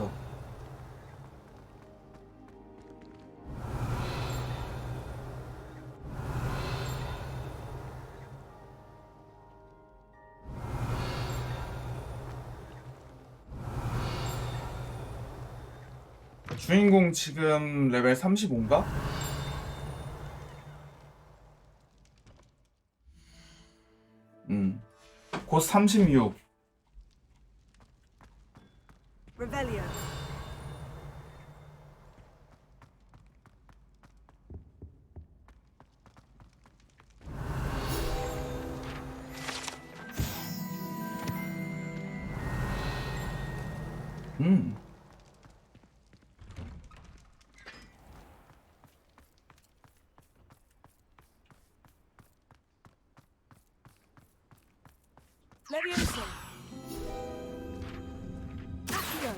없어. 주인공 지금 레벨 35인가? 곧 36. Revelio. Leviosa. Accio.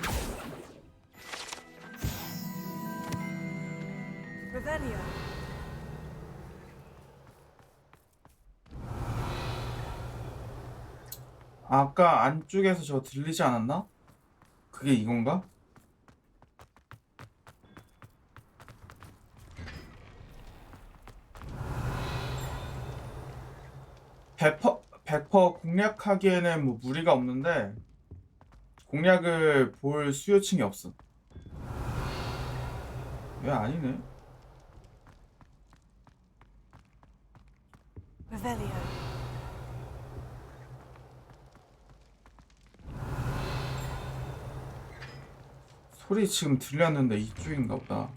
Revelio. 아까 안쪽에서 저 들리지 않았나? 그게 이건가? 백퍼 공략하기에는 뭐 무리가 없는데 공략을 볼 수요층이 없어. 왜 아니네? Revelio. 소리 지금 들렸는데 이쪽인가 보다.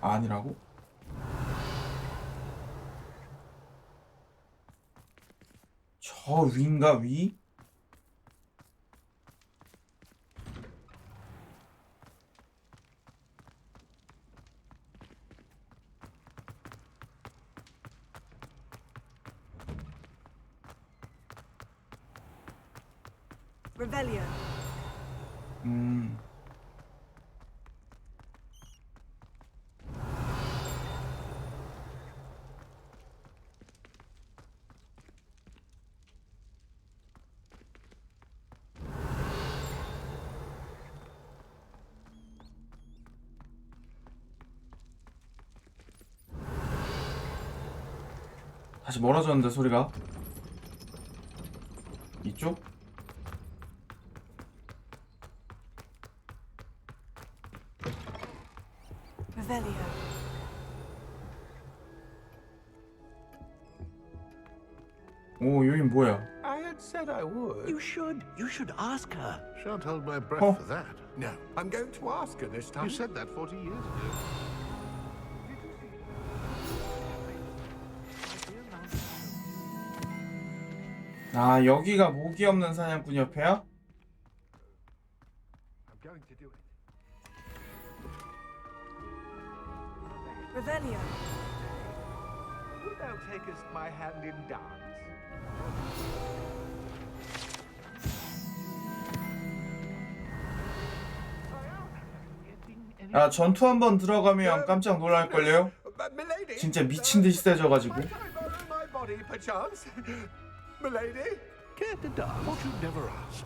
아니라고? 저 위인가 위? Revelio. 다시 멀어졌는데 소리가. 이쪽? Revelio. 오, 여긴 뭐야? I had said I would. You should ask her. Shan't hold my breath Oh. for that. No, I'm going to ask her this time. You said that 40 years ago. 아, 여기가 모기 없는 사냥꾼 옆에야? I'm going to do it. Revelio. Wilt thou takest my hand in dance? 야, 전투 한번 들어가면 깜짝 놀랄걸요? Milady? 진짜 미친 듯이 세져가지고. Might I borrow my body, perchance? Milady? Care to dance? What you'd never ask.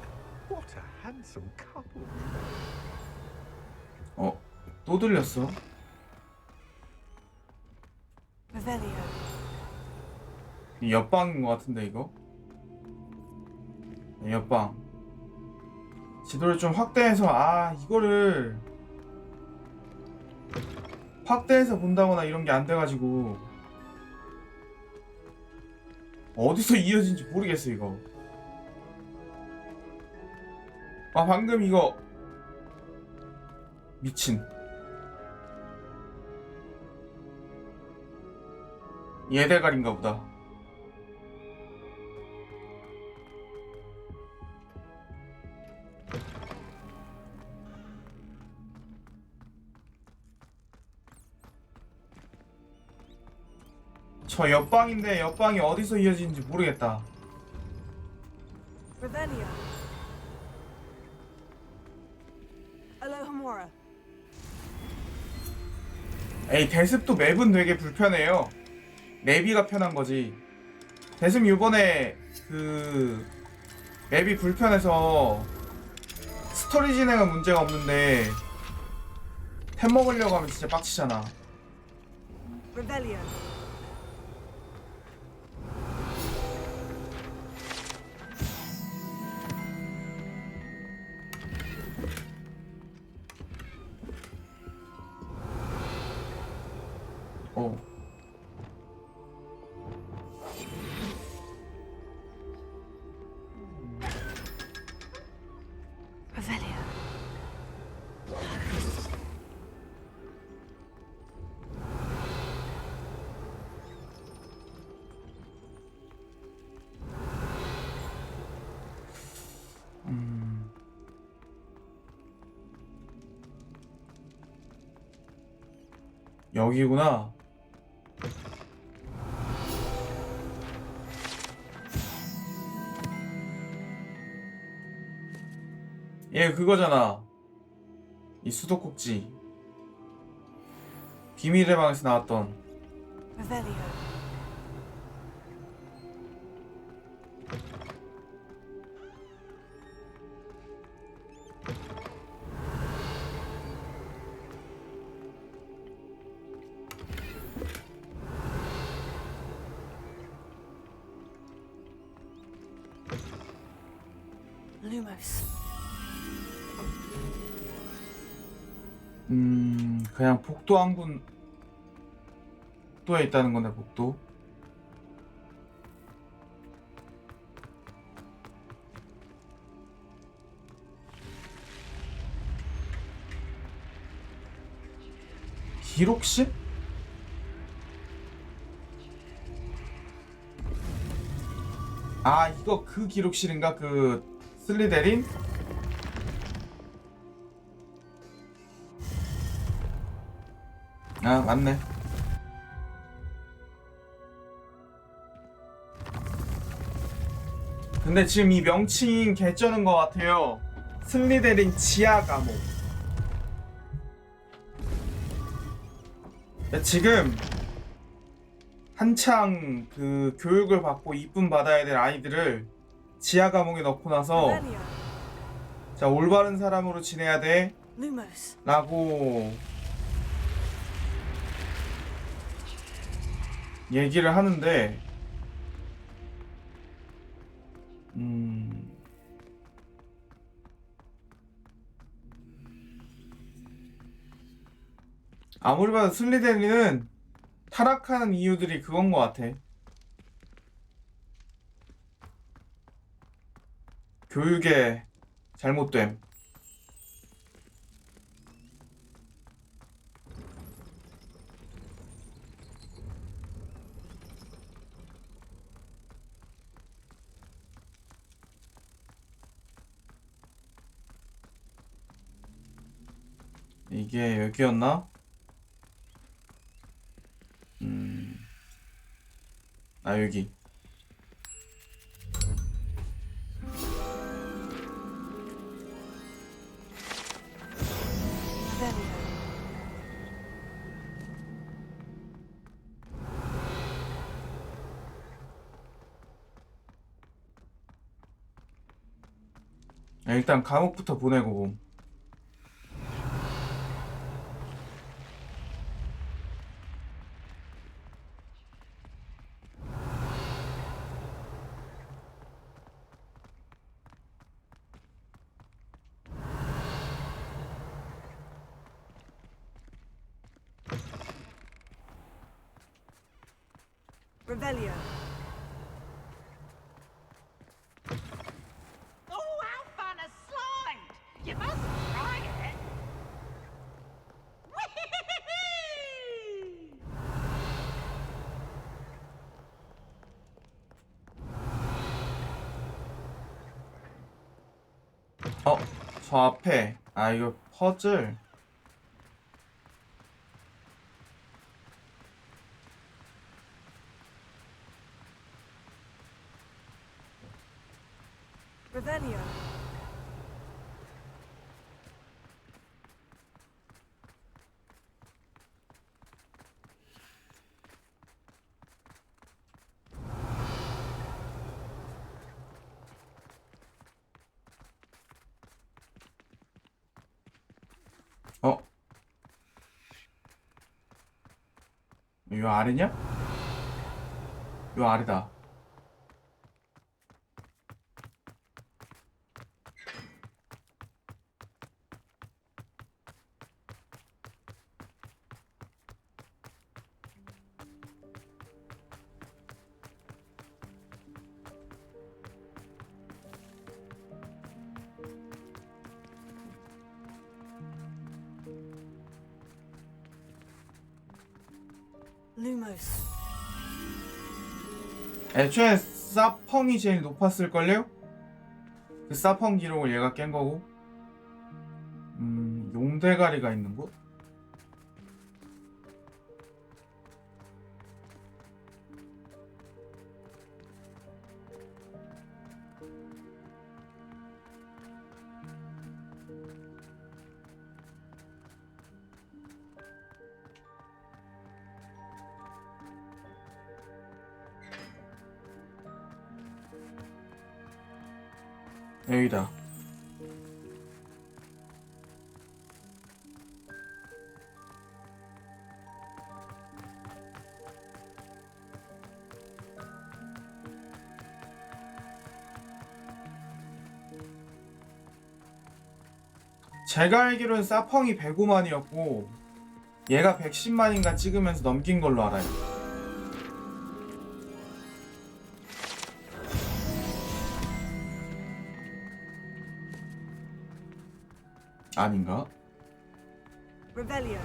What a handsome couple. 또 들렸어. Revelio. 이 옆방인 것 같은데 이거? 네, 옆방. 지도를 좀 확대해서 이거를 확대해서 본다거나 이런 게 안 돼가지고 어디서 이어진지 모르겠어 이거. 방금 이거 미친. 얘대가리인가 보다. 저 옆방인데 옆방이 어디서 이어지는지 모르겠다. Revelio. Alohomora. 에이, 대습도 맵은 되게 불편해요. 내비가 편한 거지. 대습 요번에 맵이 불편해서 스토리 진행은 문제가 없는데 템 먹으려고 하면 진짜 빡치잖아. Rebellion. 어. Revelio. 여기구나. 얘 그거잖아. 이 수도꼭지. 비밀의 방에서 나왔던. Revelio. Lumos. 그냥 복도 한 군. 복도에 있다는 거네, 복도. 기록실? 아, 이거 그 기록실인가? 그 슬리데린? 아, 맞네. 근데 지금 이 명칭 개쩌는 것 같아요. 슬리데린 지하 감옥. 지금 한창 그 교육을 받고 이쁨 받아야 될 아이들을 지하 감옥에 넣고 나서 Revelio. 자, 올바른 사람으로 지내야 돼 Lumos. 라고 얘기를 하는데 아무리 봐도 슬리데린은 타락하는 이유들이 그건 것 같아. 교육의 잘못됨. 이게 여기였나? 아, 여기. Revelio. 일단 감옥부터 보내고 봄. Revelio. Oh, how fun a slide! You must try it. Whee! 저 앞에. 아, 이거 퍼즐. Revelio. 요 아래냐? 요 아래다. Lumos. 애초에 사펑이 제일 높았을걸요? 그 사펑 기록을 얘가 깬 거고. 용대가리가 있는 곳? 여기다. 제가 알기로는 사펑이 105만이었고 얘가 110만인가 찍으면서 넘긴 걸로 알아요. 아닌가? Revelio.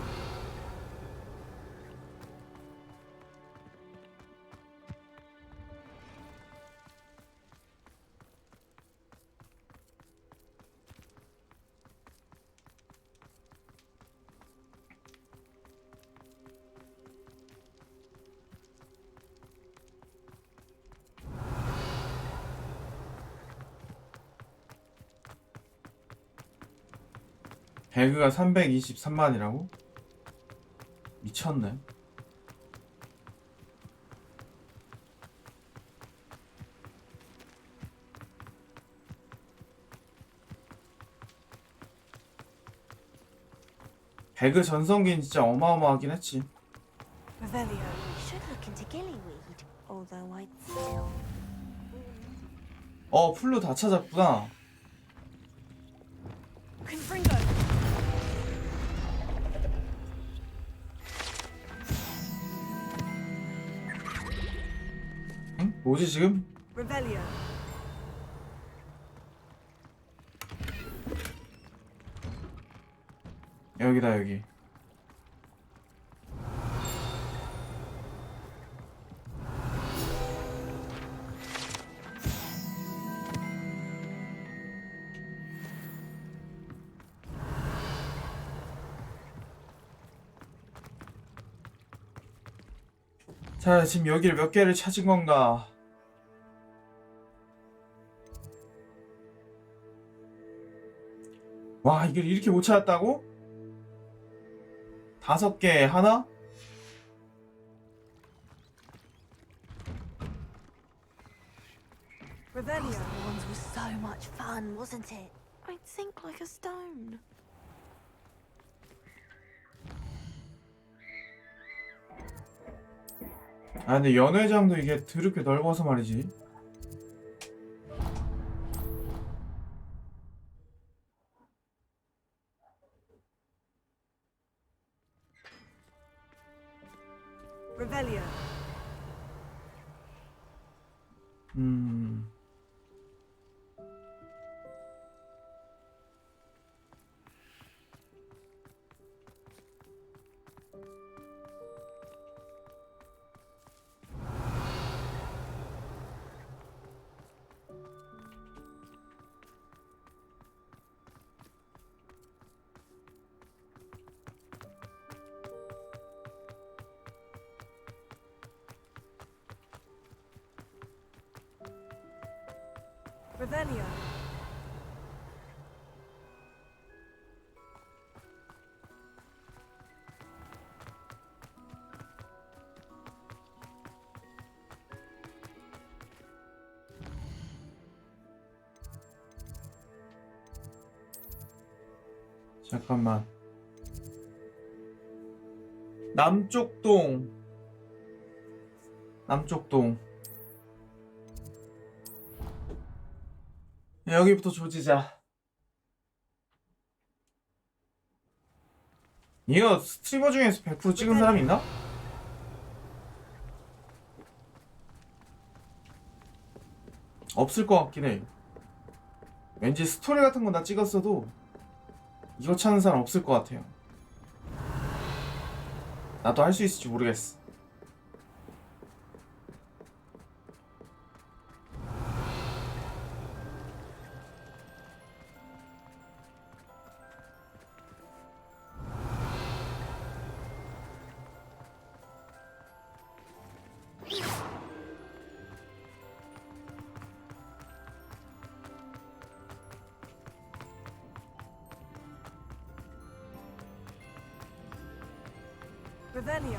배그가 323만이라고? 미쳤네. 배그 전성기는 진짜 어마어마하긴 했지. Revelio. Should look into gillyweed, although I'd still. 풀루 다 찾았구나. Confringo. 응? 뭐지 지금? Revelio. 여기다 여기. 자, 지금 여기를 몇 개를 찾은 건가? 와, 이걸 이렇게 못 찾았다고? 5개 하나? Revelio. The ones was so much fun, wasn't it? I'd sink like a stone. 아, 근데 연회장도 이게 드럽게 넓어서 말이지. Revelio. Revelio. 잠깐만. 남쪽 동 남쪽 동. 여기부터 조지자. 이거 스트리머 중에서 100% 찍은 사람 있나? 없을 것 같긴 해. 왠지 스토리 같은 건 다 찍었어도 이거 찾는 사람 없을 것 같아요. 나도 할 수 있을지 모르겠어. Revelio.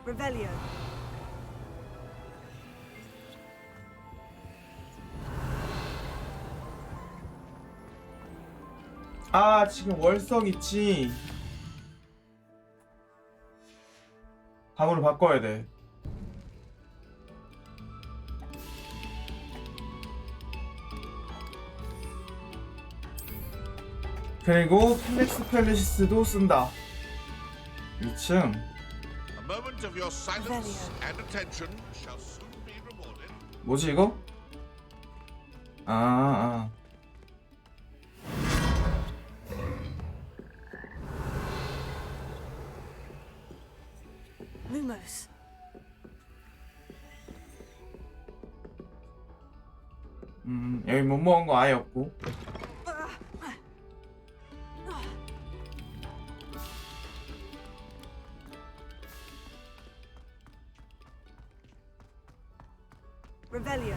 Revelio. 아, 지금 월석 있지. 방으로 바꿔야 돼. 그리고 펠렉스 펠리시스도 쓴다. 2층. A moment of your silence and attention shall soon be rewarded. 뭐지 이거? 아. Lumos. 여기 못 먹은 거 아예 없고. Revelio.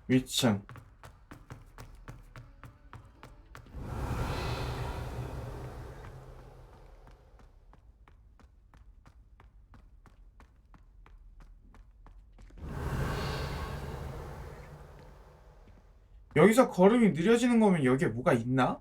위층. 여기서 걸음이 느려지는 거면 여기에 뭐가 있나?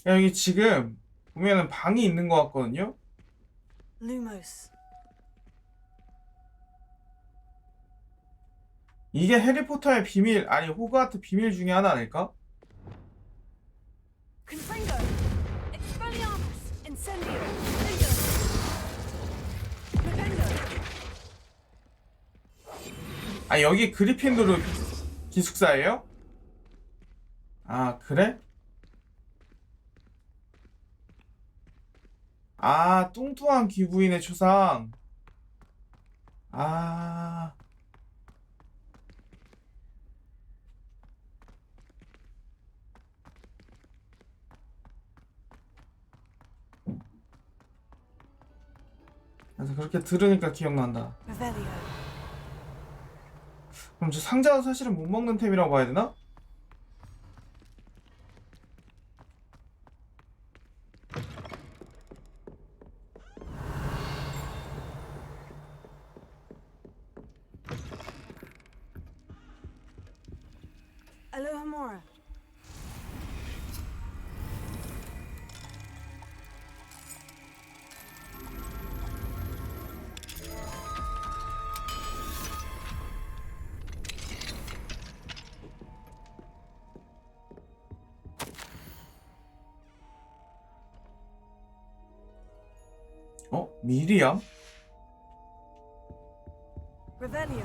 여기 지금 보면은 방이 있는 것 같거든요? Lumos. 이게 해리포터의 비밀, 아니 호그와트 비밀 중에 하나 아닐까? Confringo. Expelliarmus. Incendio. Revelio. 아, 여기 그리핀도르 기숙사예요? 아, 그래? 아, 뚱뚱한 귀부인의 초상. 아. 그래서 그렇게 들으니까 기억난다. Revelio. 그럼 저 상자는 사실은 못 먹는 템이라고 봐야 되나? Alohomora. 어? 미리암? Revelio.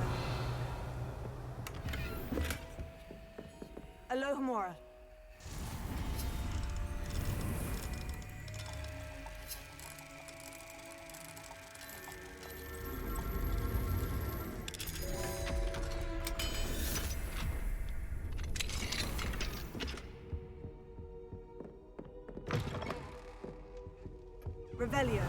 Revelio.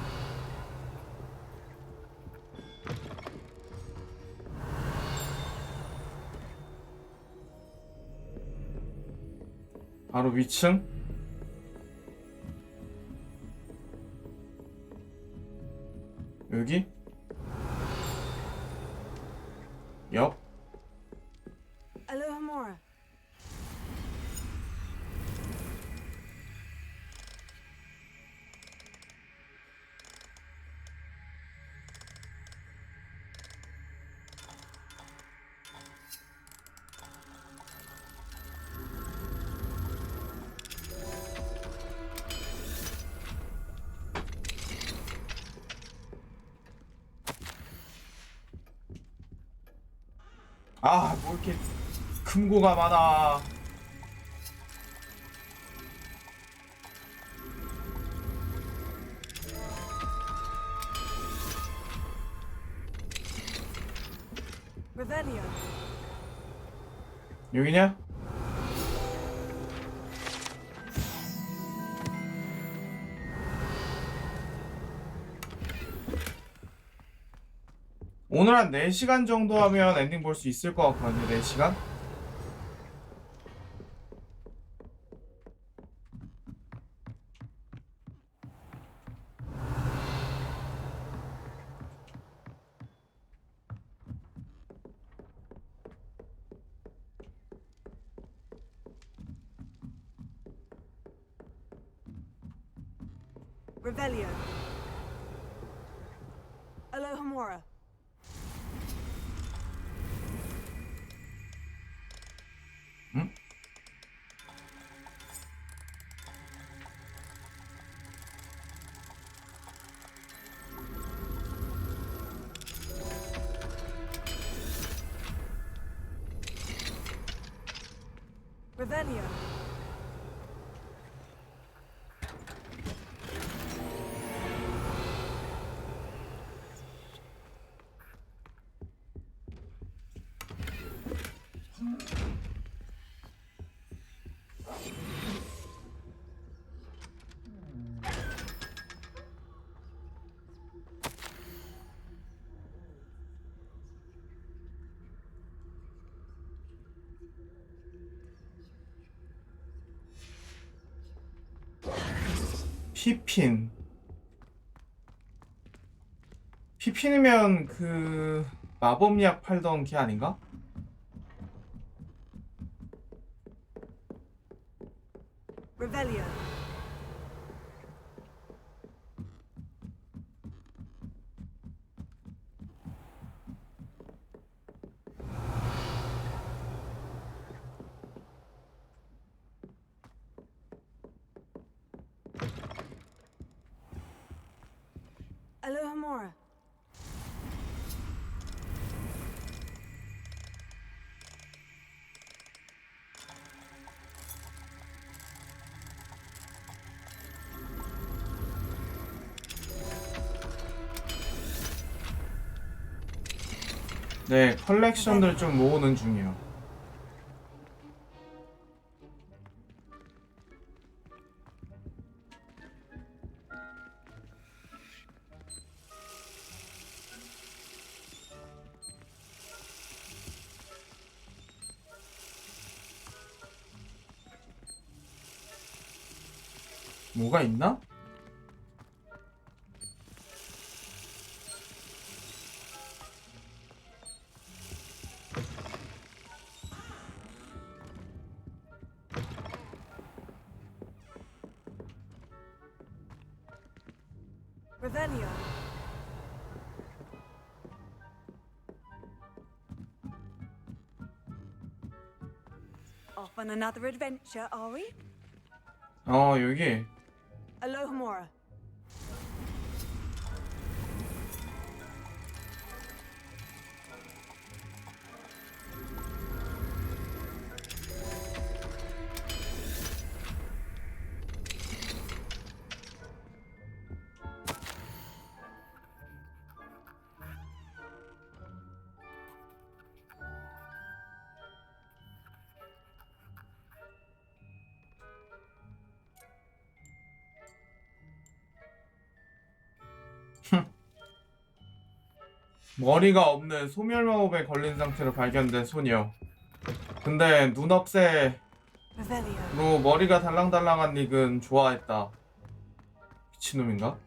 바로 위층? 여기? 옆? Alohomora. 아, 뭐 이렇게 금고가 많아. Revelio. 여기냐? 오늘 한 4시간 정도 하면 엔딩 볼 수 있을 것 같거든요. 4시간? Revelio. Alohomora. 응? Revelio. 피핀. 피핀이면 그 마법약 팔던 걔 아닌가? Revelio. Alohomora. 네, 컬렉션들 좀 모으는 중이에요. 뭐가 있나? Revelio. Off on another adventure, are we? 여기. Alohomora. 머리가 없는 소멸마법에 걸린 상태로 발견된 소녀. 근데 눈업새로 Revelio. 머리가 달랑달랑한 닉은 좋아했다. 미친놈인가?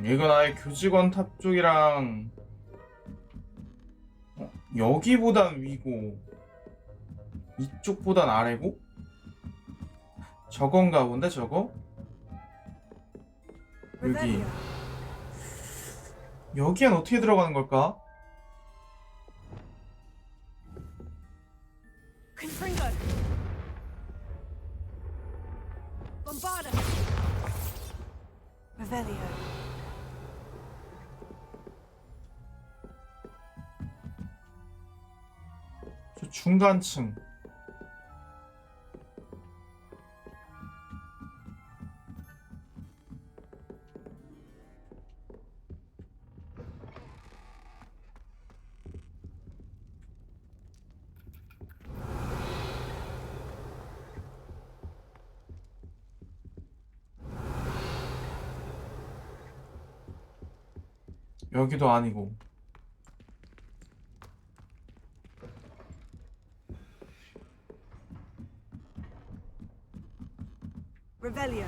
이건 아예 교직원 탑 쪽이랑 여기보단 위고 이쪽보단 아래고? 저건가 본데 저거? 여기 Revelio. 여기엔 어떻게 들어가는 걸까? Confringo. Bombarda. Revelio. 저 중간층. 여기도 아니고. Revelio.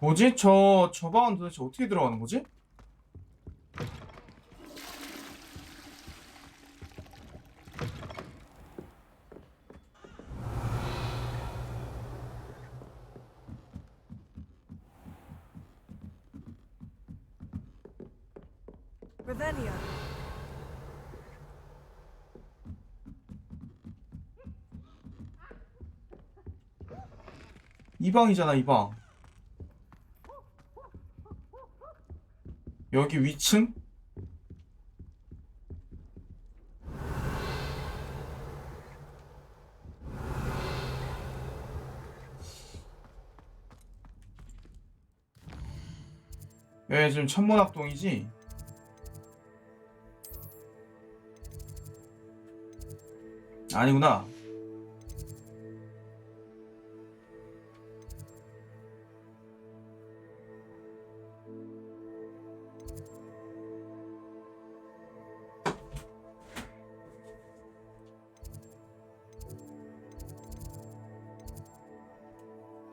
뭐지? 저 방은 도대체 어떻게 들어가는 거지? Revelio. 이 방이잖아, 이 방. 여기 위층? 여기 지금 천문학동이지? 아니구나.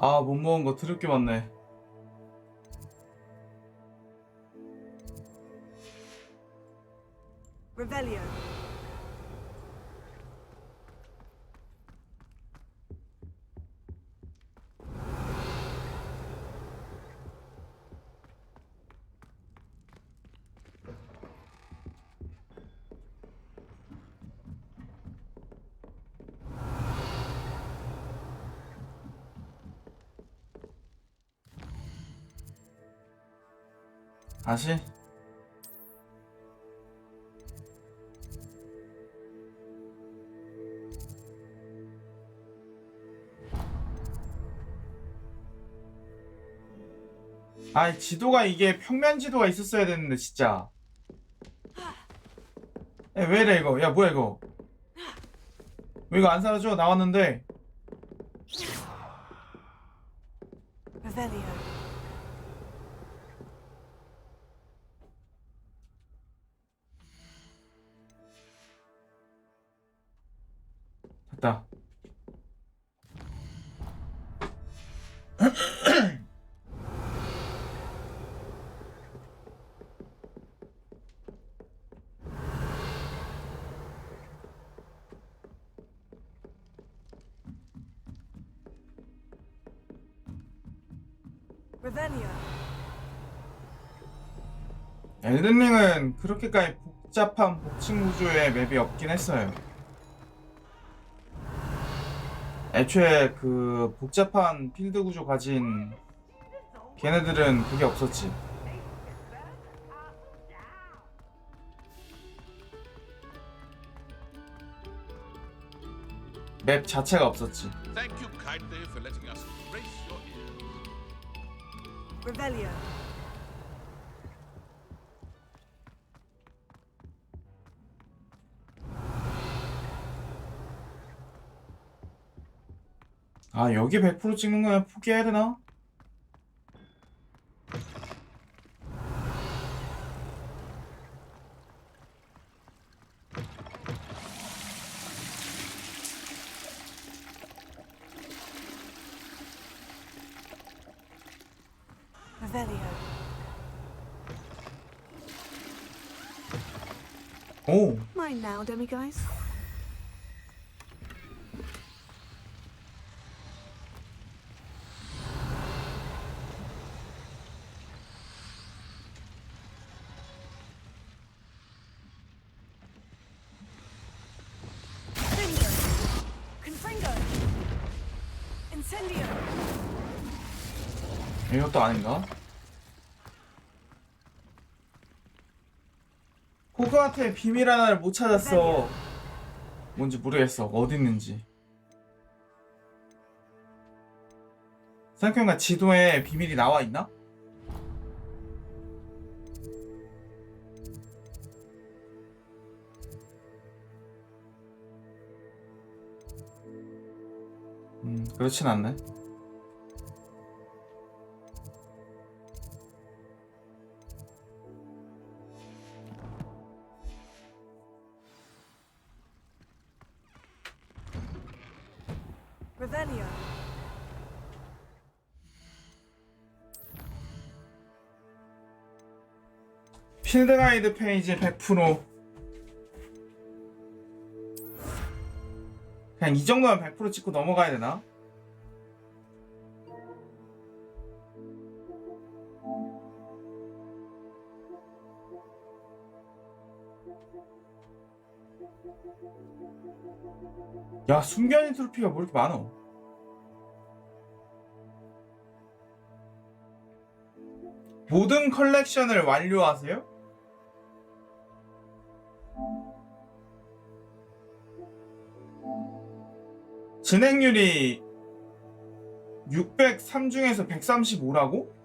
아, 못 먹은 거 드럽게 많네. Revelio. 다시? 아이, 지도가 이게 평면 지도가 있었어야 됐는데 진짜. 야, 왜 이래 이거? 야, 뭐야 이거? 왜 이거 안 사라져? 나왔는데. Revelio. 됐다. Revelio. 엘든링은 그렇게까지 복잡한 복층 구조의 맵이 없긴 했어요. 애초에 그 복잡한 필드 구조 가진 걔네들은 그게 없었지. 맵 자체가 없었지. Thank you kindly for letting us grace your ears. Revelio. 아, 여기 100% 찍는 거야? 포기해야 되나? Revelio. 오, Mine now, demiguise. Confringo. Incendio. 이것도 아닌가? 호그와트의 비밀 하나를 못 찾았어. 뭔지 모르겠어. 어디 있는지. 생각해보니까 지도에 비밀이 나와 있나? 그렇진 않네. Revelio. 필드 가이드 페이지 100%. 그냥 이 정도면 100% 찍고 넘어가야 되나? 야, 숨겨진 트로피가 뭐 이렇게 많어? 모든 컬렉션을 완료하세요? 진행률이 603 중에서 135라고?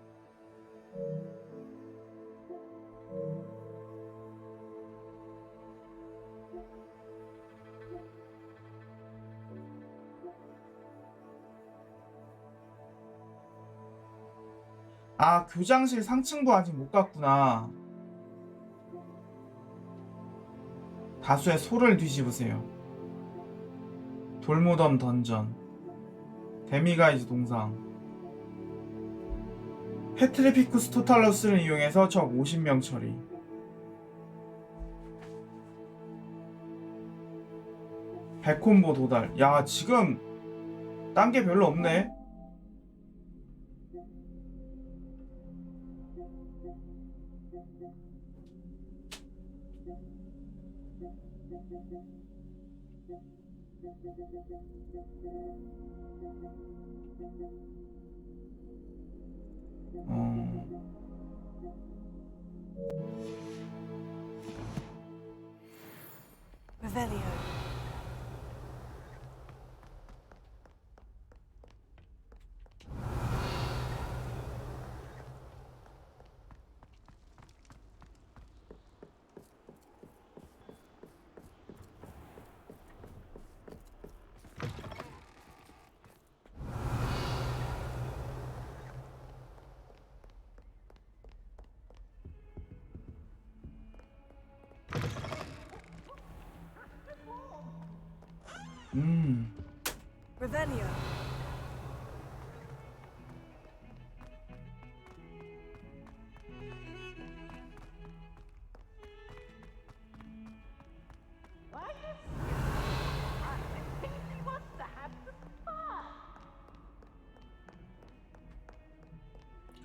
아, 교장실 상층부 아직 못 갔구나. 다수의 소를 뒤집으세요. 돌무덤 던전, 데미가이즈 동상, 페트리피쿠스 토탈러스를 이용해서 적 50명 처리. 백콤보 도달. 야, 지금 딴 게 별로 없네. Revelio. Revelio. Why is he wants to have the spa?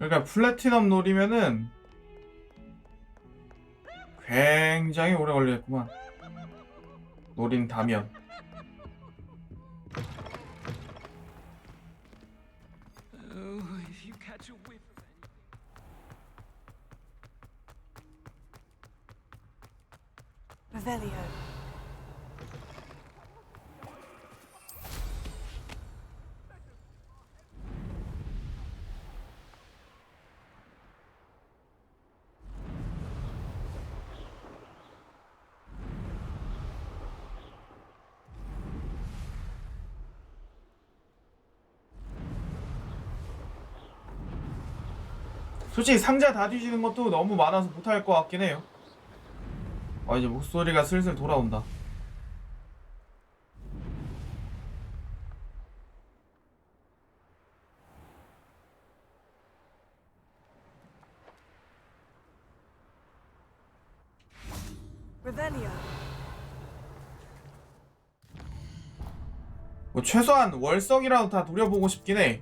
그러니까 플래티넘 노리면은 굉장히 오래 걸리겠구만. 노린다면. Revelio. 솔직히 상자 다 뒤지는 것도 너무 많아서 못할 것 같긴 해요. 이제 목소리가 슬슬 돌아온다. Revelio. 뭐 최소한 월석이라도 다 노려보고 싶긴 해.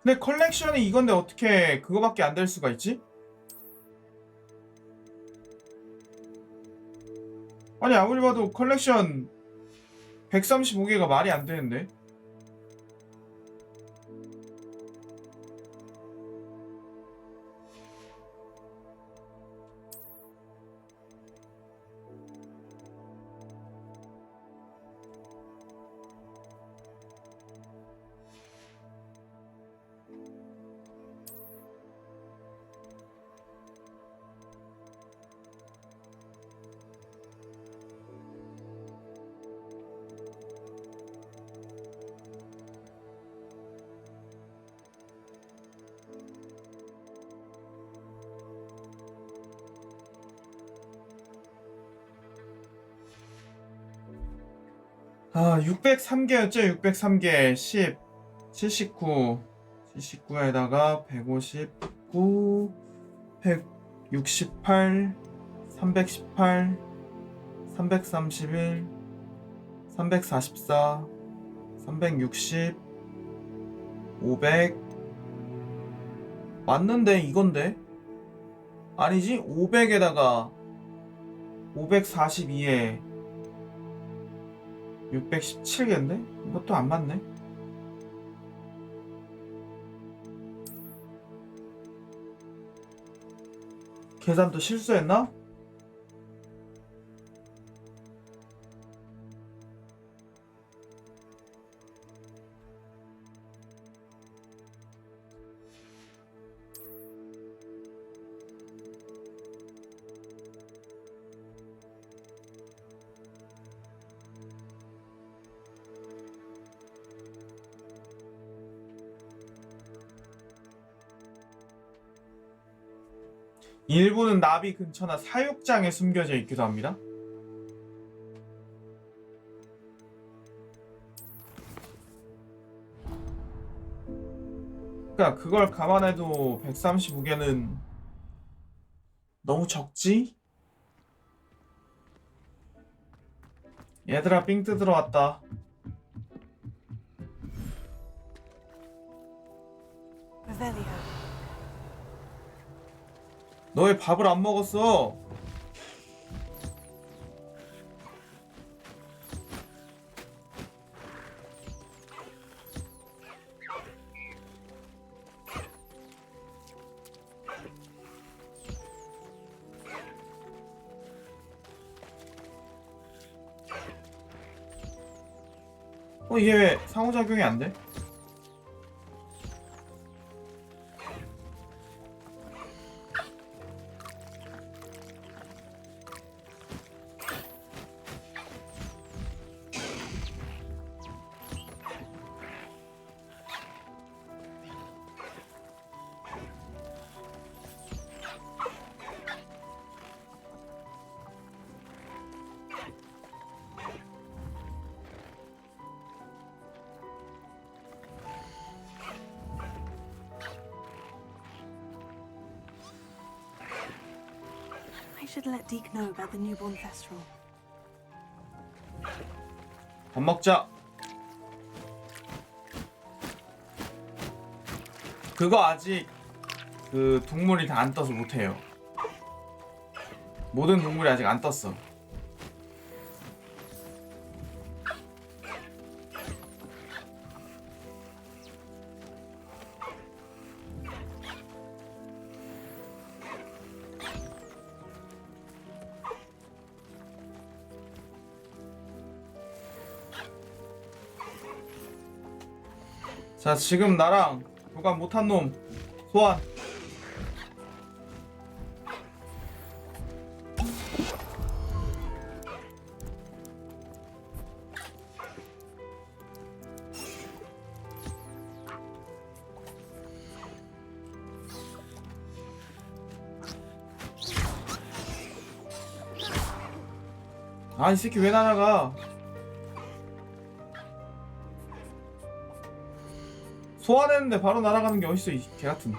근데 컬렉션이 이건데 어떻게 그거밖에 안 될 수가 있지? 아니 아무리 봐도 컬렉션 135개가 말이 안 되는데. 아, 603개였죠? 603개. 10, 79, 79에다가 159, 168, 318, 331, 344, 360, 500. 맞는데 이건데? 아니지? 500에다가 542에 617개인데? 이것도 안 맞네. 계산도 실수했나? 일부는 나비 근처나 사육장에 숨겨져 있기도 합니다. 그러니까 그걸 감안해도 135개는 너무 적지? 얘들아 삥 뜯으러 왔다. Revelio. 너 왜 밥을 안 먹었어? 이게 왜 상호작용이 안 돼? I should let Deke know about the newborn festival. 밥 먹자. 그거 아직 그 동물이 다 안 떠서 못해요. 모든 동물이 아직 안 떴어. 자, 지금 나랑 교감 못한 놈 소환. 아, 이 새끼 왜 날아가? 소환했는데 바로 날아가는 게 어딨어, 이 개같은.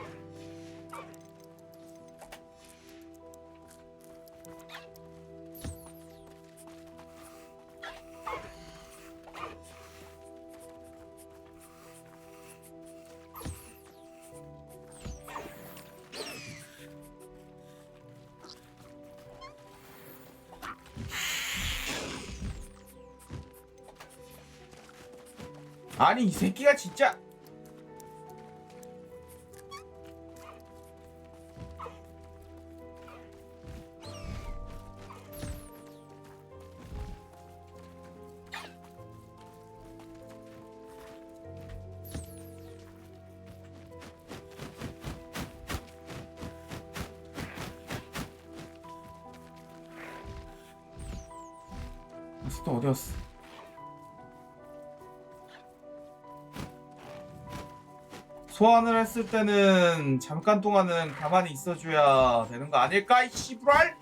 아니, 이 새끼가 진짜. 또 어디 갔어? 소환을 했을 때는 잠깐 동안은 가만히 있어줘야 되는 거 아닐까, 이 씨부랄?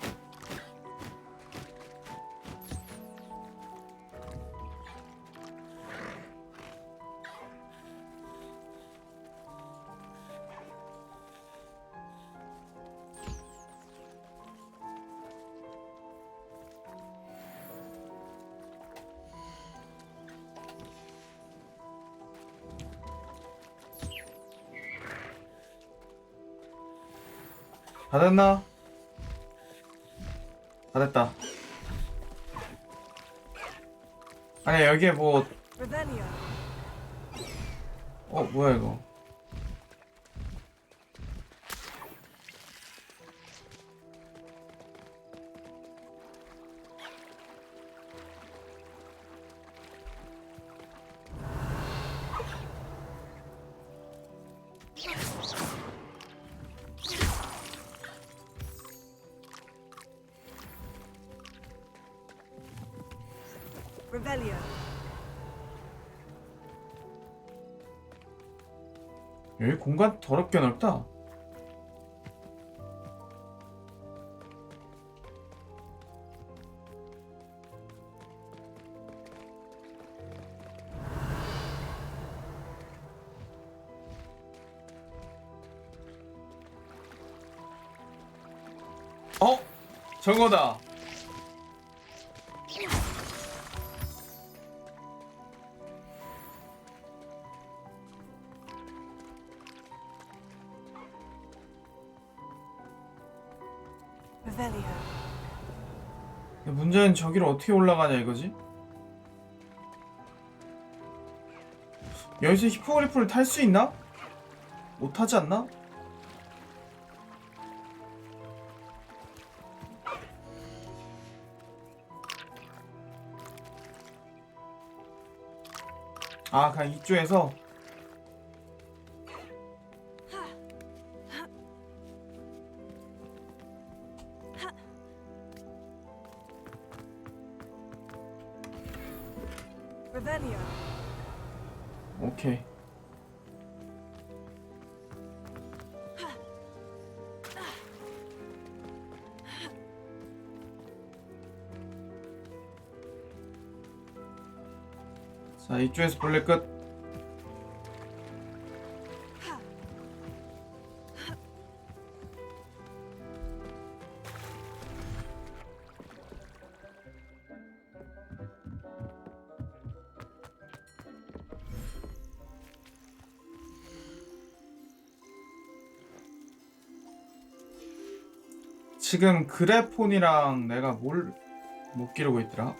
다 됐나? 다 됐다. 아니, 여기에 뭐. Revelio. 뭐야 이거. Revelio. 여기 공간 더럽게 넓다. 저거다. Revelio. 문제는 저기를 어떻게 올라가냐 이거지? 여기서 히포그리프를 탈 수 있나? 못 타지 않나? 아, 그냥 이쪽에서. Revelio. 오케이. 자, 이쪽에서 본래 끝. 지금 그래폰이랑 내가 뭘 못 기르고 있더라?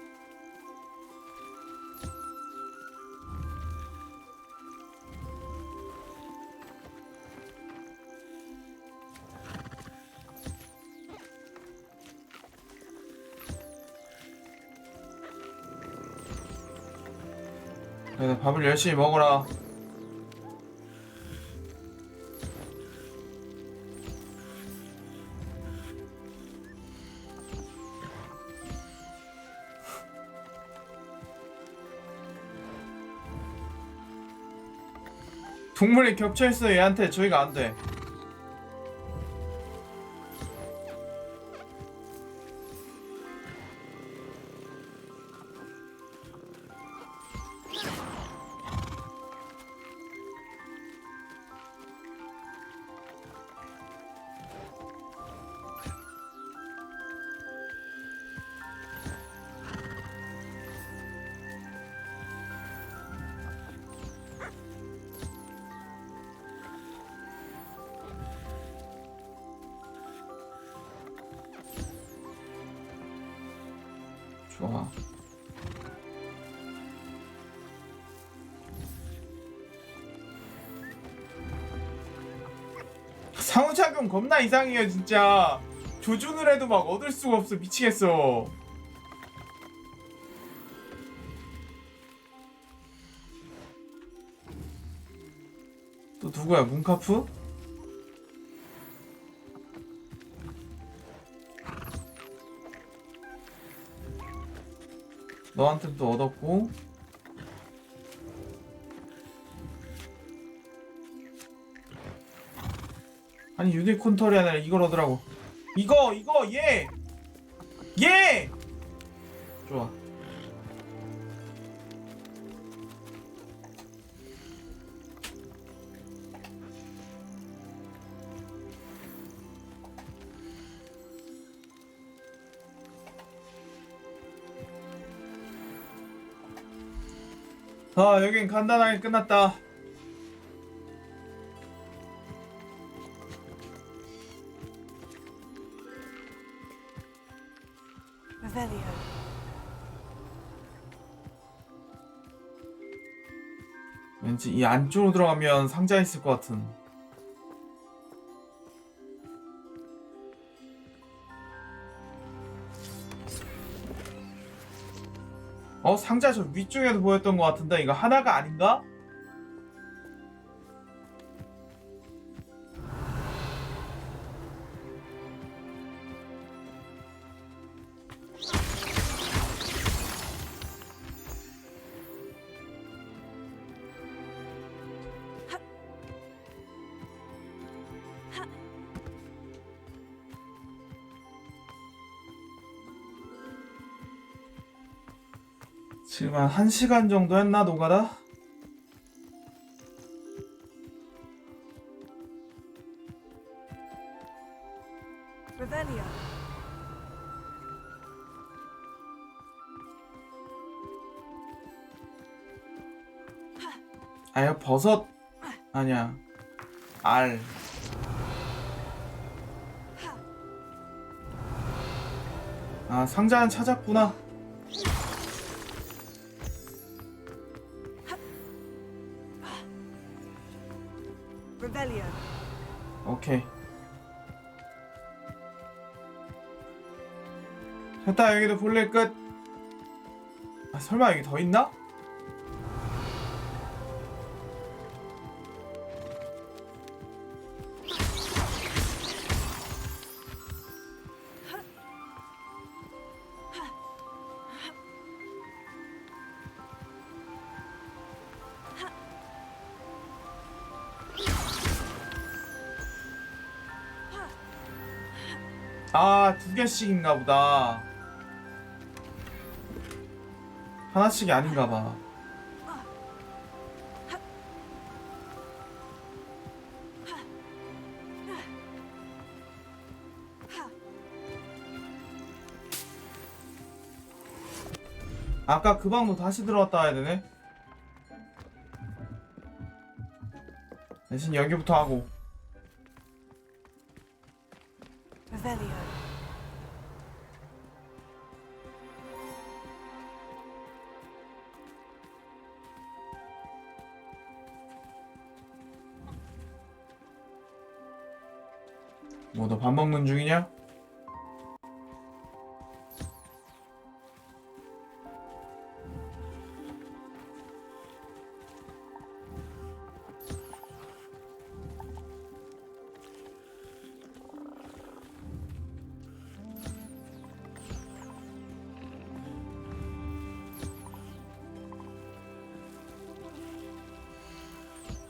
그래서 밥을 열심히 먹어라. 동물이 겹쳐있어. 얘한테 저희가 안돼. 좋아. 상호작용 겁나 이상해요 진짜. 조준을 해도 막 얻을 수가 없어. 미치겠어. 또 누구야? 문카프? 너한테 또 얻었고. 아니 유니콘 털이 아니라 이걸 얻으라고. 이거 얘! 얘! 좋아. 아, 여긴 간단하게 끝났다. Revelio. 왠지 이 안쪽으로 들어가면 상자 있을 것 같은. 상자 저 위쪽에도 보였던 것 같은데 이거 하나가 아닌가? 지금 한 1시간 정도 했나 노가다? Revelio. 아야 버섯 아니야 알. 아 상자는 찾았구나. Revelio. 오케이. 됐다. 여기도 볼일 끝. 아 설마 여기 더 있나? 아, 2개씩인가 보다. 하나씩이 아닌가 봐. 아까 그 방도 다시 들어왔다 와야 되네. 대신 여기부터 하고. Revelio. 뭐 너 밥 먹는 중이냐?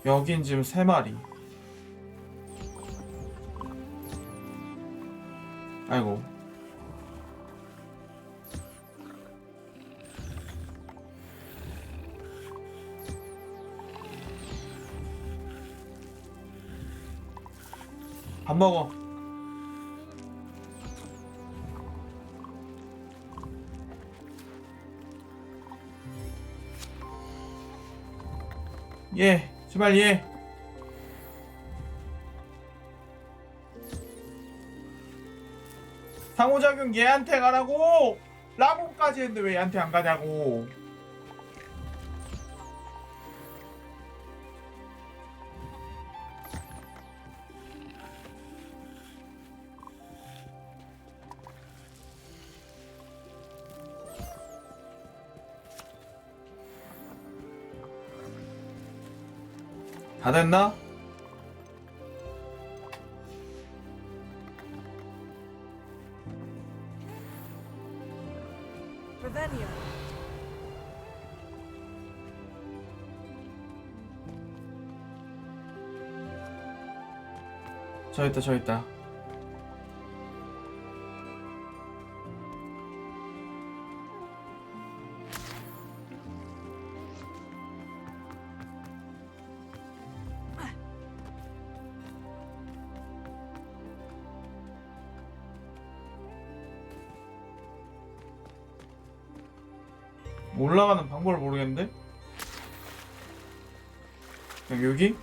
여긴 지금 3마리. 아이고. 밥 먹어. 예, 제발 예. 상호작용 얘한테 가라고! 라고까지 했는데 왜 얘한테 안 가냐고. 다 됐나? Revelio. 저 있다, 저 있다. 올라가는 방법을 모르겠는데? 여기?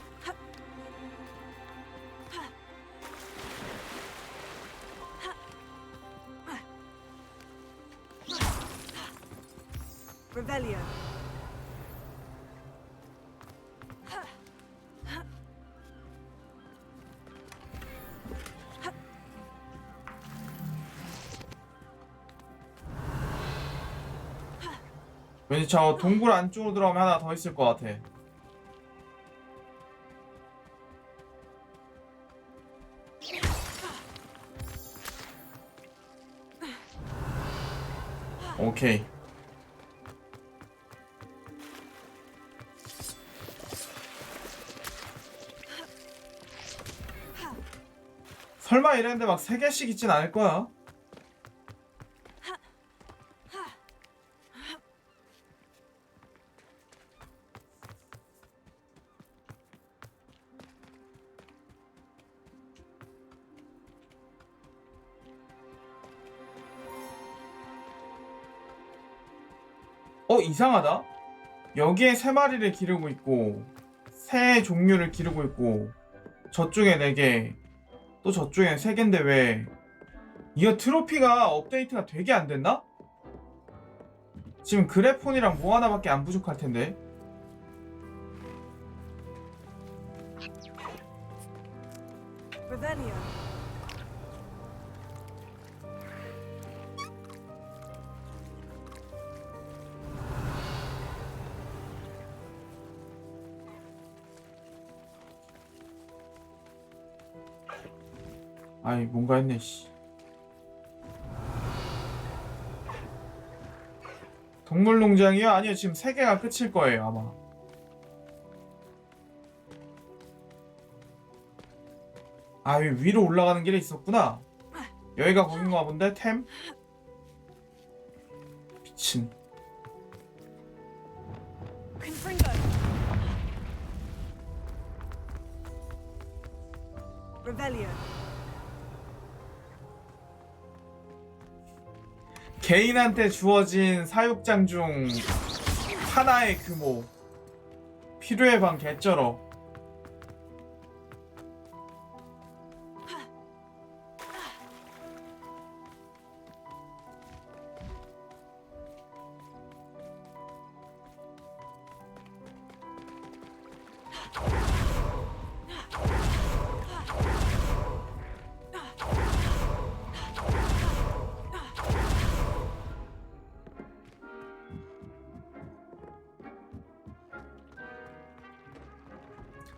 Revelio. 왠지 저 동굴 안쪽으로 들어가면 하나 더 있을 것 같아. 오케이. 설마 이랬는데 막 3개씩 있진 않을 거야. 이상하다. 여기에 3마리를 기르고 있고 새 종류를 기르고 있고 저쪽에 4개 또 저쪽엔 3개인데 왜 이거 트로피가 업데이트가 되게 안 됐나? 지금 그래폰이랑 뭐 하나밖에 안 부족할 텐데. Revelio. 아이 뭔가 했네 씨. 동물농장이요? 아니요 지금 3개가 끝일 거예요 아마. 아 여기 위로 올라가는 길에 있었구나. 여기가 거긴가 본데 템? 미친. Confringo. Revelio. 개인한테 주어진 사육장 중 하나의 규모. 필요해 방 개쩔어.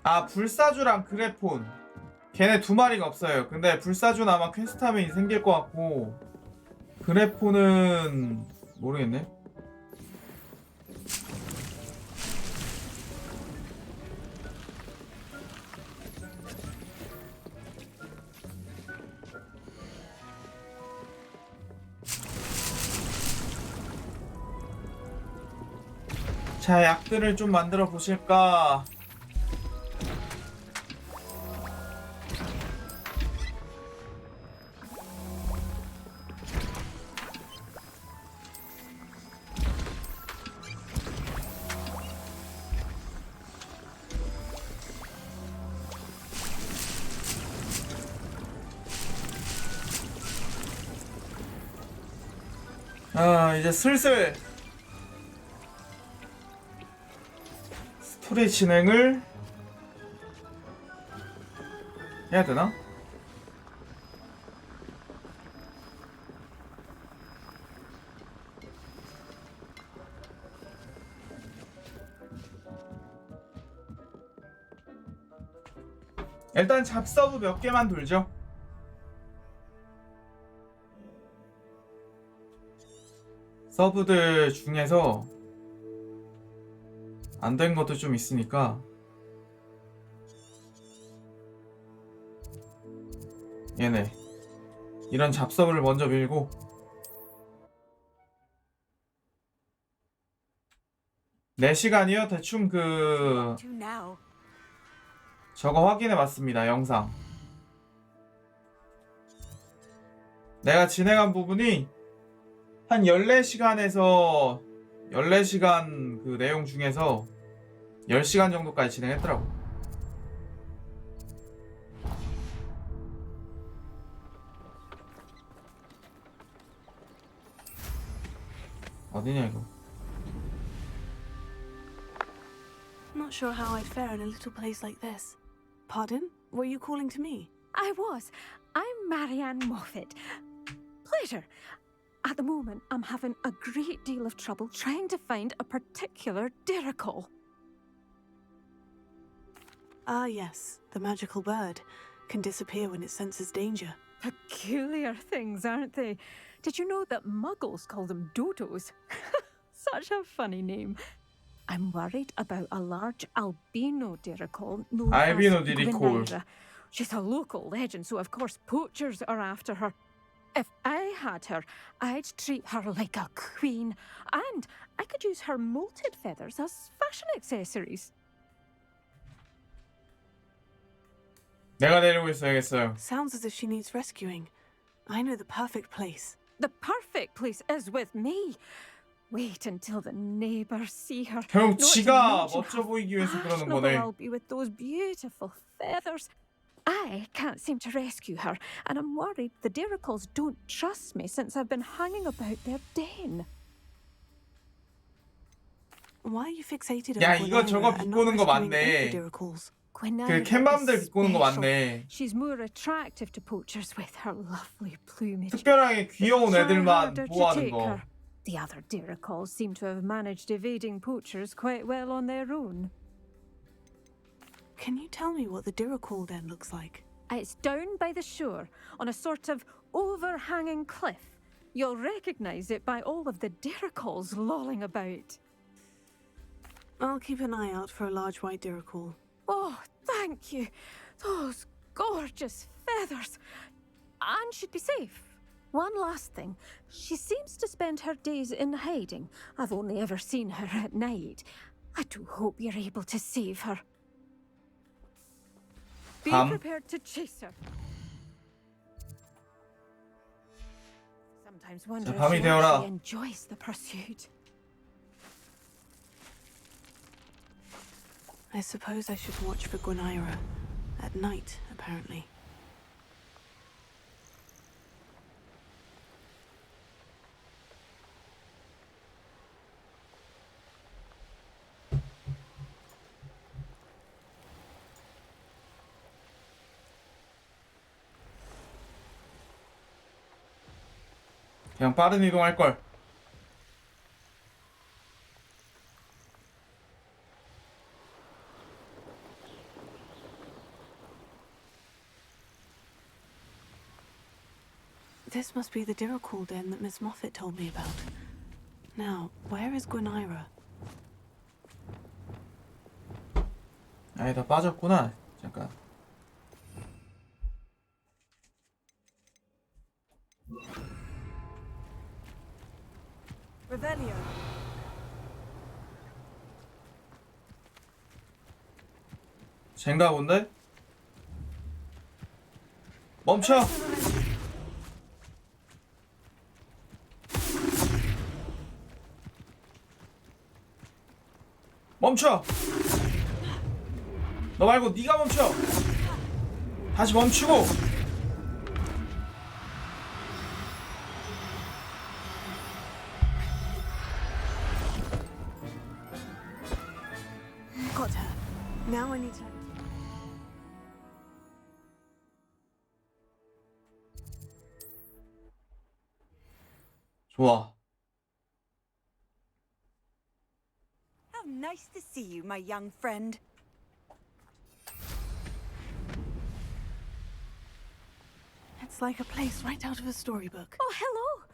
아, 불사주랑 그래폰. 걔네 두 마리가 없어요. 근데 불사주는 아마 퀘스트하면 생길 것 같고, 그래폰은 모르겠네. 자, 약들을 좀 만들어 보실까? 아, 이제 슬슬 스토리 진행을 해야 되나? 일단 잡서브 몇 개만 돌죠. 서브들 중에서 안 된 것도 좀 있으니까 얘네 이런 잡서브를 먼저 밀고, 네 시간이요? 대충 그 To now. 저거 확인해 봤습니다. 영상 내가 진행한 부분이 한 14시간에서 14시간 그 내용 중에서 10시간 정도까지 진행했더라고. 어디냐 이거. Not sure how I'd fare in a little place like this. Pardon? Were you calling to me? I was. I'm Marianne Moffat. Pleasure. At the moment, I'm having a great deal of trouble trying to find a particular Diricol. Ah, yes. The magical bird can disappear when it senses danger. Peculiar things, aren't they? Did you know that muggles call them dodos? Such a funny name. I'm worried about a large albino Diricol known Albino as Diricol. Gwynaira. She's a local legend, so of course poachers are after her. If I had her, I'd treat her like a queen, and I could use her molted feathers as fashion accessories. 내가 데리고 있어야겠어요. Sounds as if she needs rescuing. I know the perfect place. The perfect place is with me. Wait until the neighbours see her. 결국 Not to 지가 mention 멋져 how 보이기 위해서 그러는 fashionable 거네. I'll be with those beautiful feathers. I can't seem to rescue her, and I'm worried the Diricols don't trust me since I've been hanging about their den. Why are you fixated 야, on 이거 저거 Gwynaira and 비꼬는 not 거 rescuing 맞네. all the Diricals? Gwynaira 그 캔맘들 is 비꼬는 거 special. 맞네. She's more attractive to poachers with her lovely plumage. 특별하게 귀여운 Far 애들만 harder to 보호하는 take 거. her. The other Diricols seem to have managed evading poachers quite well on their own. Can you tell me what the Diricol den looks like? It's down by the shore, on a sort of overhanging cliff. You'll recognise it by all of the Diricols lolling about. I'll keep an eye out for a large white Diricol. Oh, thank you. Those gorgeous feathers. And she'd be safe. One last thing. She seems to spend her days in hiding. I've only ever seen her at night. I do hope you're able to save her. Be prepared to chase her. Sometimes wonder 자, if 밤이 she 되어라. actually enjoys the pursuit. I suppose I should watch for Gwynaira. At night, apparently. 그냥 빠른 이동할 걸. This must be the Diracal den that Miss Moffat told me about. Now, where is Gwenira? 아예 다 빠졌구나. 잠깐. Revelio. 쟨가 본데? 멈춰! 멈춰! 너 말고 네가 멈춰! 다시 멈추고! Got her. Now I need to... 좋아. How nice to see you, my young friend. It's like a place right out of a storybook. Oh, hello.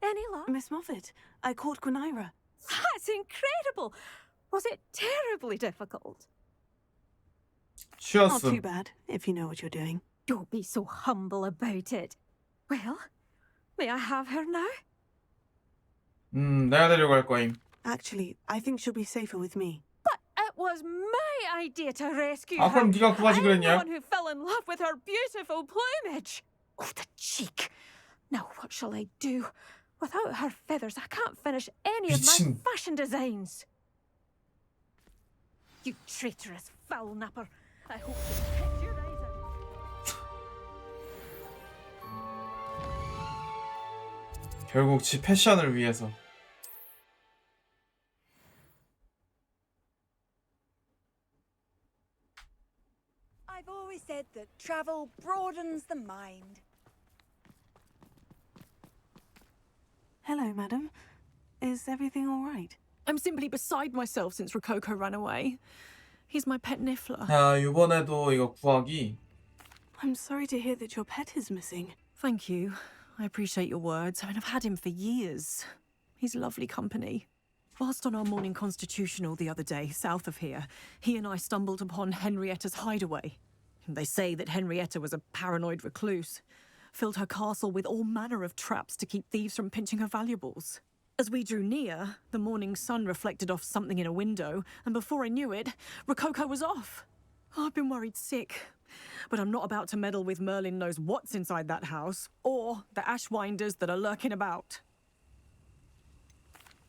Any luck? Miss Moffat, I caught Gwenira. That's incredible. Was it terribly difficult? Not too 쉬었음. bad, if you know what you're doing. Don't be so humble about it. Well, may I have her now? 내가 데려갈 거임. Actually, I think she'll be safer with me. But it was my idea to rescue 아, her. 그럼 네가 구하지 I'm the 그랬냐? one who fell in love with her beautiful plumage. Oh, the cheek. Now what shall I do? Without her feathers, I can't finish any of my 미친. fashion designs. You traitorous foul napper. I hope you pick your eyes out. 결국 지 패션을 위해서. I've always said that travel broadens the mind. Hello, madam. Is everything all right? I'm simply beside myself since Rococo ran away. He's my pet niffler. 자, 이번에도 이거 구하기. I'm sorry to hear that your pet is missing. Thank you. I appreciate your words. I mean, I've had him for years. He's lovely company. Whilst on our morning constitutional the other day, south of here, he and I stumbled upon Henrietta's hideaway. They say that Henrietta was a paranoid recluse, filled her castle with all manner of traps to keep thieves from pinching her valuables. As we drew near, the morning sun reflected off something in a window, and before I knew it, Rococo was off. I've been worried sick, but I'm not about to meddle with Merlin knows what's inside that house, or the ashwinders that are lurking about.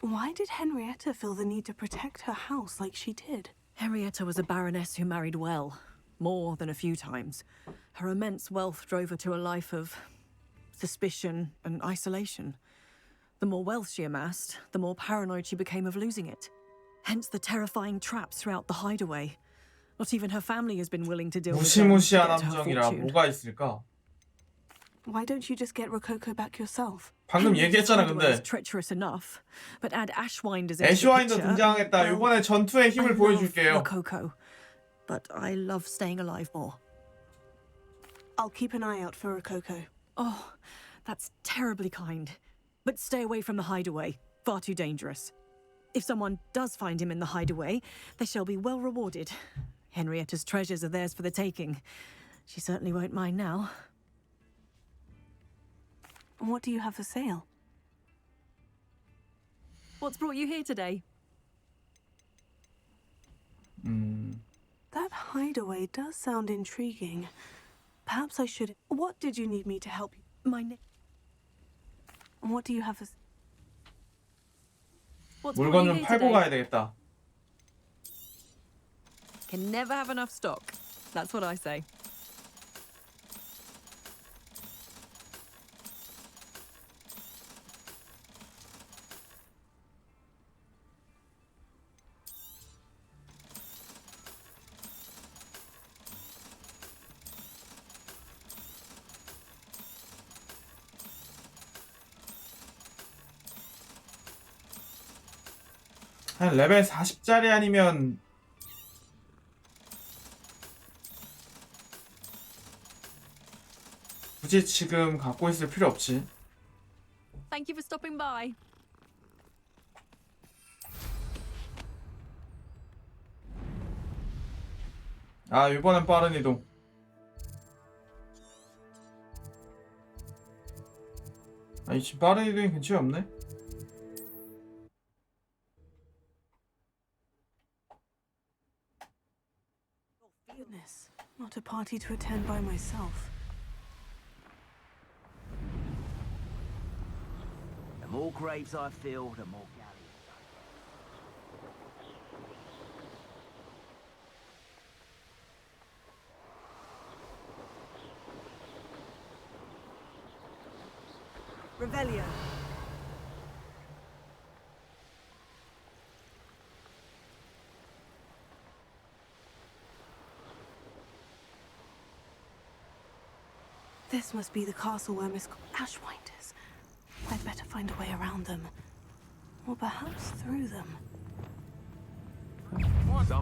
Why did Henrietta feel the need to protect her house like she did? Henrietta was a baroness who married well, more than a few times. Her immense wealth drove her to a life of suspicion and isolation. The more wealth she amassed, the more paranoid she became of losing it. Hence the terrifying traps throughout the hideaway. Not even her family has been willing to deal with them to 무시무시한 get to her 함정이라 fortune. 뭐가 있을까? Why don't you just get Rococo back yourself? 방금 얘기했잖아, Henrietta's 근데. treacherous enough, but add ashwinders into the 애쉬와인도 picture, 등장했다. well, 이번에 전투의 I 힘을 love 보여줄게요. Rococo, but I love staying alive more. I'll keep an eye out for Rococo. Oh, that's terribly kind. But stay away from the hideaway. Far too dangerous. If someone does find him in the hideaway, they shall be well rewarded. Henrietta's treasures are theirs for the taking. She certainly won't mind now. What do you have for sale? What's brought you here today? That hideaway does sound intriguing. Perhaps I should... What did you need me to help you? My name. What do you have for... What's 물건 brought you 좀 here 팔고 today? 가야 되겠다. Can never have enough stock. That's what I say. 한 레벨 40짜리 아니면 굳이 지금 갖고 있을 필요 없지. Thank you for stopping by. 아, 이번엔 빠른 이동. 아니, 지금 빠른 이동이 근처에 없네? Goodness, not a party to attend by myself. The more graves I fill, the more galleys. Revelio. This must be the castle where Miss Ashwind is. I'd better find a way around them. Or perhaps through them.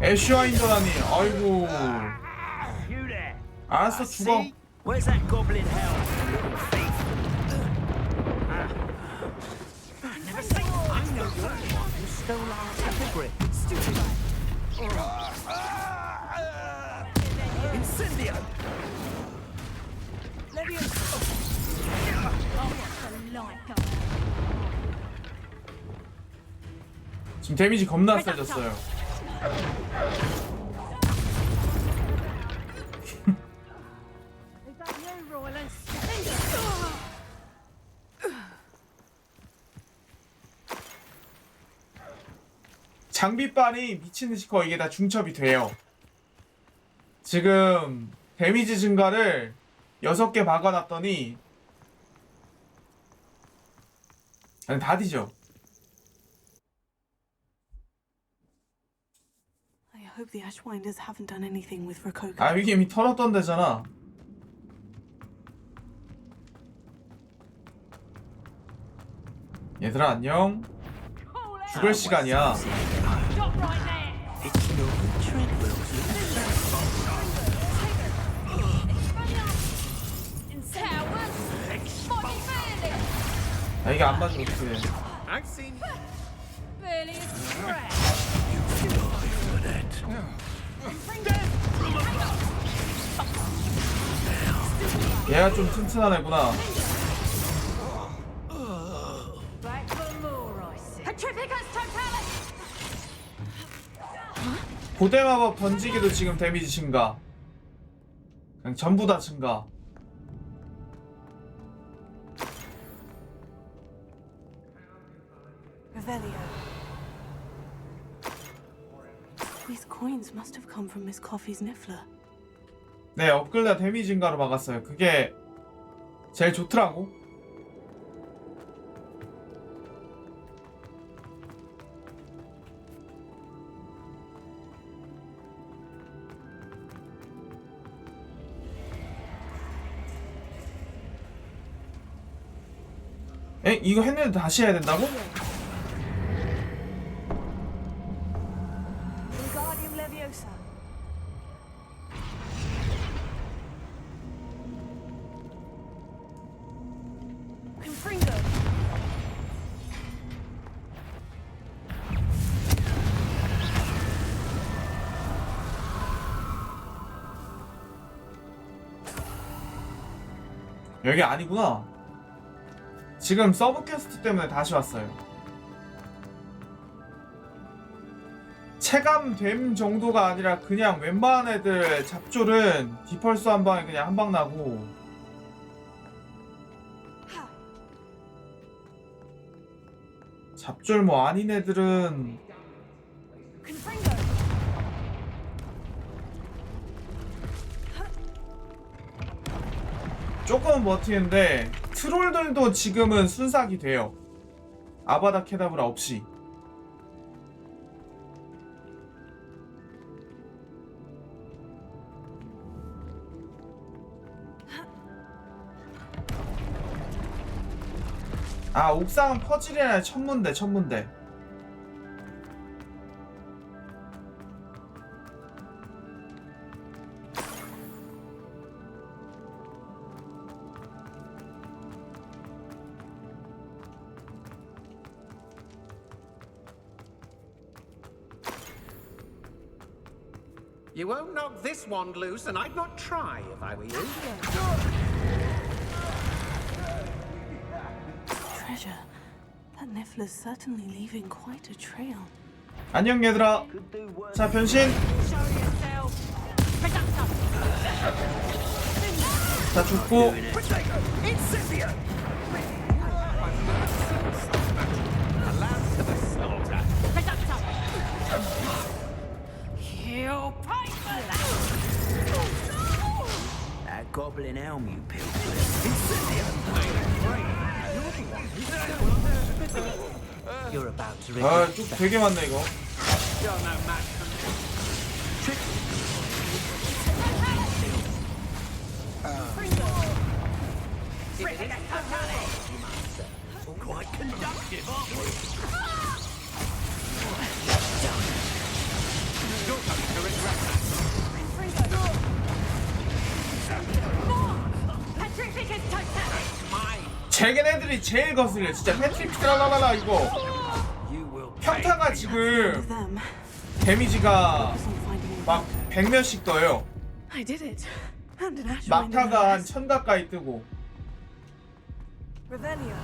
애쉬와인더라니. 아이고. You there? 알았어, 죽어. See? Where's that goblin hell? Little thief. Never say I know you're the one who stole our pedigree. Stupid. Incendio! 지금 데미지 겁나 세졌어요. 장비빨이 미친듯이 거의 이게 다 중첩이 돼요. 지금 데미지 증가를 6개 박아놨더니 아니, 다 뒤져. I hope the Ashwinders haven't done anything with Rococo. 아, 이게 이미 털었던 데잖아. 얘들아, 안녕. 죽을 시간이야. It's no Treadwell's 아, 이게 안 맞으면 어떡해. I've seen 얘가 좀 튼튼한 애구나. 고대 마법 던지기도 지금 데미지 증가. 그냥 전부 다 증가. Revelio. These coins must have come from Miss Coffee's Niffler. 네, 업글다 데미지 증가로 막았어요. 그게 제일 좋더라고. 에? 이거 했는데 다시 해야 된다고? Wingardium Leviosa. Confringo. 여기 아니구나. 지금 서브퀘스트 때문에 다시 왔어요. 체감됨 정도가 아니라 그냥 웬만한 애들 잡졸은 디펄스 한 방에 그냥 한 방 나고, 잡졸 뭐 아닌 애들은 Confringo. 조금은 버티는데 트롤들도 지금은 순삭이 돼요. 아바다 케다브라 없이. 아, 옥상은 퍼즐이 아니라 천문대. You won't knock this wand loose, and I'd not try if I were you. Treasure. That Niffler's certainly leaving quite a trail. 안녕 얘들아. 자 변신. 자 죽고. That goblin elm you peeled. You're about to regret 아쭉 되게 많네 이거. You're no match for quite conductive, aren't we? You're going to regret that. 쟤네들이 제일 거슬려 진짜. 패트릭스라라라 이거. 평타가 지금 Them. 데미지가 Focus on finding a 막 100몇씩 떠요. I did it. Found an ash 막타가 한 1000 가까이 뜨고. Revelio.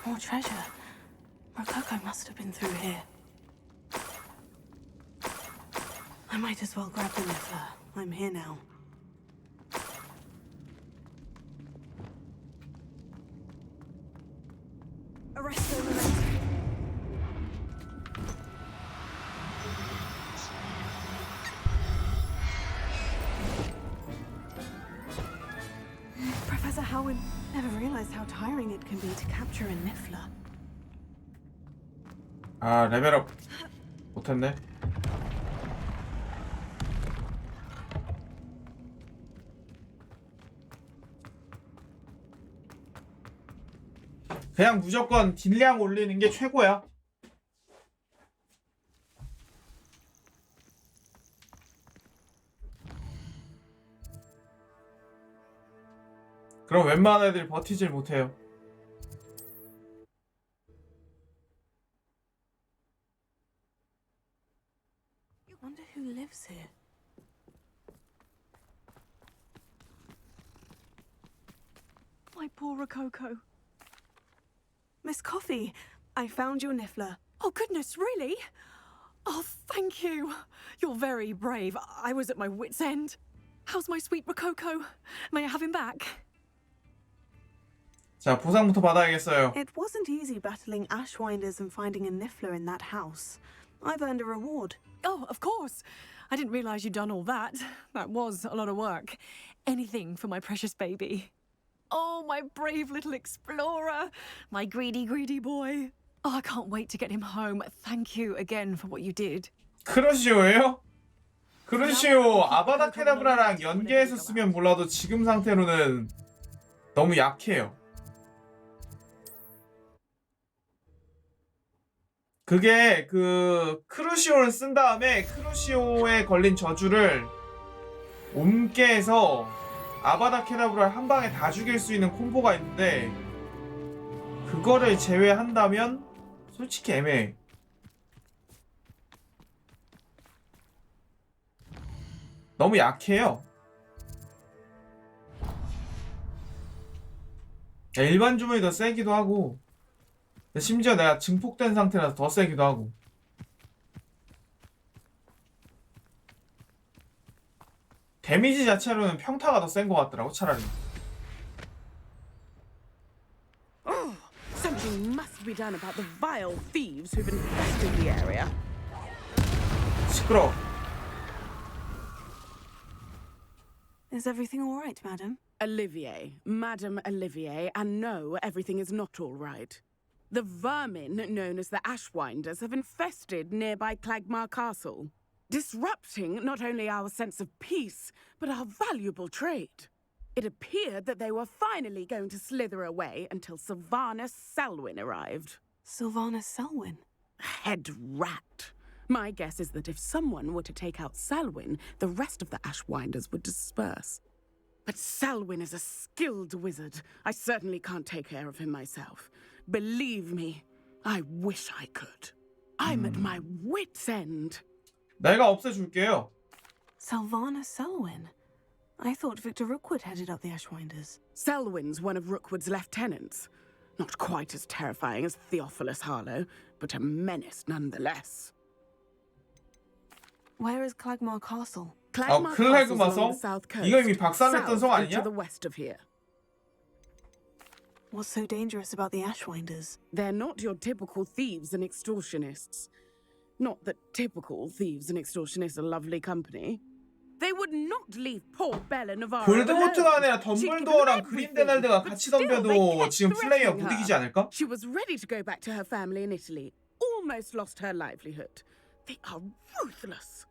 More treasure. Rococo must have been through here. I might as well grab the Niffler. I'm here now. Arresto Memento. Professor Howard never realized how tiring it can be to capture a Niffler. 아 레벨업 못했네. 그냥 무조건 딜량 올리는 게 최고야. 그럼 웬만한 애들이 버티질 못해요. Wonder who lives here. My poor Rococo. Miss Coffee, I found your Niffler. Oh, goodness, really? Oh, thank you. You're very brave. I was at my wit's end. How's my sweet Rococo? May I have him back? 자 보상부터 받아야겠어요. It wasn't easy battling Ashwinders and finding a Niffler in that house. I've earned a reward. Oh, of course. I didn't realize you'd done all that. That was a lot of work. Anything for my precious baby. Oh, my brave little explorer. My greedy, greedy boy. Oh, I can't wait to get him home. Thank you again for what you did. 크루시오예요? 크루시오 아바다 케다브라랑 연계해서 쓰면 몰라도 지금 상태로는 너무 약해요. 그게 그 크루시오를 쓴 다음에 크루시오에 걸린 저주를 옮게 해서 아바다 케다브라를 한 방에 다 죽일 수 있는 콤보가 있는데 그거를 제외한다면 솔직히 애매해. 너무 약해요. 일반 주문이 더 세기도 하고 심지어 내가 증폭된 상태라서 더 세기도 하고. 데미지 자체로는 평타가 더 센 것 같더라고 차라리. Something must be done about the vile thieves who've infested the area. 시끄러. Is everything all right, madam? Olivier, Madame Olivier, and no, everything is not all right. The vermin known as the Ashwinders have infested nearby Clagmar Castle, disrupting not only our sense of peace, but our valuable trade. It appeared that they were finally going to slither away until Sylvanus Selwyn arrived. Sylvanus Selwyn? Head rat. My guess is that if someone were to take out Selwyn, the rest of the Ashwinders would disperse. But Selwyn is a skilled wizard. I certainly can't take care of him myself. Believe me, I wish I could. I'm at my wit's end. 내가 없애줄게요. Sylvana Selwyn. I thought Victor Rookwood headed up the Ashwinders. Selwyn's one of Rookwood's lieutenants. Not quite as terrifying as Theophilus Harlow, but a menace nonetheless. Where is Clagmar Castle? Clagmar Castle's 클레그마 along 성? the south coast. 이거 이미 박살냈던 south 성 and to 아니냐? the west of here. What's so dangerous about the Ashwinders? They're not your typical thieves and extortionists. Not that typical thieves and extortionists are lovely company. They would not leave poor Bella Navarro 볼드모트가 alone. 아니라 덤블도어랑 그린데날드가 같이 덤벼도 지금 플레이어 못 이기지 않을까? She was ready to go back to her family in Italy. Almost lost her livelihood. They are ruthless.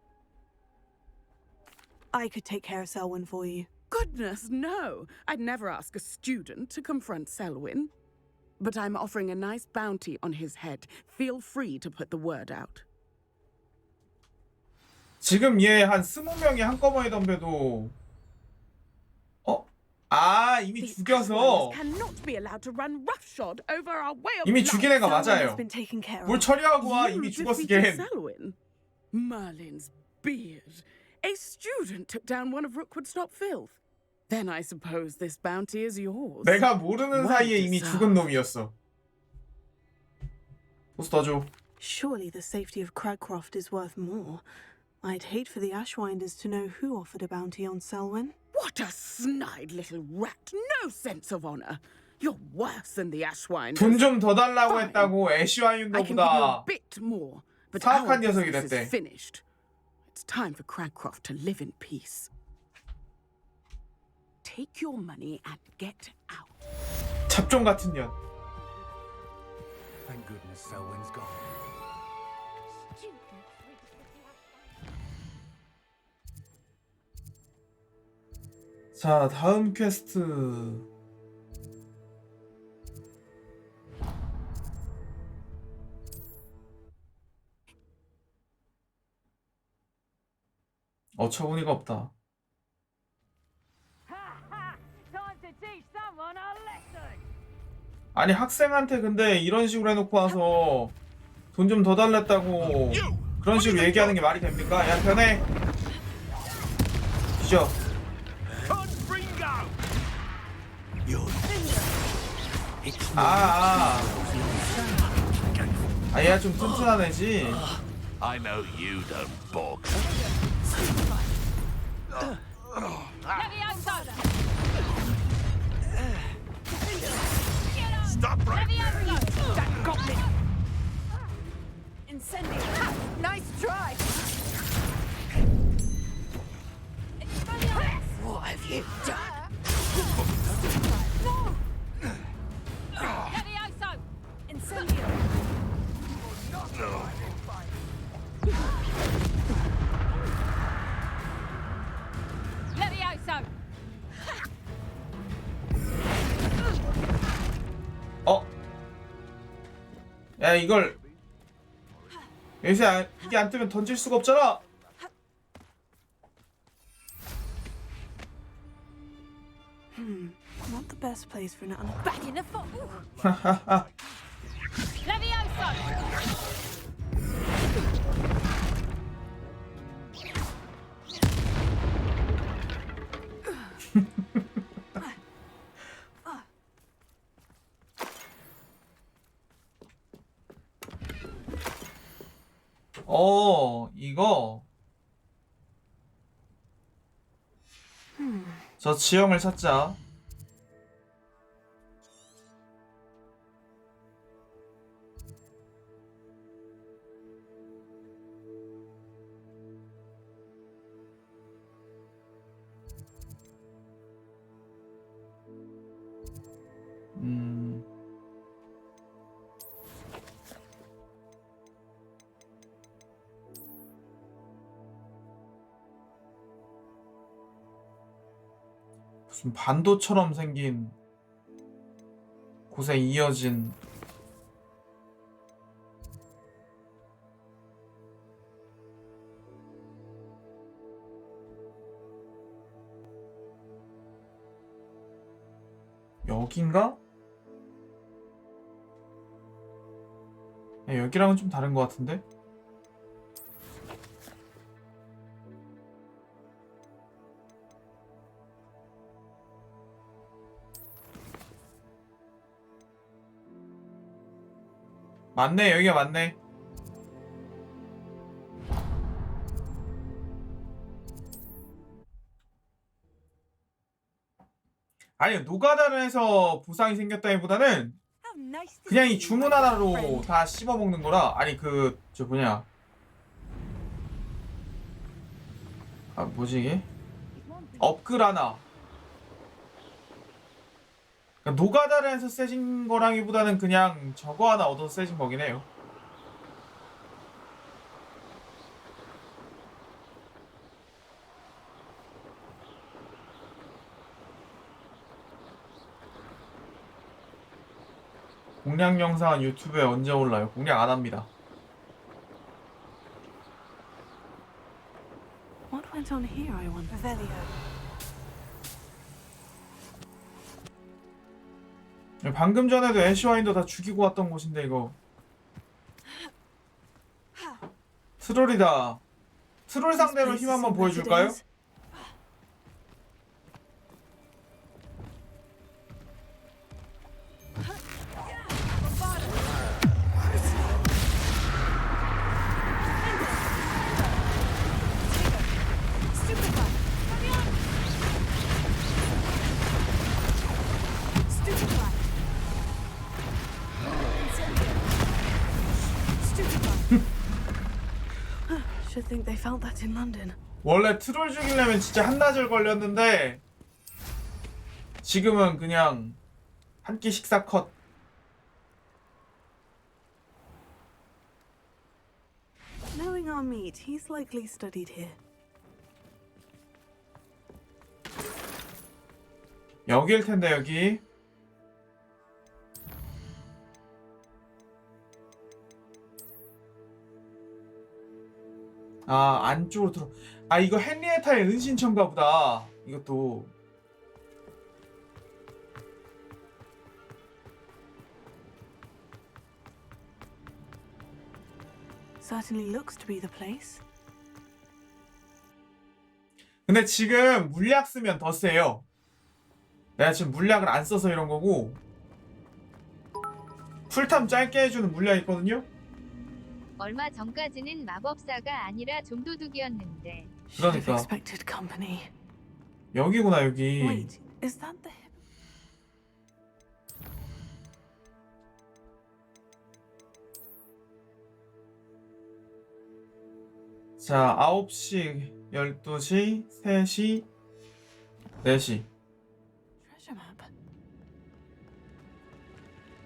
I could take care of Selwyn for you. Goodness, no. I'd never ask a student to confront Selwyn. But I'm offering a nice bounty on his head. Feel free to put the word out. 지금 얘 한 20명이 한꺼번에 덤벼도 이미 죽여서 이미 죽인 애가 맞아요. 뭘 처리하고 와. 이미 죽었어 걘. Merlin's beard. A student took down one of Rookwood's top filth. Then I suppose this bounty is yours. 내가 모르는 사이에 이미 죽은 놈이었어. 보스 더 줘. Surely the safety of Cragcroft is worth more. I'd hate for the Ashwinders to know who offered a bounty on Selwyn. What a snide little rat. No sense of honor. You're worse than the Ashwinders. 돈 좀 더 달라고 했다고 I can give you a 애쉬와인더보다 bit more, but 사악한 our 녀석이 business 됐대. is finished. It's time for Cragcroft to live in peace. Take your money and get out. 잡종 같은 년. Thank goodness Selwyn's gone. 자, 다음 퀘스트. 어처구니가 없다. 아니 학생한테 근데 이런 식으로 해놓고 와서 돈 좀 더 달랬다고 그런 식으로 얘기하는 게 말이 됩니까? 야 편해. 뒤져. 얘가 좀 튼튼한 애지. I know you don't box. Stop right there. That got me. Incendio. Nice try. What have you done? No. Incendio. 야 이걸 여기서 이게 안 뜨면 던질 수가 없잖아. Not the best place for an Back in the foot. 이거 저 지형을 찾자. 무슨 반도처럼 생긴 곳에 이어진 여긴가? 여기랑은 좀 다른 것 같은데? 맞네, 여기가 맞네. 아니요, 노가다를 해서 부상이 생겼다기보다는 How nice to 그냥 see 이 you, 주문 my 하나로 friend. 다 씹어먹는 거라. 아니 저 뭐냐, 아 뭐지 이게? 업글 하나. 그러니까 노가다를 해서 세진 거라기보다는 그냥 저거 하나 얻어서 세진 거긴 해요. 공략 영상은 유튜브에 언제 올라요? 공략 안 합니다. What went on here, I wonder? 방금 전에도 애쉬와인도 다 죽이고 왔던 곳인데 이거 트롤이다. 트롤 상대로 힘 한번 보여줄까요? Should think they felt that in London. 원래 트롤 죽이려면 진짜 한나절 걸렸는데 지금은 그냥 한 끼 식사 컷. Knowing our meat, he's likely studied here. 여기일 텐데 여기. 아, 안쪽으로 들어. 아, 이거 헨리에타의 은신처인가 보다. 이것도. Certainly looks to be the place. 근데 지금 물약 쓰면 더 세요. 내가 지금 물약을 안 써서 이런 거고. 쿨탐 짧게 해주는 물약 있거든요? 얼마 전까지는 마법사가 아니라 좀도둑이었는데. Should have 그러니까. expected company. 여기구나, 여기. Wait, is that the hip? 자, 9시, 12시, 3시, 4시. Treasure map.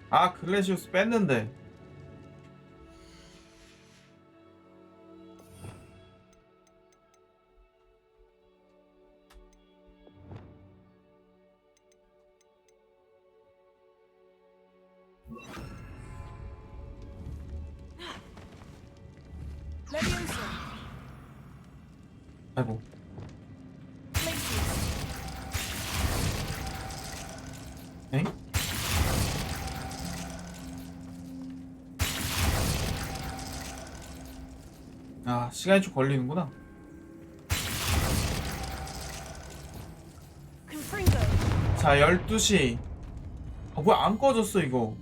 아, 글래시우스 뺐는데. 아이고. 엥? 아, 시간이 좀 걸리는구나. 자, 12시. 아, 뭐야, 안 꺼졌어, 이거.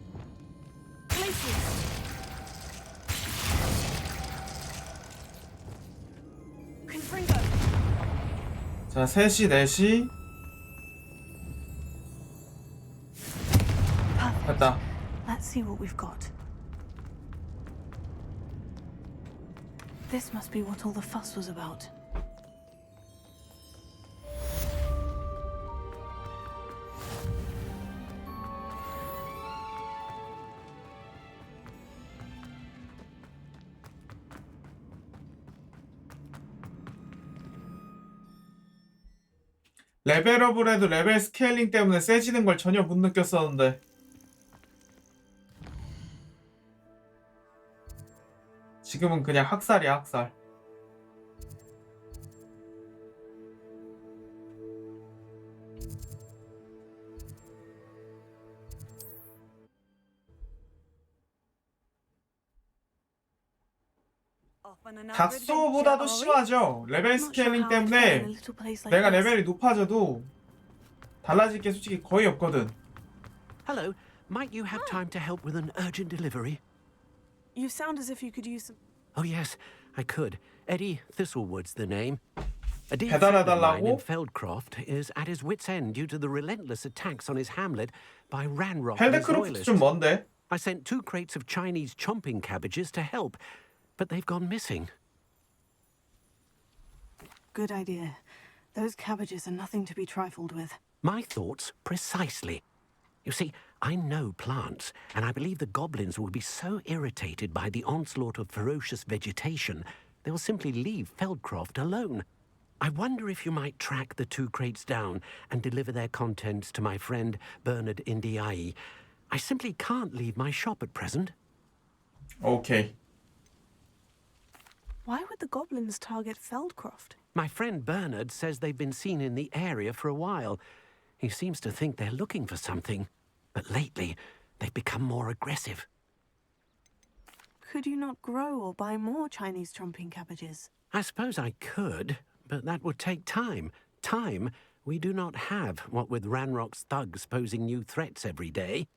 자, 3시, 4시. 됐다. Let's see what we've got. This must be what all the fuss was about. 레벨업을 해도 레벨 스케일링 때문에 세지는 걸 전혀 못 느꼈었는데. 지금은 그냥 학살이야, 학살. on an 닥소보다도 심하죠. 레벨 스케일링 때문에 내가 레벨이 높아져도 달라질 게 솔직히 거의 없거든. Hello, might you have time to help with an urgent delivery? You sound as if you could use some. Oh yes, I could. Eddie Thistlewood's the name. A dear 배달해달라고? friend of mine in Feldcroft is at his wit's end due to the relentless attacks on his hamlet by Ranrock and his 헬드크로프트 loyalists. 좀 먼데. I sent 2 crates of Chinese chomping cabbages to help, but they've gone missing. Good idea. Those cabbages are nothing to be trifled with. My thoughts precisely. You see, I know plants, and I believe the goblins will be so irritated by the onslaught of ferocious vegetation, they'll simply leave Feldcroft alone. I wonder if you might track the 2 crates down and deliver their contents to my friend Bernard Indiai. I simply can't leave my shop at present. 오케이. Why would the goblins target Feldcroft? My friend Bernard says they've been seen in the area for a while. He seems to think they're looking for something, but lately they've become more aggressive. Could you not grow or buy more Chinese chomping cabbages? I suppose I could, but that would take time. Time we do not have, what with Ranrock's thugs posing new threats every day.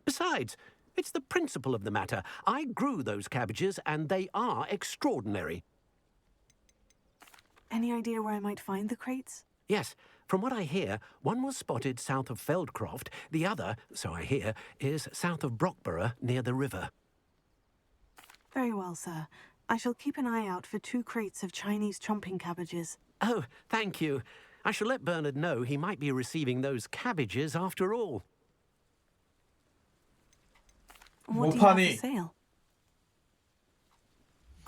Besides, it's the principle of the matter. I grew those cabbages, and they are extraordinary. Any idea where I might find the crates? Yes, from what I hear, one was spotted south of Feldcroft. The other, so I hear, is south of Brockborough, near the river. Very well, sir. I shall keep an eye out for 2 crates of Chinese chomping cabbages. Oh, thank you. I shall let Bernard know he might be receiving those cabbages after all. What do you have 파니. for sale?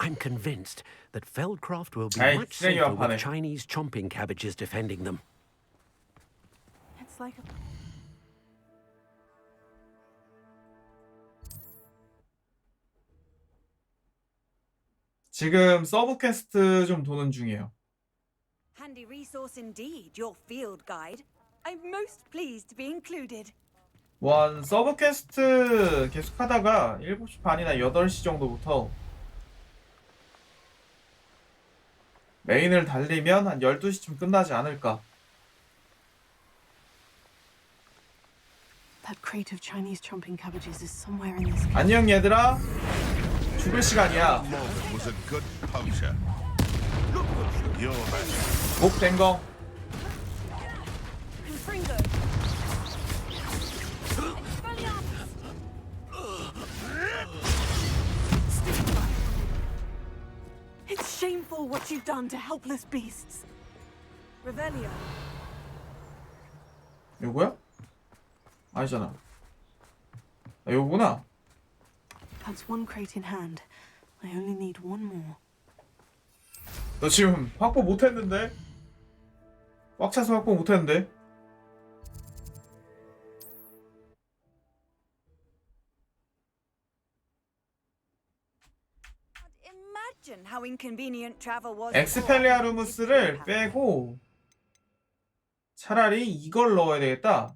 I'm convinced that Feldcroft will be 에이, much 쓰레기 safer 완파네. with Chinese chomping cabbages defending them. It's like a... 지금 서브 퀘스트 좀 도는 중이에요. Handy resource indeed, your field guide. I'm most pleased to be included. 원 서브 퀘스트 계속 하다가 7시 반이나 8시 정도부터 메인을 달리면 한 12시쯤 끝나지 않을까. That crate of Chinese chomping cabbages is somewhere in this... 안녕 얘들아. 죽을 시간이야. Morgan was a good poacher. You're that. 목 된 거. Fringo. It's shameful what you've done to helpless beasts. Revelio. 요거야? 아니잖아. 아, 요거구나. That's 1 crate in hand. I only need 1 more. 너 지금 확보 못했는데? 꽉 차서 확보 못했는데? Imagine how inconvenient travel was. 엑스펠리아루무스를 빼고 차라리 이걸 넣어야 되겠다.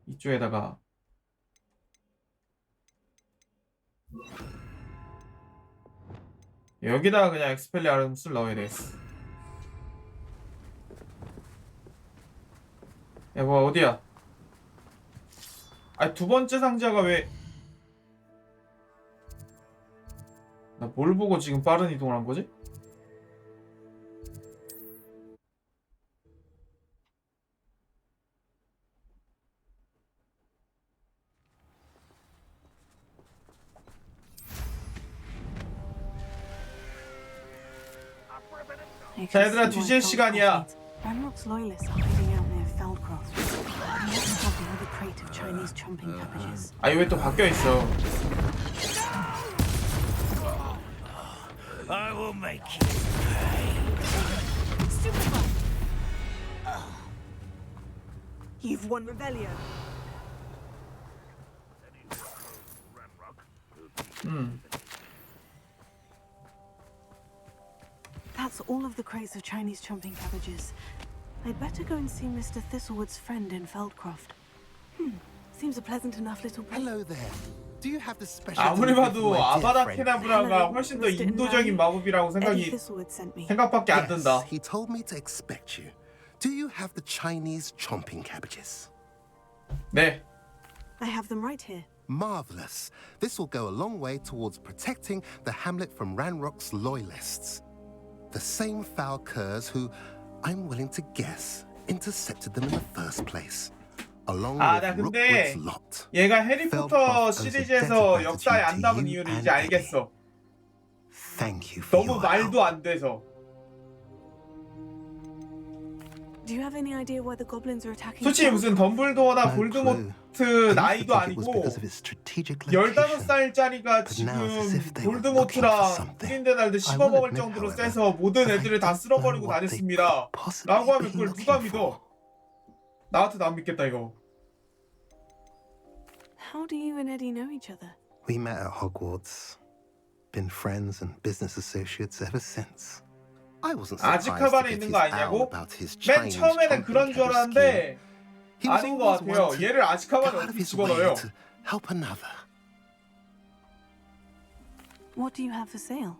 이쪽에다가 여기다가 그냥 엑스펠리아루무스를 넣어야 되겠어. 야, 뭐 어디야? 아, 2번째 상자가 왜? 나 뭘 보고 지금 빠른 이동을 한 거지? 자, 얘들아, 뒤질 시간이야. Ranrock's loyalists are hiding out near Feldcroft. We have to have the other crate of Chinese chomping cabbages. 아, 이거 왜 또 바뀌어 있어? I will make you pay. You've won Revelio. That's all of the crates of Chinese chomping cabbages. I'd better go and see Mr. Thistlewood's friend in Feldcroft. Seems a pleasant enough little place. Hello there. Do you have the special 아무리 delivery for 봐도 my dear 아바다 friend? 케다브라가 훨씬 더 인도적인 마법이라고 생각밖에 안 든다. Yes, he told me to expect you. Do you have the Chinese chomping cabbages? 네. I have them right here. Marvelous. This will go a long way towards protecting the hamlet from Ranrock's loyalists. The same foul curs who, I'm willing to guess, intercepted them in the first place. Along 나 with 근데 Rookwood's lot. 얘가 해리포터 시리즈에서 역사에 안 남은 이유를 이제 알겠어. Thank you for 너무 your help. 말도 안 돼서. Do you have any idea why the goblins are attacking? 솔직히 무슨 덤블도어나 No 볼드모트 clue. 나이도 I used to think it was 아니고 because of its strategic location. 15살짜리가 But now it's as if 지금 they were looking for 볼드모트랑 something. 그린데날드 I will 씹어먹을 admit, 정도로 however, 세서 모든 that I 애들을 다 don't 쓸어버리고 know what they 다녔습니다. could possibly 라고 하면 be 그걸 looking 누가 for. 믿어? 나 같아도 안 믿겠다 이거. How do you and Eddie know each other? We met at Hogwarts. Been friends and business associates ever since. I wasn't surprised to 아즈카반에 get 있는 his 거 owl 아니냐고? about his 맨 Chinese 처음에는 그런 chomping 줄 cabbage scheme. 알았는데 He was 아닌 것 always 같아요. one to 얘를 아즈카반에 go out of 어떻게 his way 집어넣어요? to help another. What do you have for sale?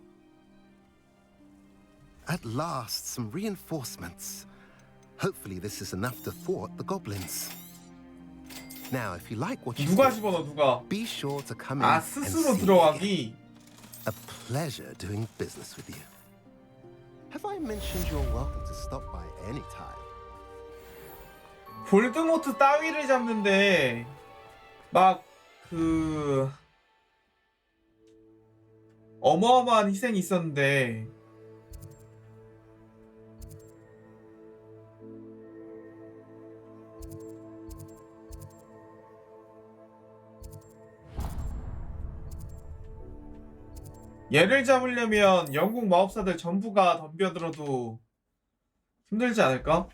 At last, some reinforcements. Hopefully this is enough to thwart the goblins. Now, if you like what you 누가 see, 집어넣어 누가? be sure to come in 아 and 스스로 see me 들어가기. again. A pleasure doing business with you. Have I mentioned you're welcome to stop by any time? 볼드모트 따위를 잡는데 막 그 어마어마한 희생이 있었는데 얘를 잡으려면 영국 마법사들 전부가 덤벼들어도 힘들지 않을까?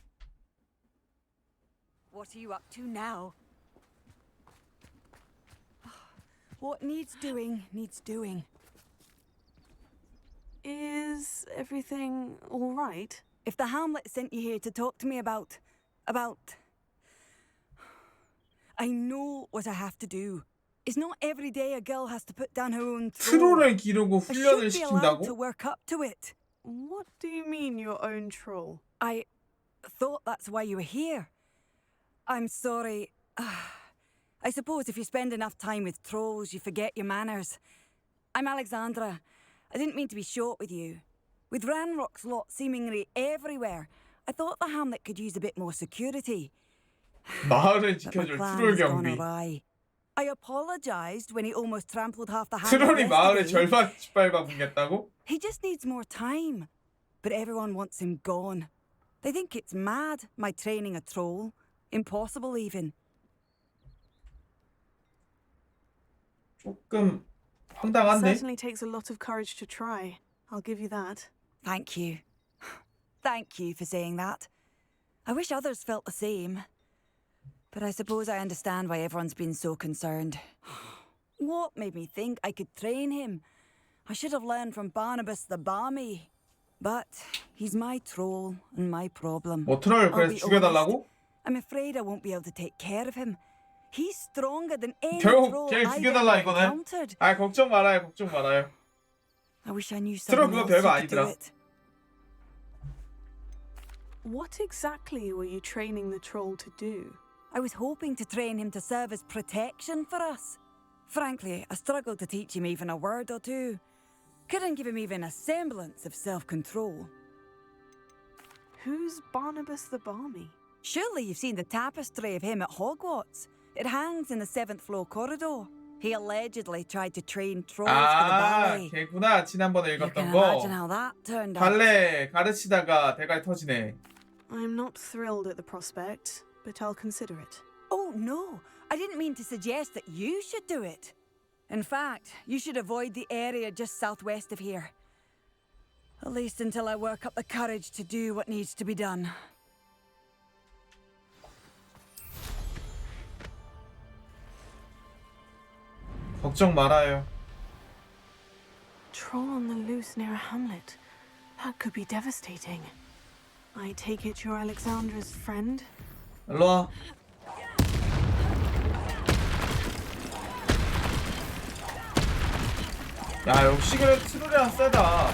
What are you up to now? What needs doing, needs doing. Is everything all right? If the Hamlet sent you here to talk to me about... I know what I have to do. It's not every day a girl has to put down her own throne. 트롤을 기르고 I 훈련을 should be allowed to 시킨다고? work up to it. What do you mean, your own troll? I thought that's why you were here. I'm sorry. I suppose if you spend enough time with trolls, you forget your manners. I'm Alexandra. I didn't mean to be short with you. With Ranrock's lot seemingly everywhere, I thought the Hamlet could use a bit more security. 마을을 But my 지켜줄 트롤 plan's gone 경비. awry. I apologized when he almost trampled half the 트롤이 Hamlet 마을의 yesterday. 절반 짓밟아 뭉갰다고? He just needs more time. But everyone wants him gone. They think it's mad, my training a troll. Impossible even. 조금 황당한데? Certainly takes a lot of courage to try. I'll give you that. Thank you. Thank you for saying that. I wish others felt the same. But I suppose I understand why everyone's been so concerned. What made me think I could train him? I should have learned from Barnabas the Barmy. But he's my troll and my problem. 뭐 트롤 I'll 그래서 be 죽여달라고? honest, I'm afraid I won't be able to take care of him. He's stronger than any 결국 troll 걔를 I've 죽여달라 ever 이거네? encountered. 아 걱정 말아요 걱정 말아요. I wish I knew 트롤 someone 그거 else 별거 who could do 아니더라. it. What exactly were you training the troll to do? I was hoping to train him to serve as protection for us. Frankly, I struggled to teach him even a word or two. Couldn't give him even a semblance of self-control. Who's Barnabas the Barmy? Surely you've seen the tapestry of him at Hogwarts. It hangs in the 7th floor corridor. He allegedly tried to train trolls for the 아 ballet. 걔구나 지난번에 You can 읽었던 imagine 거. how that turned out. 발레 가르치다가 대가리 터지네. I'm not thrilled at the prospect, but I'll consider it. Oh, no. I didn't mean to suggest that you should do it. In fact, you should avoid the area just southwest of here. At least until I work up the courage to do what needs to be done. 걱정 말아요. Troll on the loose near a hamlet. That could be devastating. I take it you're Alexandra's friend? 일로 와. 야 역시 그래 트롤이랑 세다.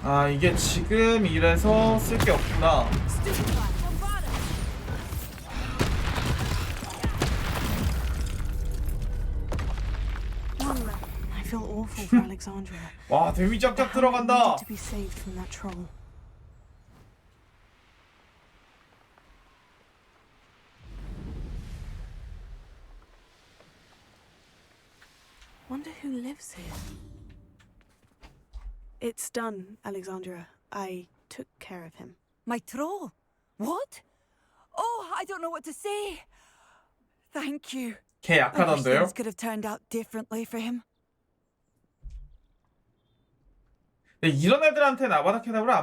아 이게 지금 이래서 쓸 게 없구나. I feel awful for Alexandria. 와 데미 쫙쫙 들어간다. To be saved from that troll. Wonder who lives here. It's done, Alexandria. I took care of him. My troll? What? Oh, I don't know what to say. Thank you. 걔 I wish 약하던데요? things could have turned out differently for him. 근데 이런 애들한테는 아바타 캐나브를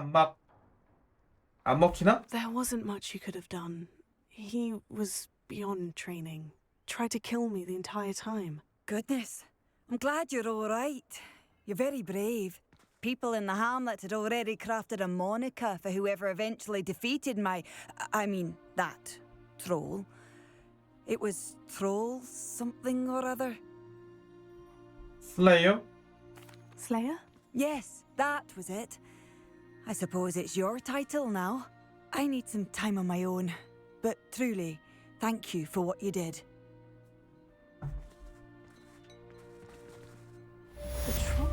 안 먹히나? There wasn't much you could have done. He was beyond training. Tried to kill me the entire time. Goodness. I'm glad you're all right. You're very brave. People in the hamlet had already crafted a moniker for whoever eventually defeated that troll. It was Troll something or other. 슬레이어? Slayer? Yes, that was it. I suppose it's your title now. I need some time on my own. But truly, thank you for what you did. The troll?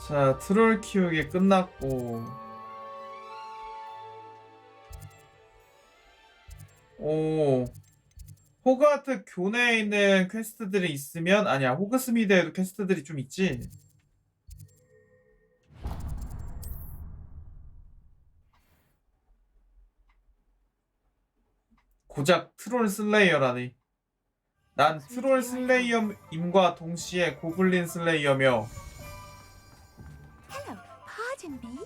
자 트롤 키우기 끝났고 오 호그와트 교내에 있는 퀘스트들이 있으면 아니야 호그스미드에도 퀘스트들이 좀 있지. 고작 트롤 슬레이어라니. 난 트롤 슬레이어임과 동시에 고블린 슬레이어며 Hello, pardon me.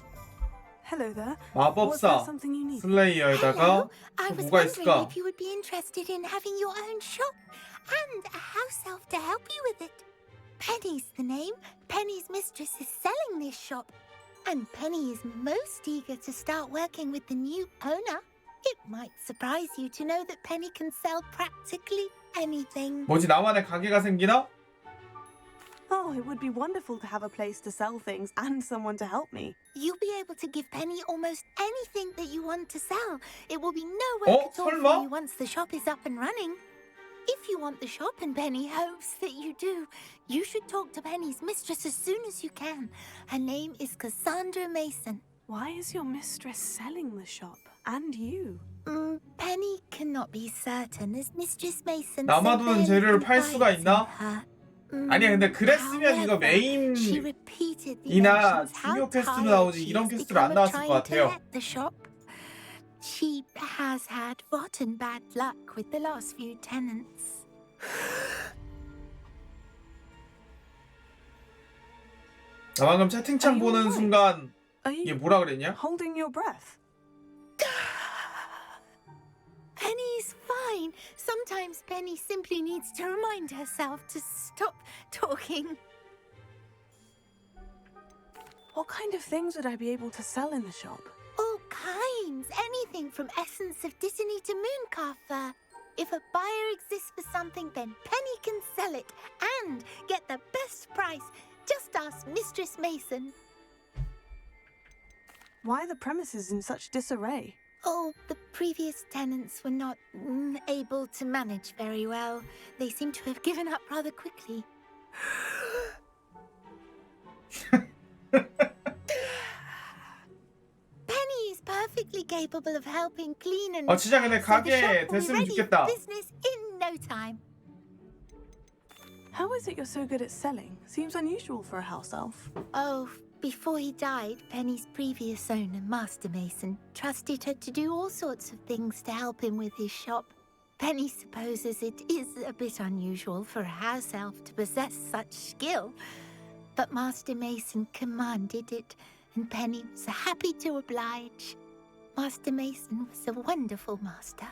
Hello there. Was 마법사 there something you need? 슬레이어에다가 Hello, I 또 was 뭐가 wondering 있을까? if you would be interested in having your own shop and a house elf to help you with it. Penny's the name. Penny's mistress is selling this shop, and Penny is most eager to start working with the new owner. It might surprise you to know that Penny can sell practically anything. 뭐지 나만의 가게가 생기나? Oh, it would be wonderful to have a place to sell things and someone to help me. You'll be able to give Penny almost anything that you want to sell. It will be no 어? work at all 설마? for you once the shop is up and running. If you want the shop and Penny hopes that you do, you should talk to Penny's mistress as soon as you can. Her name is Cassandra Mason. Why is your mistress selling the shop? And you? Penny cannot be certain as Mistress Mason 남아도는 재료를 팔 수가 있나? 아니야 근데 그랬으면 이거 메인이나 중요 퀘스트로 나오지 이런 퀘스트로 안 나왔을 것 같아요. She has had rotten bad luck with the last few tenants. 나 방금 채팅창 보는 순간 이게 뭐라 그랬냐? Holding your breath. Penny's fine. Sometimes Penny simply needs to remind herself to stop talking. What kind of things would I be able to sell in the shop? All kinds. Anything from essence of Dittany to Mooncalf fur. If a buyer exists for something, then Penny can sell it and get the best price. Just ask Mistress Mason. Why are the premises in such disarray? Oh, the previous tenants were not able to manage very well. They seem to have given up rather quickly. Penny is perfectly capable of helping clean and 진짜 근데 so the 가게 shop will be 됐으면 ready 좋겠다. for business in no time. How is it you're so good at selling? Seems unusual for a house elf. Oh, before he died, Penny's previous owner, Master Mason, trusted her to do all sorts of things to help him with his shop. Penny supposes it is a bit unusual for a house elf to possess such skill, but Master Mason commanded it, and Penny was happy to oblige. Master Mason was a wonderful master.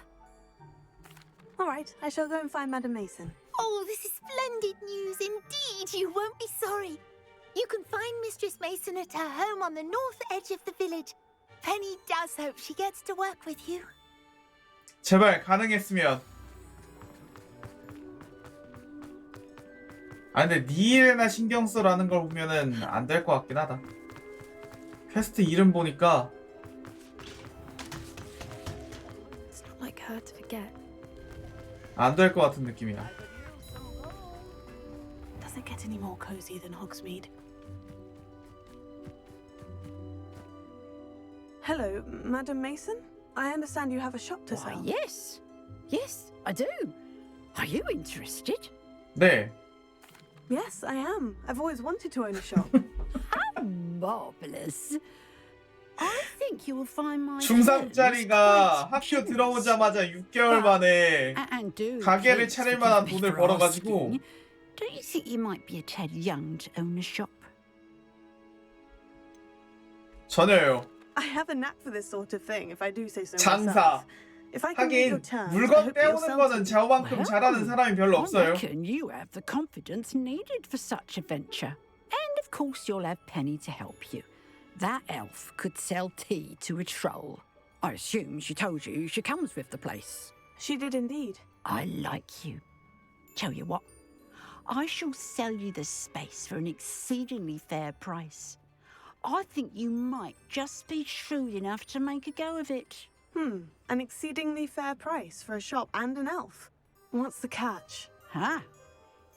All right, I shall go and find Madam Mason. Oh, this is splendid news indeed. You won't be sorry. You can find Mistress Mason at her home on the north edge of the village. Penny does hope she gets to work with you. 제발 가능했으면. 아 근데 네 일에나 신경 써라는 걸 보면은 안 될 것 같긴 하다. 퀘스트 이름 보니까 It's not like her to forget. 안 될 것 같은 느낌이야. Does it get any more cozy than Hogsmeade? Hello, Madam Mason. I understand you have a shop to Why, sell. yes. Yes, I do. Are you interested? 네. Yes, I am. I've always wanted to own a shop. How marvelous. I think you will find my 중3짜리가 학교 들어오자마자 6개월 만에 and do 가게를 please 차릴 forgive 만한 me 돈을 for 벌어가지고 asking. Don't you think you might be a tad young to own a shop? 전혀요. I have a knack for this sort of thing, if I do say so 장사. myself. If I can meet your 하긴 terms, I 물건 hope you'll 떼오는 sell 거는 to me. 저만큼 잘하는 사람이 별로 I 없어요. reckon you have the confidence needed for such a venture. And of course you'll have Penny to help you. That elf could sell tea to a troll. I assume she told you she comes with the place. She did indeed. I like you. Tell you what, I shall sell you the space for an exceedingly fair price. I think you might just be shrewd enough to make a go of it. An exceedingly fair price for a shop and an elf. What's the catch? Huh?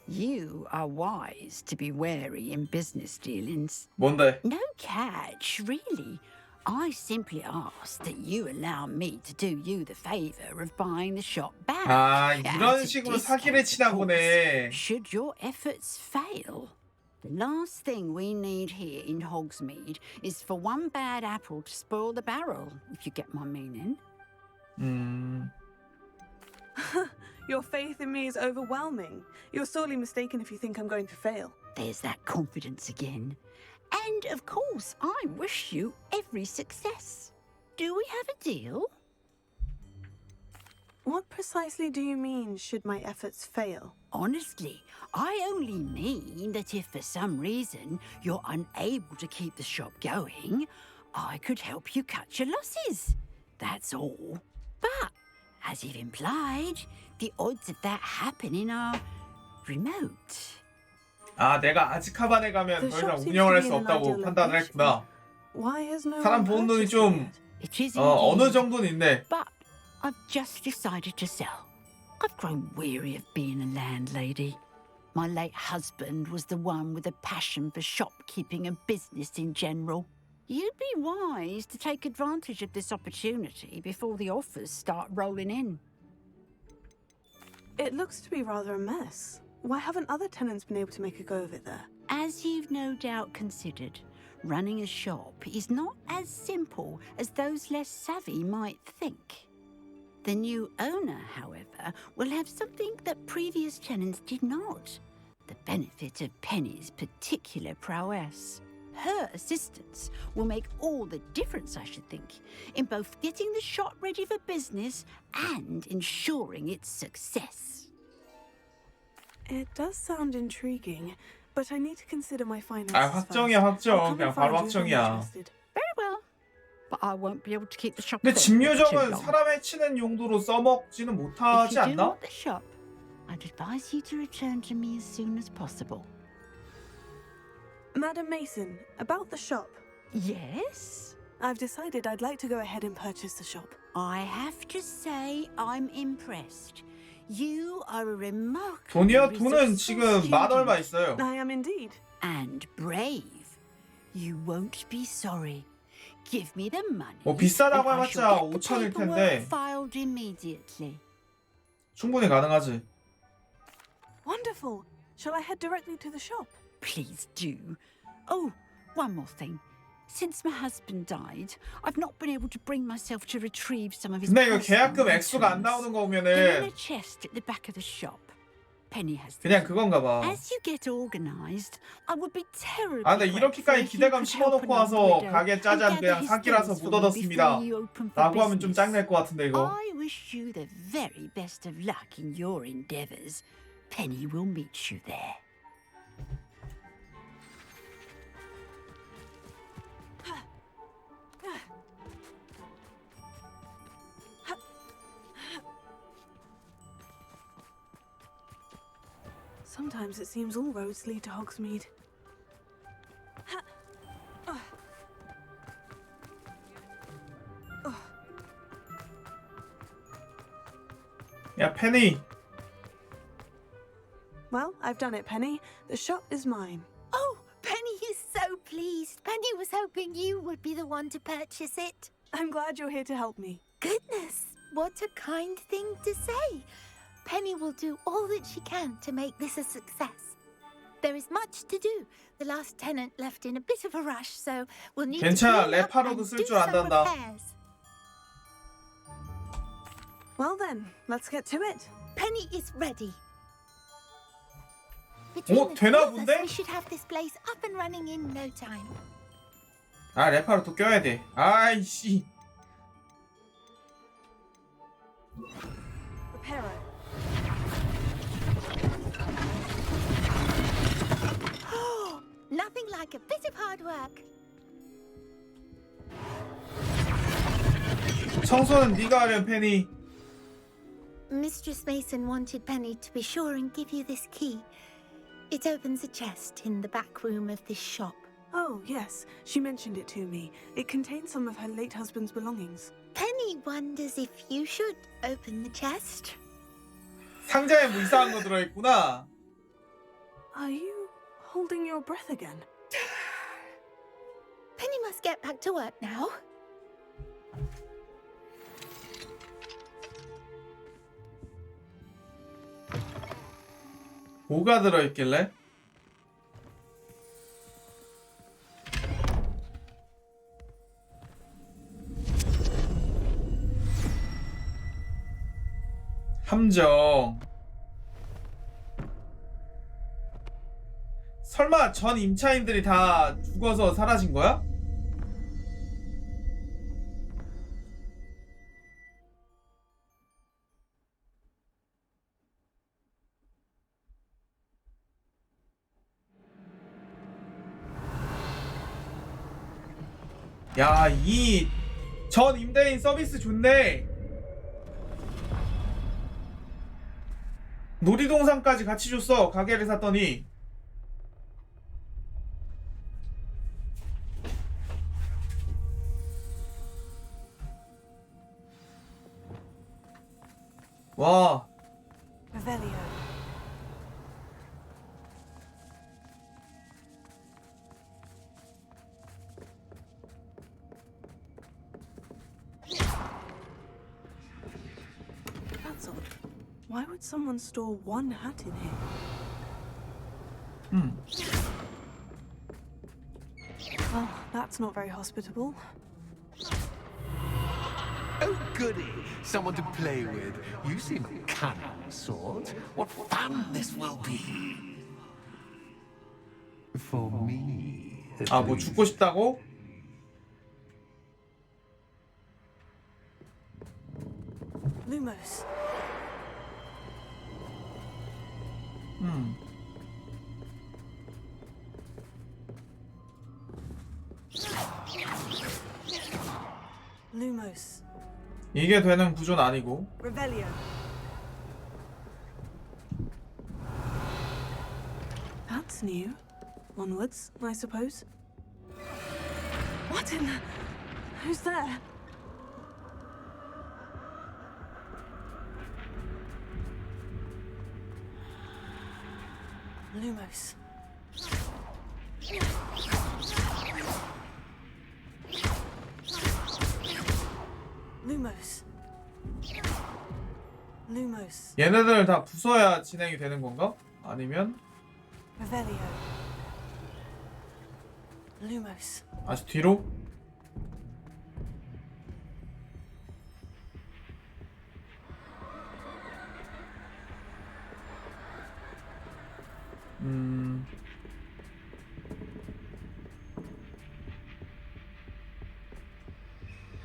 You are wise to be wary in business dealings. 뭔데? No catch, really. I simply ask that you allow me to do you the favour of buying the shop back. 아, at 이런 a 식으로 discount, 사기를 of 치나 course, 보네. should your efforts fail. The last thing we need here in Hogsmeade is for one bad apple to spoil the barrel, if you get my meaning. Your faith in me is overwhelming. You're sorely mistaken if you think I'm going to fail. There's that confidence again. And of course, I wish you every success. Do we have a deal? What precisely do you mean, should my efforts fail? Honestly, I only mean that if for some reason you're unable to keep the shop going, I could help you cut your losses. That's all. But, as you've implied, the odds of that happening are remote. 아, 내가 아즈카반에 가면 더 이상 운영을 할 수 없다고 판단을 했구나. Why has no 사람 one 보는 눈이 purchased 좀 it? It is 어느 indeed. 정도는 있네. But I've just decided to sell. I've grown weary of being a landlady. My late husband was the one with a passion for shopkeeping and business in general. You'd be wise to take advantage of this opportunity before the offers start rolling in. It looks to be rather a mess. Why haven't other tenants been able to make a go of it there? As you've no doubt considered, running a shop is not as simple as those less savvy might think. The new owner, however, will have something that previous tenants did not. The benefit of Penny's particular prowess. Her assistance will make all the difference, I should think, in both getting the shop ready for business and ensuring its success. It does sound intriguing, but I need to consider my finances 아, 확정이야, first. I'll 확정. come 그냥 and 바로 find you if I'm 확정이야. interested. Very well. But I won't be able to keep the shop 근데 open 집 for too 요정은 long. 사람 해치는 용도로 써먹지는 If 못하지 you do 않나? want the shop, I'd advise you to return to me as soon as possible. Madam Mason, about the shop. Yes? I've decided I'd like to go ahead and purchase the shop. I have to say I'm impressed. You are a remarkable 돈이요? 돈은 지금 만 얼마 있어요. I am indeed. And brave. You won't be sorry. Give me the money. 뭐 비싸다고 and I 해봤자 shall get the 5천일 paperwork 텐데 filed immediately. 충분히 가능하지. Wonderful. Shall I head directly to the shop? Please do. Oh, one more thing. Since my husband died, I've not been able to bring myself to retrieve some of his 근데 이거 personal 계약금 액수가 안 items. 나오는 거 They're in a 보면은 chest at the back of the shop. Penny has them. 그냥 그건가 봐. As you get organized, I would be terribly 아, 근데 grateful 이렇게까지 if you 기대감 could help 심어놓고 an 와서 old widow 가게 and 짜잔 gather 그냥 his 사기라서 things for me 묻어뒀습니다. before you open for 라고 하면 좀 business. 짱날 것 같은데 이거. I wish you the very best of luck in your endeavours. Penny will meet you there. Sometimes it seems all roads lead to Hogsmeade. 야, 페니. Well, I've done it, Penny. The shop is mine. Oh, Penny is so pleased. Penny was hoping you would be the one to purchase it. I'm glad you're here to help me. Goodness, what a kind thing to say. Penny will do all that she can to make this a success. There is much to do. The last tenant left in a bit of a rush, so we'll need 괜찮아, to clean up 레파로도 and 쓸 do 줄 some 안단다. repairs. Well then, let's get to it. Penny is ready. Between 오, the 되나 two of us, 본데? we should have this place up and running in no time. 아, 레파로 또 껴야 돼. 아이씨. Reparo. Nothing like a bit of hard work. 청소는 네가 하렴, 페니. Mistress Mason wanted Penny to be sure and give you this key. It opens a chest in the back room of this shop. Oh, yes. She mentioned it to me. It contains some of her late husband's belongings. Penny wonders if you should open the chest. 상자에 뭐 이상한 거 들어있구나. Are you holding your breath again? Penny must get back to work now. 뭐가 들어있길래? 함정. 설마 전 임차인들이 다 죽어서 사라진 거야? 야, 이 전 임대인 서비스 좋네. 놀이동산까지 같이 줬어. 가게를 샀더니. 와. Revelio. That's odd. Why would someone store one hat in here? Well, that's not very hospitable. Oh, goody! Someone to play with. You seem a cunning sort. What fun this will be! For me. 아, 뭐 죽고 싶다고? Lumos. Lumos. 이게 되는 구조는 아니고. Revelio. That's new. Onwards, I suppose. What in the... Who's there? Lumos. Lumos. Lumos. 얘네들을 다 부숴야 진행이 되는 건가? 아니면 Revelio. Lumos. 아직 뒤로?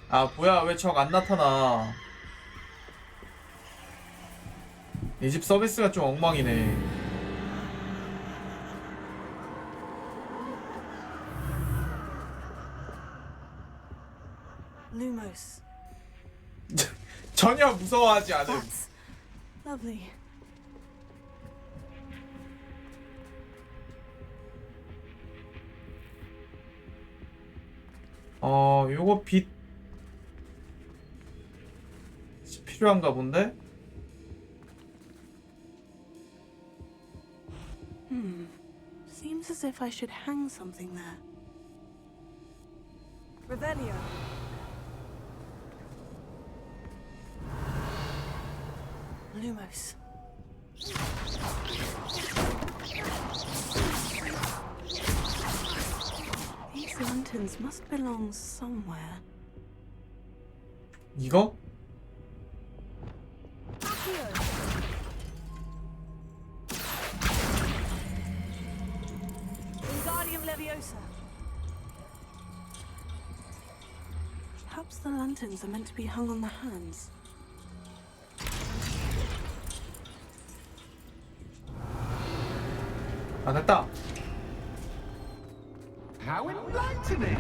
아, 뭐야, 왜 적 안 나타나? 이 집 서비스가 좀 엉망이네. Lumos. 전혀 무서워하지 않음. That's lovely. 요거 빛 필요한가 본데? Seems as if I should hang something there. Revelio. Lumos. These lanterns must belong somewhere. 이거? Wingardium Leviosa. Perhaps the lanterns are meant to be hung on the hands. 아, 됐다. How enlightening!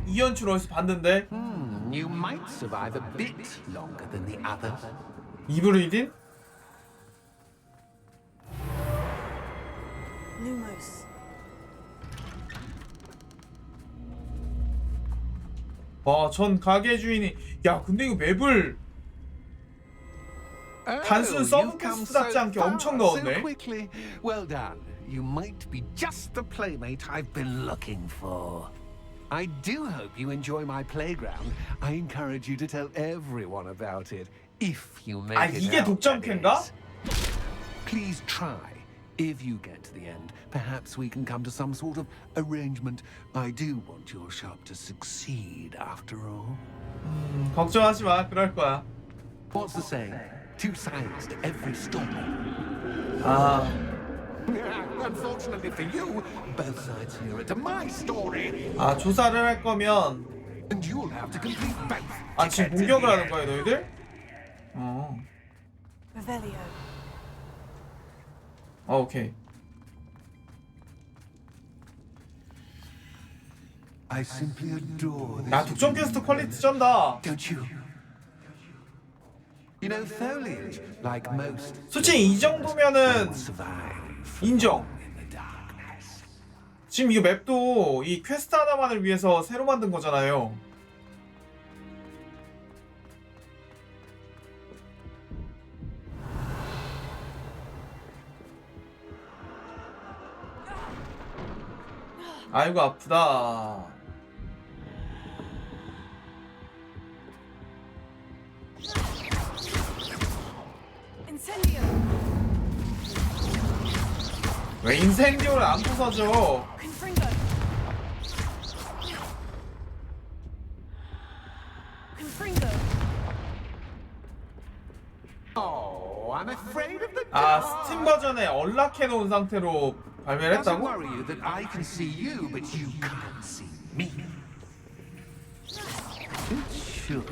이 연출 어디서 봤는데? You might survive a bit longer than the others. 이브리딘? Lumos. 와, 전 가게 주인이 야, 근데 이거 맵을 단순 서브퀘스트답지 않게 엄청 넣었네. So quickly. Well done. You might be just the playmate I've been looking for. I do hope you enjoy my playground. I encourage you to tell everyone about it if you make it 이게 out, 독점캔가? that is. Please try. If you get to the end, perhaps we can come to some sort of arrangement. I do want your shop to succeed after all. 걱정하지 마. 그럴 거야. What's the saying? Two sides to every story. Unfortunately for you, both sides hear it to my story. 조사를 할 거면 And you'll have to complete both. 지금 공격을 하는 거야, 너희들? Revelio. 오케이. I simply adore this. 야, 독점 퀘스트 퀄리티 쩐다. Don't you? You know, foliage, like most, 솔직히 이 정도면은 인정. 지금 이 맵도 이 퀘스트 하나만을 위해서 새로 만든 거잖아요. 아이고 아프다. 왜 인센디오를 안 부숴줘? Oh, I'm afraid of the 스팀 버전에 언락해놓은 상태로 발매를 Doesn't 했다고? worry you that I can see you, but you can't see me. It should.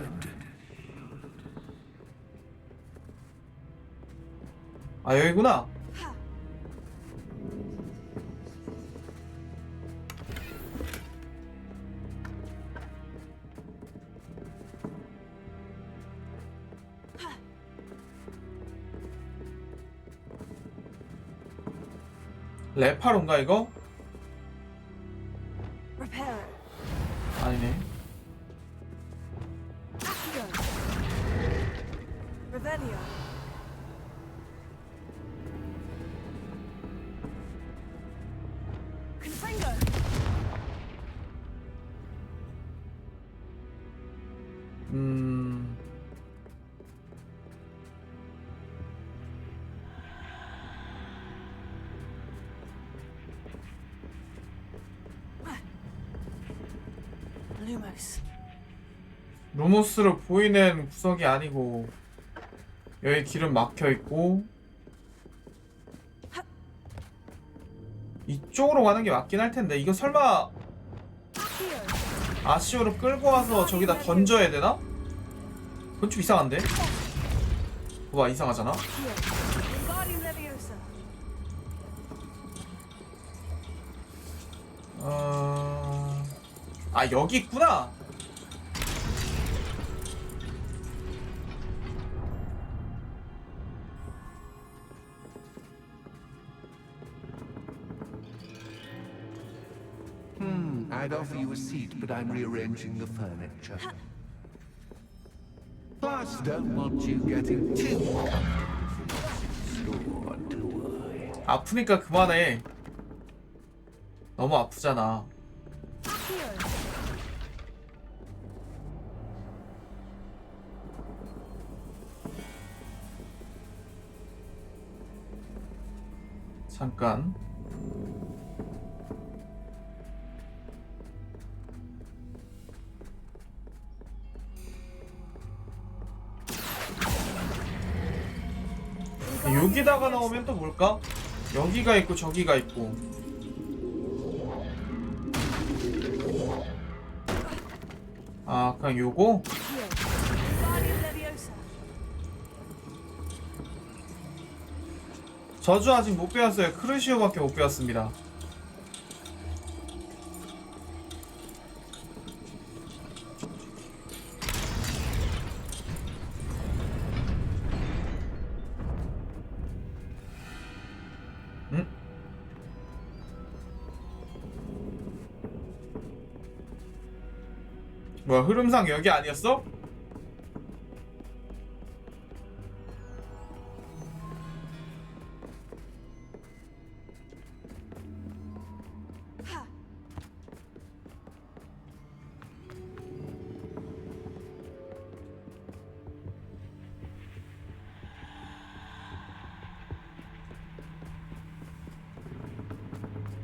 여기구나. 레파로인가 이거? 아니네. Revelio. Confringo. Lumos. 루모스로 보이는 구석이 아니고 여기 길은 막혀 있고 이쪽으로 가는 게 맞긴 할 텐데 이거 설마 아시오로 끌고 와서 저기다 던져야 되나? 그건 좀 이상한데? 봐봐 이상하잖아. Wingardium Leviosa. 여기 있구나. I'd offer you a seat, but I'm rearranging the furniture. Plus, don't want you getting too comfortable, do I? 아프니까 그만해. 너무 아프잖아. 잠깐. 여기다가 나오면 또 뭘까? 여기가 있고 저기가 있고. 아, 그냥 요거? 저주 아직 못 배웠어요. 크루시오밖에 못 배웠습니다. 응? 뭐야, 흐름상 여기 아니었어?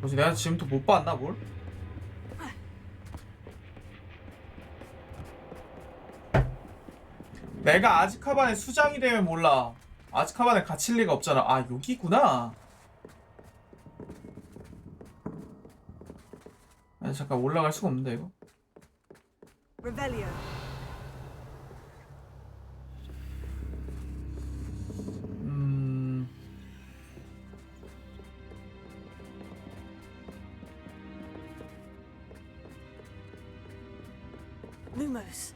뭐지, 내가 지금부터 못 봤나 뭘? 내가 아즈카반의 수장이 되면 몰라. 아즈카반에 갇힐 리가 없잖아. 아, 여기구나. 아니, 잠깐 올라갈 수가 없는데 이거. Lumos.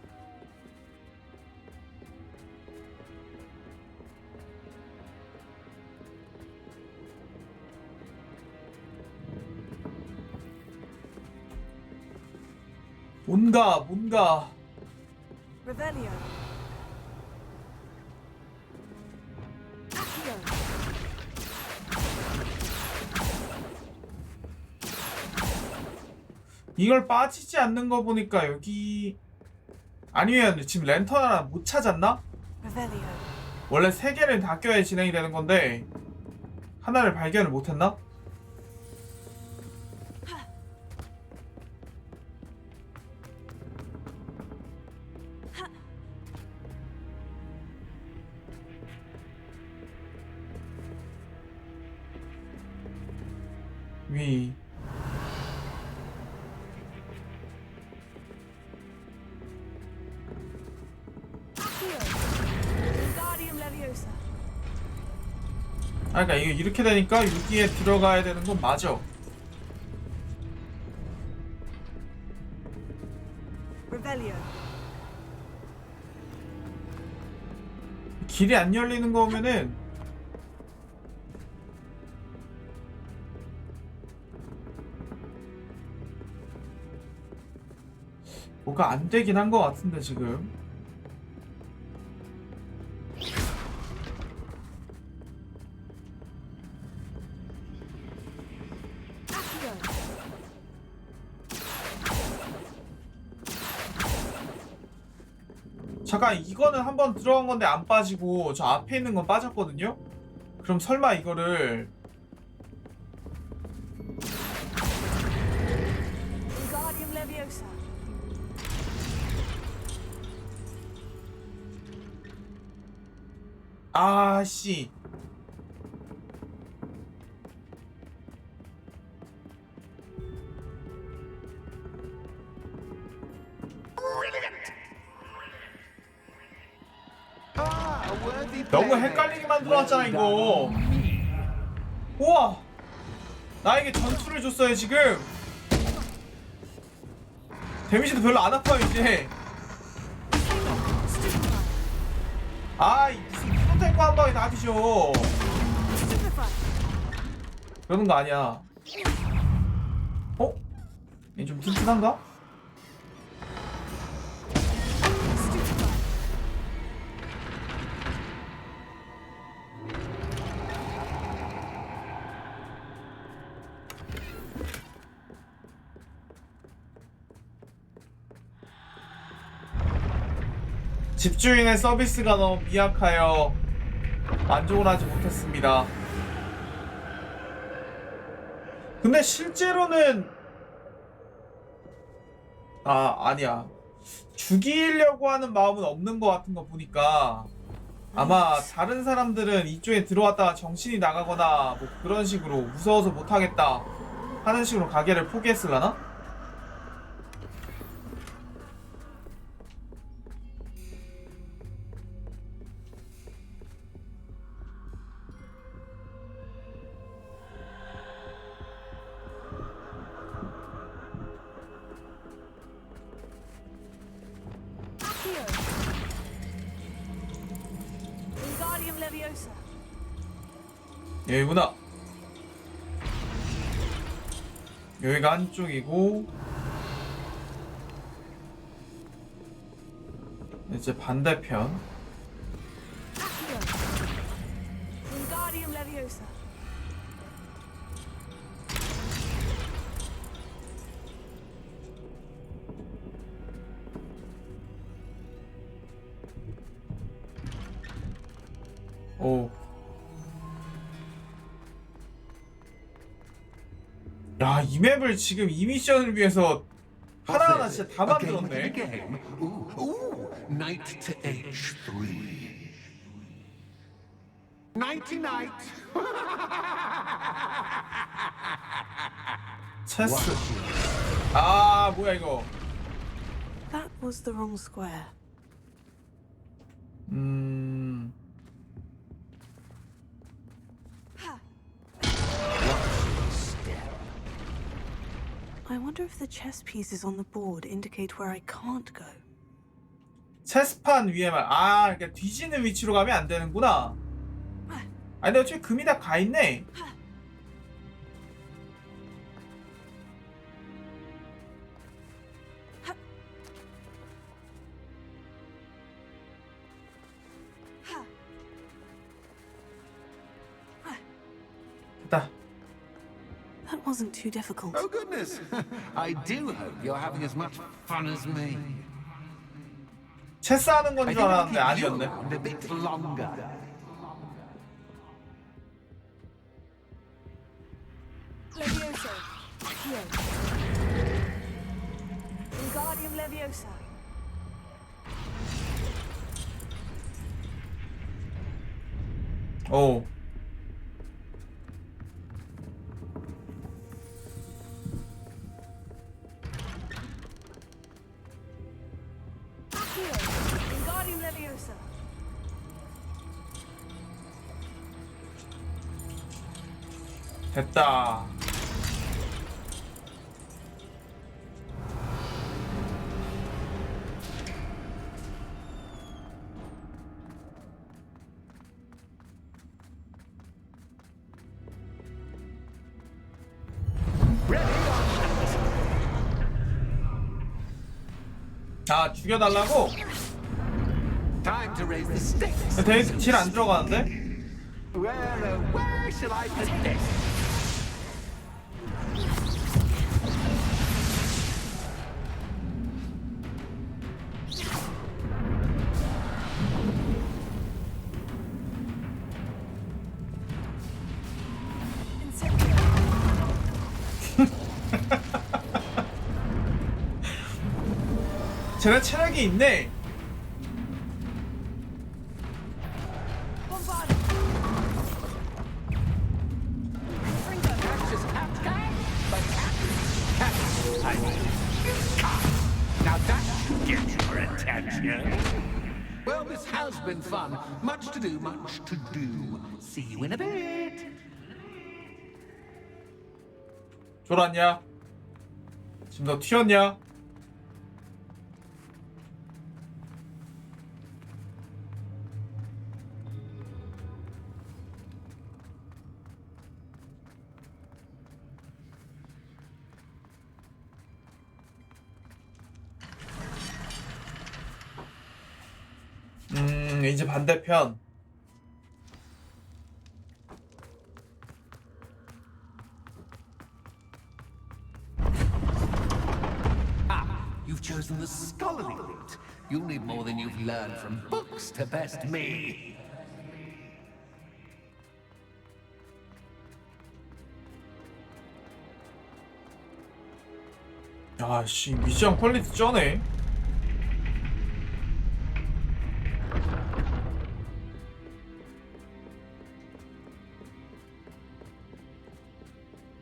뭔가. Revelio. 이걸 빠지지 않는 거 보니까 여기 아니면 지금 랜턴 하나 못 찾았나? Revelio. 원래 3개를 다 껴야 진행이 되는 건데 하나를 발견을 못했나? 위 아, 그러니까 이게 이렇게 되니까 여기에 들어가야 되는 건 맞아. 길이 안 열리는 거면은 뭐가 안 되긴 한 거 같은데 지금. 잠깐, 이거는 한번 들어간 건데 안 빠지고 저 앞에 있는 건 빠졌거든요? 그럼 설마 이거를 아씨 너무 헷갈리게 만들어놨잖아 이거. 우와, 나에게 전투를 줬어요 지금. 데미지도 별로 안 아파요 이제. 아, 무슨 프로테크 한 방에 다 뒤져. 그러는 거 아니야. 어? 얘 좀 튼튼한가? 집주인의 서비스가 너무 미약하여 만족을 하지 못했습니다. 근데 실제로는 아니야. 죽이려고 하는 마음은 없는 것 같은 거 보니까 아마 다른 사람들은 이쪽에 들어왔다가 정신이 나가거나 뭐 그런 식으로 무서워서 못하겠다 하는 식으로 가게를 포기했을라나? 여기구나. 여기가 한쪽이고 이제 반대편. 오. 야, 이 맵을 지금 이 미션을 위해서 하나하나 진짜 다 만들었네. Knight to H3. Nighty night. 체스. 아, 뭐야 이거. That was the wrong square. I wonder if the chess pieces on the board indicate where I can't go. 체스판 위에만 그러니까 뒤지는 위치로 가면 안 되는구나. 근데 어차피 금이 다 가 있네. 됐다. That wasn't too difficult. Oh goodness! I do hope you're having as much fun as me. 체스하는 건 I 줄 think I'll 알았는데 keep you 아니었네. around a bit longer. Leviosa. Here. Wingardium Leviosa. 오. Here. Wingardium Leviosa. 됐다. 죽여달라고? Time to raise the stakes. 되게 딜 안 들어가는데? Where shall I put this? 쟤네 체력이 있네. Now that should get your attention. Well, this has been fun. Much to do, much to do. See you in a bit. 졸았냐? 지금 너 튀었냐? 이제 반대편. You've chosen the scholarly route. You'll need more than you've learned from books to best me. 야씨, 미션 퀄리티 쩌네.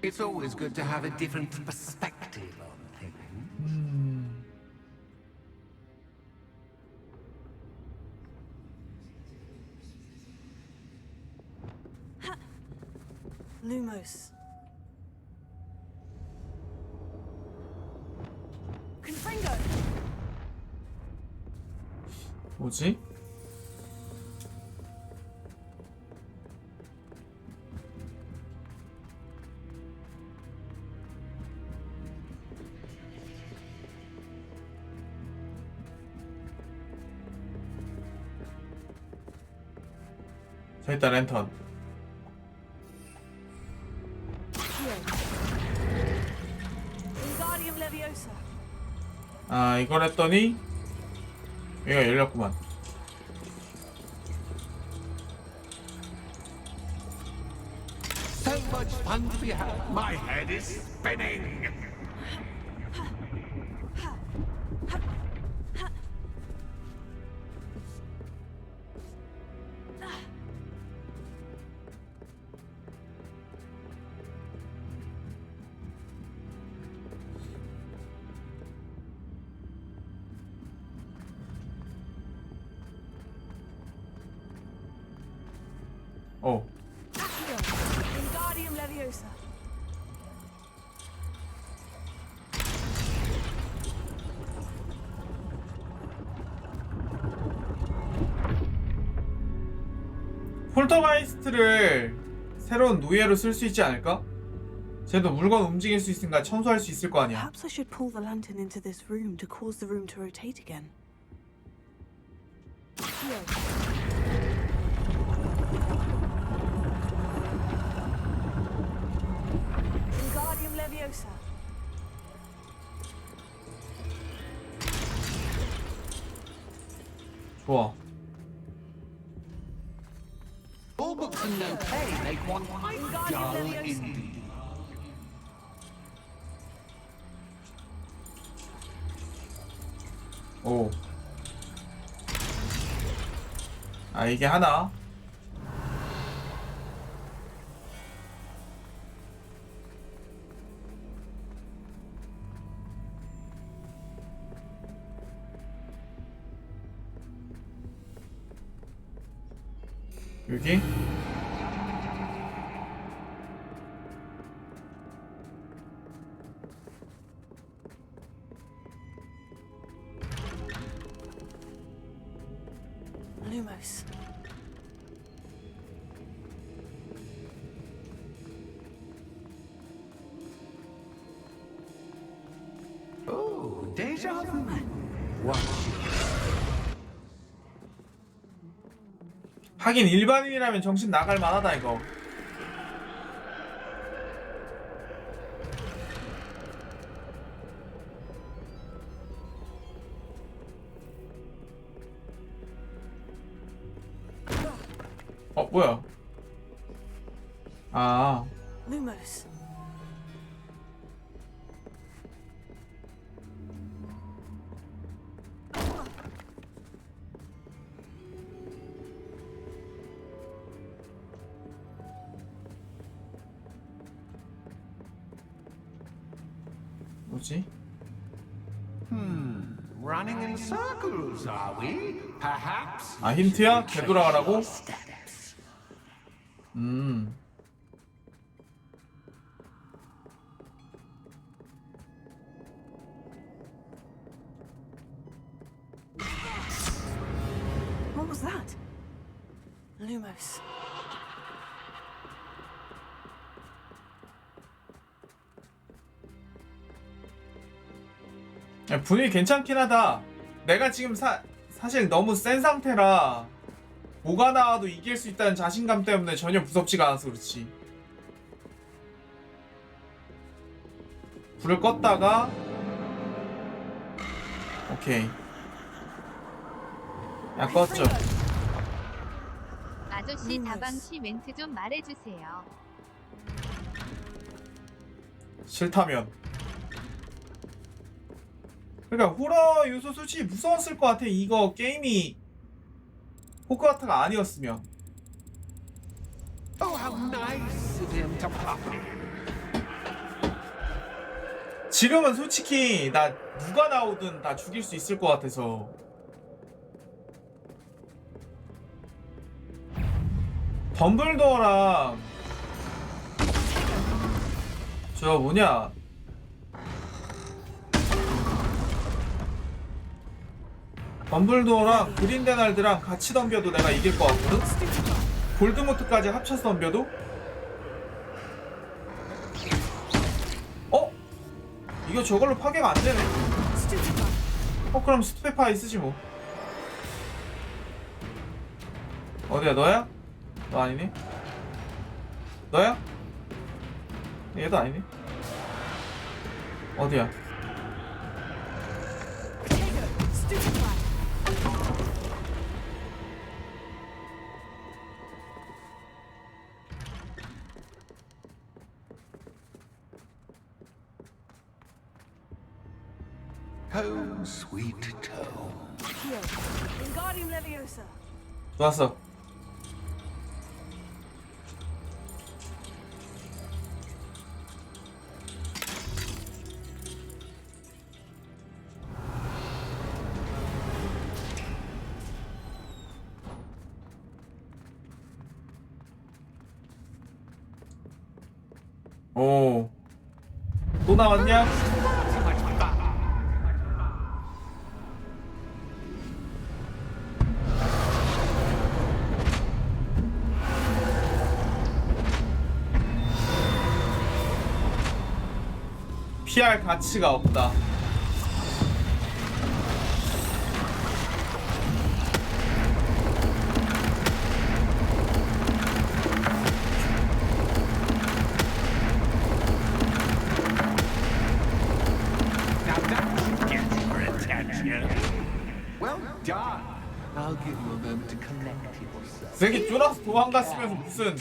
It's always good to have a different perspective on things. Lumos. Confringo. 뭐지? 저 있다, 랜턴. Wingardium Leviosa. 아, 이걸 했더니 여기가 열렸구만. So much fun to be had. My head is spinning. 어. Wingardium Leviosa. 폴터가이스트를 새로운 노예로 쓸 수 있지 않을까? 쟤도 물건 움직일 수 있으니까 청소할 수 있을 거 아니야. Perhaps I should pull the lantern into this room to cause the room to rotate again. Wingardium Leviosa. 좋아. All books and no pay make one quite dull indeed. 오. 아, 이게 하나. 여기? Lumos. Oh, deja vu. Watch. 하긴 일반인이라면 정신 나갈 만하다 이거. 뭐야? 아. Lumos. 뭐지? Running in circles, are we? Perhaps. 아, 힌트야? 되돌아가라고? What was that? Lumos. 야, 분위기 괜찮긴 하다. 내가 지금 사실 너무 센 상태라 뭐가 나와도 이길 수 있다는 자신감 때문에 전혀 무섭지가 않아서 그렇지. 불을 껐다가 오케이. 야 껐죠. 아저씨 다방시 멘트 좀 말해주세요. 싫다면. 그러니까 호러 요소 솔직히 무서웠을 것 같아. 이거 게임이 호그와트가 아니었으면. Oh, how nice of him to pop in. 지금은 솔직히 나 누가 나오든 다 죽일 수 있을 것 같아서. 덤블도어랑 저 뭐냐 덤블도어랑 그린데날드랑 같이 덤벼도 내가 이길 것 같거든? 볼드모트까지 합쳐서 덤벼도? 어? 이거 저걸로 파괴가 안 되네. 그럼 스투페파이 쓰지 뭐. 어디야 너야? 너 아니네? 너야? 얘도 아니네? 어디야? Home sweet home. 좋았어. 오, 또 나왔냐? 피할 가치가 없다. Well done. I'll give you a moment to collect yourself. 새끼 쫄아서 도망갔으면서 무슨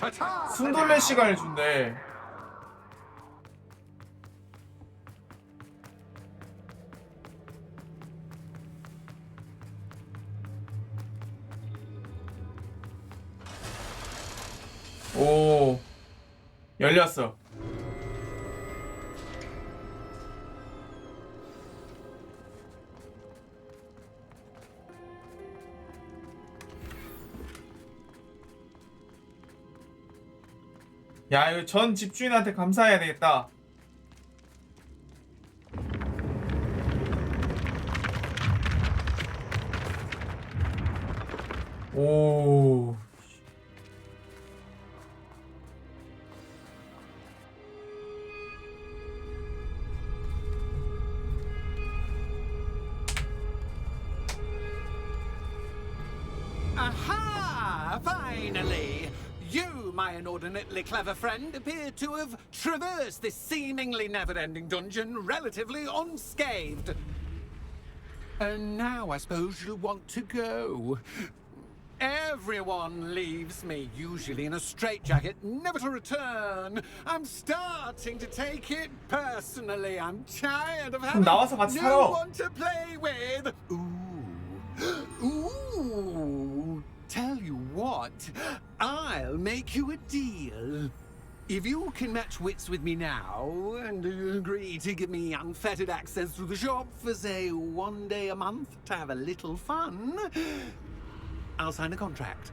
숨돌릴 시간을 준대. 오, 열렸어. 야, 이거 전 집주인한테 감사해야 되겠다. 오. Aha! Finally! You, my inordinately clever friend, appear to have traversed this seemingly never-ending dungeon relatively unscathed. And now I suppose you'll want to go. Everyone leaves me, usually in a straitjacket, never to return. I'm starting to take it personally. I'm tired of having 나와서 같이 no 살아. one to play with. Ooh. Tell you what, I'll make you a deal. If you can match wits with me now and agree to give me unfettered access to the shop for, say, 1 day a month to have a little fun, I'll sign a contract.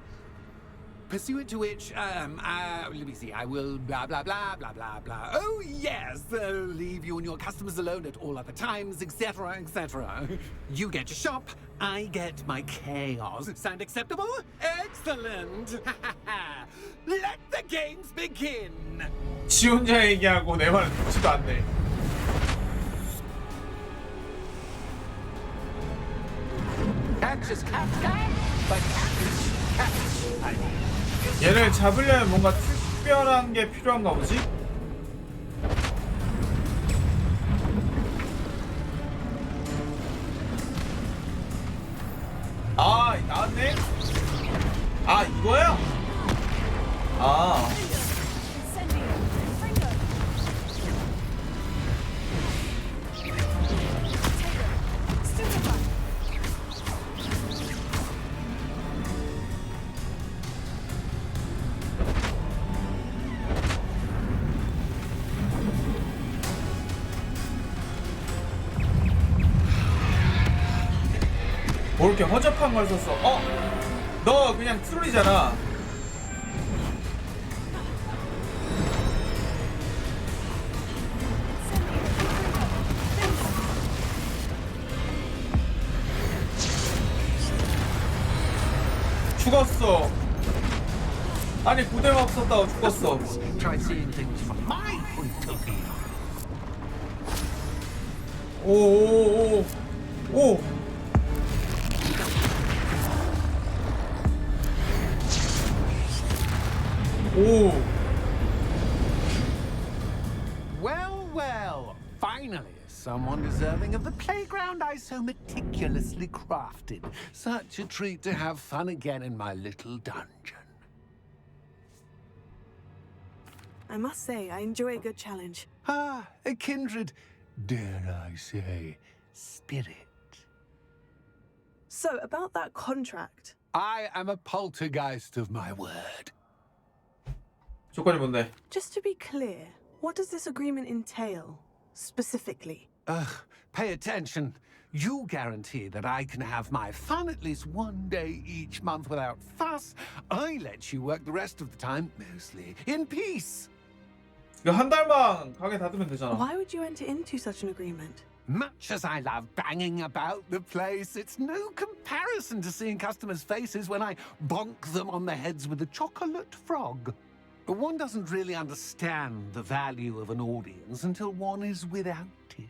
Pursuant to which, let me see, I will blah, blah, blah, blah, blah, blah. Oh, yes, leave you and your customers alone at all other times, etc., etc. You get your shop, I get my chaos. Sound acceptable? Excellent! Let the games begin! 지 혼자 얘기하고 내 말을 듣지도 않네. Catch is cat, but cat is 얘를 잡으려면 뭔가 특별한 게 필요한가 보지? 아, 나왔네? 아, 이거야? 아. 뭐 이렇게 허접한 걸 썼어? 어? 너 그냥 트롤이잖아. 죽었어. 아니 고대가 없었다고 죽었어. Try seeing things from my point of view. 오오오오 오. 오. Well, well, finally, someone deserving of the playground I so meticulously crafted. Such a treat to have fun again in my little dungeon. I must say, I enjoy a good challenge. Ah, a kindred, dare I say, spirit. So, about that contract. I am a poltergeist of my word. 조건이 뭔데? Just to be clear, what does this agreement entail, specifically? Ugh, pay attention. You guarantee that I can have my fun at least one day each month without fuss. I let you work the rest of the time, mostly in peace. 이거 한 달만 가게 닫으면 되잖아. Why would you enter into such an agreement? Much as I love banging about the place, it's no comparison to seeing customers' faces when I bonk them on the heads with a chocolate frog. One doesn't really understand the value of an audience until one is without it.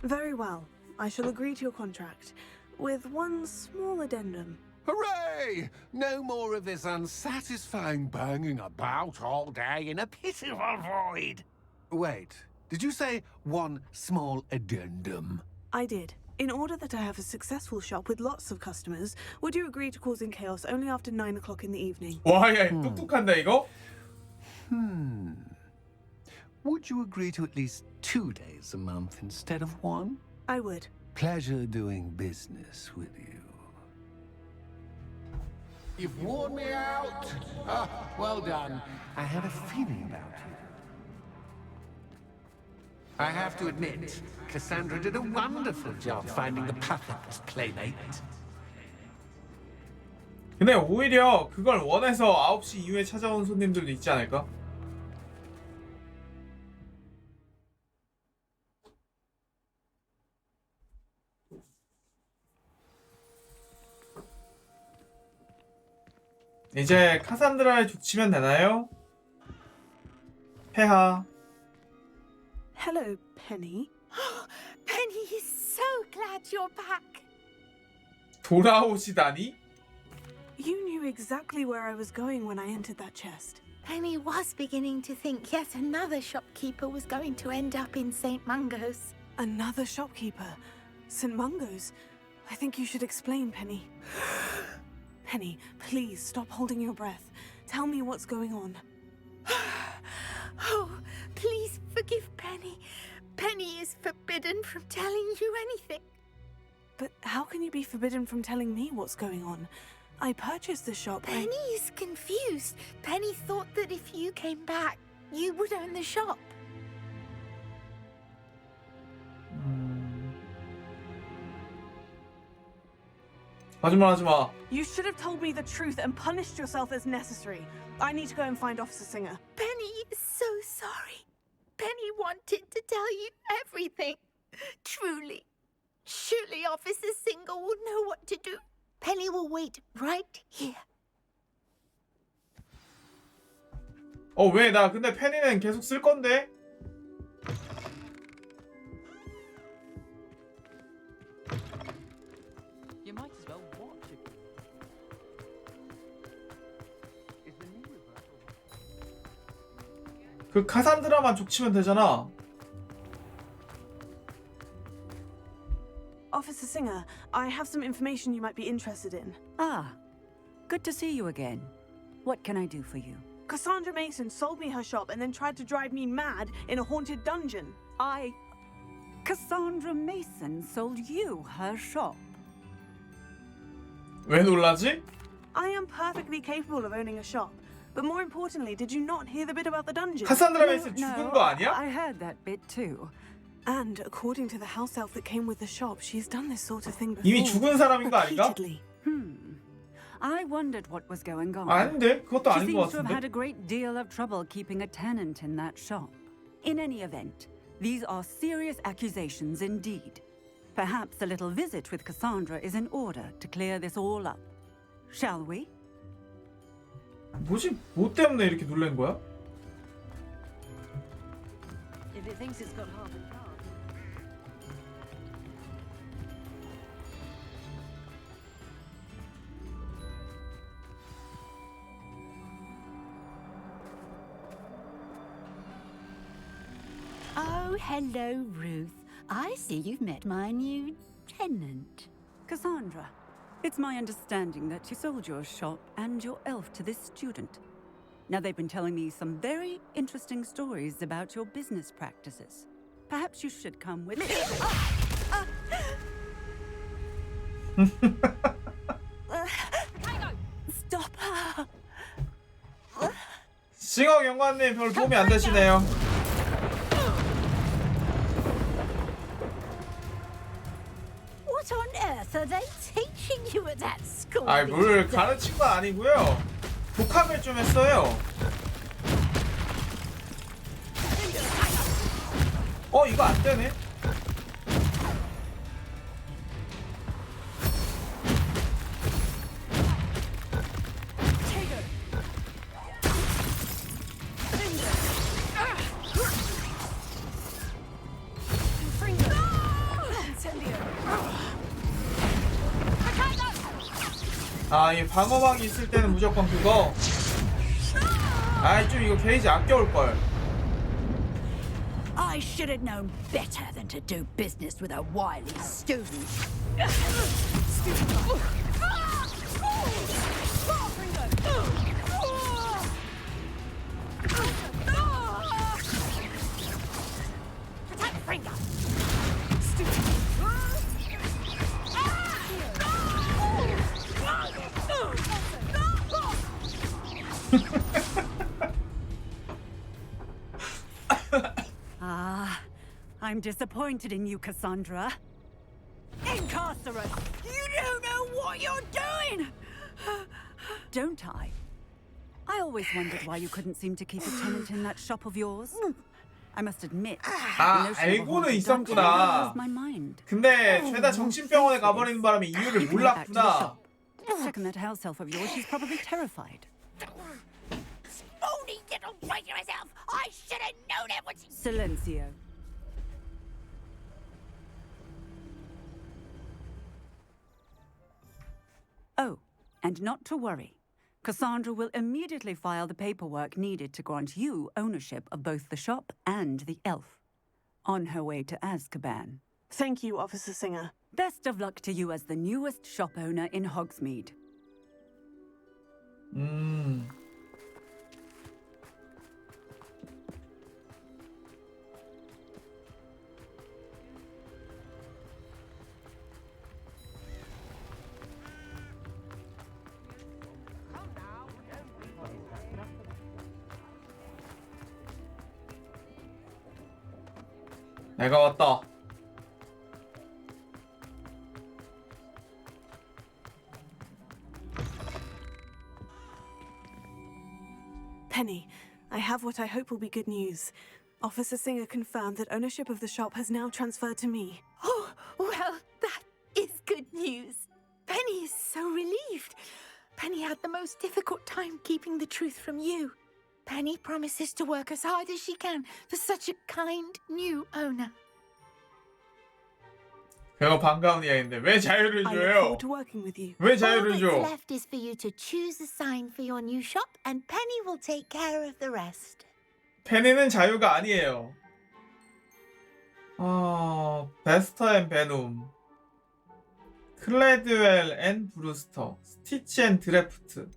Very well. I shall agree to your contract, with one small addendum. Hooray! No more of this unsatisfying banging about all day in a pitiful void. Wait, did you say one small addendum? I did. In order that I have a successful shop with lots of customers, would you agree to causing chaos only after 9 o'clock in the evening? 와, 야, 똑똑한데 이거? Would you agree to at least 2 days a month instead of one? I would. Pleasure doing business with you. You've worn me out. Ah, well done. I had a feeling about you. I have to admit, Cassandra did a wonderful job finding the perfect playmate. 근데 오히려 그걸 원해서 9시 이후에 찾아온 손님들도 있지 않을까? 이제 카산드라를 족치면 되나요? 폐하. Hello, Penny. Penny is so glad you're back. 돌아오시다니? You knew exactly where I was going when I entered that chest. Penny was beginning to think yet another shopkeeper was going to end up in St. Mungo's. Another shopkeeper? St. Mungo's? I think you should explain, Penny. Penny, please stop holding your breath. Tell me what's going on. Oh, please forgive Penny. Penny is forbidden from telling you anything. But how can you be forbidden from telling me what's going on? I purchased the shop. Penny is confused. Penny thought that if you came back, you would own the shop. 하지마. You should have told me the truth and punished yourself as necessary. I need to go and find Officer Singer. Penny is so sorry. Penny wanted to tell you everything. Truly. Surely Officer Singer will know what to do. Penny will wait right here. 왜 나 근데 페니는 계속 쓸 건데? You might as well watch it. 그 카산드라만 족치면 되잖아. Officer Singer, I have some information you might be interested in. Ah, good to see you again. What can I do for you? Cassandra Mason sold me her shop and then tried to drive me mad in a haunted dungeon. Cassandra Mason sold you her shop. 왜 놀라지? I am perfectly capable of owning a shop. But more importantly, did you not hear the bit about the dungeon? 카산드라 메이슨 죽은 거 아니야? I heard that bit too. And according to the house elf that came with the shop, she's done this sort of thing before. 이미 죽은 사람인 거 아닌가? Repeatedly. I wondered what was going on. 아닌데? 그것도 She 아닌 것 seems to have 같은데? had a great deal of trouble keeping a tenant in that shop. In any event, these are serious accusations indeed. Perhaps a little visit with Cassandra is in order to clear this all up. Shall we? 뭐지? 뭐 때문에 이렇게 놀란 거야? If it thinks it's got half a card. Oh, hello, Ruth. I see you've met my new tenant. Cassandra, it's my understanding that you sold your shop and your elf to this student. Now, they've been telling me some very interesting stories about your business practices. Perhaps you should come with me. Stop her! 싱어 경관님 별 도움이 안 되시네요. What on earth are they teaching you at that school? 아이 뭘 가르친 건 아니고요. 독학을 좀 했어요. 이거 안 되네. 아, 이 방어막이 있을 때는 무조건 그거. 아이 좀 이거 게이지 아껴올 걸. I should have known better than to do business with a wily student. I'm disappointed in you, Cassandra. Incarcerate! You don't know what you're doing! Don't I? I always wondered why you couldn't seem to keep a tenant in that shop of yours. I must admit, 아, 알고는 있었구나. 근데 죄다 정신병원에 가버리는 바람에 이유를 몰랐구나. Second that house elf of yours, she's probably terrified. Phony little traitorous elf! I should have known it was... Silencio. Oh, and not to worry. Cassandra will immediately file the paperwork needed to grant you ownership of both the shop and the elf. On her way to Azkaban. Thank you, Officer Singer. Best of luck to you as the newest shop owner in Hogsmeade. 내가 왔다. Penny, I have what I hope will be good news. Officer Singer confirmed that ownership of the shop has now transferred to me. Oh, well, that is good news. Penny is so relieved. Penny had the most difficult time keeping the truth from you. Penny promises to work as hard as she can for such a kind new owner. 그거 반가운 이야기인데 왜 자유를 I look 줘요? forward to working with you. 왜 자유를 All 줘? that's left is for you to choose a sign for your new shop, and Penny will take care of the rest. 베네는 자유가 아니에요. 베스터 앤 베놈, 클레드웰 앤 브루스터, 스티치 앤 드래프트.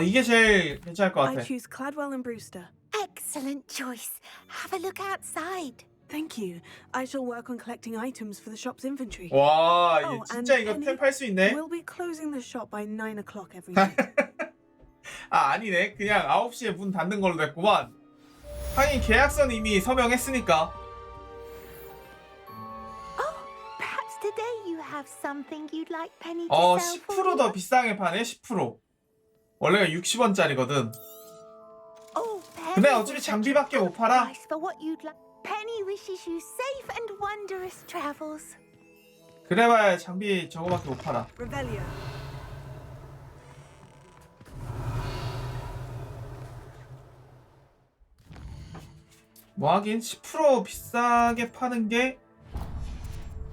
이게 제일 괜찮을 것 I 같아. choose Cladwell and Brewster. Excellent choice. Have a look outside. Thank you. I shall work on collecting items for the shop's inventory. 와, Oh, 진짜 and 이거 Penny, 템 팔 수 있네. We'll be closing the shop by 9 o'clock every night. 아니네. 그냥 9시에 문 닫는 걸로 됐구만. 하긴 계약서는 이미 서명했으니까. Perhaps today you have something you'd like Penny to sell for 10% 더 you? 비싸게 파네. 10%. 원래가 60원짜리거든. Oh, Penny 근데 will 어차피 set 장비밖에 a 못 팔아. price for what you'd like. Penny wishes you safe and wondrous travels. 그래봐야 장비 저거밖에 못 팔아. Revelio. 뭐 하긴 10% 비싸게 파는 게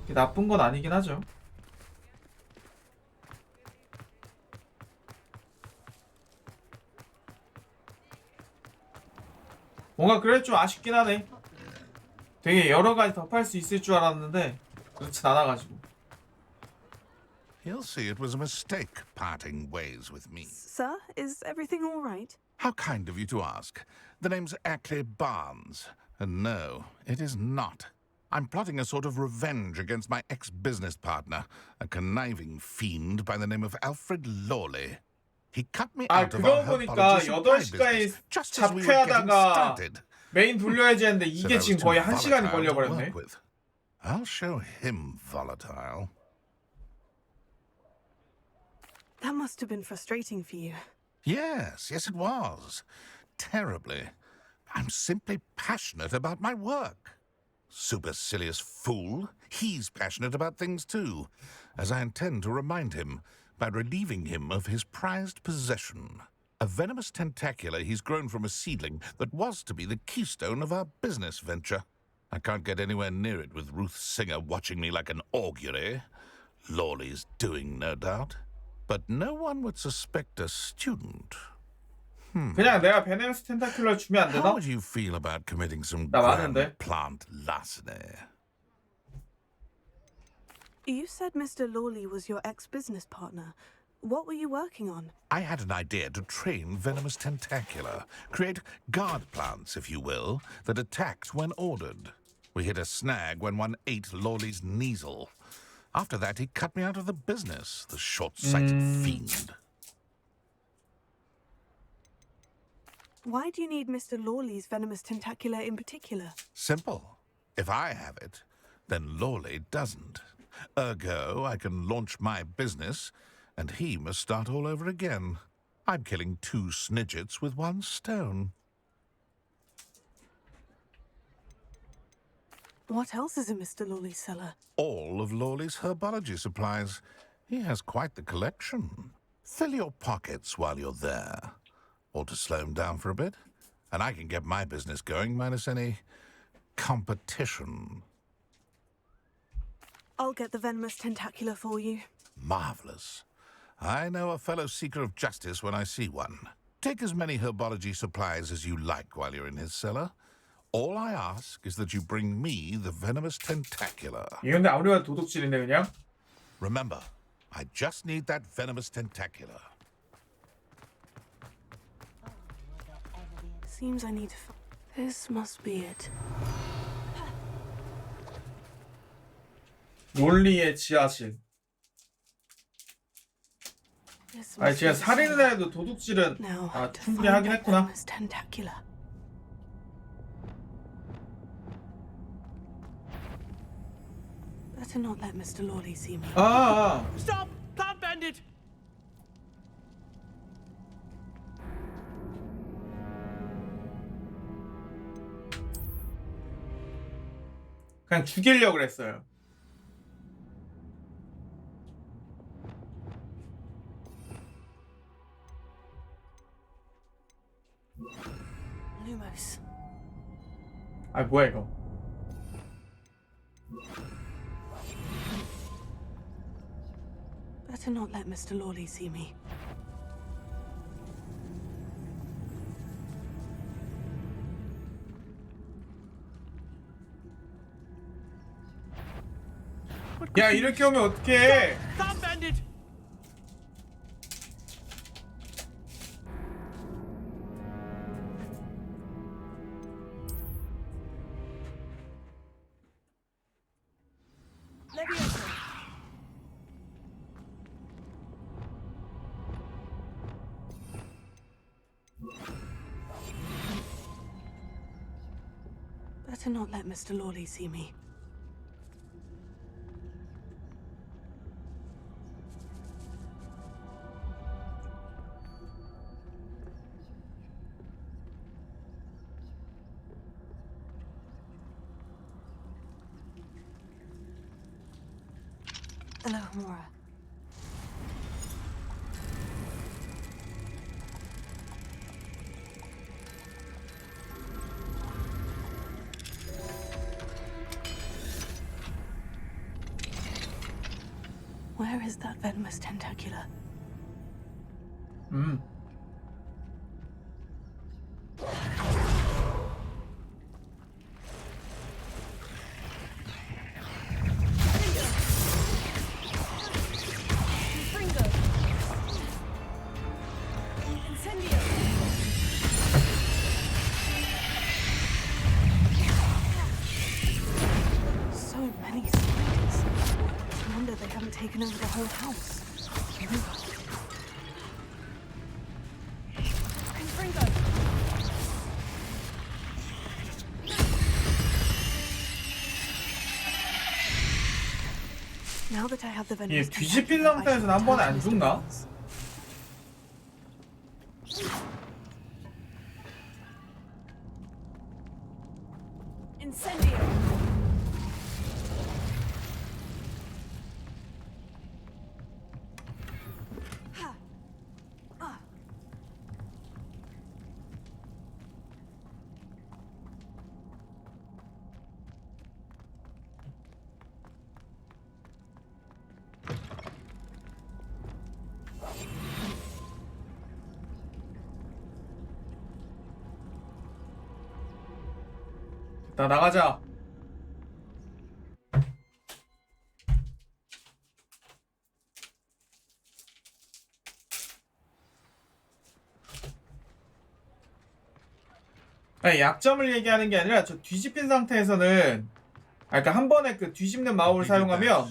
나쁜 건 아니긴 하죠. 뭔가 그래 좀 아쉽긴 하네. 되게 여러 가지 더 팔 수 있을 줄 알았는데 그렇진 않아가지고. He'll see it was a mistake parting ways with me. Sir, is everything all right? How kind of you to ask. The name's Ackley Barnes. And no, it is not. I'm plotting a sort of revenge against my ex-business partner, a conniving fiend by the name of Alfred Lawley. He cut me out of our 그러고 보니까 herbology supply 8시까지 business just as we were getting 잡회하다가 started. 메인 돌려야지 했는데 Said 이게 I was 지금 too 거의 1시간이 volatile to 걸려버렸네. work with. I'll show him volatile. That must have been frustrating for you. Yes, it was. Terribly. I'm simply passionate about my work. Supercilious fool. He's passionate about things too, as I intend to remind him by relieving him of his prized possession. A venomous tentacula he's grown from a seedling that was to be the keystone of our business venture. I can't get anywhere near it with Ruth Singer watching me like an augury. Lawley's doing, no doubt. But no one would suspect a student. 그냥 내가 베네스 텐타큘러 주면 안 How 되나? would you feel about committing some 나 grand 많은데. plant larceny? You said Mr. Lawley was your ex-business partner. What were you working on? I had an idea to train venomous tentacula, create guard plants, if you will, that attacked when ordered. We hit a snag when one ate Lawley's Kneasel. After that, he cut me out of the business, the short-sighted fiend. Why do you need Mr. Lawley's venomous tentacula in particular? Simple. If I have it, then Lawley doesn't. Ergo, I can launch my business, and he must start all over again. I'm killing 2 snidgets with 1 stone. What else is in Mr. Lawley's cellar? All of Lawley's herbology supplies. He has quite the collection. Fill your pockets while you're there. Or to slow him down for a bit, and I can get my business going minus any competition. I'll get the venomous tentacula for you. Marvelous. I know a fellow seeker of justice when I see one. Take as many herbology supplies as you like while you're in his cellar. All I ask is that you bring me the venomous tentacula. 이게 근데 아무리 봐도 도둑질이네 그냥. Remember, I just need that venomous tentacula. Seems I need to. This must be it. 롤리의 지하실. This 아니 must 제가 be the 살인을 cellar. 해도 도둑질은 Now to 충분히 find 하긴 that 했구나. venomous tentacula. Better not let Mr. Lawley see me. Stop! Plant bandit! 그냥 죽이려고 그랬어요. Lumos. 아 뭐야 이거. Better not let Mr. Lawley see me. 야, 이렇게 오면 어떡해? Can't bend it. Better not let Mr. Lawley see me. Hello, Mora. Where is that venomous tentacula? So many spiders. No wonder they haven't taken over the whole house. Now that I have the 얘 venomous 뒤집힌 tentacula, I 상태에서는 한 should 번에 안 return to 죽나? Mars. Incendio! 나 나가자. 아니, 약점을 얘기하는 게 아니라 저 뒤집힌 상태에서는 그러니까 한 번에 그 뒤집는 마법을 사용하면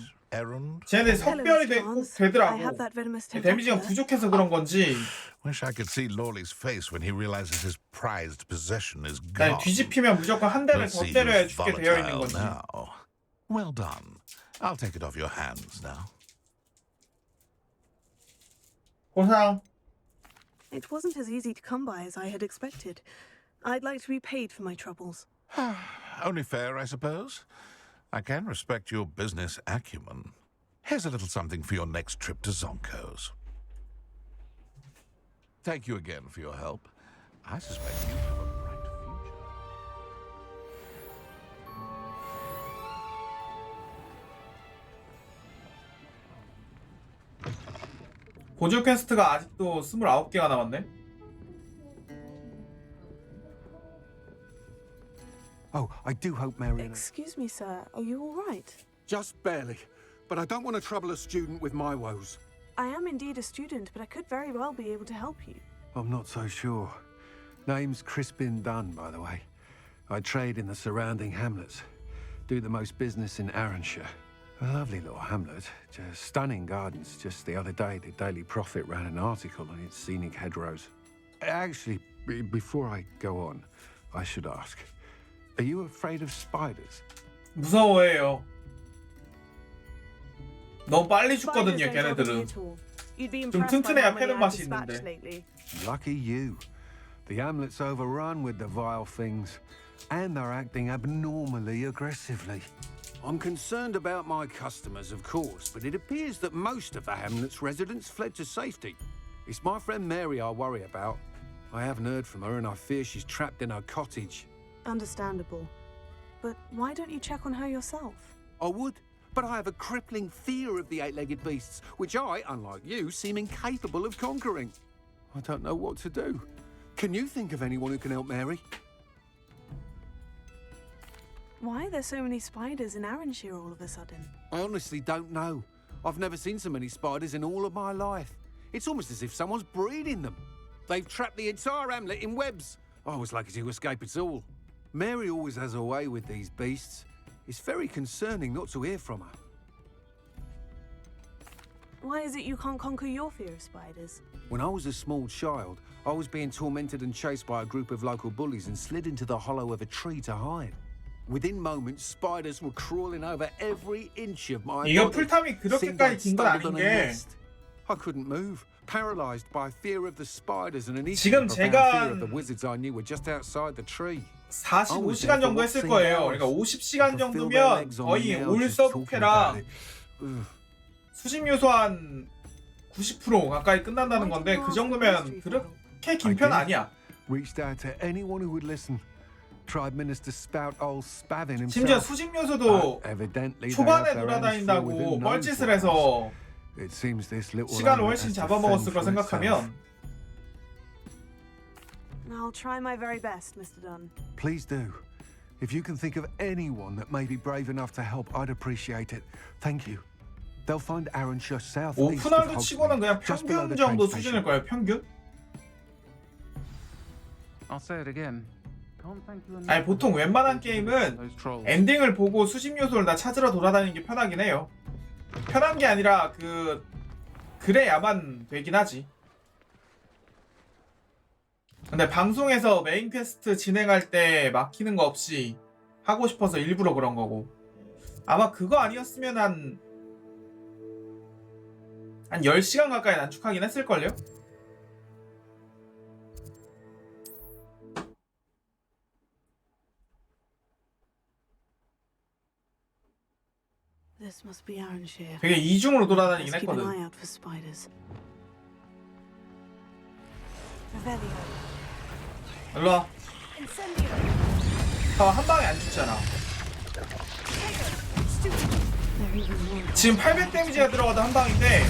쟤네 석별이 되더라고. 데미지가 부족해서 그런 건지. Wish I could see Lawley's face when he realizes his prized possession is 아니, gone. 뒤집히면 무조건 한 대를 Let's 더 see 때려야 who's 죽게 되어 있는 volatile 건지. now. Well done. I'll take it off your hands now. 보상. It wasn't as easy to come by as I had expected. I'd like to be paid for my troubles. Only fair, I suppose. I can respect your business acumen. Here's a little something for your next trip to Zonko's. Thank you again for your help. I suspect you have a bright future. 보조 퀘스트가 아직도 29개가 남았네. Oh, I do hope Mary... Excuse me, sir. Are you all right? Just barely. But I don't want to trouble a student with my woes. I am indeed a student, but I could very well be able to help you. I'm not so sure. Name's Crispin Dunn, by the way. I trade in the surrounding hamlets. Do the most business in Arranshire. A lovely little hamlet. Just stunning gardens. Just the other day, the Daily Prophet ran an article on its scenic hedgerows. Actually, before I go on, I should ask. Are you afraid of spiders? 무서워해요. 너무 빨리 죽거든요, 걔네들은. 좀 튼튼해야 패는 맛이 있는데. Lucky you. The hamlet's overrun with the vile things, and they're acting abnormally aggressively. I'm concerned about my customers, of course, but it appears that most of the hamlet's residents fled to safety. It's my friend Mary I worry about. I haven't heard from her, and I fear she's trapped in her cottage. Understandable. But why don't you check on her yourself? I would, but I have a crippling fear of the eight-legged beasts, which I, unlike you, seem incapable of conquering. I don't know what to do. Can you think of anyone who can help Mary? Why are there so many spiders in Arranshire all of a sudden? I honestly don't know. I've never seen so many spiders in all of my life. It's almost as if someone's breeding them. They've trapped the entire hamlet in webs. I was lucky to escape it all. Mary always has a way with these beasts. It's very concerning not to hear from her. Why is it you can't conquer your fear of spiders? When I was a small child, I was being tormented and chased by a group of local bullies and slid into the hollow of a tree to hide. Within moments, spiders were crawling over every inch of my 이거 body. 풀탐이 그렇게까지 긴 건 아닌 게 I couldn't move, paralyzed by fear of the spiders and an 지금 equally profound 제가 fear of the wizards I knew were just outside the tree. 45시간 정도 했을 거예요. 그러니까 50시간 정도면 거의 올 서브퀘랑 수집 요소 한 90% 가까이 끝난다는 건데 그 정도면 그렇게 긴 편 아니야. Reached out to anyone who would listen. Tried minister spout old spavin himself. 심지어 수집 요소도 초반에 돌아다닌다고 뻘짓을 해서 시간을 훨씬 잡아먹었을 거 생각하면 I'll try my very best, Mr. Dunn. Please do. If you can think of anyone that may be brave enough to help, I'd appreciate it. Thank you. They'll find Arranshire south east of 오픈월드 Hogsmeade, 치고는 그냥 just below 평균 the train 정도 station. 수준일 거예요. 평균? I'll say it again. Can't thank you enough. 아니 보통 웬만한 게임은 엔딩을 보고 수집 요소를 다 찾으러 돌아다니는 게 편하긴 해요. 편한 게 아니라 그래야만 되긴 하지. 근데 방송에서 메인 퀘스트 진행할 때 막히는 거 없이 하고 싶어서 일부러 그런 거고. 아마 그거 아니었으면 한 10시간 가까이 난축하긴 했을걸요? This must be Arranshire. 되게 이중으로 돌아다니긴 Let's keep an eye 했거든. out for spiders. Revelio. 일로와. Incendio. 한 방에 안 죽잖아. They're even more. 지금 800 데미지가 들어가도 한 방인데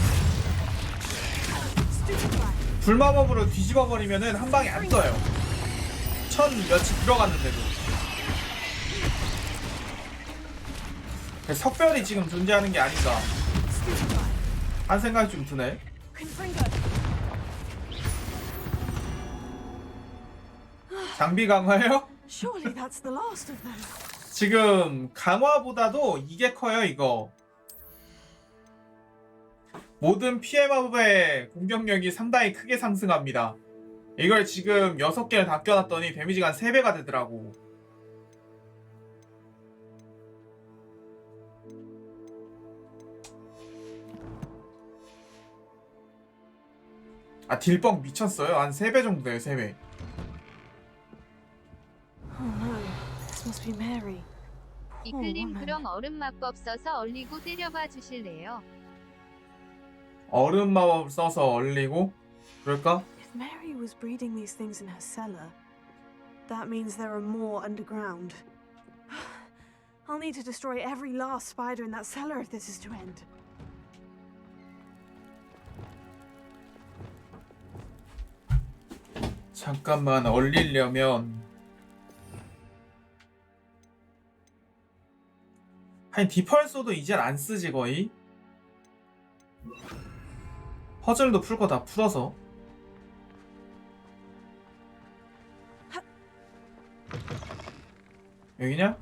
불마법으로 뒤집어 버리면은 한 방에 안 떠요. 1000 몇이 들어갔는데도. 석별이 지금 존재하는 게 아닌가 한 생각이 좀 드네. 장비 강화예요? Surely that's the last of them. 지금 강화보다도 이게 커요. 이거 모든 피해 마법의 공격력이 상당히 크게 상승합니다. 이걸 지금 6개를 다 껴놨더니 데미지가 한 3배가 되더라고. 아 딜뻥 미쳤어요. 한 3배 정도 돼요. 3배. Oh no, this must be Mary. 이클림 그럼 얼음 마법 써서 얼리고 때려봐 주실래요? 얼음 마법 써서 얼리고 그럴까? If Mary was breeding these things in her cellar, that means there are more underground. I'll need to destroy every last spider in that cellar if this is to end. 잠깐만 얼리려면 아니 디펄소도 이젠 안 쓰지 거의. 퍼즐도 풀 거 다 풀어서. 여기냐?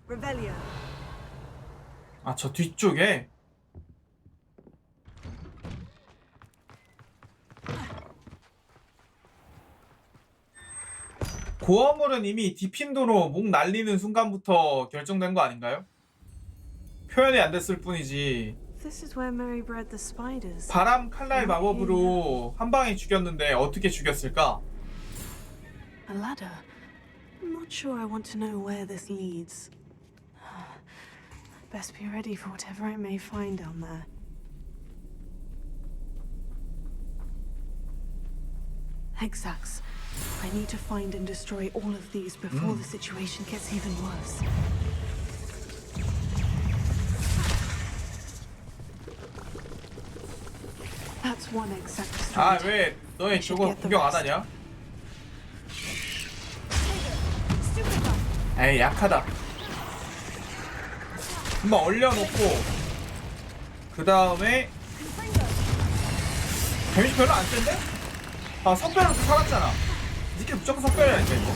Revelio. 아 저 뒤쪽에. 고어물은 이미 디핀도로 목 날리는 순간부터 결정된 거 아닌가요? 표현이 안 됐을 뿐이지. This is where Mary bred the spiders. 바람 칼날 마법으로 한 방에 죽였는데 어떻게 죽였을까? A ladder. I'm not sure I want to know where this leads. Best be ready for whatever I may find down there. Exacts. I need to find and destroy all of these before the situation gets even worse. That's one exact. 아 왜 너희 저거 구경 안 하냐? 에이 약하다. 한번 얼려놓고 그 다음에 데미지 별로 안 센데? 아 석별로서 살았잖아. 니께 무조건 석별이라니까 이거.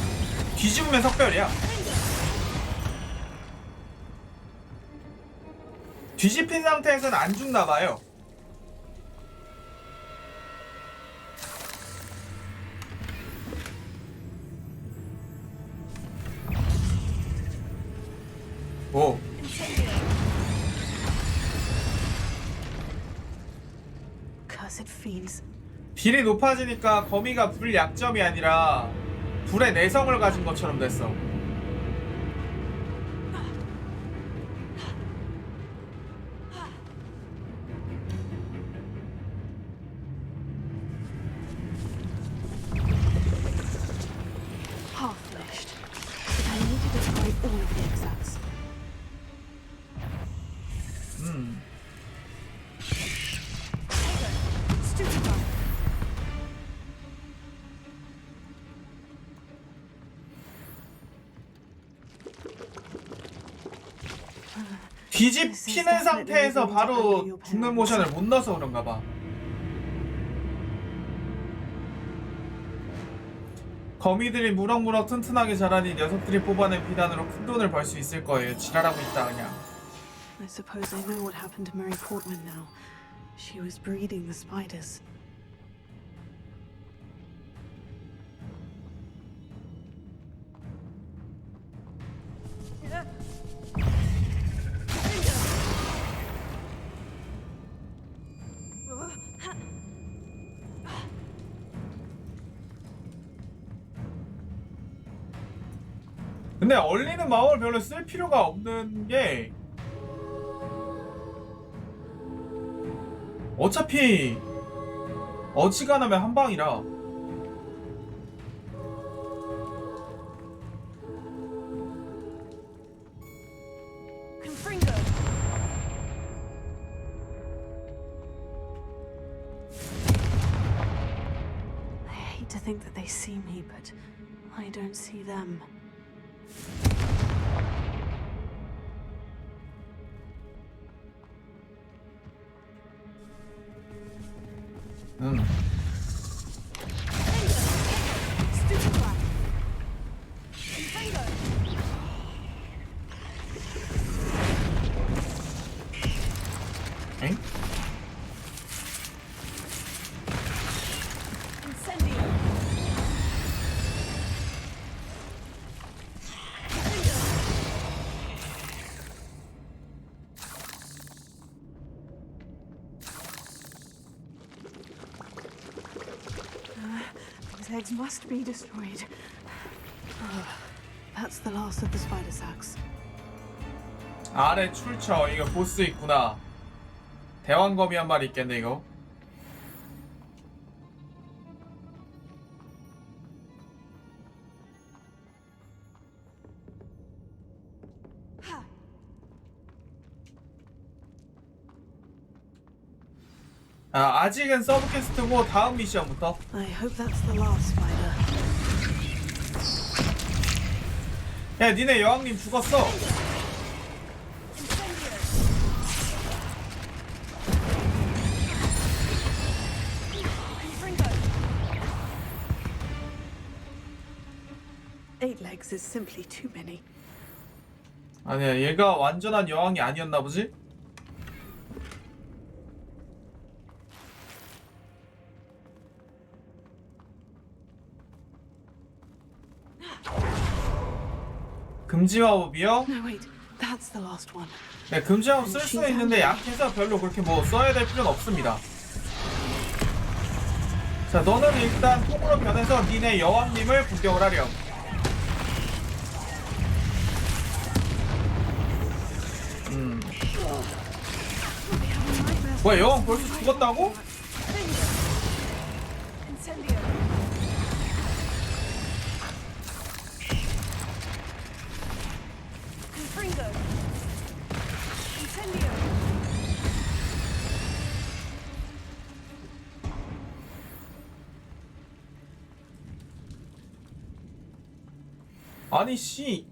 뒤집으면 석별이야. 뒤집힌 상태에서는 안 죽나봐요. 오. Cursed fiends. 딜이 높아지니까 거미가 불 약점이 아니라 불의 내성을 가진 것처럼 됐어. Half-finished. But I need to destroy all of the exats. 뒤집히는 상태에서 바로 죽는 모션을 못 넣어서 그런가 봐. 거미들이 무럭무럭 튼튼하게 자라니 녀석들이 뽑아낸 비단으로 큰 돈을 벌 수 있을 거예요. 지랄하고 있다 그냥. I suppose I know what happened to Mary Portman now. She was breeding the spiders. 근데 얼리는 마법을 별로 쓸 필요가 없는 게 어차피 어지간하면 한 방이라. I hate to think that they see me, but I don't see them. 엥? These eggs must be destroyed. That's the last of the spider sacks. 아래 출처. 이거 보스 있구나. 대왕거미 한 마리 있겠네 이거. 아, 아직은 서브퀘스트고 다음 미션부터. I hope that's the last spider. 야, 니네 여왕님 죽었어. Eight legs is simply too many. 아니야, 얘가 완전한 여왕이 아니었나 보지? 금지 마법이요? No, wait. That's the last one. 네, 금지 마법 쓸 수는 있는데 약해서 별로 그렇게 뭐 써야 될 필요는 없습니다. 자, 너는 일단 통으로 변해서 니네 여왕님을 공격을 하렴. 뭐야, 여왕 벌써 죽었다고? 아니 씨,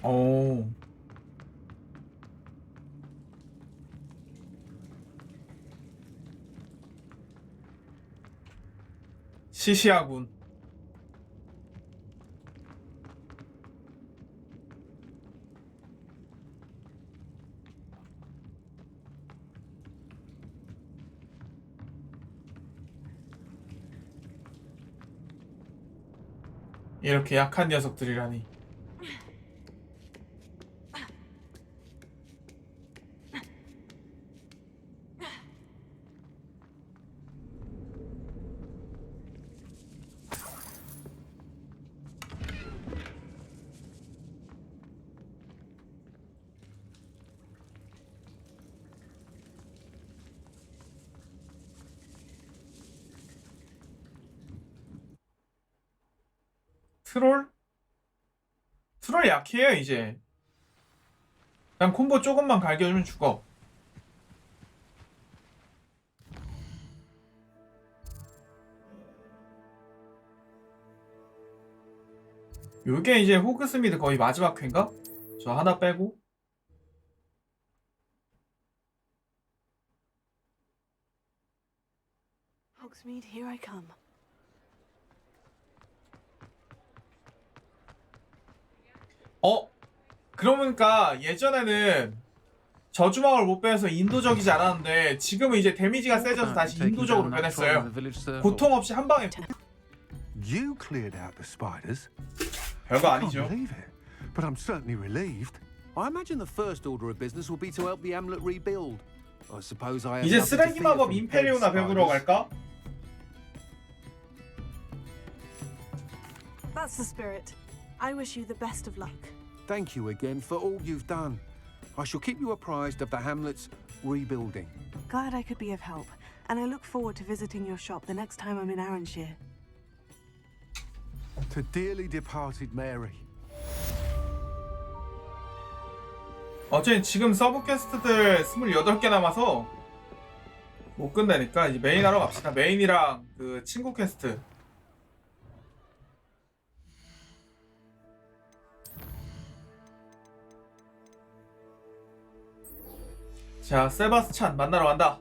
오. 시시하군. 이렇게 약한 녀석들이라니. 트롤? 트롤 약해요 이제. 그냥 콤보 조금만 갈겨주면 죽어. 요게 이제 호그스미드 거의 마지막 회인가? 저 하나 빼고. Hogsmeade, here I come. 그러니까 예전에는 저주망을 못 빼서 인도적이지 않았는데 지금은 이제 데미지가 세져서 다시 인도적으로 변했어요. 고통 없이 한 방에. You cleared out the spiders. 별거 I can't 아니죠. believe it, but I'm certainly relieved. I imagine the first order of business will be to help the amulet rebuild. I suppose I have 이제 nothing to 쓰레기 fear 마법 from 임페리오나 dead 배구러 spiders. 갈까? That's the spirit. I wish you the best of luck. Thank you again for all you've done. I shall keep you apprised of the hamlet's rebuilding. Glad I could be of help, and I look forward to visiting your shop the next time I'm in Arranshire. To dearly departed Mary. 어차피 지금 서브 퀘스트들 28개 남아서 못 끝내니까 이제 메인 하러 갑시다. 메인이랑 그 친구 퀘스트. 자, 세바스찬 만나러 간다.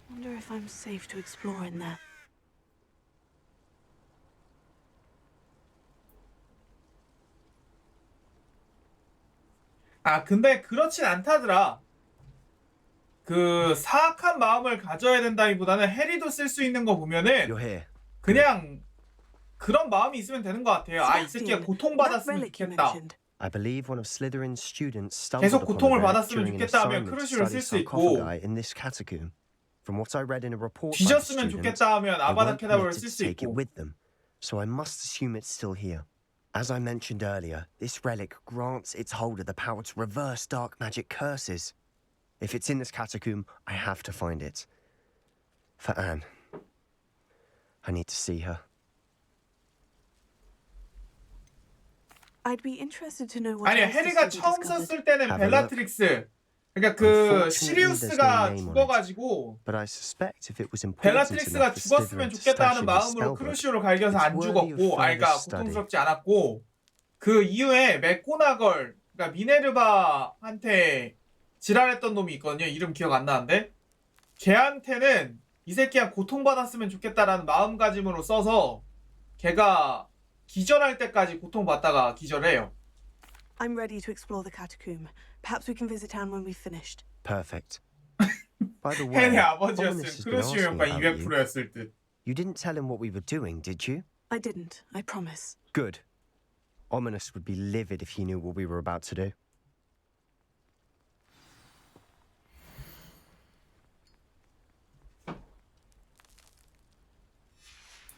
Wonder if I'm safe to explore in there. 아, 근데 그렇진 않다더라. 그 사악한 마음을 가져야 된다기보다는 해리도 쓸 수 있는 거 보면은 그냥 그런 마음이 있으면 되는 것 같아요. 아, 이 새끼가 고통받았으면 좋겠다. I believe one of Slytherin's students stumbled 계속 upon 고통을 the relic 받았으면 during an 좋겠다 하면 assignment to 크루시를 study 쓸 수 있고, sarcophagi in this catacomb. From what I read in a report by the 뒤졌으면 student, 좋겠다 하면 they 아바다 weren't 케다브를 permitted 쓸 to 수 take it 있고. with them, so I must assume it's still here. As I mentioned earlier, this relic grants its holder the power to reverse dark magic curses. If it's in this catacomb, I have to find it. For Anne. I need to see her. I'd be interested to know what 아니야, else the 해리가 student 처음 discovered. 썼을 때는 벨라트릭스, 그러니까 그 시리우스가 죽어가지고 But I suspect if it was important 벨라트릭스가 enough for 죽었으면 Slytherin to 좋겠다 stash 하는 in his 마음으로 spellbook, 크루시오를 갈겨서 it's 안 worthy of 죽었고, 아, further 그러니까 study. 고통스럽지 않았고, 그 이후에 맥고나걸, 그러니까 미네르바한테 지랄했던 놈이 있거든요. 이름 기억 안 나는데, 걔한테는 이 새끼가 고통받았으면 좋겠다라는 마음가짐으로 써서 걔가 기절할 때까지 고통받다가 기절해요. I'm ready to explore the catacomb. Perhaps we can visit town when we've finished. Perfect. By the way, 헨의 Ominous 아버지였으면 has been asking 크루시오가 about you. 200%였을 듯. You didn't tell him what we were doing, did you? I didn't, I promise. Good. Ominous would be livid if he knew what we were about to do.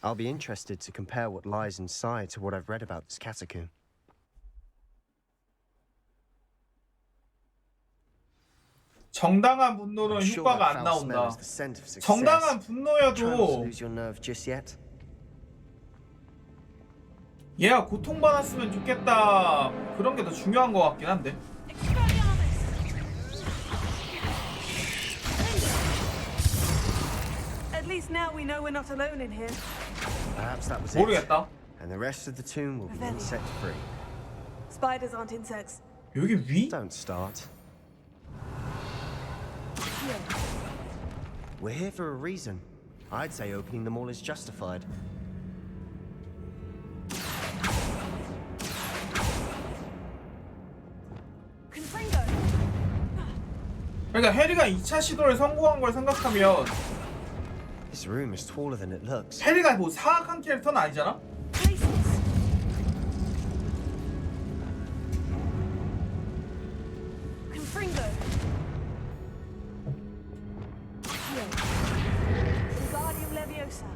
I'll be interested to compare what lies inside to what I've read about this catacomb. 정당한 분노는 I'm sure 효과가 that 안 foul smell 나온다. is the scent of success. 정당한 Try not to 분노여도 lose your nerve just yet. 얘가 고통받았으면 좋겠다 그런 게 더 중요한 것 같긴 한데. At least now we know we're not alone in here. Perhaps that was it. 모르겠다. And the rest of the tomb will be Revelio. insect-free. Spiders aren't insects. 여기 위? Don't start. We're here for a reason. I'd say opening them all is justified. 그러니까 해리가 2차 시도를 성공한 걸 생각하면 This room is taller than it looks. 해리가 뭐 사악한 캐릭터는 아니잖아? Confringo. Wingardium Leviosa.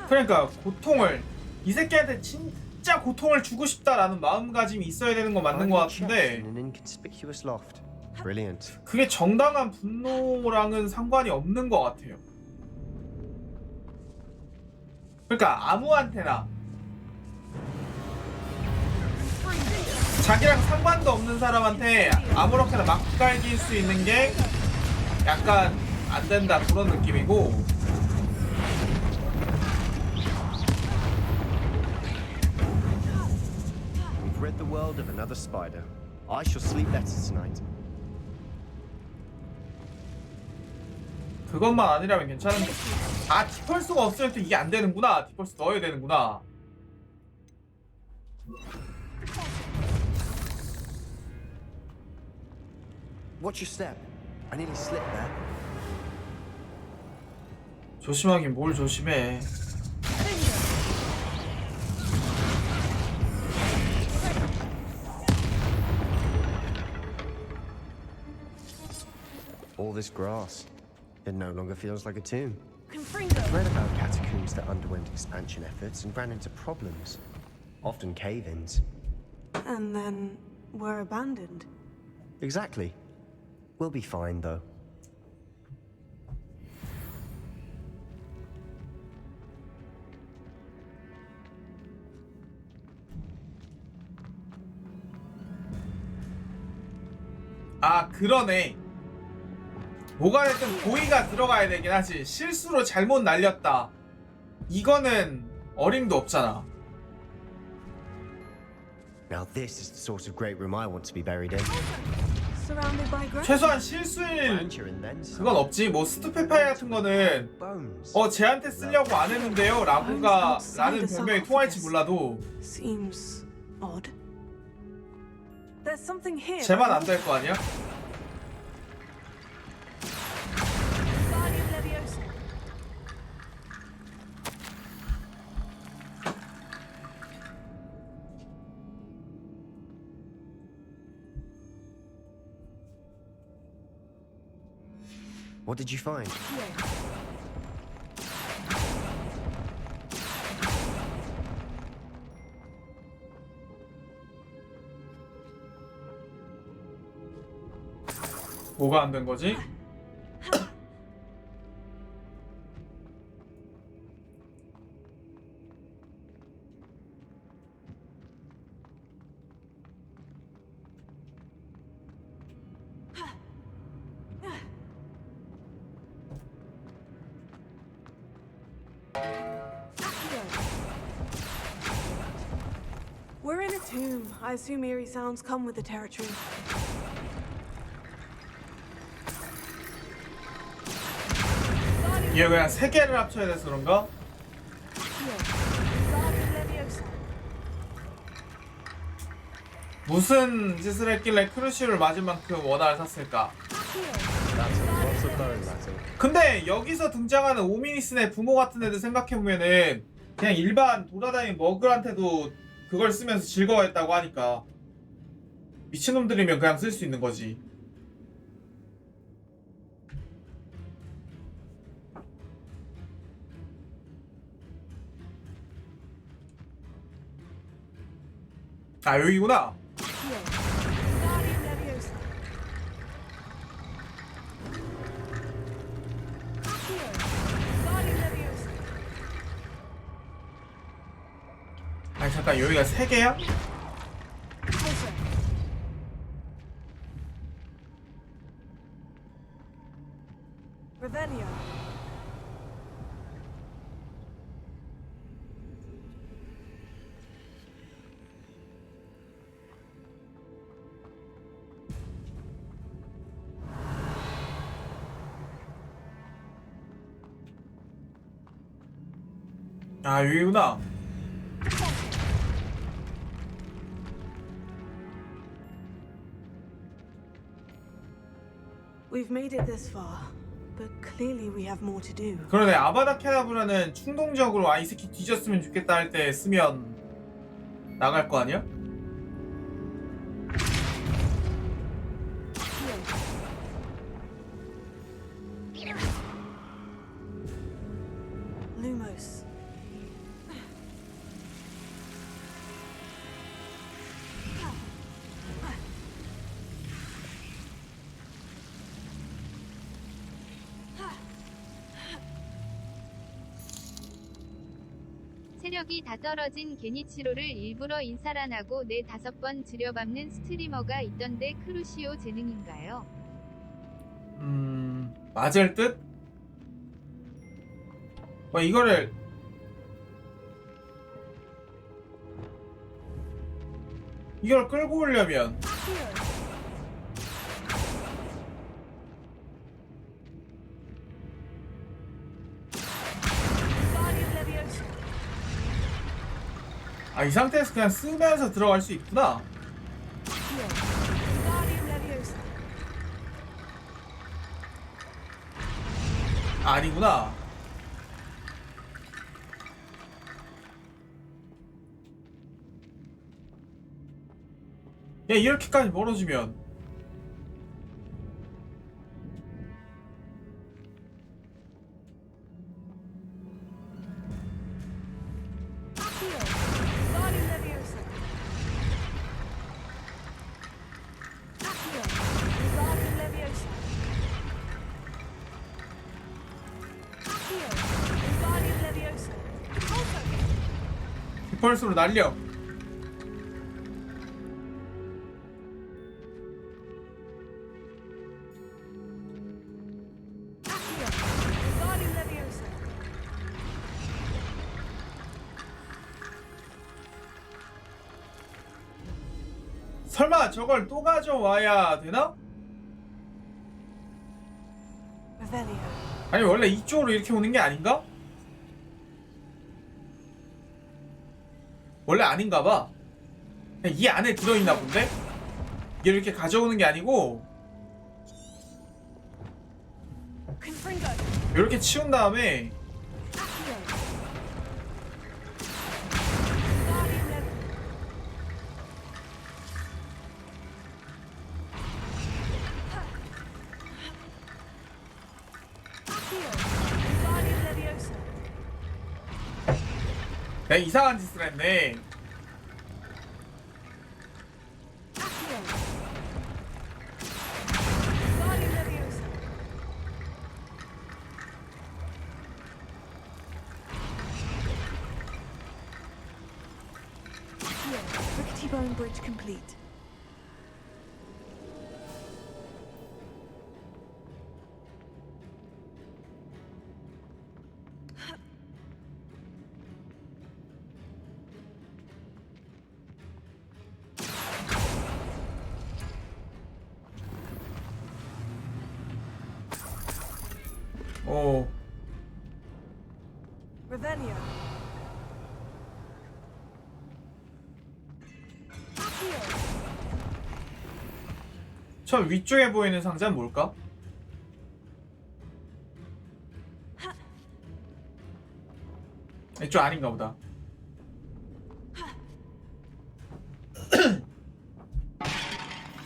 그러니까 고통을 이 새끼한테 진짜 고통을 주고 싶다라는 마음가짐이 있어야 되는 거 맞는 거 같은데 In an inconspicuous loft. Brilliant. 그게 정당한 분노랑은 상관이 없는 것 같아요. 그러니까 아무한테나 자기랑 상관도 없는 사람한테 아무렇게나 막 갈길 수 있는 게 약간 안 된다 그런 느낌이고, We've rid the world of another spider. I shall sleep better tonight. 그것만 아니라면 괜찮은데. 아, 디펄스가 없으면 또 이게 안 되는구나. 디펄스 넣어야 되는구나. Watch your step. I nearly slipped there. 조심하긴 뭘 조심해. All this grass. It no longer feels like a tomb. Confringo. I've read about catacombs that underwent expansion efforts and ran into problems. Often cave-ins. And then were abandoned. Exactly. We'll be fine, though. 아, 그러네. 뭐가 됐든 고의가 들어가야 되긴 하지. 실수로 잘못 날렸다. 이거는 어림도 없잖아. Now this is the sort of great room I want to be buried in. Surrounded by grass. 최소한 실수일 그건 없지. 뭐 스투페파이 같은 거는 쟤한테 쓰려고 안 했는데요 라고가 라는 변명이 통할지 몰라도 Seems odd. There's something here. 쟤만 안 될 거 아니야? Wingardium Leviosa. What did you find? 뭐가 안 된 거지? We're in a tomb. I assume eerie sounds come with the territory. 얘 그냥 세 개를 합쳐야 돼서 그런가? Wingardium Leviosa. 무슨 짓을 했길래 크루시를 맞은 만큼 원화를 샀을까? 근데 여기서 등장하는 오미니스네 부모 같은 애들 생각해보면은 그냥 일반 돌아다니는 머글한테도 그걸 쓰면서 즐거워했다고 하니까 미친놈들이면 그냥 쓸 수 있는 거지. 아, 여기구나. Wingardium Leviosa. Wingardium Leviosa. 잠깐 여기가 3개야? Revelio. 아 여기구나. We've made it this far, but clearly we have more to do. 그러네. 아바다 케다브라는 충동적으로 이 새끼 뒤졌으면 좋겠다 할 때 쓰면 나갈 거 아니야? Lumos. 체력이 다 떨어진 게니치로를 일부러 인사를 안 하고 4-5번 들여밟는 스트리머가 있던데 크루시오 재능인가요? 맞을 듯? 이거를 끌고 오려면 이 상태에서 그냥 쓰면서 들어갈 수 있구나. 아니구나. 야 이렇게까지 멀어지면 펄스로 날려. 설마 저걸 또 가져와야 되나? 아니 원래 이쪽으로 이렇게 오는 게 아닌가? 원래 아닌가봐. 이 안에 들어있나 본데? 이게 이렇게 가져오는 게 아니고 이렇게 치운 다음에 내가 이상한 짓을 했네. Rickety bone bridge complete. 오. Revelio. 저 위쪽에 보이는 상자는 뭘까? 이쪽 아닌가 보다.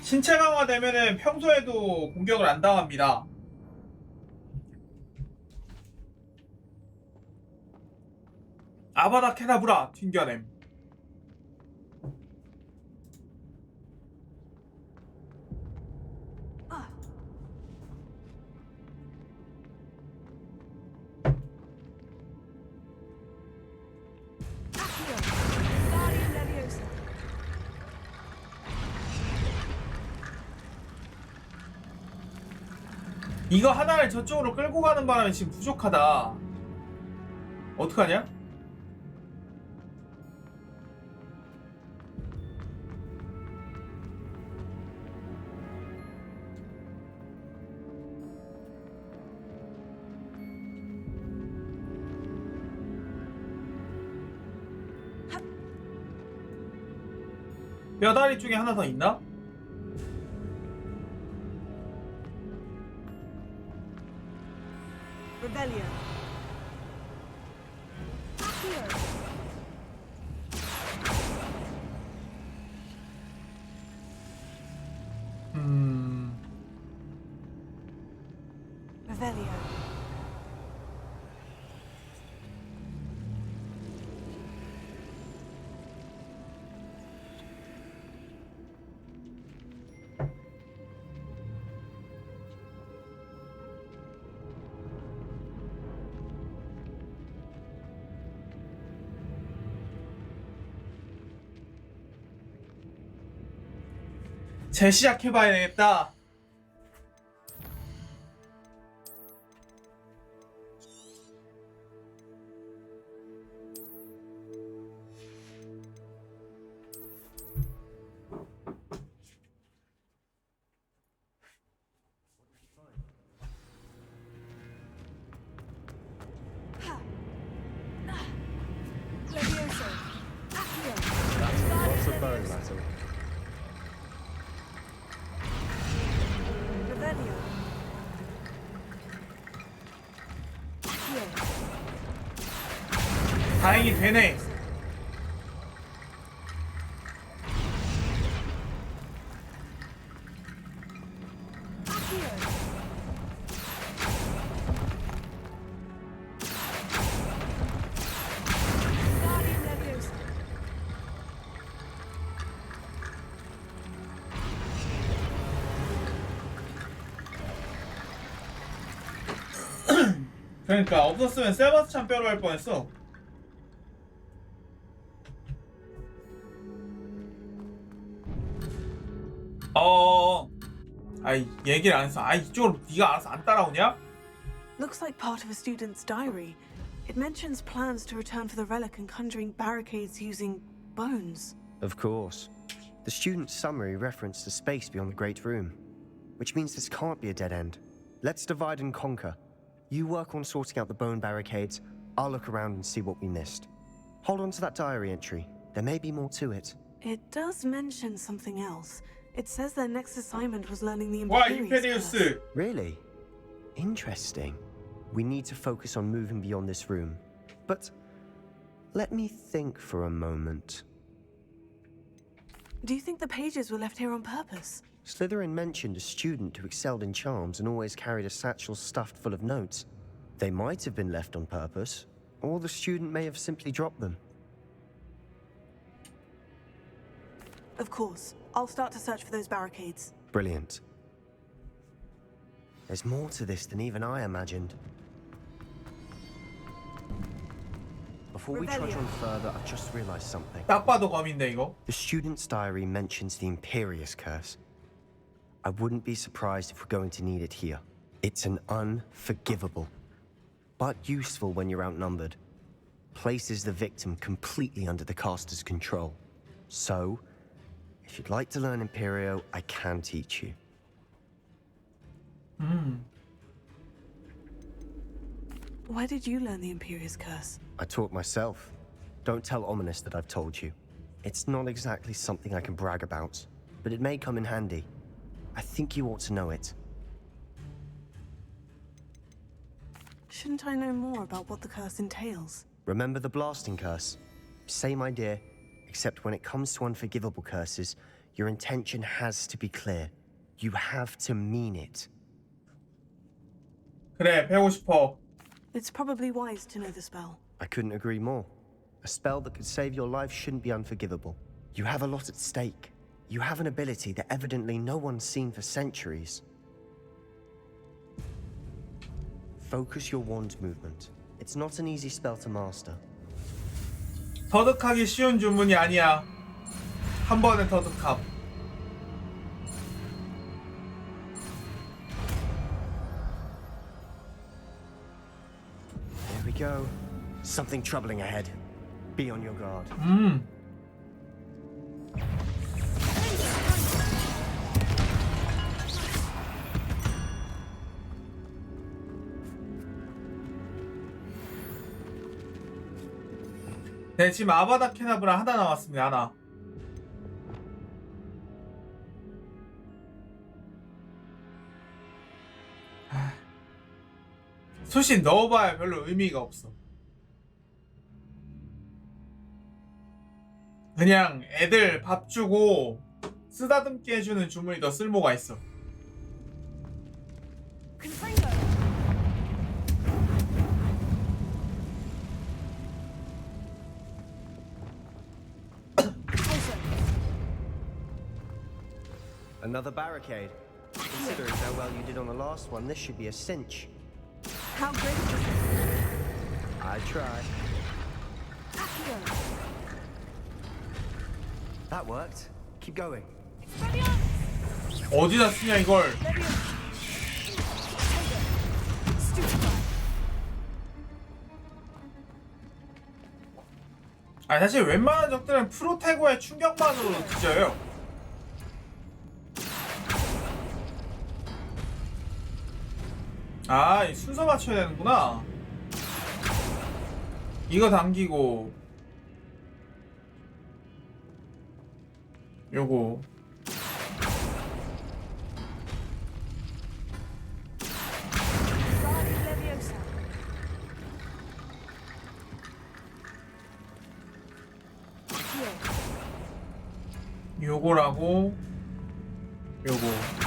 신체 강화되면은 평소에도 공격을 안 당합니다. 아바다 케다브라 튕겨냄. 이거 하나를 저쪽으로 끌고 가는 바람에 지금 부족하다. 어떡하냐? 뼈다리 중에 하나 더 있나? Rebellion. Revelio. 재시작해봐야 되겠다. Lots of bone metal. Revelio. 다행히 되네. 그러니까 없었으면 세바스찬 뼈로 할 뻔했어. 아이 얘기를 안 했어. 아이 이쪽으로 네가 알아서 안 따라오냐? Looks like part of a student's diary. It mentions plans to return for the relic and conjuring barricades using bones. Of course. The student's summary referenced a space beyond the Great Room, which means this can't be a dead end. Let's divide and conquer. You work on sorting out the bone barricades, I'll look around and see what we missed. Hold on to that diary entry. There may be more to it. It does mention something else. It says their next assignment was learning the 와 Imperius curse. 임페리우스. Really? Interesting. We need to focus on moving beyond this room. But let me think for a moment. Do you think the pages were left here on purpose? Slytherin mentioned a student who excelled in charms and always carried a satchel stuffed full of notes. They might have been left on purpose, or the student may have simply dropped them. Of course. I'll start to search for those barricades. Brilliant. There's more to this than even I imagined. Before we trudge on further, I've just realized something. 딱 봐도 검인데 이거. The student's diary mentions the Imperius curse. I wouldn't be surprised if we're going to need it here. It's an unforgivable, but useful when you're outnumbered. Places the victim completely under the caster's control. So, if you'd like to learn Imperio, I can teach you. Where did you learn the Imperius curse? I taught myself. Don't tell Ominous that I've told you. It's not exactly something I can brag about, but it may come in handy. I think you ought to know it. Shouldn't I know more about what the curse entails? Remember the blasting curse? Same idea, except when it comes to unforgivable curses, your intention has to be clear. You have to mean it. 그래, 배우고 싶어. It's probably wise to know the spell. I couldn't agree more. A spell that could save your life shouldn't be unforgivable. You have a lot at stake. You have an ability that evidently no one's seen for centuries. Focus your wand movement. It's not an easy spell to master. 터득하기 쉬운 주문이 아니야. 한 번에 터득함. we go. Something troubling ahead. Be on your guard. 네, 지금 아바다 케나브라 하나 남았습니다. 하나. 수신 넣어봐야 별로 의미가 없어. 그냥 애들 밥 주고 쓰다듬게 해주는 주문이 더 쓸모가 있어. Another barricade. Considering how well you did on the last one, this should be a cinch. How great is this? I tried. That worked. Keep going. 어디다 쓰냐 이걸. 아, 사실 웬만한 적들은 프로테고의 충격만으로 뒤져요. 아, 이 순서 맞춰야 되는구나. 이거 당기고 요거 요거라고 요거.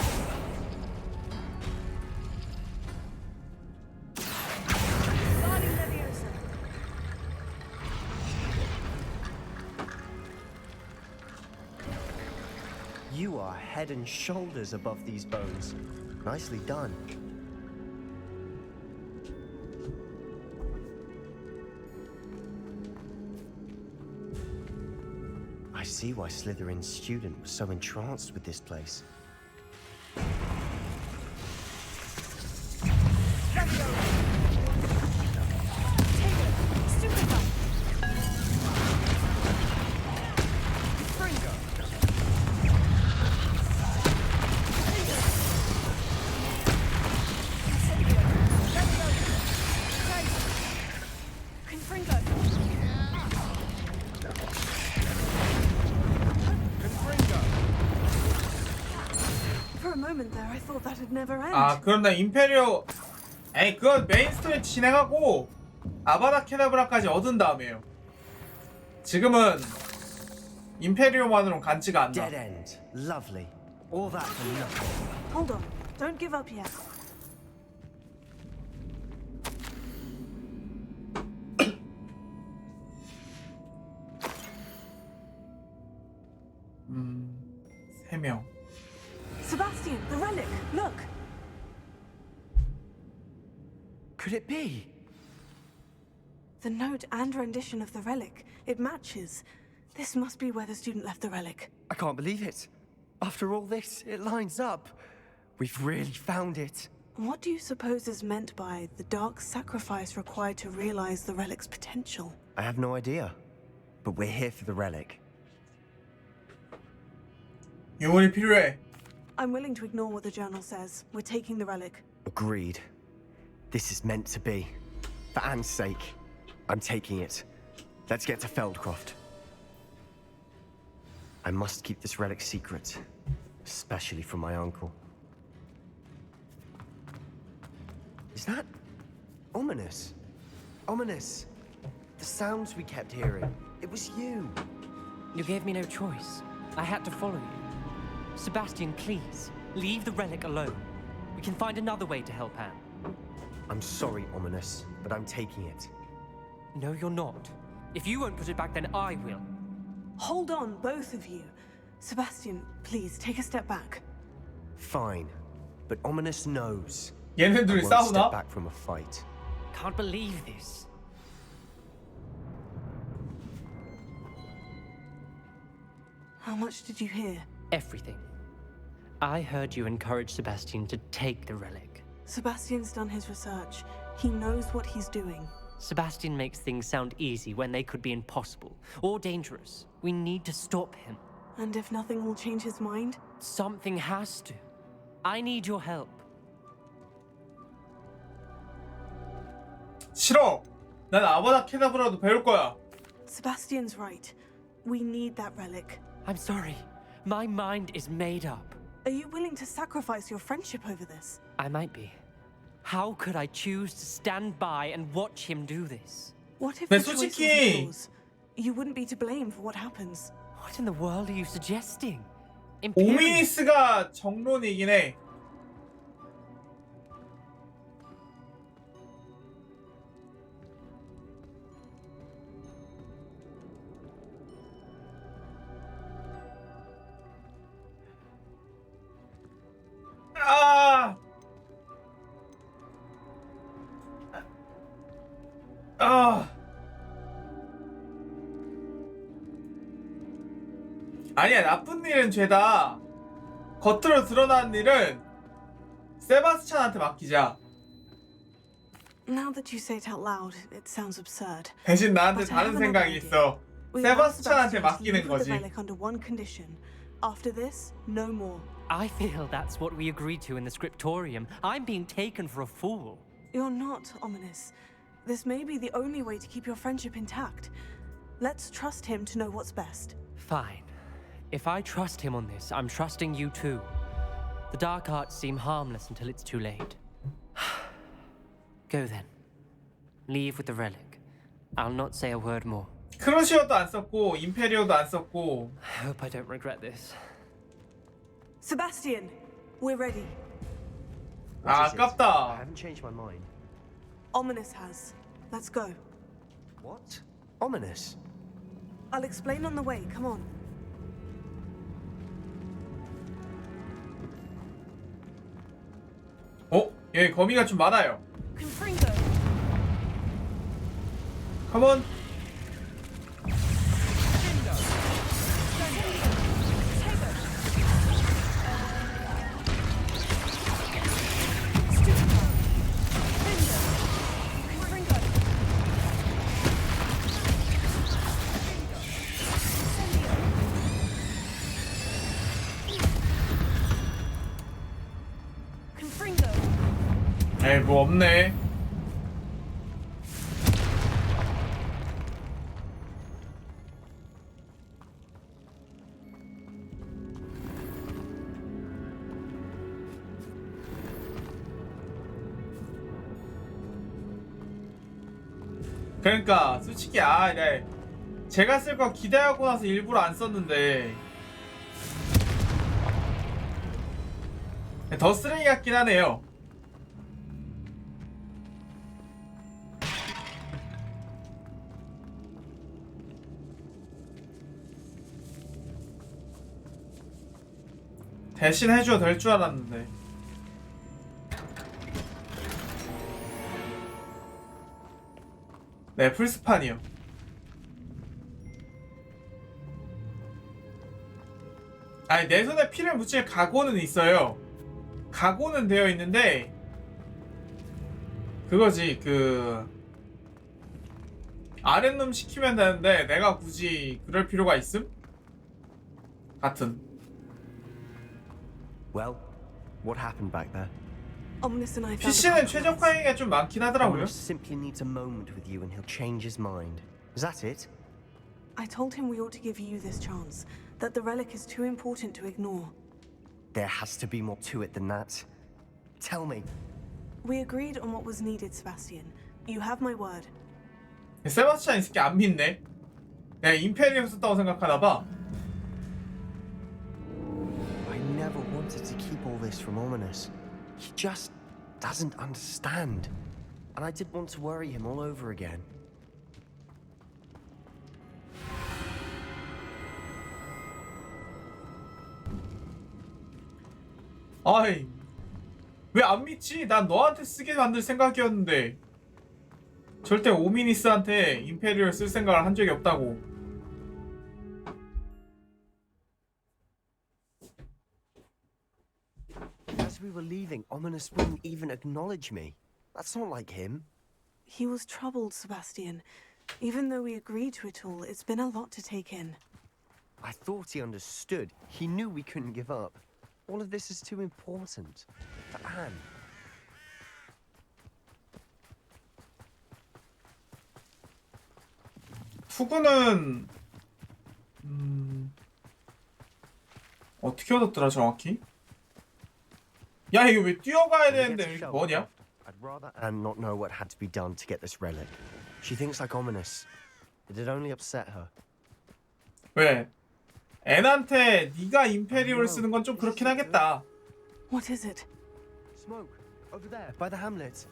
You are head and shoulders above these bones. Nicely done. I see why Slytherin's student was so entranced with this place. For a moment there, I thought that would never end. 아, 그럼 나 임페리오 에이, 그건 메인 스토리 진행하고 아바다 케나브라까지 얻은 다음에요. 지금은 임페리오만으로는 간지가 안 나. Dead end. Lovely. All that for nothing. Hold on. Don't give up yet. 세 명. Sebastian, the relic. Look. Could it be? The note and rendition of the relic. It matches. This must be where the student left the relic. I can't believe it. After all this, it lines up. We've really found it. What do you suppose is meant by the dark sacrifice required to realize the relic's potential? I have no idea. But we're here for the relic. 영혼이 필요해. I'm willing to ignore what the journal says. We're taking the relic. Agreed. This is meant to be. For Anne's sake, I'm taking it. Let's get to Feldcroft. I must keep this relic secret, especially from my uncle. Is that ominous? Ominous. The sounds we kept hearing. It was you. You gave me no choice. I had to follow you. Sebastian, please, leave the relic alone. We can find another way to help Anne. I'm sorry, Ominous, but I'm taking it. No, you're not. If you won't put it back, then I will. Hold on, both of you. Sebastian, please, take a step back. Fine, but Ominous knows. 얘네들이 I won't 싸우나? step back from a fight. Can't believe this. How much did you hear? Everything. I heard you encourage Sebastian to take the relic. Sebastian's done his research. He knows what he's doing. Sebastian makes things sound easy when they could be impossible or dangerous. We need to stop him. And if nothing will change his mind? Something has to. I need your help. 싫어. 난 아바다 케다브라도 배울 거야. Sebastian's right. We need that relic. I'm sorry. My mind is made up. Are you willing to sacrifice your friendship over this? I might be. How could I choose to stand by and watch him do this? What if 네, the choice was 솔직히 yours? You wouldn't be to blame for what happens. What in the world are you suggesting? 오미니스가 정론이긴 해. 아니야, 나쁜 일은 죄다. 겉으로 드러나는 일은 세바스찬한테 맡기자. Now that you say it out loud, it sounds absurd. 대신 나한테 But I 다른 have 생각이 another 있어. We will ask 세바스찬한테 Sebastian to 맡기는 leave with 거지. the relic under one condition. After this, no more. I feel that's what we agreed to in the scriptorium. I'm being taken for a fool. You're not ominous. This may be the only way to keep your friendship intact. Let's trust him to know what's best. Fine. If I trust him on this, I'm trusting you too. The dark arts seem harmless until it's too late. Go then. Leave with the relic. I'll not say a word more. 크루시오도 안 썼고 임페리오도 안 썼고. I hope I don't regret this. Sebastian, we're ready. What is it? I 아깝다. haven't changed my mind. Ominous has. Let's go. What? Ominous? I'll explain on the way. Come on. 여기 거미가 좀 많아요. Confringo. Come on. 에이, 뭐 없네. 그러니까 솔직히 네. 제가 쓸 거 기대하고 나서 일부러 안 썼는데 더 쓰레기 같긴 하네요. 대신 해줘도 될 줄 알았는데. 네, 플스판이요. 아니, 내 손에 피를 묻힐 각오는 있어요. 각오는 되어 있는데 그거지, 아랫놈 시키면 되는데 내가 굳이 그럴 필요가 있음? 같은. Well, what happened back there? Ominous and I found a PC는 compromise. 최적화행위가 좀 많긴 하더라고요. Ominous simply needs a moment with you and he'll change his mind. Is that it? I told him we ought to give you this chance, that the relic is too important to ignore. There has to be more to it than that. Tell me. We agreed on what was needed, Sebastian. You have my word. 세바스찬 이 새끼 안 믿네. 내가 임페리엄 썼다고 생각하나봐. I never wanted to keep all this from Ominous. He just doesn't understand. And I didn't want to worry him all over again. 아이, 왜 안 믿지? 난 너한테 쓰게 만들 생각이었는데. 절대 오미니스한테 임페리얼 쓸 생각을 한 적이 없다고. As we were leaving, Ominous wouldn't even acknowledge me. That's not like him. He was troubled, Sebastian. Even though we agreed to it all, it's been a lot to take in. I thought he understood. He knew we couldn't give up. All of this is too important. For Anne. 투구는 어떻게 얻었더라 정확히? 야 이거 왜 뛰어가야 되는데 이게 뭐냐? I'd rather Anne not know what had to be done to get this relic. She thinks like ominous. It'd only upset her. 왜? 앤한테 네가 임페리오를 쓰는 건 좀 그렇긴 하겠다. What is it? Smoke over there by the hamlet.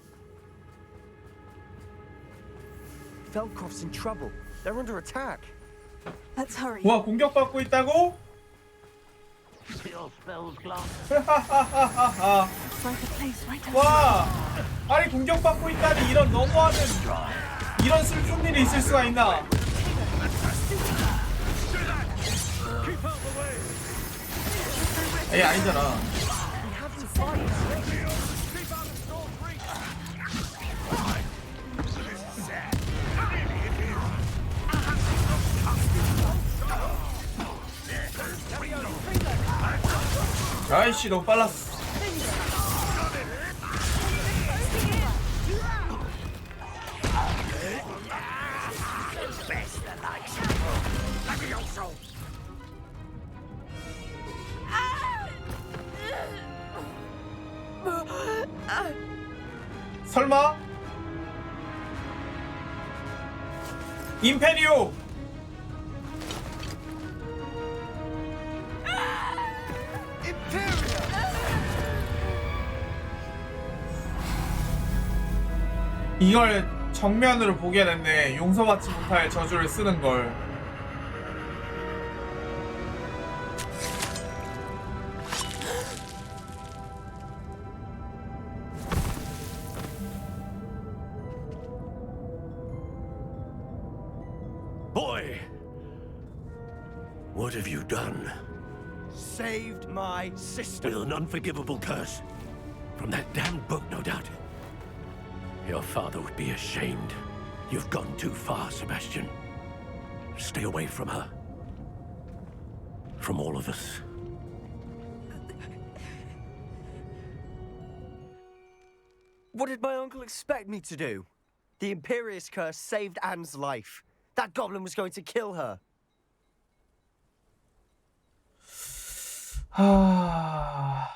Feldcroft's in trouble. They're under attack. Let's hurry. 와 공격받고 있다고? 와 아니 공격받고 있다니 이런 너무하는 이런 슬픈 일이 있을 수가 있나? 에이 아니잖아. 아이씨 너무 빨랐어. 설마? 임페리오! 이걸 정면으로 보게 됐네. 용서받지 못할 저주를 쓰는 걸. Boy! What have you done? Saved my sister. With an unforgivable curse. From that damned book, no doubt. Your father would be ashamed. You've gone too far, Sebastian. Stay away from her. From all of us. What did my uncle expect me to do? The Imperious curse saved Anne's life. That goblin was going to kill her. 하...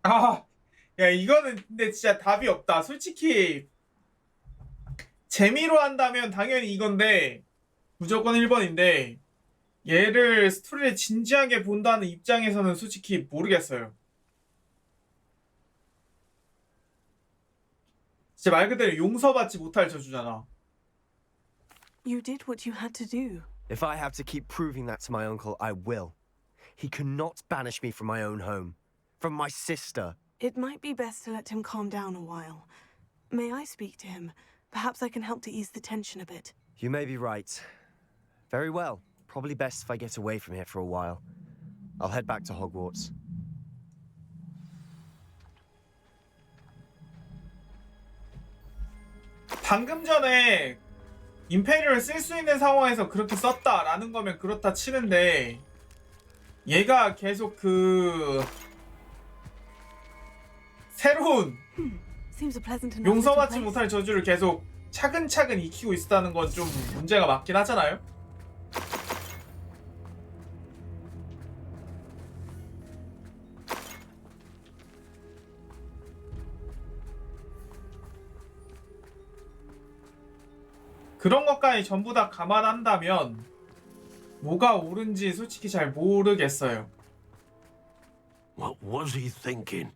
아, 야 이거는 근데 진짜 답이 없다. 솔직히 재미로 한다면 당연히 이건데 무조건 1번인데 얘를 스토리를 진지하게 본다는 입장에서는 솔직히 모르겠어요. 진짜 말 그대로 용서받지 못할 저주잖아. You did what you had to do. If I have to keep proving that to my uncle, I will. He cannot banish me from my own home. From my sister. It might be best to let him calm down a while. May I speak to him? Perhaps I can help to ease the tension a bit. You may be right. Very well. Probably best if I get away from here for a while. I'll head back to Hogwarts. 방금 전에 임페리얼을 쓸 수 있는 상황에서 그렇게 썼다라는 거면 그렇다 치는데 얘가 계속 그 새로운 용서받지 못할 저주를 계속 차근차근 익히고 있다는 건 좀 문제가 맞긴 하잖아요. 그런 것까지 전부 다 감안한다면 뭐가 옳은지 솔직히 잘 모르겠어요. What was he thinking?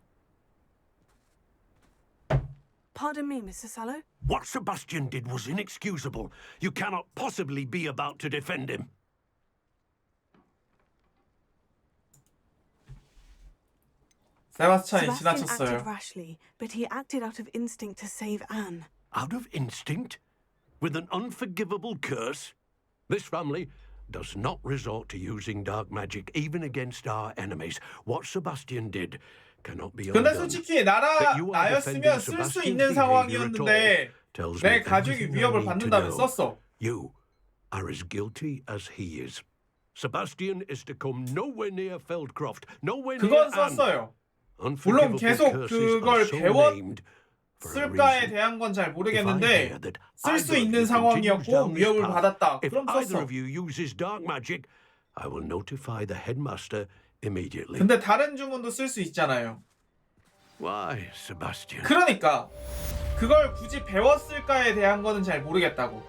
Pardon me, Mr. Sallow. What Sebastian did was inexcusable. You cannot possibly be about to defend him. 세바스찬이 Sebastian 지나쳤어요. acted rashly, but he acted out of instinct to save Anne. Out of instinct? With an unforgivable curse? This family does not resort to using dark magic even against our enemies. What Sebastian did cannot be 근데 undone. 솔직히 That you are 나였으면 defending 쓸 수 Sebastian's 있는 behavior at all 상황이었는데 tells 내 me 가족이 everything I 위협을 need to 받는다면 know. 썼어. You are as guilty as he is. Sebastian is to come nowhere near Feldcroft, nowhere near 그건 Anne. 썼어요. 물론 Unforgivable 계속 curses are 그걸 so named for a 배웠을까에 reason. 대한 건 잘 If I 모르겠는데 hear that 쓸 수 either of 있는 you continues 상황이었고 down this 위협을 path, 받았다. if 그럼 either 썼어. of you uses dark magic, I will notify the headmaster immediately. 근데 다른 주문도 쓸 수 있잖아요. Why, Sebastian? 그러니까 그걸 굳이 배웠을까에 대한 거는 잘 모르겠다고.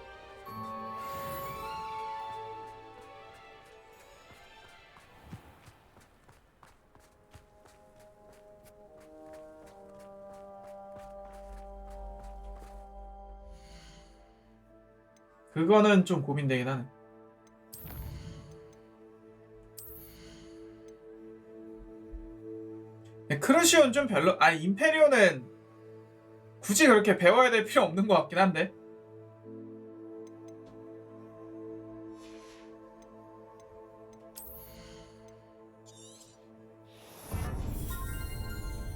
그거는 좀 고민되긴 하네. 크루시오는 좀 별로. 아니 임페리오는 굳이 그렇게 배워야 될 필요 없는 것 같긴 한데.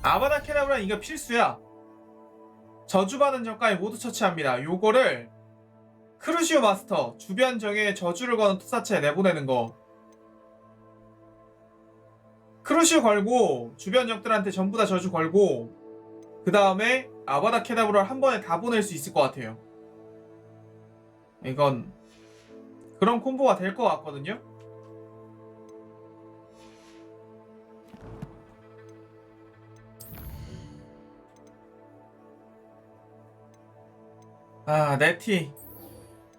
아바다 케다브라는 이거 필수야. 저주받은 적까지 모두 처치합니다. 요거를 크루시오 마스터 주변 적에 저주를 거는 투사체에 내보내는 거. 크루시오 걸고 주변 적들한테 전부 다 저주 걸고 그 다음에 아바다 케다브라를 한 번에 다 보낼 수 있을 것 같아요. 이건 그런 콤보가 될 것 같거든요. 아, 네티.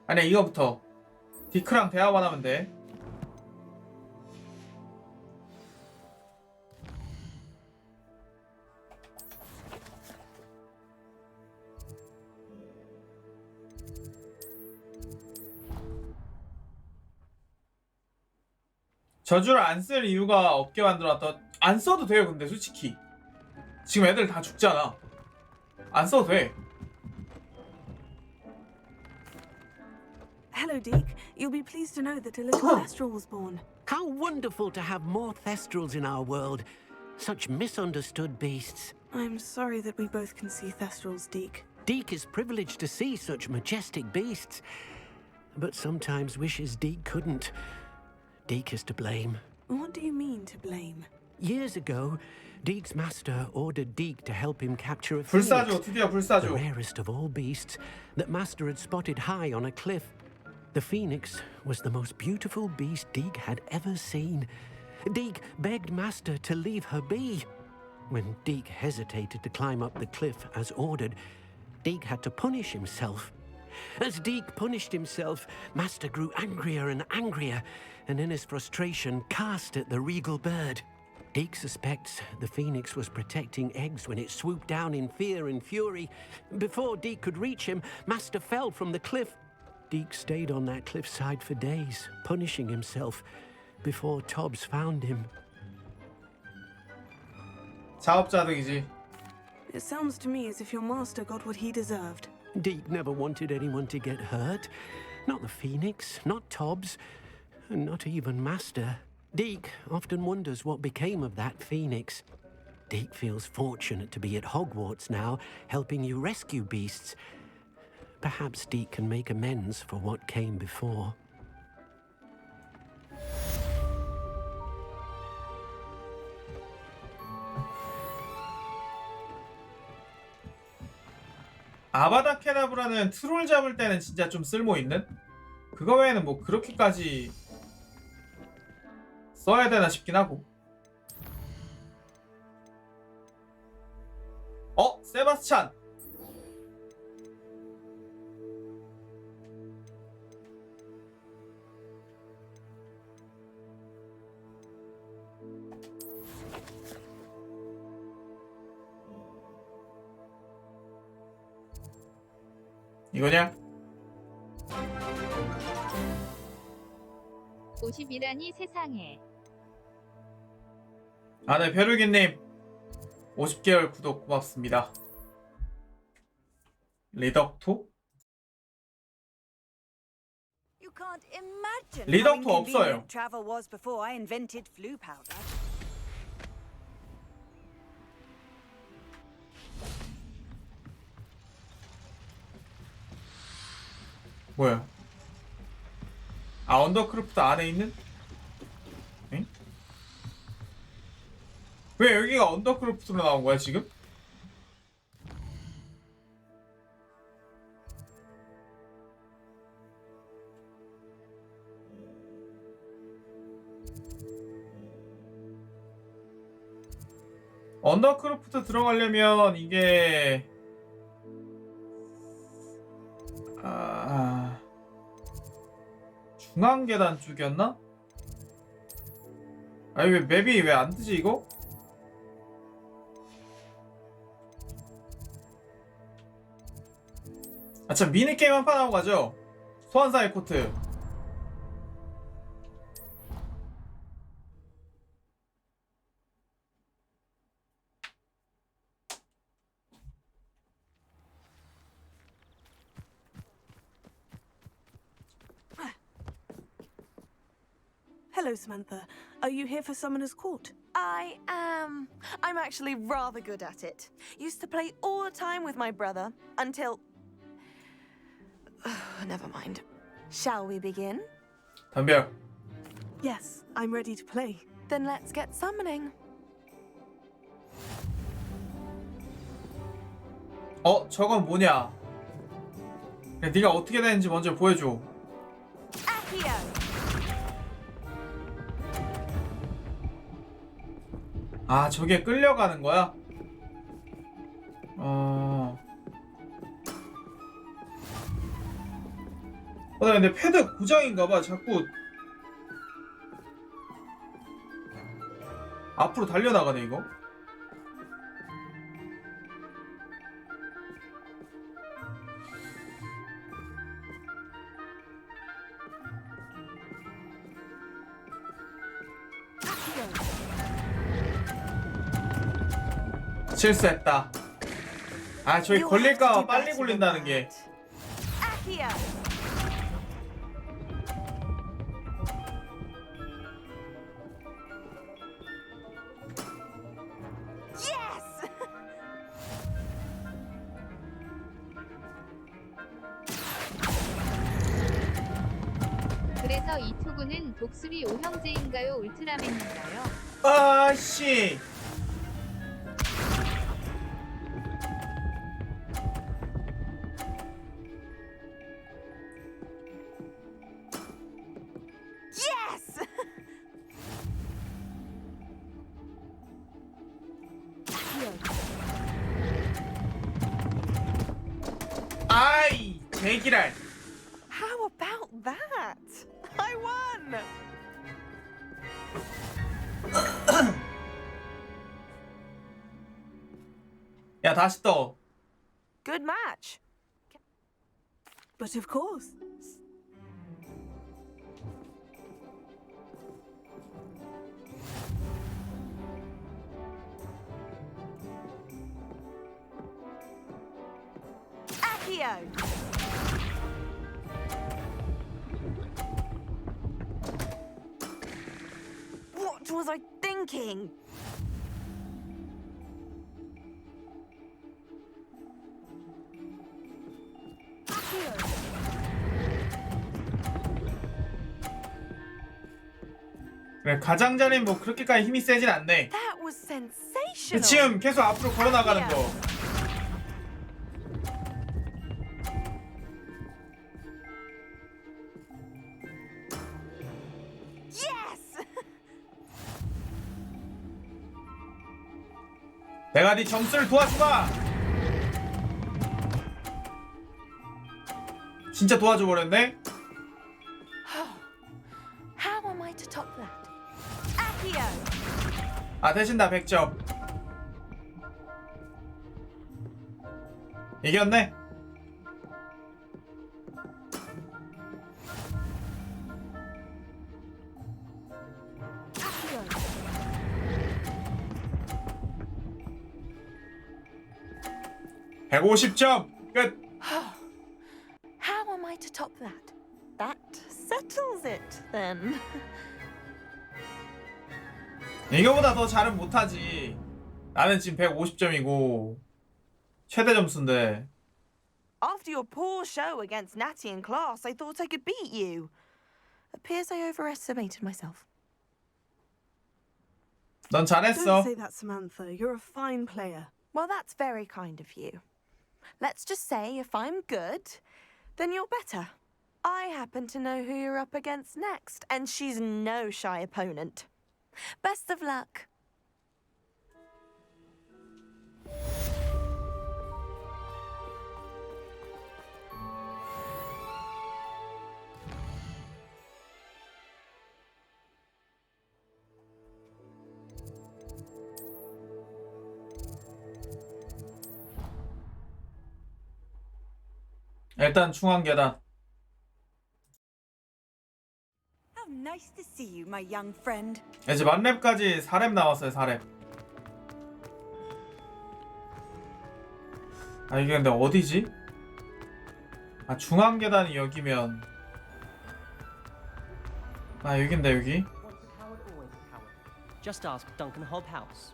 아니 이거부터 디크랑 대화만 하면 돼. 저주를 안 쓸 이유가 없게 만들어놨다. 안 써도 돼요. 근데 솔직히 지금 애들 다 죽잖아. 안 써도 돼. Hello, Deke. You'll be pleased to know that a little Thestral was born. How wonderful to have more Thestrals in our world. Such misunderstood beasts. I'm sorry that we both can see Thestrals, Deke. Deke is privileged to see such majestic beasts, but sometimes wishes Deke couldn't. Deke is to blame. What do you mean to blame? Years ago, Deke's master ordered Deke to help him capture a 불사조, phoenix, 드디어 불사조. the rarest of all beasts that master had spotted high on a cliff. The phoenix was the most beautiful beast Deke had ever seen. Deke begged master to leave her be. When Deke hesitated to climb up the cliff as ordered, Deke had to punish himself. As Deke punished himself, master grew angrier and angrier, and in his frustration cast at the regal bird. Deke suspects the phoenix was protecting eggs when it swooped down in fear and fury. Before Deke could reach him, master fell from the cliff. Deke stayed on that cliffside for days, punishing himself, before Tobbs found him. 자업자득이지. It sounds to me as if your master got what he deserved. Deke never wanted anyone to get hurt. Not the phoenix, not Tobbs, and not even master. Deke often wonders what became of that phoenix. Deke feels fortunate to be at Hogwarts now, helping you rescue beasts. Perhaps Deke can make amends for what came before. 아바다 케다브라는 트롤 잡을 때는 진짜 좀 쓸모 있는? 그거 외에는 뭐 그렇게까지 써야 되나 싶긴 하고. 세바스찬. 이거냐? 50이라니 세상에. 아, 네, 벼룩이님. 50개월 구독 고맙습니다. 리덕토? You can't imagine 리덕토 how 없어요. inconvenient travel was before I invented flu powder. 뭐야? 아, 언더크로프트 안에 있는? 응? 왜 여기가 언더크로프트로 나온 거야 지금? 언더크로프트 들어가려면 이게 중앙 계단 쪽이었나? 아니 왜 맵이 왜 안 뜨지 이거? 아 참 미니게임 한 판 하고 가죠. 소환사의 코트. Hello, Samantha. Are you here for Summoner's Court? I am. I'm actually rather good at it. Used to play all the time with my brother until... Never mind. Shall we begin? 덤벼. Yes, I'm ready to play. Then let's get summoning. 저건 뭐냐? 그래, 네가 어떻게 되는지 먼저 보여줘. 아, 저게 끌려가는 거야? 나 근데 패드 고장인가봐. 자꾸 앞으로 달려나가네 이거. 실수했다. 아, 저기 걸릴까 빨리 굴린다는 게. 그래서 이 투구는 독수리 오형제인가요? 울트라맨인가요? 아씨. 아이, 제기랄. How about that? I won! 야, 다시 떠. Good match. But of course. Accio! What was I thinking? 그래, 가장자리는 뭐 그렇게까지 힘이 세진 않네. That was sensational. 지금 계속 앞으로 걸어나가는 거. Yes! 내가 네 점수를 도와주마. 진짜 도와줘 버렸네. How am I to top that? Accio! 아, 대신 나 100점. 이겼네. 150점 끝. How am I to top that? That settles it, then. 이거보다 더 잘은 못하지. 나는 지금 150점이고 최대 점수인데. After your poor show against Natty in class, I thought I could beat you. Appears I overestimated myself. 넌 Don't 잘했어. say that, Samantha. You're a fine player. Well, that's very kind of you. Let's just say if I'm good, then you're better. I happen to know who you're up against next, and she's no shy opponent. Best of luck. 일단 중앙 계단. How nice to see you, my young friend. 이제 만렙까지 4렙 나왔어요. 4렙. 아 이게 근데 어디지? 아 중앙 계단이 여기면 아 여긴데 여기. Once a coward, always a coward. Just ask Duncan Hobhouse.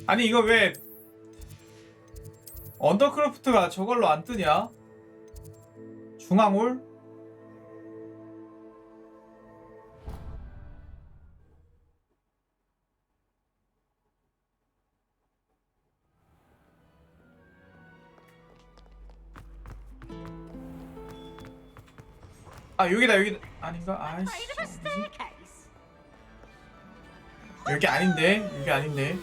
아니 이거 왜 언더크래프트가 저걸로 안 뜨냐? 중앙홀? 아 여기다 여기 아닌가? 아이씨 어디지? 여기 아닌데? 여기 아닌데?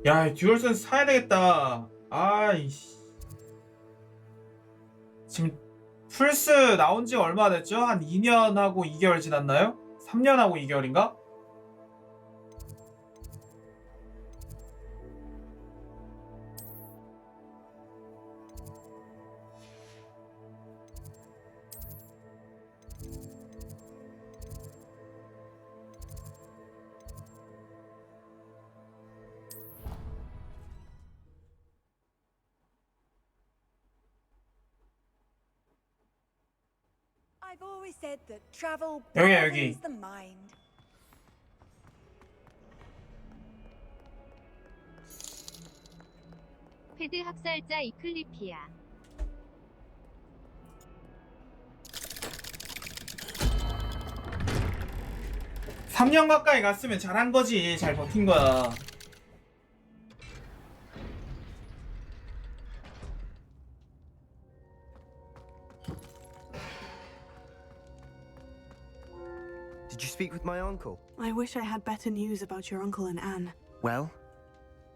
야, 듀얼센스 사야 되겠다. 아이씨. 지금 플스 나온 지 얼마 됐죠? 한 2년하고 2개월 지났나요? 3년하고 2개월인가? I've always said that travel 여기야, broadens 여기. the mind. 패드 학살자 이클리피아. 삼 년 가까이 갔으면 잘한 거지. 잘 버틴 거야. Did you speak with my uncle? I wish I had better news about your uncle and Anne. Well,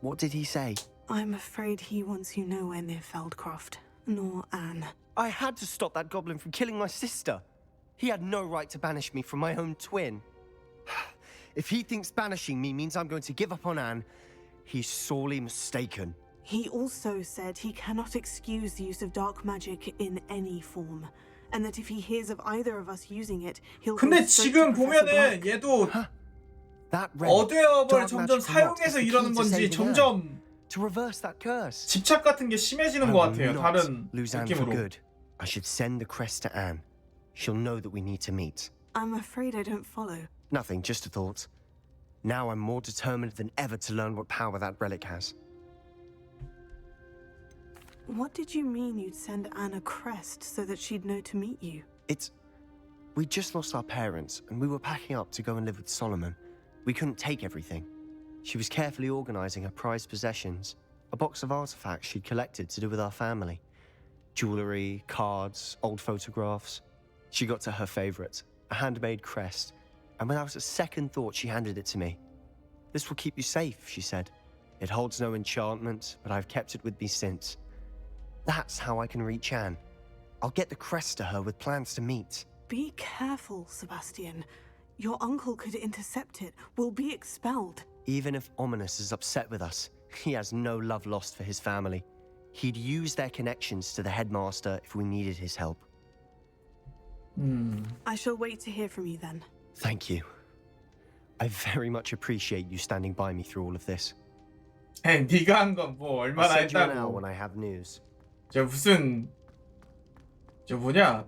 what did he say? I'm afraid he wants you nowhere near Feldcroft, nor Anne. I had to stop that goblin from killing my sister. He had no right to banish me from my own twin. If he thinks banishing me means I'm going to give up on Anne, he's sorely mistaken. He also said he cannot excuse the use of dark magic in any form, and that if he hears of either of us using it, he'll go 근데 straight to 지금 Professor 보면은 Black. 얘도 That relic, 어드웨어를 dark 점점 magic from what, is 사용해서 the key 이러는 to 건지 saving Anne. 점점 To reverse that curse. 집착 같은 게 심해지는 I 것 will 같아요. not 다른 lose Anne for 느낌으로. good. I should send the crest to Anne. She'll know that we need to meet. I'm afraid I don't follow. Nothing, just a thought. Now I'm more determined than ever to learn what power that relic has. What did you mean you'd send Anne a crest so that she'd know to meet you? We just lost our parents, and we were packing up to go and live with Solomon. We couldn't take everything. She was carefully organizing her prized possessions, a box of artifacts she'd collected to do with our family. Jewelry, cards, old photographs. She got to her favorite, a handmade crest, and without a second thought she handed it to me. This will keep you safe, she said. It holds no enchantment, but I've kept it with me since. That's how I can reach Anne. I'll get the crest to her with plans to meet. Be careful, Sebastian. Your uncle could intercept it. We'll be expelled. Even if Ominous is upset with us, he has no love lost for his family. He'd use their connections to the headmaster if we needed his help. I shall wait to hear from you then. Thank you. I very much appreciate you standing by me through all of this. 네가 한 건 뭐 I'll 얼마나 send you an hour 했다고. when I have news. 저 뭐냐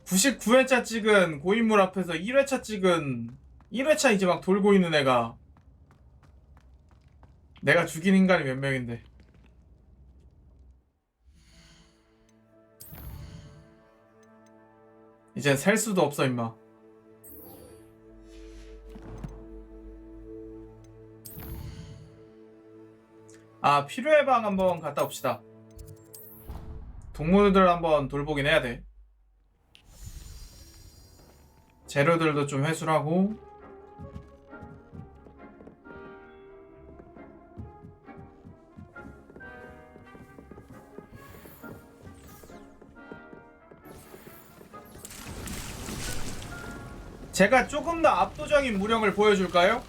99회차 찍은 고인물 앞에서 1회차 찍은 1회차 이제 막 돌고 있는 애가 내가 죽인 인간이 몇 명인데. 이젠 셀 수도 없어 임마. 아, 필요해 방 한번 갔다 옵시다. 동물들 한번 돌보긴 해야 돼. 재료들도 좀 회수하고. 제가 조금 더 압도적인 무력을 보여줄까요?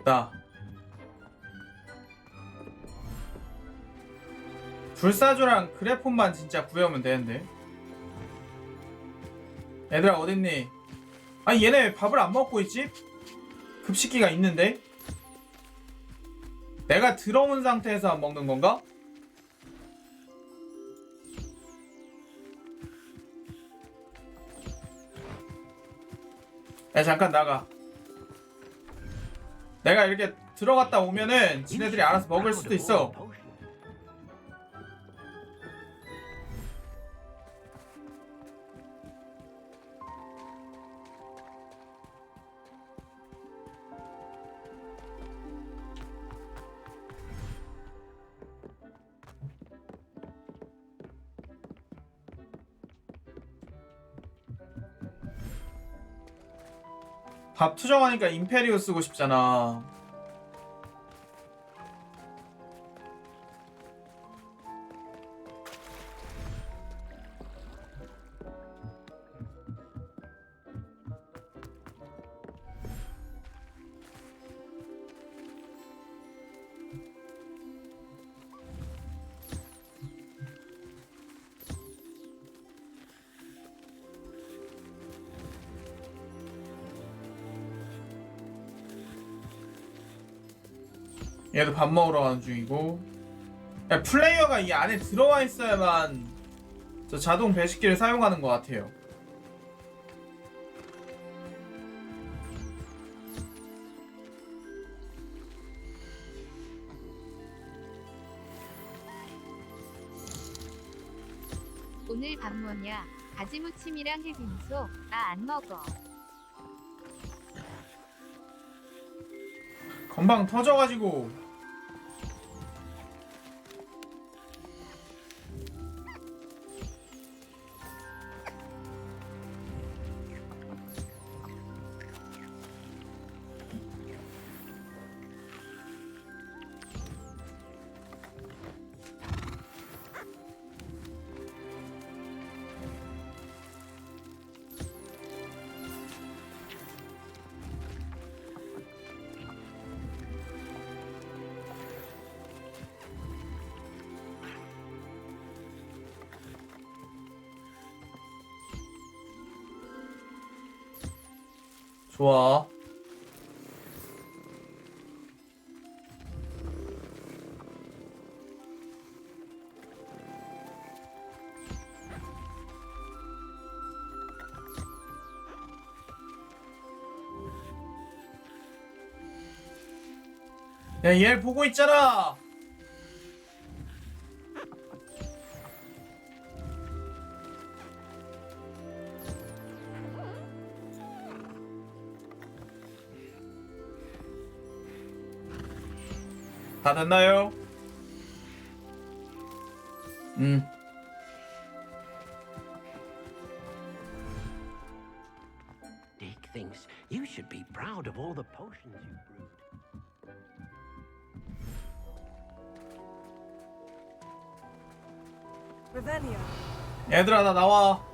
됐다. 불사조랑 그래폰만 진짜 구해오면 되는데. 얘들아 어딨니? 아니 얘네 왜 밥을 안 먹고 있지? 급식기가 있는데? 내가 들어온 상태에서 안 먹는 건가? 야 잠깐 나가. 내가 이렇게 들어갔다 오면은 지네들이 알아서 먹을 수도 있어. 밥 투정하니까 임페리오 쓰고 싶잖아. 얘도 밥 먹으러 가는 중이고. 야, 플레이어가 이 안에 들어와 있어야만 저 자동 배식기를 사용하는 것 같아요. 오늘 밥 뭐냐? 가지무침이랑 해빙수. 나 안 먹어. 건방 터져가지고. 좋아. 야, 얘 보고 있잖아. 다 됐나요? Dick thinks you should be proud of all the potions you've brewed. Revelio. 얘들아, 나 나와.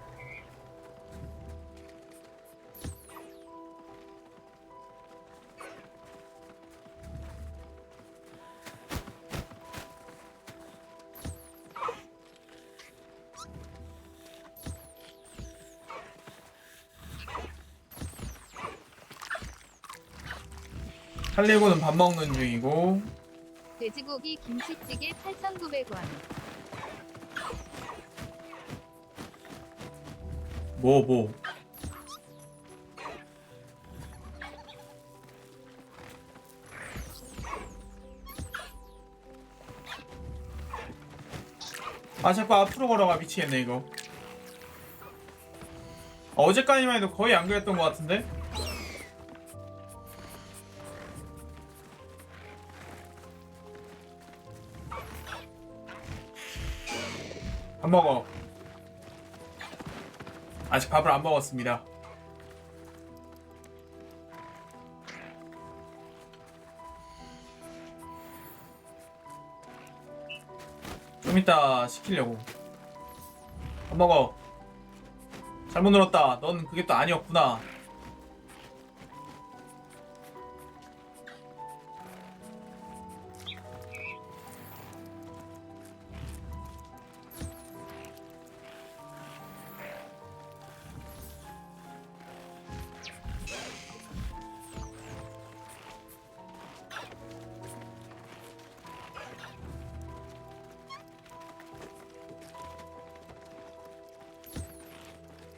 할리고는 밥 먹는 중이고. 돼지고기 김치찌개 8,900원. 뭐. 아, 자꾸 앞으로 걸어가. 미치겠네 이거. 어제까지만 해도 거의 안 그랬던 것 같은데? 밥 먹어. 아직 밥을 안 먹었습니다. 좀 이따 시키려고. 밥 먹어. 잘못 눌렀다. 넌 그게 또 아니었구나.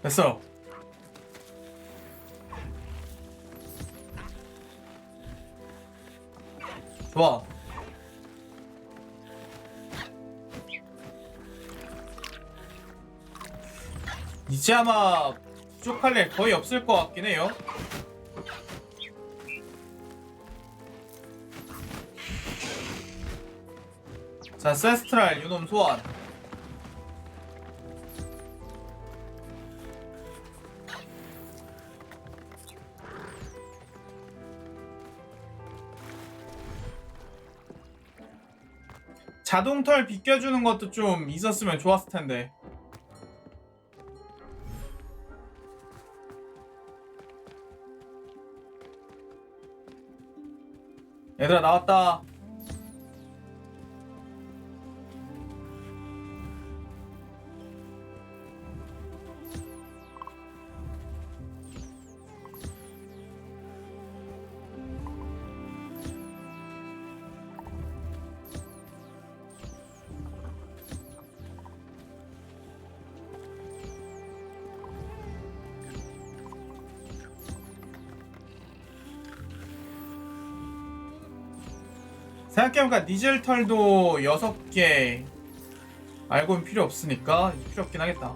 됐어. 좋아. 이제 아마 부족할 일 거의 없을 것 같긴 해요. 자, 세스트랄 유놈 소환. 자동털 비껴주는 것도 좀 있었으면 좋았을 텐데. 얘들아, 나왔다. 생각해보니까 니젤털도 6개 알고는 필요 없으니까 필요 없긴 하겠다.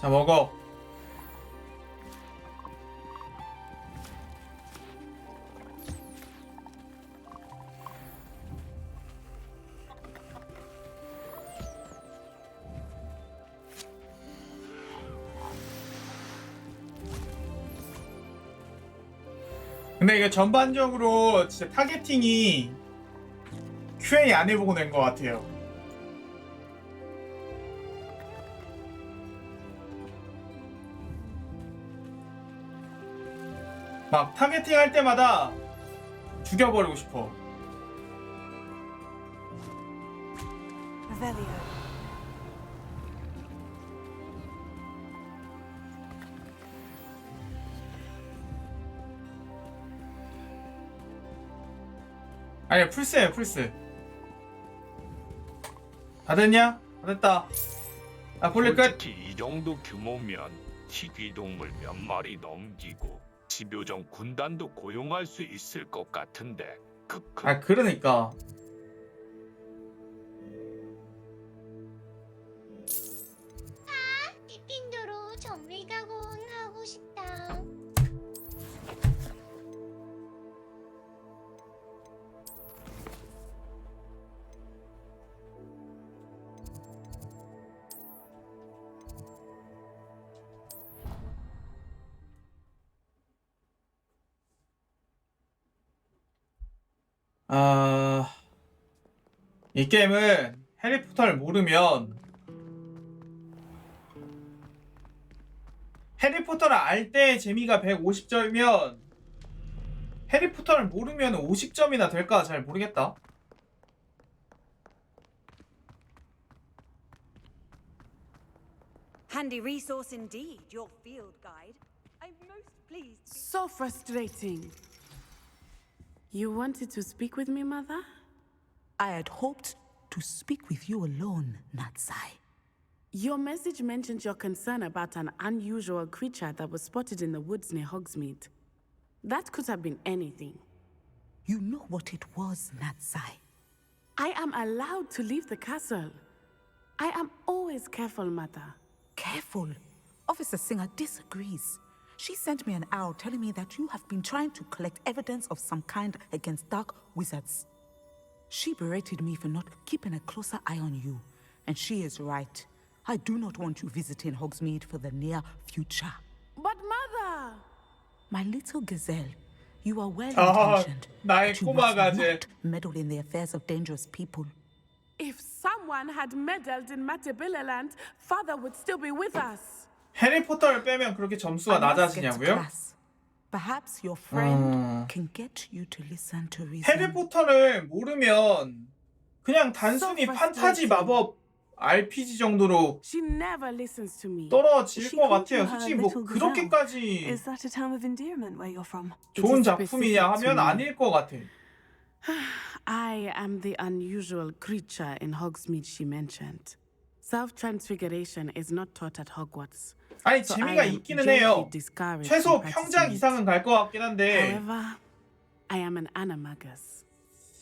자, 먹어. 근데 이게 전반적으로 진짜 타겟팅이 QA 안 해보고 낸 것 같아요. 막 타겟팅 할 때마다 죽여버리고 싶어. Revelio. 아니 플스예요 플스. 다 됐냐? 다 됐다. 아 볼일 끝. 솔직히 이 정도 규모면 희귀동물 몇 마리 넘기고 집요정 군단도 고용할 수 있을 것 같은데. 아 그러니까. 띠띵도로 정밀가공 하고 싶다. 이 게임은 해리포터를 모르면 해리포터를 알 때의 재미가 150점이면 해리포터를 모르면 50점이나 될까 잘 모르겠다. Handy resource indeed, your field guide. I'm most pleased. So frustrating. You wanted to speak with me, Mother? I had hoped to speak with you alone, Natsai. Your message mentioned your concern about an unusual creature that was spotted in the woods near Hogsmeade. That could have been anything. You know what it was, Natsai. I am allowed to leave the castle. I am always careful, Mother. Careful. Officer Singer disagrees. She sent me an owl telling me that you have been trying to collect evidence of some kind against dark wizards. She berated me for not keeping a closer eye on you, and she is right. I do not want you visiting Hogsmeade for the near future. But Mother! My little gazelle, you are well intentioned, but you must not meddle in the affairs of dangerous people. If someone had meddled in Matabeleland, Father would still be with us. 해리포터를 빼면 그렇게 점수가 낮아지냐고요? Perhaps your friend can get you to listen to reason. 해리포터를 모르면 그냥 단순히 판타지 마법 RPG 정도로 She never listens to me. 떨어질 것 같아요. 솔직히 뭐 그렇게까지 Is that a term of endearment where you're from? 좋은 작품이냐 하면 아닐 것 같아. I am the unusual creature in Hogsmeade she mentioned. Self-transfiguration is not taught at Hogwarts. 아니 재미가 있기는 해요. 최소 평작 이상은 갈 것 같긴 한데. However, I am an animagus.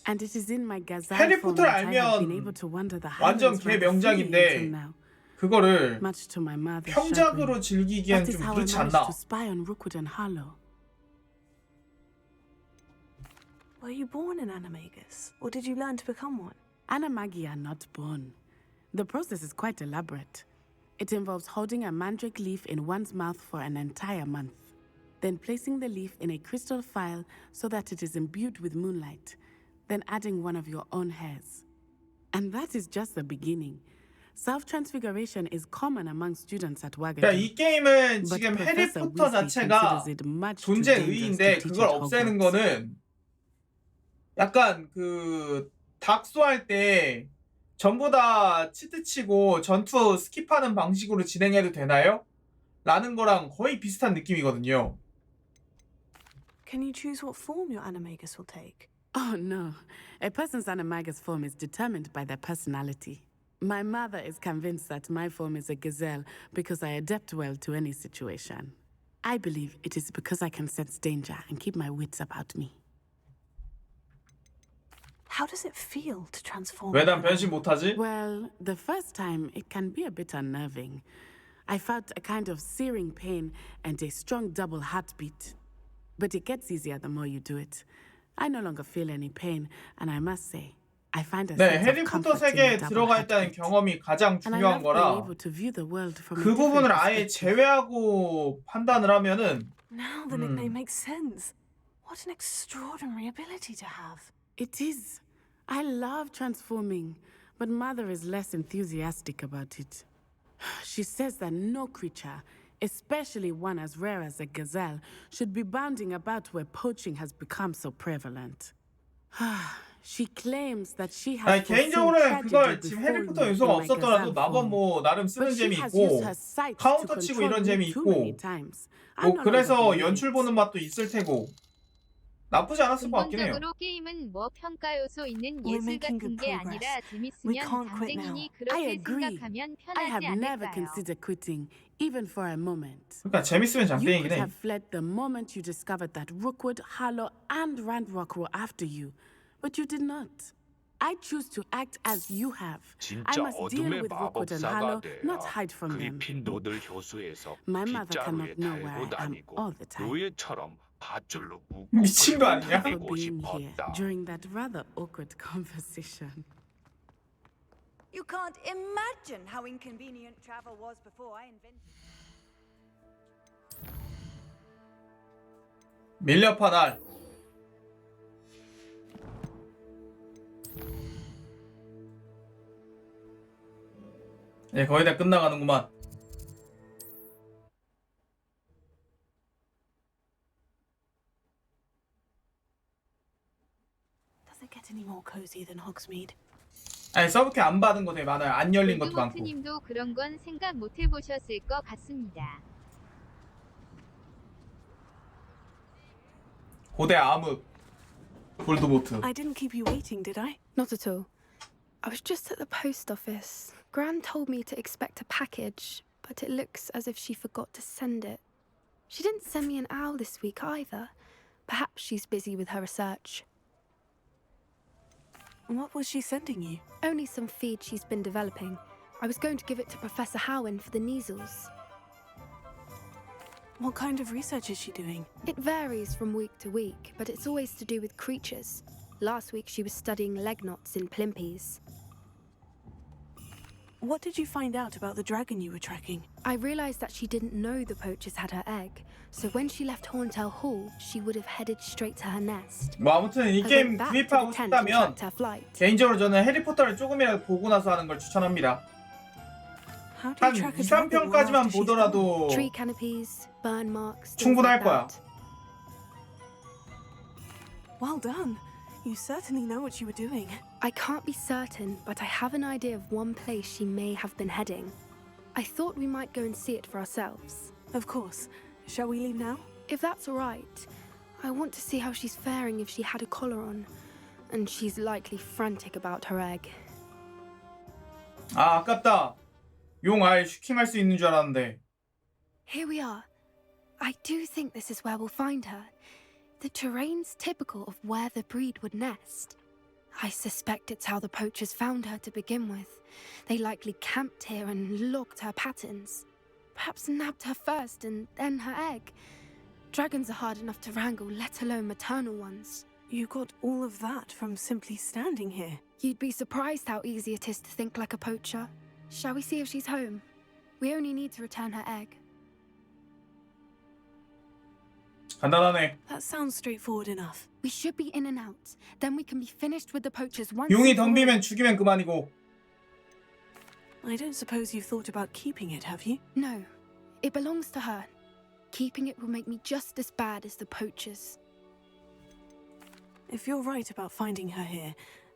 And it is in my gazelle form 해리포터를 that I have been able 알면 to wander the 완전 highlands 개 rather freely 명작인데 until now. 그거를 Much to my mother's 평작으로 chagrin. 즐기기엔 That is 좀 how I 그렇지 managed 않나? to spy on Rookwood and Harlow. Were you born an animagus, or did you learn to become one? Animagi are not born. The process is quite elaborate. It involves holding a mandrake leaf in one's mouth for an entire month, then placing the leaf in a crystal phial so that it is imbued with moonlight, then adding one of your own hairs. And that is just the beginning. Self-transfiguration is common among students at 그러니까 Wagadan. 이 게임은 지금 해리포터 자체가 존재 의의인데 그걸 없애는 거는 약간 그 닥소 할 때 전부 다 치트치고 전투 스킵하는 방식으로 진행해도 되나요? 라는 거랑 거의 비슷한 느낌이거든요. Can you choose what form your animagus will take? Oh no. A person's animagus form is determined by their personality. My mother is convinced that my form is a gazelle because I adapt well to any situation. I believe it is because I can sense danger and keep my wits about me. How does it feel to transform? 왜 난 변신 못하지? Well, the first time it can be a bit unnerving. I felt a kind of searing pain and a strong double heartbeat. But it gets easier the more you do it. I no longer feel any pain, and I must say, I find a 네, sense of 해리포터 comfort in 세계에 the double 들어가 있다는 heartbeat. 경험이 가장 And I 중요한 love being 거라 able to view the world from a 그 different 부분을 아예 perspective. 제외하고 판단을 하면은 Now the nickname makes sense. What an extraordinary ability to have. It is. I love transforming, but Mother is less enthusiastic about it. She says that no creature, especially one as rare as a gazelle, should be bounding about where poaching has become so prevalent. She claims that she has 아니, foreseen 개인적으로는 그걸 tragedy 지금 befall 해리포터 me 요소가 in my 없었더라도 gazelle 마법 form. 뭐 나름 쓰는 But she 재미 has 있고 used her sight to 카운터 치고 control 이런 me 재미 too 있고 many times. I'm 뭐 no 그래서 longer 연출 보는 맛도 있을 테고 나쁘지 않았을 것 같긴 해요. 근본적으로 게임은 뭐 평가 요소 있는 We're 예술 making 같은 good 게 progress. 아니라 We 재밌으면 can't quit 담쟁이니 now. I 그렇게 agree. 생각하면 I have 편하지 never 않을까요? considered quitting, even for a moment. 그러니까 재밌으면 You 장땡이긴 could 해. have fled the moment you discovered that Rookwood, Harlow, and Randrock were after you, but you did not. I choose to act as you have. I 진짜 must deal 어둠의 with Rookwood and Harlow, 마법사가 not 돼야 hide from them. 그리핀도들 효수에서 My mother 빗자루에 cannot know where 달고 I am 다니고 all the time. 노예처럼 밧줄로 묶고 미친 거 끌고 아니야? For 다니고 being here 싶었다. during that rather awkward conversation. You can't imagine how inconvenient travel was before I invented. 밀렵한 알. 예, 거의 다 끝나가는구만. Does it get any more cozy than Hogsmeade? 아니, 서브퀘 안 받은 거 되게 많아요. 안 열린 것도 많고. 호그와트님도 그런 건 생각 못 해보셨을 것 같습니다. 고대 암흑. 볼드모트. I didn't keep you waiting, did I? Not at all. I was just at the post office. Gran told me to expect a package, but it looks as if she forgot to send it. She didn't send me an owl this week either. Perhaps she's busy with her research. What was she sending you? Only some feed she's been developing. I was going to give it to Professor Howen for the measles. What kind of research is she doing? It varies from week to week, but it's always to do with creatures. Last week she was studying leg knots in plimpies. What did you find out about the dragon you were tracking? I realized that she didn't know the poachers had her egg, so when she left Horntail Hall, she would have headed straight to her nest. 뭐 아무튼 이 게임 구입하고 싶다면 개인적으로 저는 해리포터를 조금이라도 보고 나서 하는 걸 추천합니다. 한 2, 3편까지만 보더라도 Tree canopies, burn marks, 충분할 거야. Well done. You certainly know what you were doing. I can't be certain, but I have an idea of one place she may have been heading. I thought we might go and see it for ourselves. Of course. Shall we leave now? If that's all right. I want to see how she's faring if she had a collar on. And she's likely frantic about her egg. 아, 아깝다. 용 알 슈킹할 수 있는 줄 알았는데. Here we are. I do think this is where we'll find her. The terrain's typical of where the breed would nest. I suspect it's how the poachers found her to begin with. They likely camped here and logged her patterns. Perhaps nabbed her first and then her egg. Dragons are hard enough to wrangle, let alone maternal ones. You got all of that from simply standing here. You'd be surprised how easy it is to think like a poacher. Shall we see if she's home? We only need to return her egg. 간단하네. That sounds straightforward enough. We should be in and out. Then we can be finished with the poachers once. 용이 덤비면 죽이면 그만이고. I don't suppose you've thought about keeping it, have you? No. It belongs to her. Keeping it will make me just as bad as the poachers. If you're right about finding her here,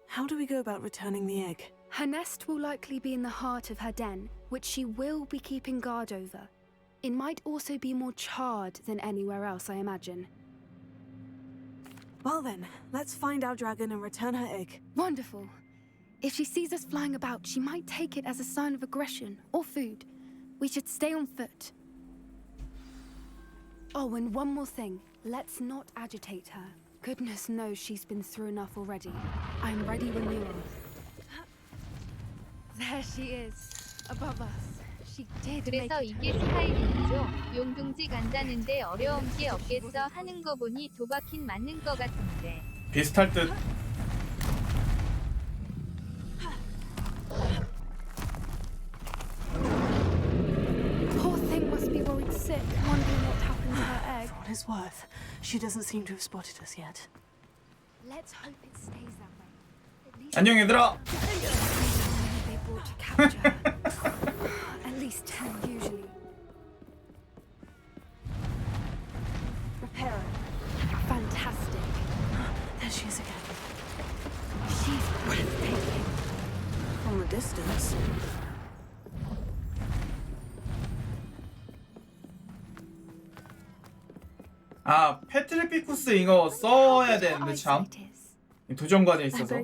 how do we go about returning the egg? Her nest will likely be in the heart of her den, which she will be keeping guard over. It might also be more charred than anywhere else, I imagine. Well then, let's find our dragon and return her egg. Wonderful. If she sees us flying about, she might take it as a sign of aggression or food. We should stay on foot. Oh, and one more thing. Let's not agitate her. Goodness knows she's been through enough already. I'm ready when you are. There she is, above us. She did make 그래서 it. 이게 스타일이죠. 용둥지 간다는데 어려운 게 없겠어 하는 거 보니 도박힌 맞는 거 같은데. 비슷할 듯. Poor thing must be worried sick, wondering what happened to her egg. For what it's worth, she doesn't seem to have spotted us yet. Let's hope it stays that way. At least 안녕 얘들아. they brought to capture her. At least 10 usually. Repair her. Fantastic. There she is again. She's breathtaking. From a distance. 아, 페트리피쿠스 이거 써야 되는데 참. 이 도전과제 있어서.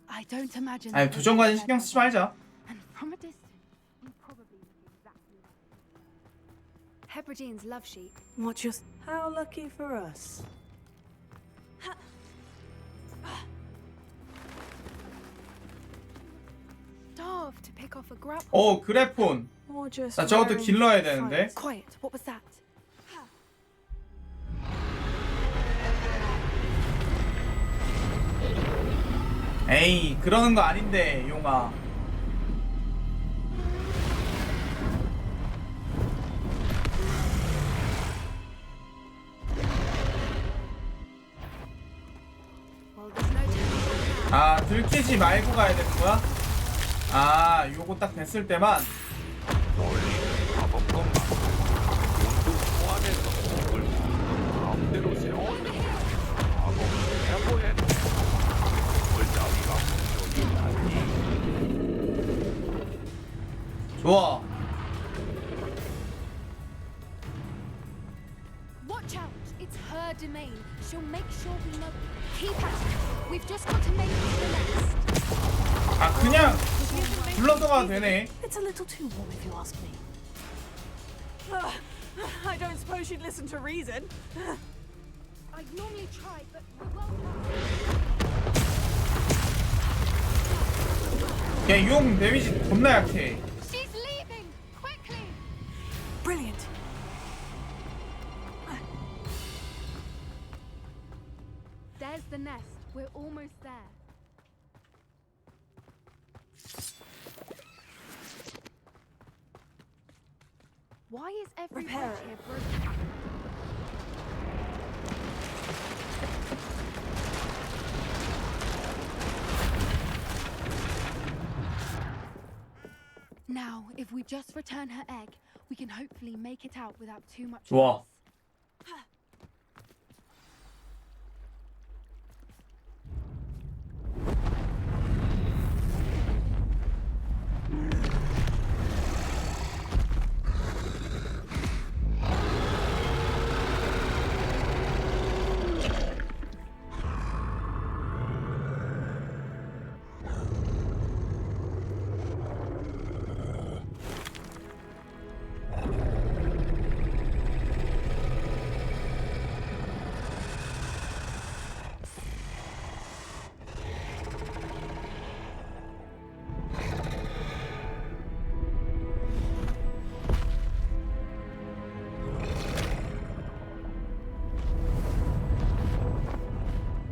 I don't imagine. 아니, 도전과제 신경 쓰지 말자. And from a distance, you probably look exactly like Hebrideans love sheep. What just? How lucky for us. Starve to pick off a grapple. 그래폰. Or just 나 저것도 wearing 길러야 되는데. Quiet. What was that? 에이, 그러는 거 아닌데, 용아. 아, 들키지 말고 가야 되는 거야? 아, 요거 딱 됐을 때만. 좋아. Watch out! It's her domain. She'll make sure we know. Keep at it. We've just got to make it to the next. 아, 그냥 불러서 가도 되네. It's a little too warm if you ask me. I don't suppose she'd listen to reason. I normally try, but we're well past. 야, 용 데미지 겁나 약해. She's leaving! Quickly! Brilliant. There's the nest. We're almost there. Why is every Repair bridge it. here broken? Now, if we just return her egg, we can hopefully make it out without too much 좋아. loss.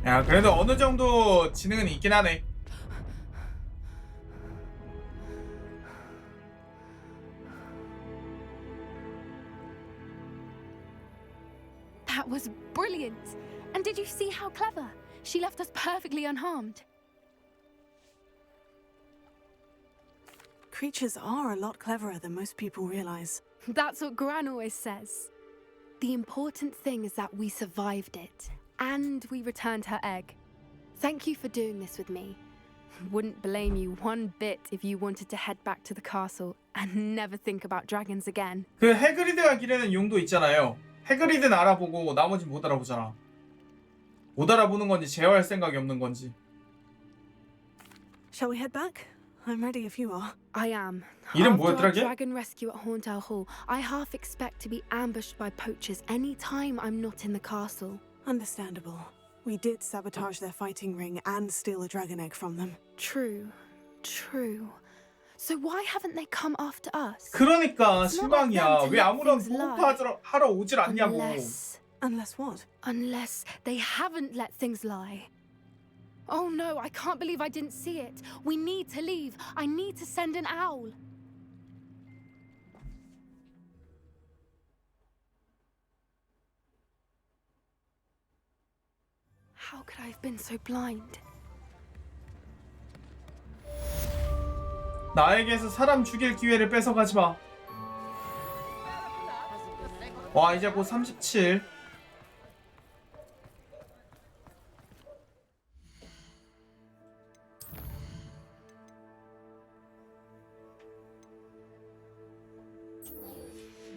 야, 그래도 어느 정도 지능은 있긴 하네. That was brilliant! And did you see how clever? She left us perfectly unharmed. Creatures are a lot cleverer than most people realize. That's what Gran always says. The important thing is that we survived it, and we returned her egg. Thank you for doing this with me. Wouldn't blame you one bit if you wanted to head back to the castle and never think about dragons again. 그 해그리드가 기르는 용도 있잖아요. 해그리드는 알아보고 나머지는 못 알아보잖아. 못 알아보는 건지 제어할 생각이 없는 건지. Shall we head back? I'm ready if you are. I am. 이름 After our 뭐였더라, 걔? dragon rescue at Hauntel Hall, I half expect to be ambushed by poachers any time I'm not in the castle. Understandable. We did sabotage their fighting ring and steal a dragon egg from them. True. True. So why haven't they come after us? 그러니까 It's not like 실망이야. them to 왜 let 아무런 things lie. 보호하러 오질 않냐고. Unless what? Unless they haven't let things lie. Oh no, I can't believe I didn't see it. We need to leave. I need to send an owl. How could I have been so blind? 나에게서 사람 죽일 기회를 뺏어가지 마. 와, 이제 곧 37.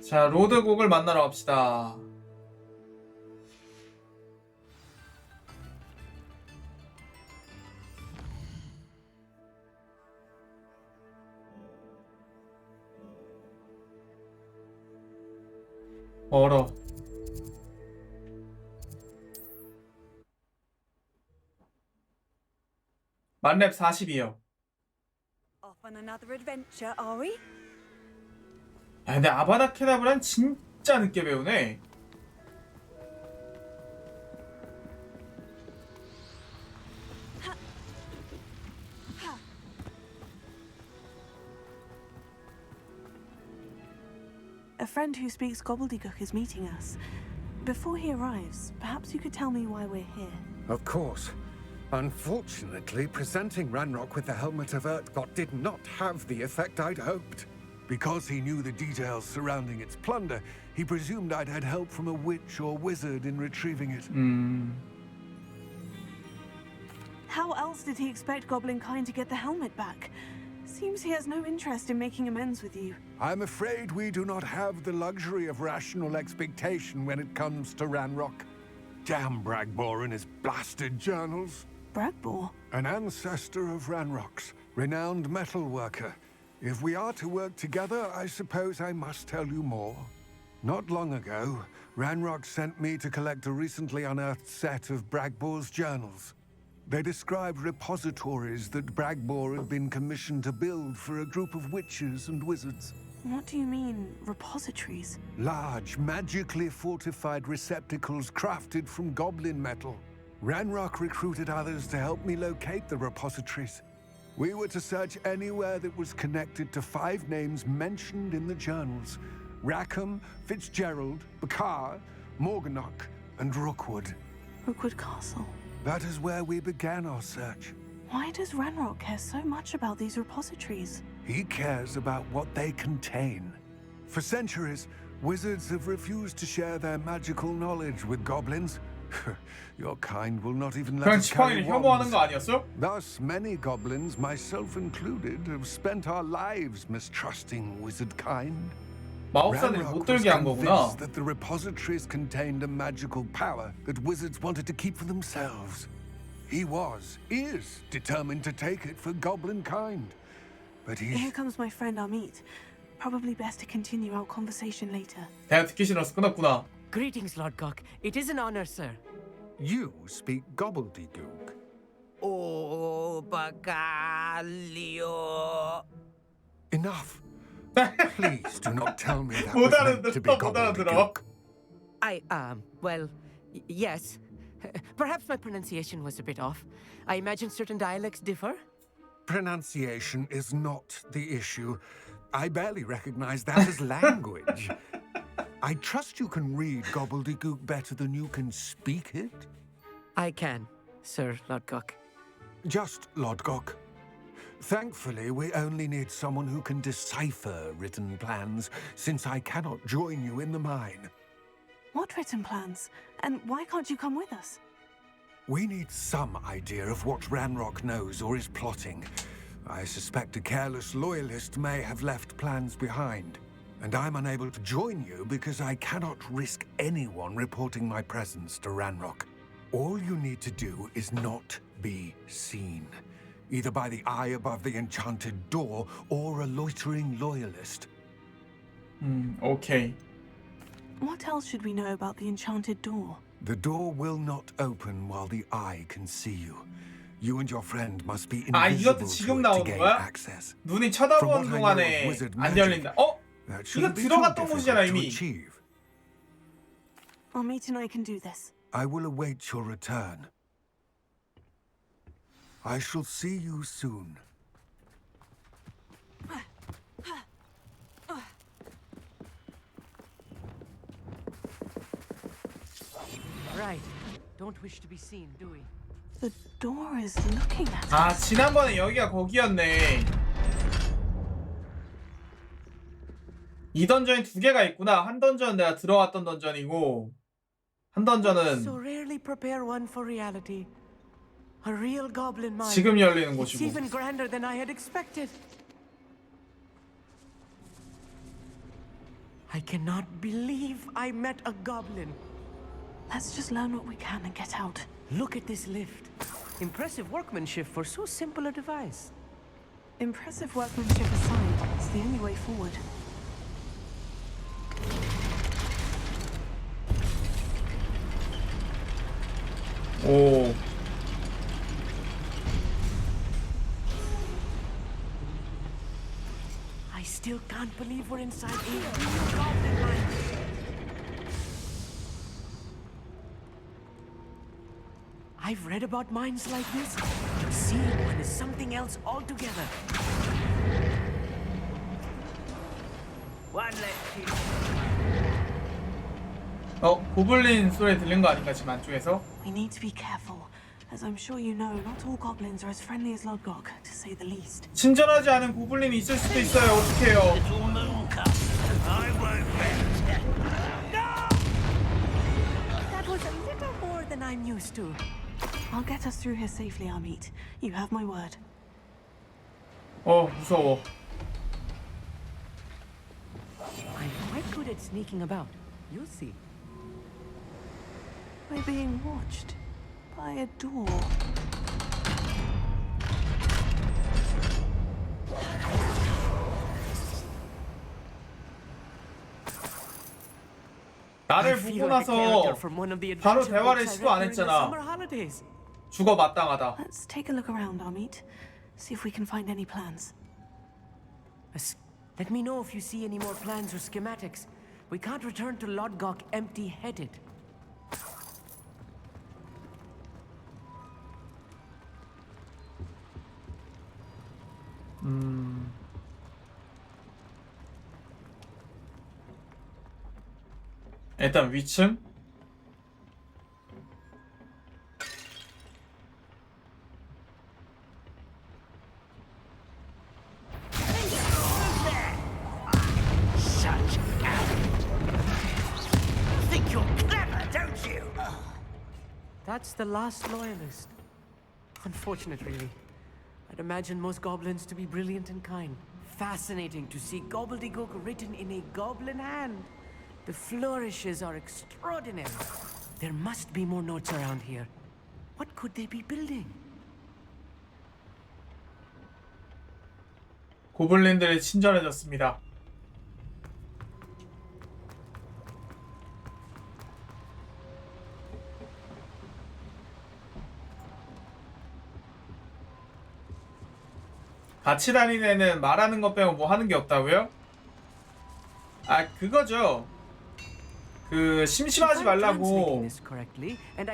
자, 로드곡을 만나러 갑시다. 멀어. 만렙 40이요. Off on another adventure, are we? 야, 근데 아바다 케다브란 진짜 늦게 배우네. A friend who speaks gobbledygook is meeting us. Before he arrives, perhaps you could tell me why we're here. Of course. Unfortunately, presenting Ranrock with the Helmet of Urtkot did not have the effect I'd hoped. Because he knew the details surrounding its plunder, he presumed I'd had help from a witch or wizard in retrieving it. How else did he expect Goblinkind to get the helmet back? Seems he has no interest in making amends with you. I'm afraid we do not have the luxury of rational expectation when it comes to Ranrock. Damn Bragbor and his blasted journals. Bragbor? An ancestor of Ranrock's, renowned metal worker. If we are to work together, I suppose I must tell you more. Not long ago, Ranrock sent me to collect a recently unearthed set of Bragbor's journals. They described repositories that Bragbor had been commissioned to build for a group of witches and wizards. What do you mean, repositories? Large, magically fortified receptacles crafted from goblin metal. Ranrock recruited others to help me locate the repositories. We were to search anywhere that was connected to 5 names mentioned in the journals: Rackham, Fitzgerald, Bakar, Morganach, and Rookwood. Rookwood Castle. That is where we began our search. Why does Ranrock care so much about these repositories? He cares about what they contain. For centuries, wizards have refused to share their magical knowledge with goblins. Your kind will not even let 그냥 us carry 지팡이를 혐오하는 wands. 거 아니었어? Thus, many goblins, myself included, have spent our lives mistrusting wizard kind. 마법사들이 못 들게 한 거구나. convinced that the repositories contained a magical power that wizards wanted to keep for themselves. He is determined to take it for goblin kind. But Here he's... comes my friend Amit. Probably best to continue our conversation later. 대화 듣기 싫어서 끊었구나. Greetings, Lord Cock. It is an honor, sir. You speak gobbledygook. Oh, Bagalio. Enough. Please do not tell me that 못 was meant to be 알아들어, 못 알아들어. gobbledygook. Well, yes. Perhaps my pronunciation was a bit off. I imagine certain dialects differ. Pronunciation is not the issue. I barely recognize that as language. I trust you can read gobbledygook better than you can speak it? I can, Sir Lodgok. Just Lodgok. Thankfully, we only need someone who can decipher written plans, since I cannot join you in the mine. What written plans? And why can't you come with us? We need some idea of what Ranrock knows or is plotting. I suspect a careless loyalist may have left plans behind. And I'm unable to join you because I cannot risk anyone reporting my presence to Ranrock. All you need to do is not be seen, either by the eye above the enchanted door or a loitering loyalist. Okay. What else should we know about the enchanted door? The door will not open while the eye can see you. You and your friend must be 아, 이것도 invisible 지금 to it to 나오는 gain 거야? access. 눈이 From 쳐다보는 what I know of 동안에 wizard 안 magic, 열린다. 어? that 이거 shouldn't be too 들어갔던 곳이잖아, difficult to 이미. achieve. Amit and I can do this. I will await your return. I shall see you soon. Right. Don't wish to be seen, do we? The door is looking at 아, us. 지난번에 여기가 거기였네. 이 던전이 2개가 있구나. 한 던전은 내가 들어왔던 던전이고, 한 던전은 So rarely prepare one for reality. A real goblin mine. 지금 열리는 It's 곳이고. even grander than I had expected. I cannot believe I met a goblin. Let's just learn what we can and get out. Look at this lift. Impressive workmanship for so simple a device. Impressive workmanship aside, it's the only way forward. 오. I still can't believe we're inside here. Goblin mine. I've read about mines like this, but seeing one is something else altogether. One left 고블린 소리 들린 거 아닌가 지금 안쪽에서? We need to be careful. As I'm sure you know, not all goblins are as friendly as Lodgok, to say the least. 친절하지 않은 고블린이 있을 수도 있어요. 어떡해요? That was a little more than I'm used to. I'll get us through here safely, Amit. You have my word. 무서워. I'm quite good at sneaking about. You'll see. We're being watched by a door. 나를 보고 나서 바로 대화를 시도 안 했잖아. 죽어 마땅하다. Let's take a look around, Amit. See if we can find any plans. Let me know if you see any more plans or schematics. We can't return to Lodgok empty-headed. 일단 위층. Think you're clever, don't you? That's the last loyalist. Unfortunate, really. I'd imagine most goblins to be brilliant and kind. Fascinating to see gobbledygook written in a goblin hand. The flourishes are extraordinary. There must be more notes around here. What could they be building? 고블린들이 친절해졌습니다. 같이 다니는 애는 말하는 것 빼고 뭐 하는 게 없다고요? 그거죠. 심심하지 말라고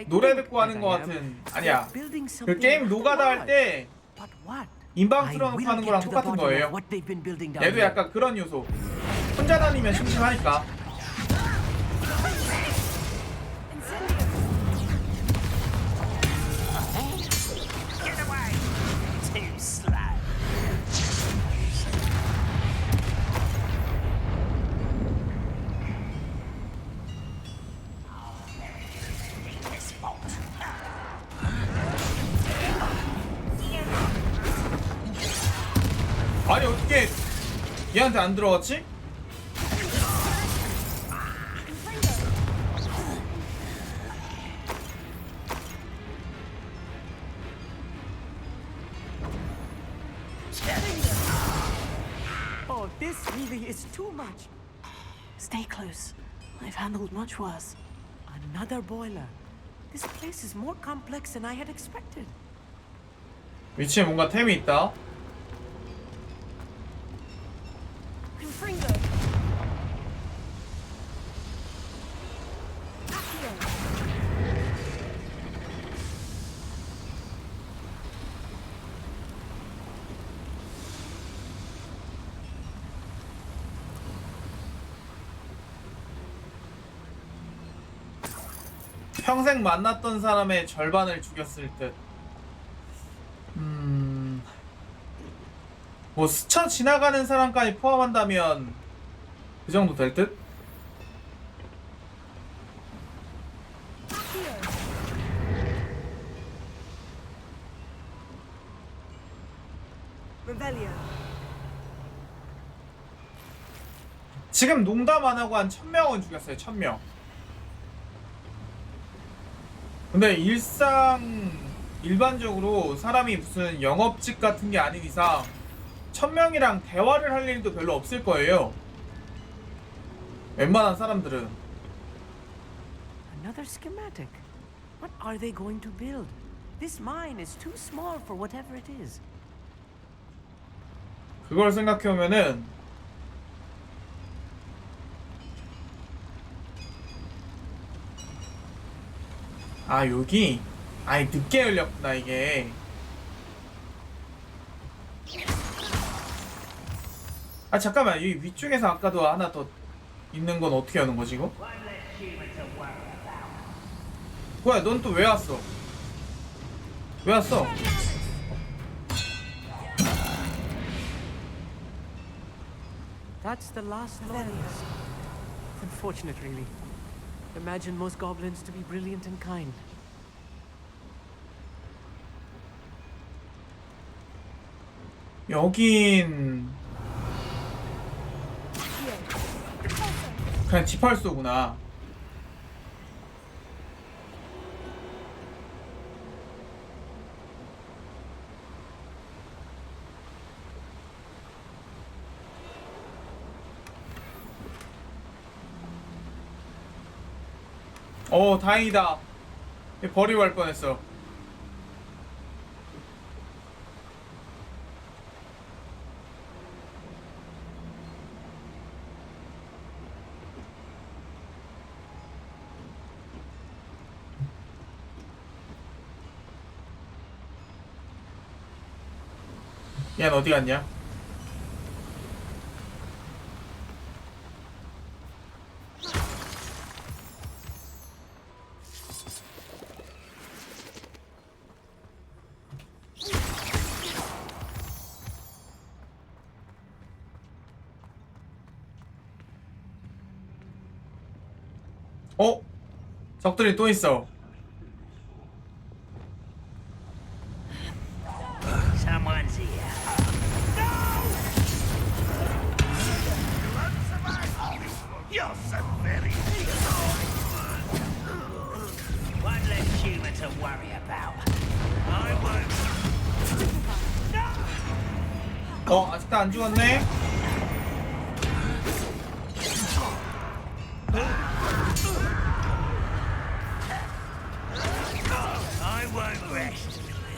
노래 듣고 하는 것 같은, 아니야, 그 게임 노가다 할 때 인방 틀어놓고 하는 거랑 똑같은 거예요. 얘도 약간 그런 요소. 혼자 다니면 심심하니까. 아니 어떻게 얘한테 안 들어갔지? Oh, this really is too much. Stay close. I've handled much worse. Another boiler. This place is more complex than I had expected. 위치에 뭔가 템이 있다. 평생 만났던 사람의 절반을 죽였을 듯. 뭐 스쳐 지나가는 사람까지 포함한다면 그 정도 될 듯? 지금 농담 안 하고 한 1000명은 죽였어요. 1000명. 근데 일반적으로 사람이 무슨 영업직 같은 게 아닌 이상 1000명이랑 대화를 할 일도 별로 없을 거예요. 웬만한 사람들은. Another schematic. What are they going to build? This mine is too small for whatever it is. 그걸 생각해보면은 아 여기 아이 늦게 열렸구나 이게. 아 잠깐만 여기 위쪽에서 아까도 하나 더 있는 건 어떻게 하는 거지 이거? 뭐야 넌 또 왜 왔어? 왜 왔어? That's the last loyalist. Unfortunate, really. Imagine most goblins to be brilliant and kind. 여긴 그냥 지팔소구나. 다행이다. 버리고 갈 뻔했어. 얘는 어디 갔냐? 적들이 또 있어. Someone's here. You're so very one less human to worry about. I won't. 아직도 안 죽었네?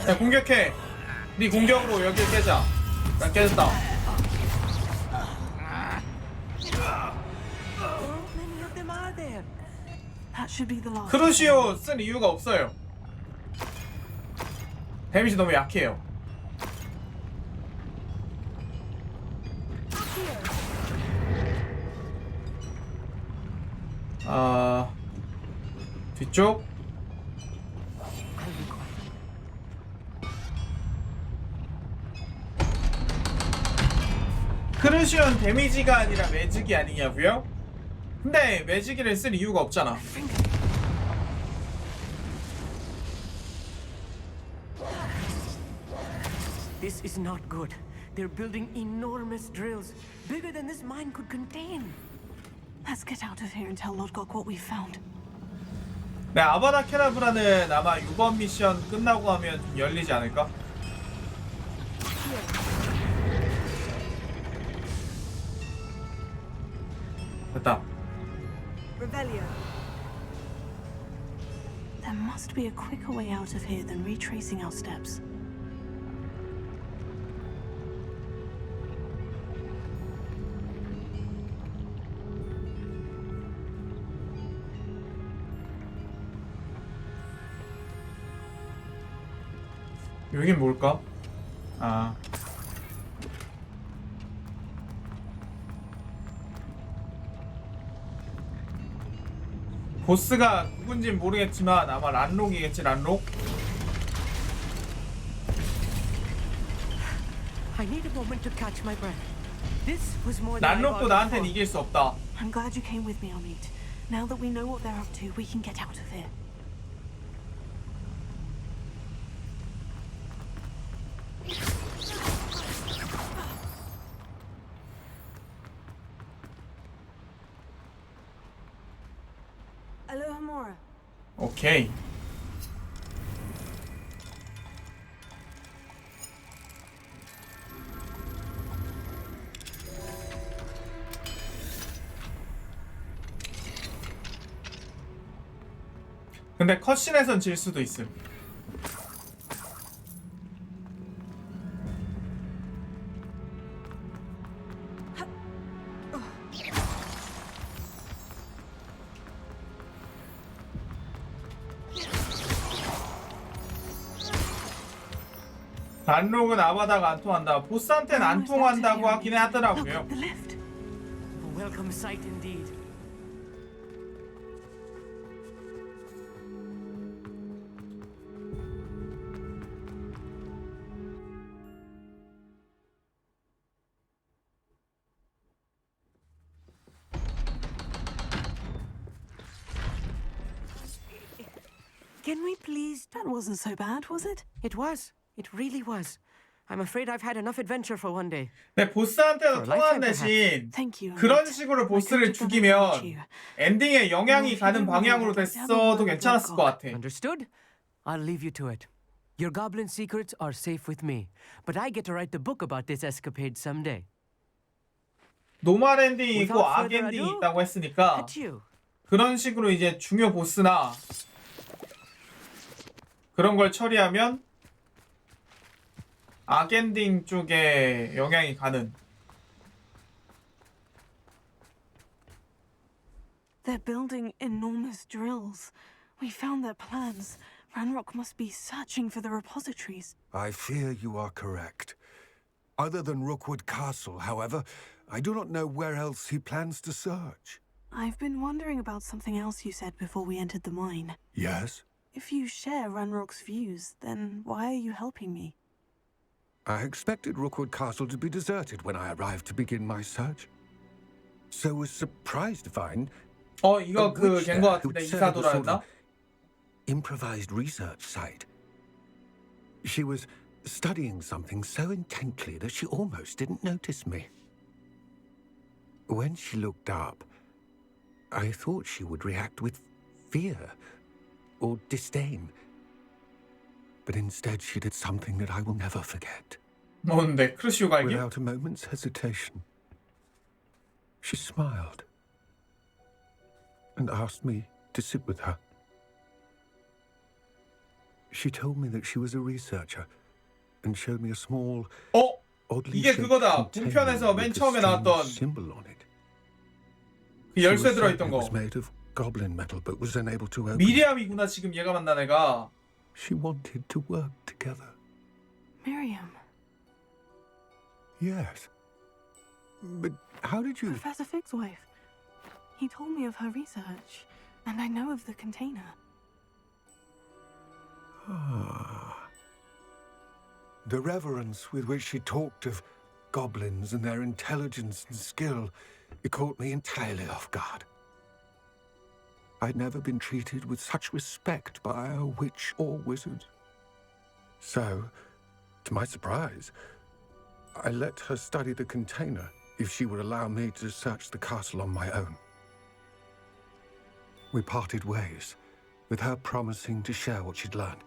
야 공격해. 네 공격으로 여기를 깨자. 난 깨졌다. 크루시오 쓴 이유가 없어요. 데미지 너무 약해요. 뒤쪽? 크루시온 데미지가 아니라 매직이 아니냐고요? 근데 매직이를 쓸 이유가 없잖아. This is not good. They're building enormous drills, bigger than this mine could contain. Let's get out of here and tell Lodgok what we found. 네, 아바다 케라브라는 아마 이번 미션 끝나고 하면 좀 열리지 않을까? 됐다. There must be a quicker way out of here than retracing our steps. 여긴 뭘까? 보스가 누군진 모르겠지만 아마 란록이겠지. 란록? I need a moment to catch my breath. This was more than I 란록도 bargained 나한텐 for. 이길 수 없다. I'm glad you came with me, Amit. Now that we know what they're up to, we can get out of here. Alohomora. 오케이. 근데 컷신에선 질 수도 있음. 단록은 아바다가 안 통한다. 보스한테는 안 통한다고 하긴 하더라고요. A welcome sight indeed. Can we please? That wasn't so bad, was it? It was. It really was. I'm afraid I've had enough adventure for one day. 네, 보스한테도 For a 통한 lifetime, 대신 그런 식으로 보스를 죽이면 엔딩에 영향이 Oh, 가는 방향으로 됐어도 괜찮았을 것 같아. Understood? I'll leave you to it. Your goblin secrets are safe with me, but I get to write the book about this escapade someday. 노말 엔딩이 있고 Without 악 further 엔딩이 ado, 있다고 했으니까 at you. 그런 식으로 이제 중요 보스나 그런 걸 처리하면 악 엔딩 쪽에 영향이 가는. They're building enormous drills. We found their plans. Ranrock must be searching for the repositories. I fear you are correct. Other than Rookwood Castle, however, I do not know where else he plans to search. I've been wondering about something else you said before we entered the mine. Yes? If you share Ranrock's views, then why are you helping me? I expected Rookwood Castle to be deserted when I arrived to begin my search. So was surprised to find 이거 그 된 거 who'd 같은데 set up a sort 이사도라였나? of improvised research site. She was studying something so intently that she almost didn't notice me. When she looked up, I thought she would react with fear or disdain. But instead she did something that I will never forget. 뭔데? 크루시오가 이게? Without a moment's hesitation, she smiled and asked me to sit with her. She told me that she was a researcher and showed me a small, oddly 이게 shaped 그거다. container 본편에서 맨 with a 처음에 strange 나왔던 symbol on it. 그 She was 열쇠 certain 들어있던 it 거. was made of goblin metal, but was unable to open it. 미리암이구나 지금 얘가 만난 애가. She wanted to work together. Miriam. Yes. But how did you... Professor Fig's wife. He told me of her research, and I know of the container. The reverence with which she talked of goblins and their intelligence and skill, it caught me entirely off guard. I'd never been treated with such respect by a witch or wizard. So, to my surprise, I let her study the container if she would allow me to search the castle on my own. We parted ways, with her promising to share what she'd learned.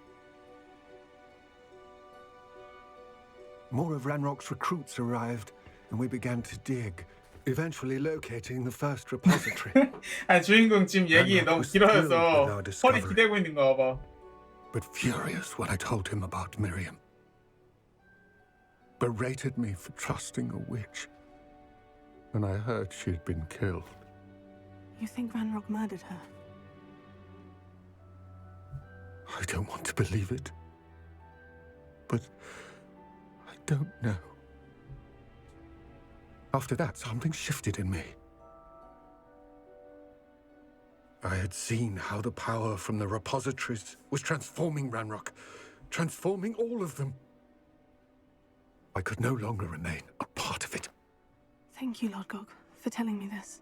More of Ranrock's recruits arrived, and we began to dig, eventually locating the first repository. 아니 주인공 지금 얘기 너무 길어져서 허리 기대고 있는 거 봐. But furious when I told him about Miriam. Berated me for trusting a witch when I heard she'd been killed. You think Ranrock murdered her? I don't want to believe it. But I don't know. After that, something shifted in me. I had seen how the power from the repositories was transforming Ranrock, transforming all of them. I could no longer remain a part of it. Thank you, Lord Gog, for telling me this.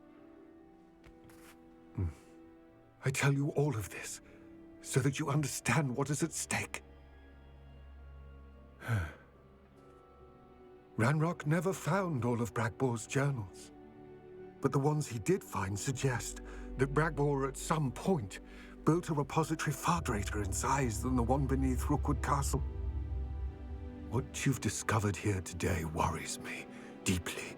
I tell you all of this so that you understand what is at stake. Ranrock never found all of Bragbor's journals, but the ones he did find suggest that Bragbor at some point built a repository far greater in size than the one beneath Rookwood Castle. What you've discovered here today worries me deeply.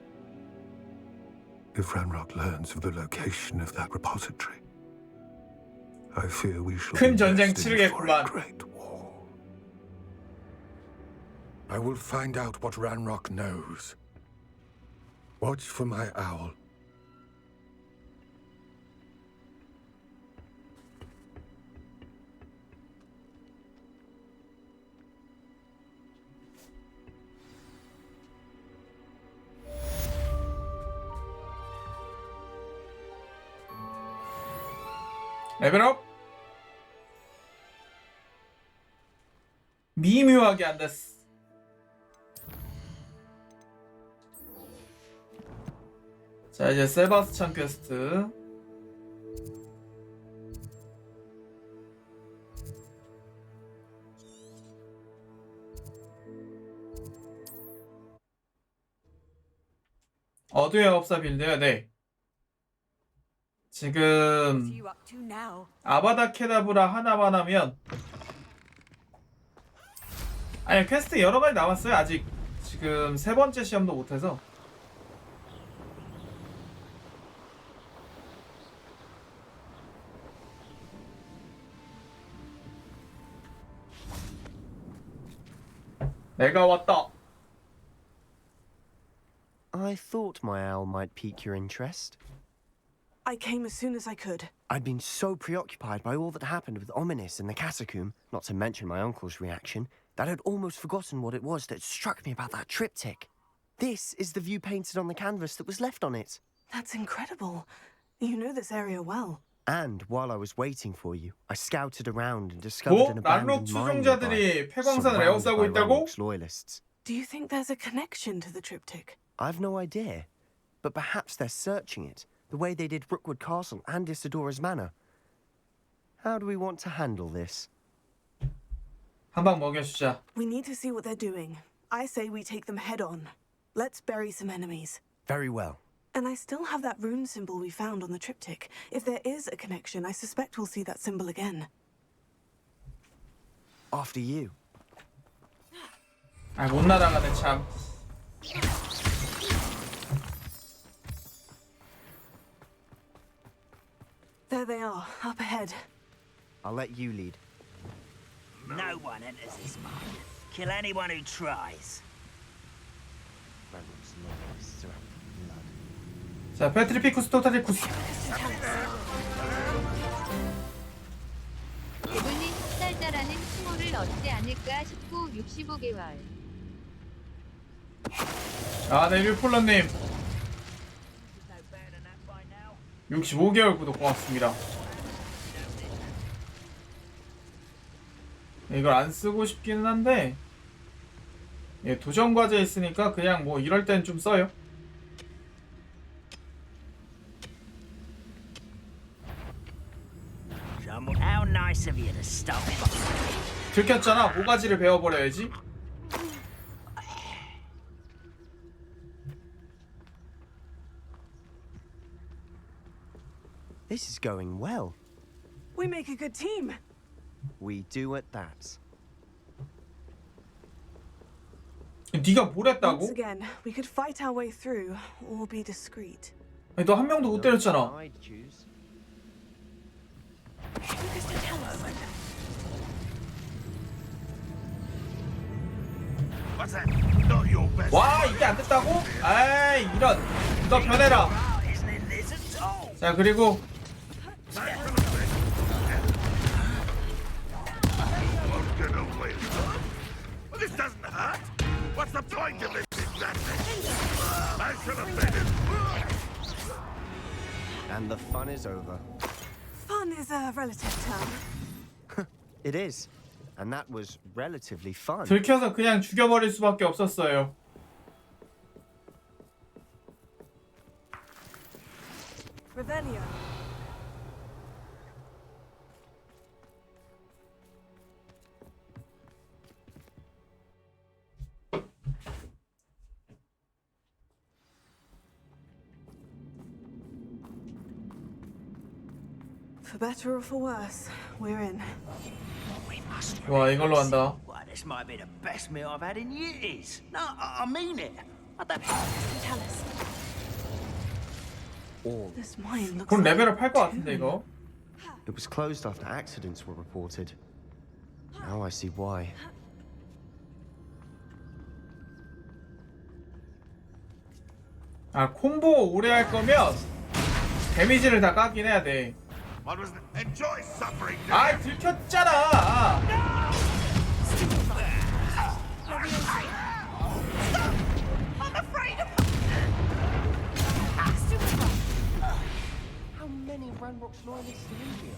If Ranrock learns of the location of that repository, I fear we shall 큰 be 전쟁 destined for a 치르겠구만. great war. I will find out what Ranrock knows. Watch for my owl. 레벨업. 미묘하게 안 됐어. 자, 이제 세바스찬 퀘스트. 어두의 업사 빌드요. 네. 지금 아바다 케다브라 하나만 하면, 아니 퀘스트 여러 가지 남았어요. 아직 지금 세 번째 시험도 못해서. 내가 왔다. I thought my owl might pique your interest. I came as soon as I could. I'd been so preoccupied by all that happened with Ominis in the catacomb, not to mention my uncle's reaction, that I'd almost forgotten what it was that struck me about that triptych. This is the view painted on the canvas that was left on it. That's incredible. You know this area well. And while I was waiting for you, I scouted around and discovered an 란록 abandoned mine nearby, 추종자들이 폐광산을 surrounded 에워싸고 by 있다고? Ranrock's loyalists. Do you think there's a connection to the triptych? I've no idea, but perhaps they're searching it, the way they did Rookwood Castle and Isidora's Manor. How do we want to handle this? 한 방 먹여주자. We need to see what they're doing. I say we take them head on. Let's bury some enemies. Very well. And I still have that rune symbol we found on the triptych. If there is a connection, I suspect we'll see that symbol again. After you. 아, 못 날아가네 참. There they are, up ahead. I'll let you lead. No one enters this mine. Kill anyone who tries. Ranrock's loyalists are out for blood. 자, 페트리피쿠스 토탈리쿠스. 배불린 흑살자라는 칭호를 얻지 않을까 싶고 65개월. 아, 네, 류폴러님 65개월 구독 고맙습니다. 이걸 안 쓰고 싶기는 한데, 예, 도전 과제 있으니까 그냥 뭐 이럴 땐 좀 써요. How nice of you to stop it. 들켰잖아. 모가지를 베어버려야지. This is going well. We make a good team. We do at that. 네가 뭘 했다고? Once again, we could fight our way through or be discreet. 아니, 너 한 명도 못 때렸잖아. I'd choose. What's that? Not your best. 와, 이게 안 됐다고? 아이, 이런. 너 변해라. 자, 그리고 This doesn't hurt. What's the point of this exactly? I should have been it. And the fun is over. Fun is a relative term. It is. And that was relatively fun. 들켜서 그냥 죽여버릴 수밖에 없었어요. Revelio. For better or for worse, we're in. 와, 이걸로 한다. Well, this might be the best meal I've had in years. No, I mean it. Tell us. All. This mine looks 그럼 like 레벨업 할 것 a 같은데 tomb. 이거. It was closed after accidents were reported. Now I see why. 아, 콤보 오래 할 거면 데미지를 다 까긴 해야 돼. 아, 들켰잖아. I'm afraid of How many Ranrock's loyalists are in here?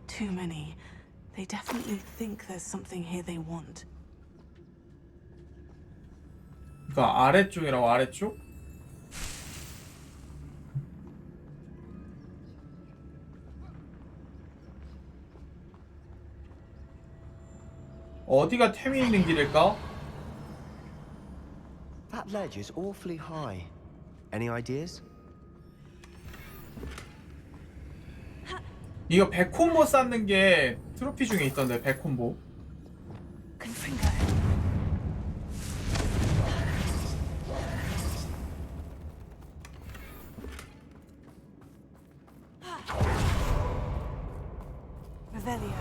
Too many. They definitely think there's something here they want. 이거 아래쪽이라고, 아래쪽? 어디가 템이 있는 길일까? That ledge is awfully high. Any ideas? 이거 100콤보 쌓는 게 트로피 중에 있던데, 100콤보. Revelio.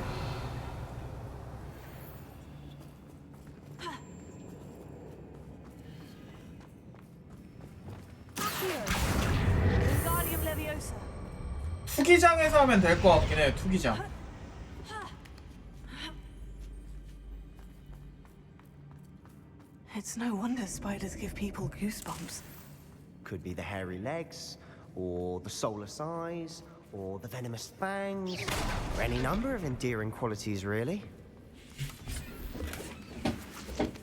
Wingardium Leviosa. 투기장에서 하면 될 것 같긴 해, 투기장. It's no wonder spiders give people goosebumps. Could be the hairy legs, or the soulless eyes, or the venomous fangs, or any number of endearing qualities, really.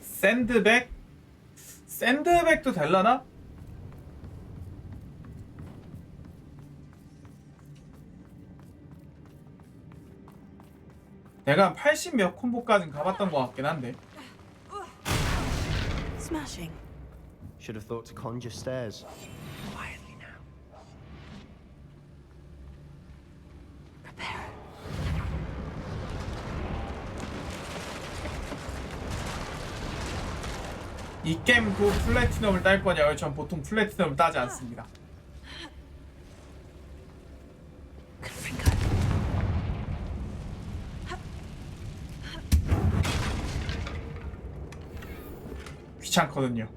샌드백? 샌드백도 될라나? 내가 80 몇 콤보까진 가봤던 것 같긴 한데. Smashing. Should have thought to conjure stairs. Quietly now. 이 게임 그 플래티넘을 딸 거냐고요? 전 보통 플래티넘을 따지 않습니다. 귀찮거든요.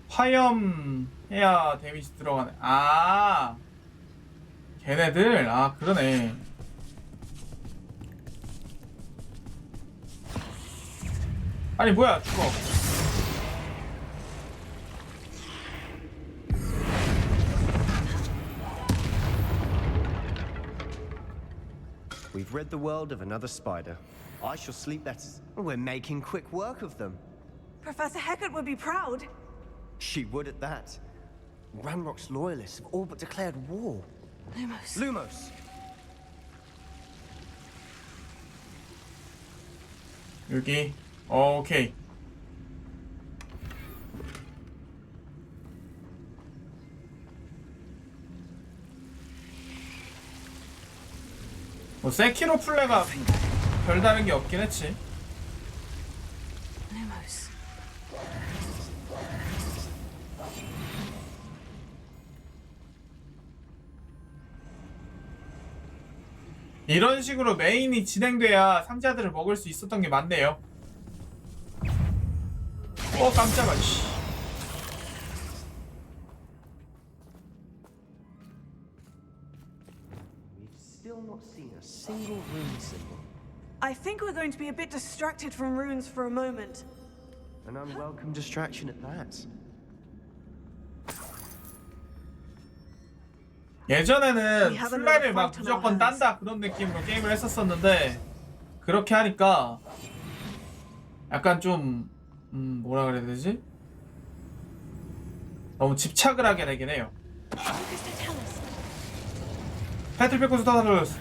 화염해야 데미지 들어가네. 아, 걔네들? 아, 그러네. 아니 뭐야, 죽어. We've rid the world of another spider. I shall sleep better. We're making quick work of them. Professor Hecat would be proud. She would at that. Ranrock's loyalists have all but declared war. Lumos. Lumos! 여기. 오케이. 뭐 세키로 플레가 별다른 게 없긴 했지. Lumos. 이런 식으로 메인이 진행돼야 상자들을 먹을 수 있었던 게 맞네요. 깜짝아, 씨. We've still not seen a single rune symbol. I think we're going to be a bit distracted from runes for a moment. An unwelcome distraction at that. 예전에는 플레를 막 무조건 딴다 그런 느낌으로 게임을 했었었는데 그렇게 하니까 약간 좀 뭐라 그래야 되지? 너무 집착을 하게 되긴 해요. 패틀패코스 타다로스.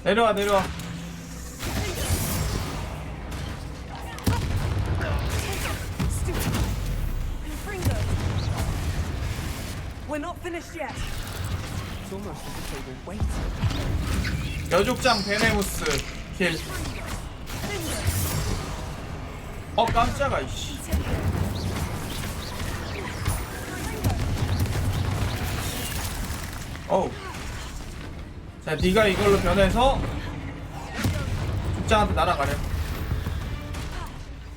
내려와 내려와. We're not finished yet. It's almost as if they were waiting. 여족장 베네무스 킬. 깜짝아 이씨. 어우. 자, 네가 이걸로 변해서 족장한테 날아가렴.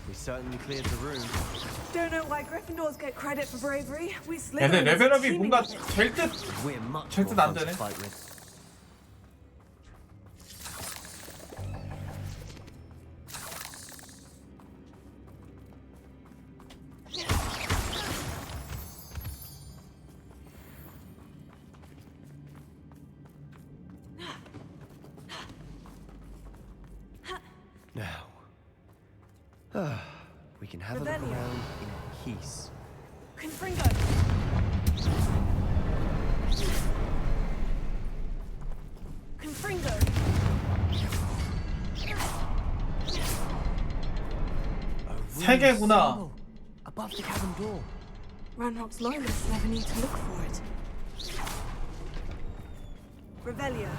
We certainly cleared the room. Don't know why Gryffindors get credit for bravery. We 얘네 Slytherins 레벨업이 teaming 뭔가 with it. We're much 될 more 듯 안 fun to 되네. fight with. Now, we can have a look Rebellion. around in peace. Confringo. Confringo. 세 개구나. Above the cabin door. Ranrock's loyalists never need to look for it. Revelio.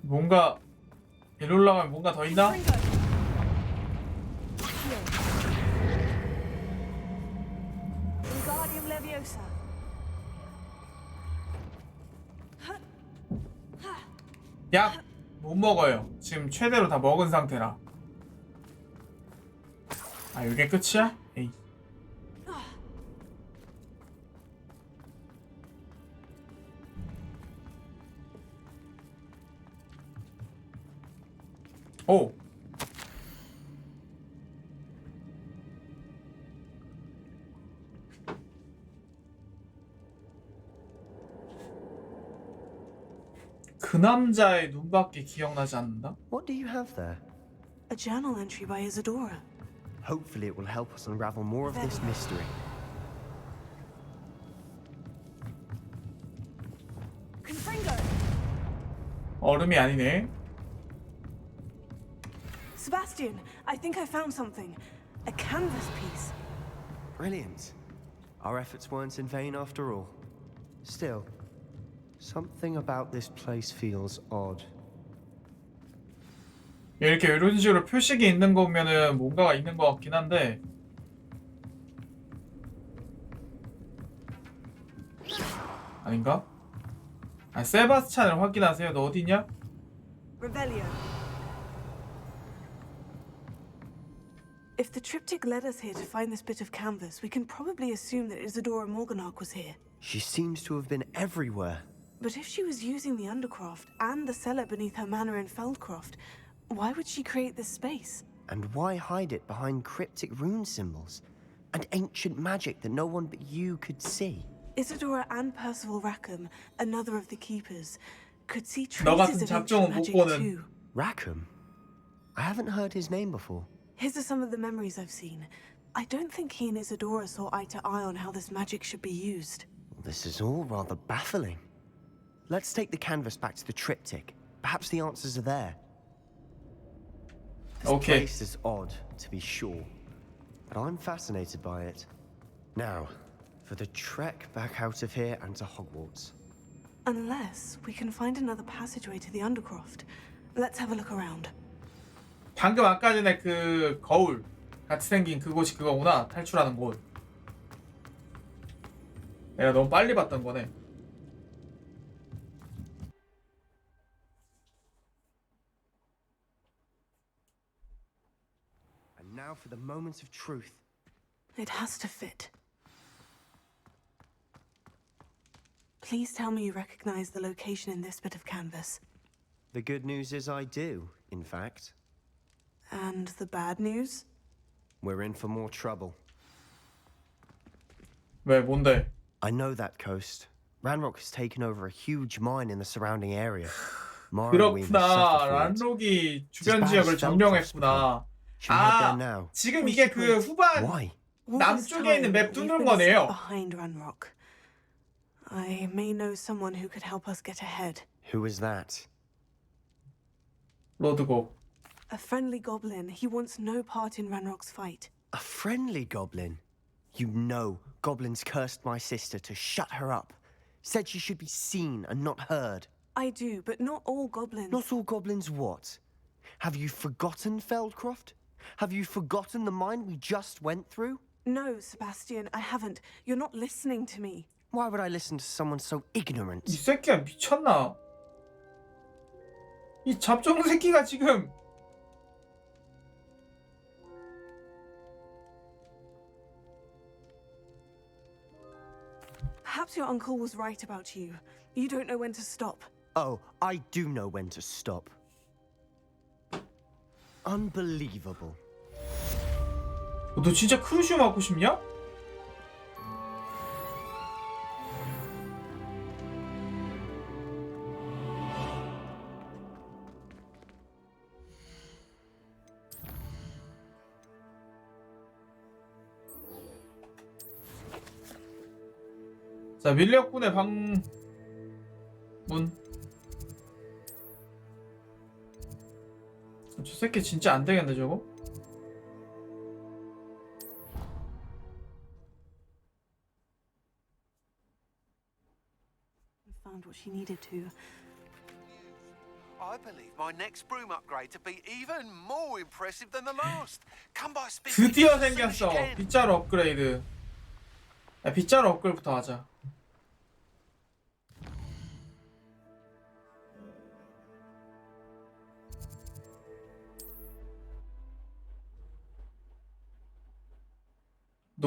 뭔가 일로 올라가면 뭔가 더 있나? Wingardium Leviosa. 약 못 먹어요. 지금 최대로 다 먹은 상태라. 아, 이게 끝이야? 에이. 오. 그 남자의 눈밖에 기억나지 않는다? What do you have there? A journal entry by Isadora. Hopefully it will help us unravel more of this mystery. Confringo. 얼음이 아니네. Sebastian, I think I found something. A canvas piece. Brilliant. Our efforts weren't in vain after all. Still, something about this place feels odd. 이렇게 이런 식으로 표식이 있는 거 보면은 뭔가가 있는 것 같긴 한데 아닌가? 아, 세바스찬을 확인하세요. 너 어디냐? Revelio. If the triptych led us here to find this bit of canvas, we can probably assume that Isadora Morganach was here. She seems to have been everywhere. But if she was using the Undercroft and the cellar beneath her manor in Feldcroft, why would she create this space? And why hide it behind cryptic rune symbols and ancient magic that no one but you could see? Isadora and Percival Rackham, another of the keepers, could see 너 같은 traces of 작정은 ancient 못 magic 보는. too. Rackham? I haven't heard his name before. His are some of the memories I've seen. I don't think he and Isadora saw eye to eye on how this magic should be used. This is all rather baffling. Let's take the canvas back to the triptych. Perhaps the answers are there. This Okay. place is odd, to be sure, but I'm fascinated by it. Now, for the trek back out of here and to Hogwarts. Unless we can find another passageway to the Undercroft. Let's have a look around. 방금 아까 전에 그 거울 같이 생긴 그곳이 그거구나. 탈출하는 곳. 내가 너무 빨리 봤던 거네. And now for the moment of truth. It has to fit. Please tell me you recognize the location in this bit of canvas. The good news is I do, in fact. And the bad news? We're in for more trouble. 왜 뭔데? I know that coast. Ranrock has taken over a huge mine in the surrounding area. Morrowind has 그렇구나. suffered for it. 란록이 주변 지역을 점령했구나. 아, 지금 이게 그 후반 남쪽에 있는 맵 뚫는 거네요. Behind Ranrock. I may know someone who could help us get ahead. Who is that? 로드곡. A friendly goblin. He wants no part in Ranrock's fight. A friendly goblin? You know goblins cursed my sister to shut her up. Said she should be seen and not heard. I do, but not all goblins. Not all goblins what? Have you forgotten Feldcroft? Have you forgotten the mine we just went through? No, Sebastian, I haven't. You're not listening to me. Why would I listen to someone so ignorant? 이 새끼야 미쳤나? 이 잡종 새끼가 지금 Perhaps your uncle was right about you. You don't know when to stop. Oh, I do know when to stop. Unbelievable. 너 진짜 크루시오 맞고 싶냐? 자, 밀렵군의 방문. 저 새끼 진짜 안 되겠네 저거. Found what she needed to. I believe my next broom upgrade to be even more impressive than the last. Come by speed. 드디어 생겼어. 빗자루 업그레이드. 야, 빗자루 업그레이드부터 하자.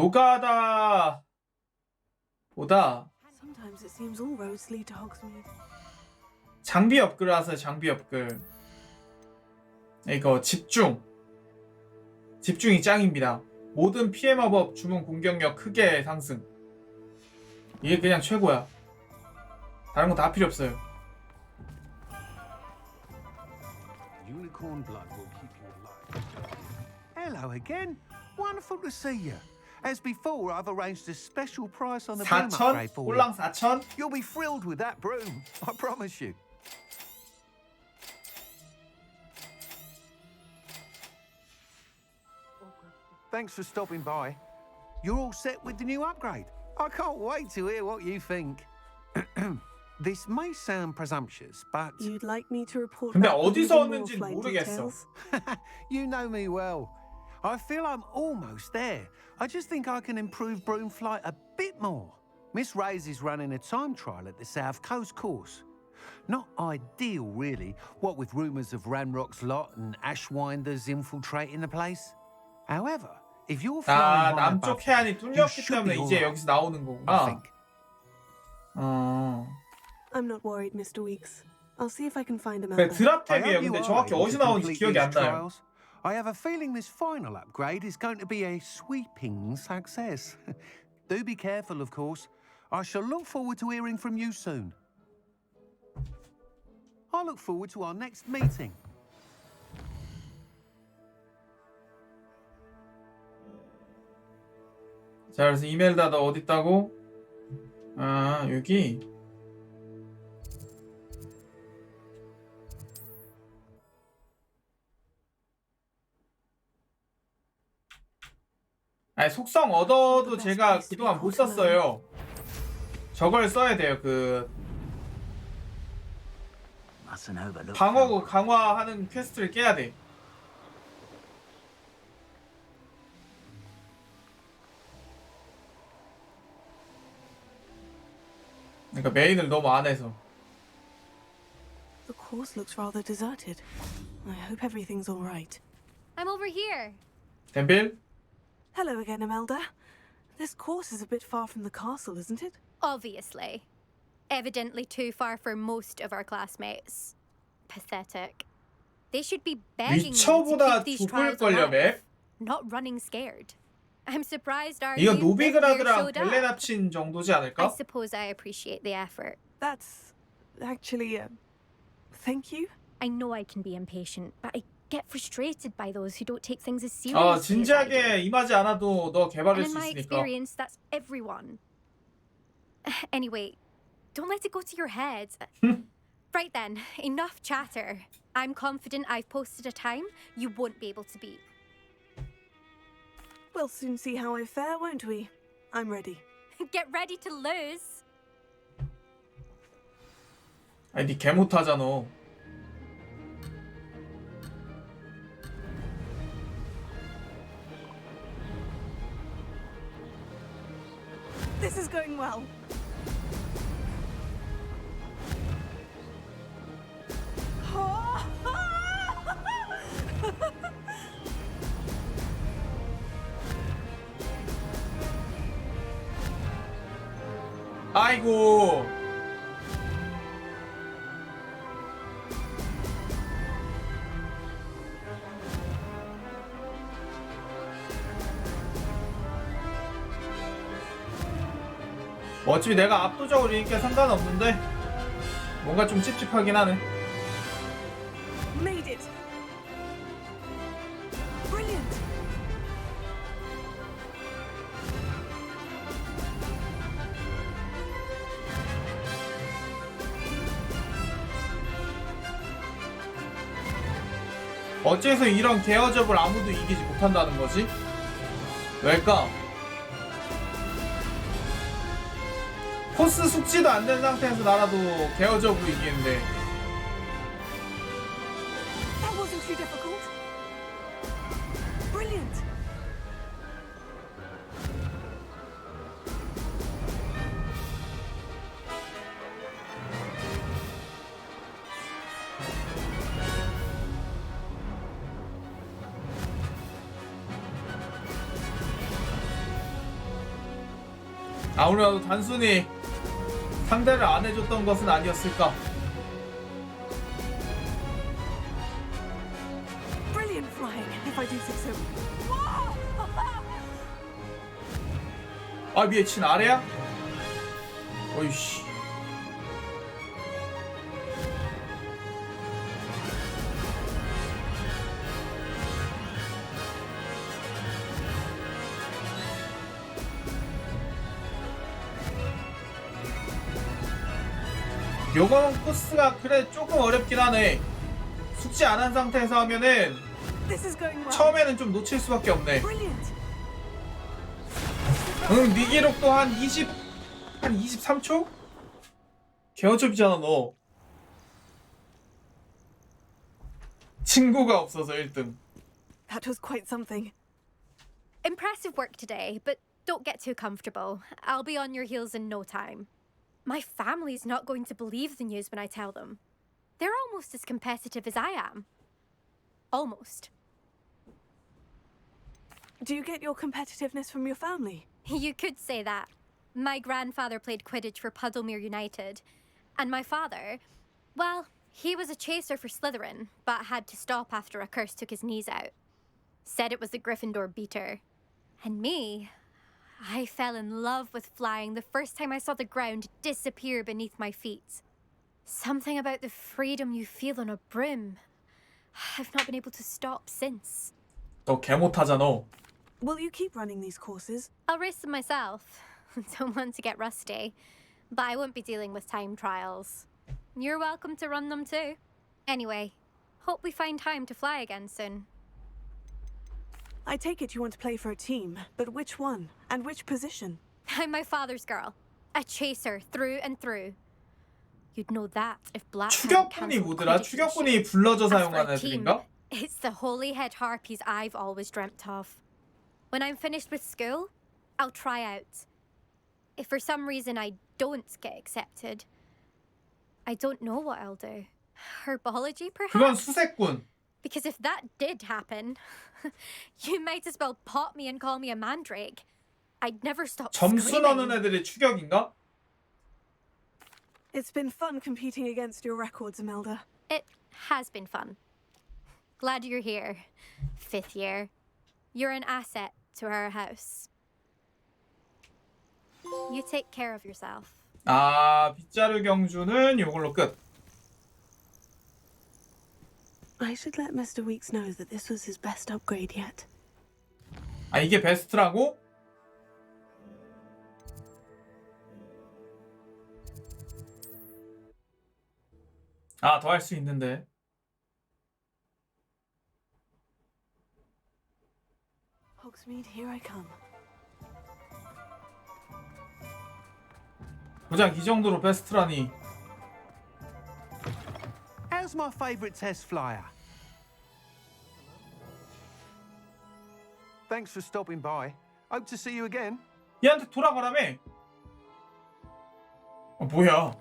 노가다 보다 Sometimes it seems all roads lead to Hogsmeade. 장비 업글 하세요. 장비 업글. 이거 집중이 짱입니다. 모든 피해 마법 주문 공격력 크게 상승. 이게 그냥 최고야. 다른 거 다 필요 없어요. Unicorn blood will keep you alive. Hello again. Wonderful to see you. As before, I've arranged a special price on the broom 4,000? upgrade for you. 홀랑 4,000? You'll be thrilled with that broom, I promise you. Thanks for stopping by. You're all set with the new upgrade. I can't wait to hear what you think. This may sound presumptuous, but... You'd like me to report 근데 back with 어디서 even more 얻는지 flight 모르겠어. details? You know me well. I feel I'm almost there. I just think I can improve broom flight a bit more. Miss Ray's is running a time trial at the South Coast course. Not ideal, really, what with rumours of Ranrock's lot and Ashwinders infiltrating the place. However, if you're flying high 남쪽 above, 해안이 you 뚫렸기 should 때문에 be 이제 all right, 여기서 나오는 I 거구나. think. I'm not worried, Mr. Weeks. I'll see if I can find a 그래, member. 드랍템이에요. I hope 근데 you 정확히 are able 어디서 to 나오는지 complete 기억이 안 these 나요. trials. I have a feeling this final upgrade is going to be a sweeping success. Do be careful, of course. I shall look forward to hearing from you soon. I look forward to our next meeting. 자, 그래서 이메일 닫아 어디 있다고? 아, 여기. 아니, 속성 얻어도 제가 그동안 못 썼어요. 저걸 써야 돼요. 그 방어 강화하는 퀘스트를 깨야 돼. 그러니까 메인을 너무 안 해서. The course looks rather deserted. I hope everything's all right. I'm over here. 덴빌? Hello again, Imelda. This course is a bit far from the castle, isn't it? Obviously. Evidently too far for most of our classmates. Pathetic. They should be begging me to 위쳐보다 keep these trials 좁을걸요, alive, 맵? not running scared. I'm surprised our 이거 new fifth year 노비그라드랑 showed up. 벨렌 합친 정도지 I 않을까? suppose I appreciate the effort. That's actually thank you. I know I can be impatient, but I get frustrated by those who don't take things as seriously 어, as I do. 진지하게 임하지 않아도 너 And 개발할 in 수 my 있으니까. experience, that's everyone. Anyway, don't let it go to your head. Right then, enough chatter. I'm confident I've posted a time you won't be able to beat. We'll soon see how I fare, won't we? I'm ready. Get ready to lose. 아니 니 개 못하잖아. This is going well. 아이고. 어차피 내가 압도적으로 이니까 상관없는데 뭔가 좀 찝찝하긴 하네. Made it. Brilliant. 어째서 이런 개어접을 아무도 이기지 못한다는 거지? 왜일까? 코스 숙지도 안 된 상태에서 나라도 개어접으로 이기는데. That wasn't too difficult. Brilliant. 아무래도 단순히 상대를 안 해줬던 것은 아니었을까. Brilliant flying, if I do say so. 아 위에 친 아래야? 어이씨. 요건 코스가 그래 조금 어렵긴 하네. 숙지 안 한 상태에서 하면은 This is going well. 처음에는 좀 놓칠 수밖에 없네. 응, 네 기록도 한 23초? 개어접이잖아 너. 친구가 없어서 1등. That was quite something. Impressive work today, but don't get too comfortable. I'll be on your heels in no time. My family's not going to believe the news when I tell them. They're almost as competitive as I am. Almost. Do you get your competitiveness from your family? You could say that. My grandfather played Quidditch for Puddlemere United. And my father, well, he was a chaser for Slytherin, but had to stop after a curse took his knees out. Said it was the Gryffindor beater. And me, I fell in love with flying the first time I saw the ground disappear beneath my feet. Something about the freedom you feel on a broom. I've not been able to stop since. 너 개 못하잖아. Will you keep running these courses? I'll race them myself. Don't want to get rusty. But I won't be dealing with time trials. You're welcome to run them too. Anyway, hope we find time to fly again soon. I take it you want to play for a team, but which one? And which position? I'm my father's girl. A chaser through and through. You'd know that if Black 추격꾼이 뭐더라? 추격꾼이 불러져 사용하는 애들인가? It's the holy-head harpies I've always dreamt of. When I'm finished with school, I'll try out. If for some reason I don't get accepted, I don't know what I'll do. Herbology, perhaps? 그건 수색꾼. Because if that did happen, you might as well pot me and call me a mandrake. I'd never stop 점수 넣는 screaming. 애들이 추격인가? It's been fun competing against your records, Imelda. It has been fun. Glad you're here. 5th year. You're an asset to our house. You take care of yourself. 아, 빗자루 경주는 요걸로 끝. I should let Mr. Weeks know that this was his best upgrade yet. 아, 이게 베스트라고? 아, 더 할 수 있는데. Hogsmeade, here I come. 고작 이 정도로 베스트라니. How's my favourite test flyer? Thanks for stopping by. Hope to see you again. 얘한테 돌아가라며. 뭐야?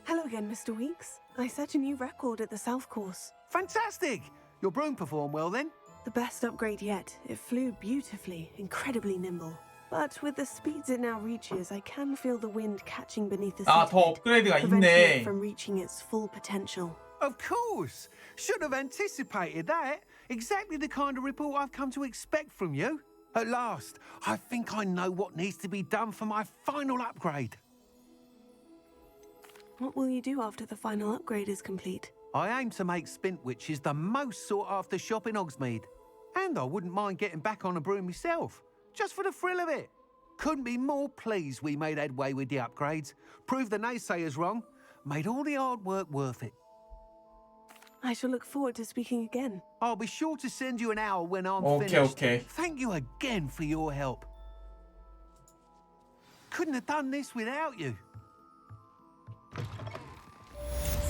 Hello again, Mr. Weeks. I set a new record at the South Course. Fantastic! Your broom performed well then? The best upgrade yet. It flew beautifully, incredibly nimble. But with the speeds it now reaches, I can feel the wind catching beneath the seat 아, of 더 it, 업그레이드가 preventing 있네. it from reaching its full potential. Of course! Should have anticipated that. Exactly the kind of report I've come to expect from you. At last, I think I know what needs to be done for my final upgrade. What will you do after the final upgrade is complete? I aim to make Spintwitches the most sought-after shop in Hogsmeade. And I wouldn't mind getting back on a broom myself, just for the thrill of it. Couldn't be more pleased we made headway with the upgrades, proved the naysayers wrong, made all the hard work worth it. I shall look forward to speaking again. I'll be sure to send you an hour when I'm Okay, finished. okay. Thank you again for your help. Couldn't have done this without you.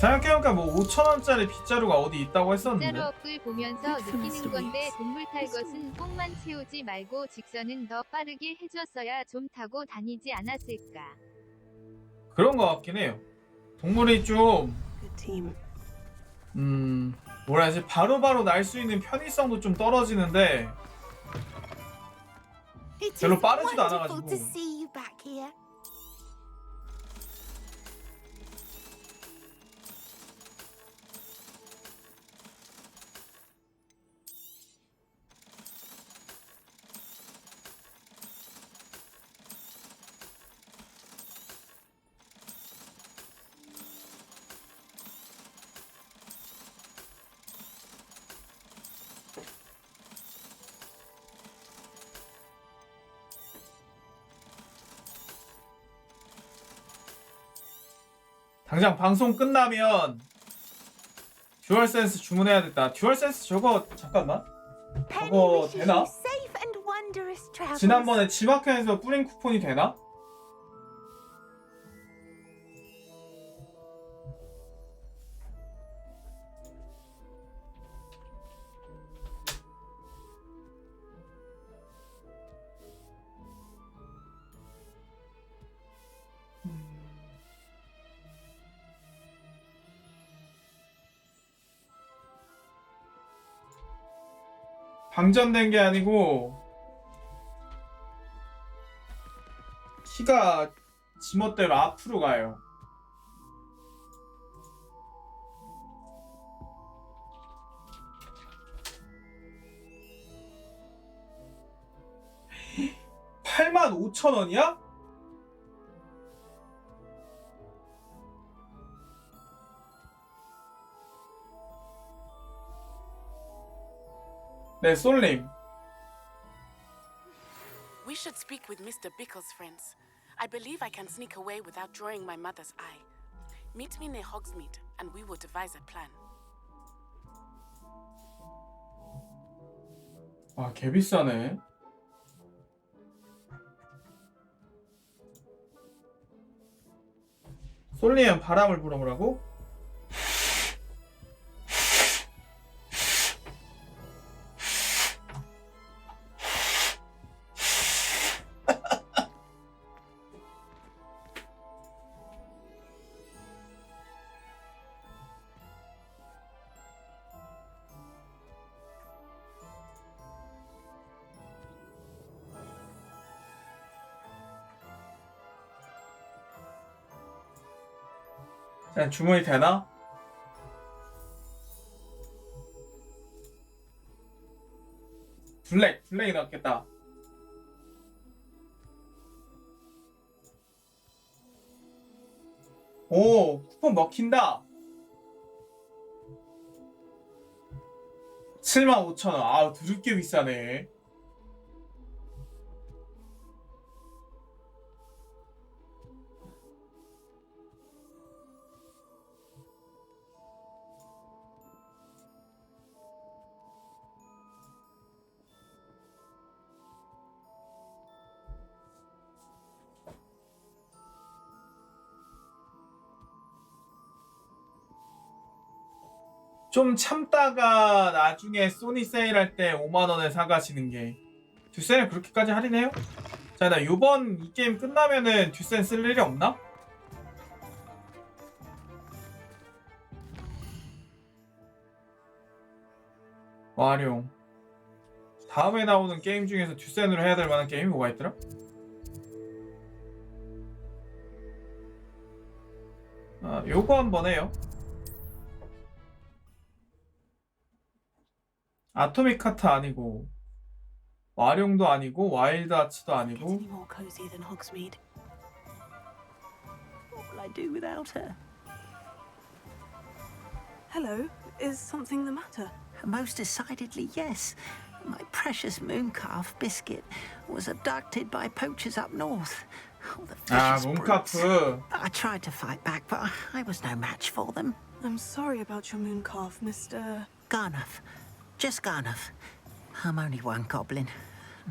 생각해보니까 뭐 5,000원짜리 빗자루가 어디 있다고 했었는데. 빗자루 업글 보면서 느끼는 건데 동물 탈 것은 똥만 채우지 말고 직선은 더 빠르게 해줬어야 좀 타고 다니지 않았을까. 그런 거 같긴 해요. 동물이 좀 뭐라 해야지 바로바로 날 수 있는 편의성도 좀 떨어지는데 별로 빠르지도 않아가지고. to see you back here. 당장 방송 끝나면 듀얼센스 주문해야겠다. 듀얼센스 저거 잠깐만. 저거 되나? Safe and wondrous travels. 지난번에 지마켓에서 뿌린 쿠폰이 되나? 방전된 게 아니고 키가 지멋대로 앞으로 가요. $85,000원이야? 네, 솔님. We should speak with Mr. Bickle's friends. I believe I can sneak away without drawing my mother's eye. Meet me near Hogsmeade, and we will devise a plan. 아, 개 비싸네. 솔님은 바람을 불어보라고? 자, 주문이 되나? 블랙이 낫겠다. 오, 쿠폰 먹힌다. 75,000원. 아, 드럽게 비싸네. 좀 참다가 나중에 소니 세일할 때 5만원에 사가시는 게. 듀센을 그렇게까지 할인해요? 자, 나 요번 이 게임 끝나면은 듀센 쓸 일이 없나? 활용. 다음에 나오는 게임 중에서 듀센으로 해야 될 만한 게임이 뭐가 있더라? 아, 요거 한번 해요. 아토믹 하트 아니고 와룡도 아니고 와일드 아츠도 아니고. Any more cozy than Hogsmeade? What will I do without her? Hello, is something the matter? Most decidedly, yes. My precious mooncalf Biscuit was abducted by poachers up north. Oh, the 아, vicious brutes. 몽카프. I tried to fight back, but I was no match for them. I'm sorry about your mooncalf, Mr. Garnuff. Just Garnuff. I'm only one goblin.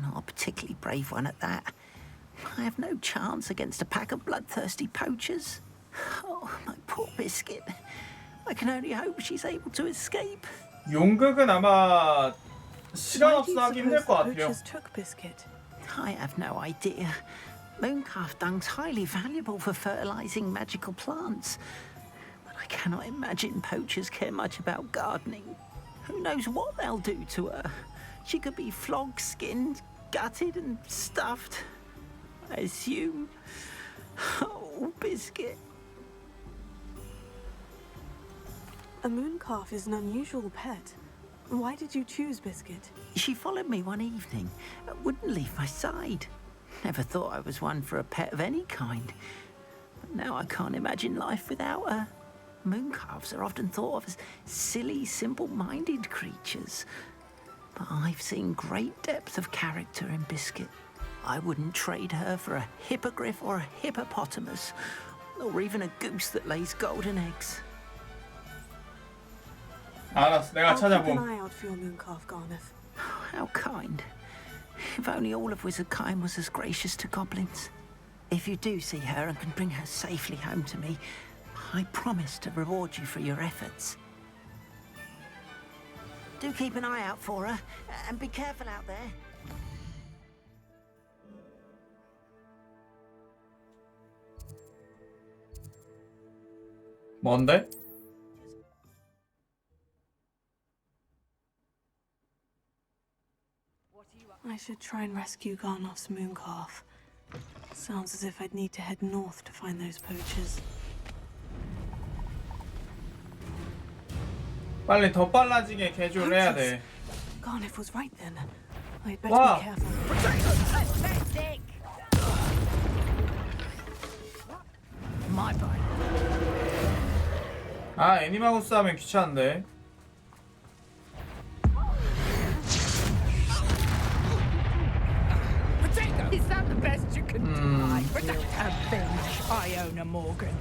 Not a particularly brave one at that. I have no chance against a pack of bloodthirsty poachers. Oh, my poor Biscuit. I can only hope she's able to escape. 용극은 아마 시간 Why do you 없어 하기 힘들 suppose 것 the 같아요. poachers took Biscuit? I have no idea. Mooncalf dung's highly valuable for fertilizing magical plants. But I cannot imagine poachers care much about gardening. Who knows what they'll do to her? She could be flogged, skinned, gutted and stuffed. I assume. Oh, Biscuit. A mooncalf is an unusual pet. Why did you choose Biscuit? She followed me one evening, wouldn't leave my side. Never thought I was one for a pet of any kind. But now I can't imagine life without her. Mooncalves are often thought of as silly, simple-minded creatures. But I've seen great depth of character in Biscuit. I wouldn't trade her for a hippogriff or a hippopotamus, or even a goose that lays golden eggs. 알았어, 내가 I'll keep an 찾아봄. eye out for your mooncalf, Garnuff. How kind. If only all of Wizardkind was as gracious to goblins. If you do see her and can bring her safely home to me, I promise to reward you for your efforts. Do keep an eye out for her, and be careful out there. 뭔데? I should try and rescue Garnoff's mooncalf. Sounds as if I'd need to head north to find those poachers. 빨리 더 빨라지게 개조를 해야 돼. Garnoff was right then. I'd better Wow. be careful. My boy. 아, 애니마우스 하면 귀찮은데. Is that the best you can do? Avenge Iona Morgan.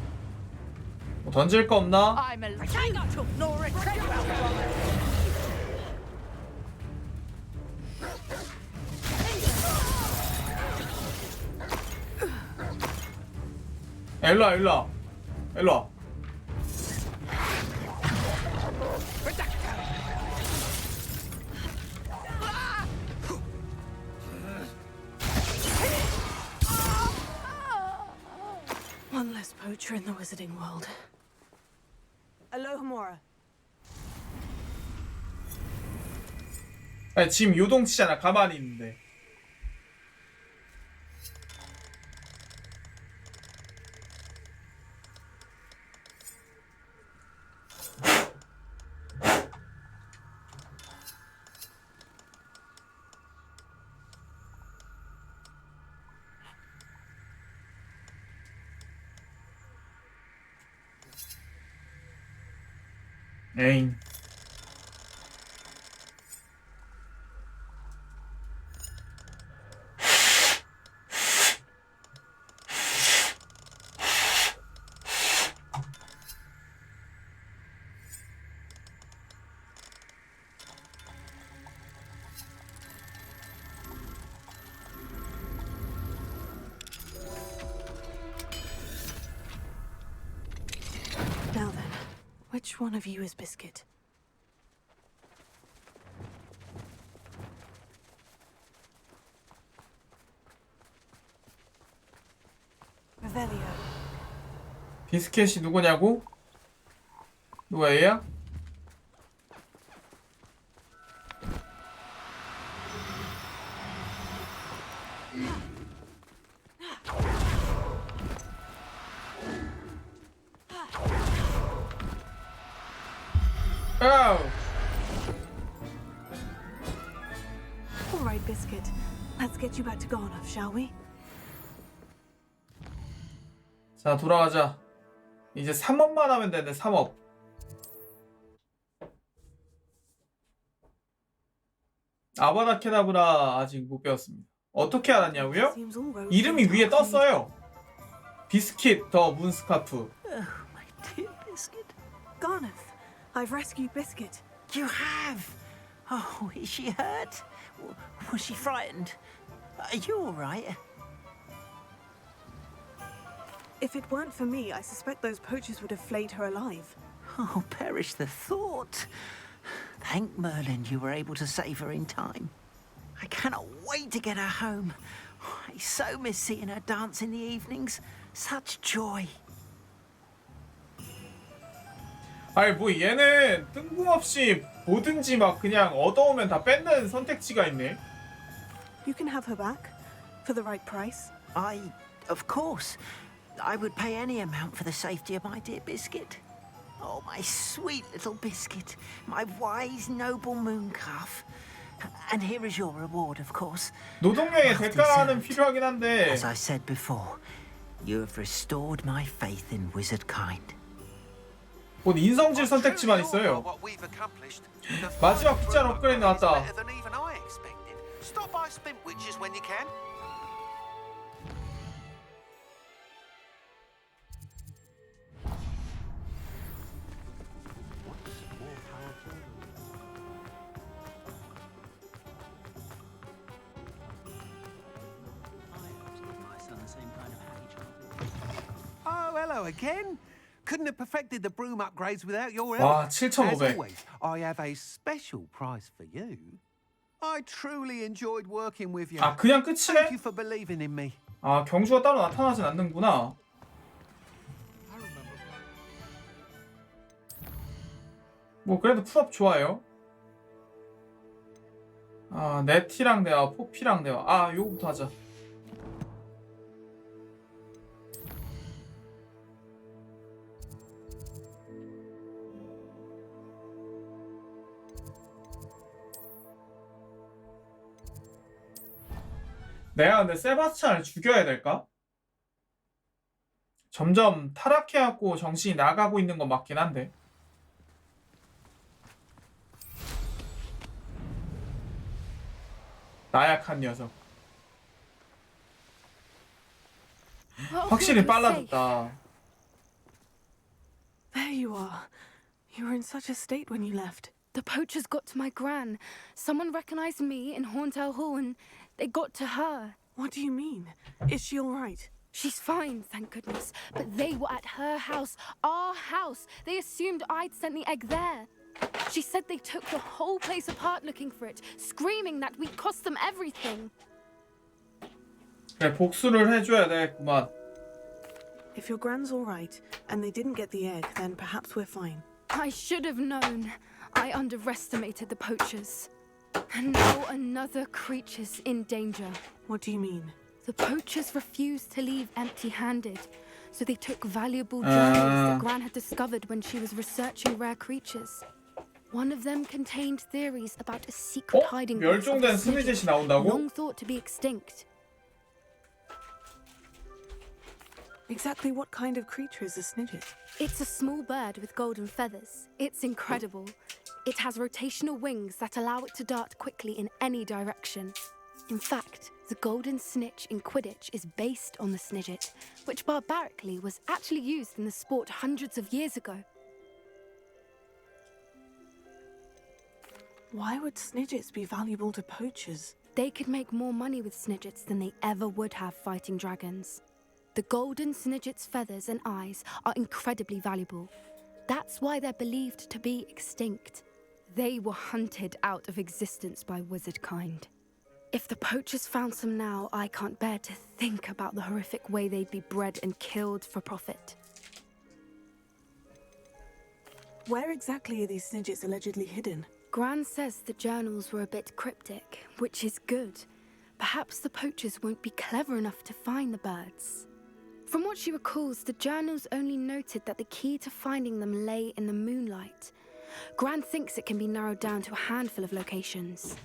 뭐 던질 거 없나? I'm a potato nor a treasure. 일로와, 일로와. 일로와. One less poacher in the wizarding world. Alohomora. 아니, 지금 요동치잖아, 가만히 있는데. 에잉. Now then, which one of you is Biscuit? Revelio. 비스켓이 누구냐고? 누가 얘야? Oh. All right, Biscuit. Let's get you back to Garnoff, shall we? 자, 돌아가자. 이제 3업만 하면 되네, 3업. 아바다 케다브라 아직 못 배웠습니다. 어떻게 알았냐고요? 이름이 위에 떴어요. 비스킷 더 문스카프. Oh, my dear Biscuit. Garnoff, I've rescued Biscuit. You have? Oh, is she hurt? Was she frightened? Are you all right? If it weren't for me, I suspect those poachers would have flayed her alive. Oh, perish the thought. Thank Merlin you were able to save her in time. I cannot wait to get her home. I so miss seeing her dance in the evenings. Such joy. 아니 뭐 얘는 뜬금없이 뭐든지 막 그냥 얻어오면 다 뺏는 선택지가 있네. You can have her back for the right price. Of course. I would pay any amount for the safety of my dear Biscuit. Oh, my sweet little Biscuit, my wise, noble moon calf. And here is your reward, of course. 노동력의 대가는 필요하긴 한데. As I said before, you have restored my faith in wizard kind. 곧 인성질 선택지만 있어요. 마지막 피자 업그레이드 나왔다. Stop by Spint Witches when you can. Oh, hello again. Couldn't have perfected the broom upgrades without your help. 와, 7,500. As always, I have a special prize for you. I truly enjoyed working with you. 아, 그냥 끝이네? Thank you for believing in me. 아, 경주가 따로 나타나진 않는구나. 뭐 그래도 풀업 좋아요. 아, 네티랑 대화, 포피랑 대화. 아, 요거부터 하자. 내가 근데 세바스찬을 죽여야 될까? 점점 타락해갖고 정신이 나가고 있는 건 맞긴 한데. 나약한 녀석. 확실히 빨라졌다. There you are. You were in such a state when you left. The poachers got to my gran. Someone recognized me in Horntail Hall and they got to her. What do you mean? Is she all right? She's fine, thank goodness. But they were at her house, our house. They assumed I'd sent the egg there. She said they took the whole place apart looking for it, screaming that we'd cost them everything. 그래, 복수를 해줘야 되겠구만. If your gran's all right and they didn't get the egg, then perhaps we're fine. I should have known. I underestimated the poachers. And now another creature's in danger. What do you mean? The poachers refused to leave empty-handed, so they took valuable jewels that Gran had discovered when she was researching rare creatures. One of them contained theories about a secret hiding place of 멸종된 a 스미젯이 나온다고? long thought to be extinct. Exactly what kind of creature is a snidget? It's a small bird with golden feathers. It's incredible. It has rotational wings that allow it to dart quickly in any direction. In fact, the golden snitch in Quidditch is based on the snidget, which barbarically was actually used in the sport hundreds of years ago. Why would snidgets be valuable to poachers? They could make more money with snidgets than they ever would have fighting dragons. The golden snidget's feathers and eyes are incredibly valuable. That's why they're believed to be extinct. They were hunted out of existence by wizard kind. If the poachers found some now, I can't bear to think about the horrific way they'd be bred and killed for profit. Where exactly are these snidgets allegedly hidden? Gran says the journals were a bit cryptic, which is good. Perhaps the poachers won't be clever enough to find the birds. From what she recalls, the journals only noted that the key to finding them lay in the moonlight. Gran thinks it can be narrowed down to a handful of locations.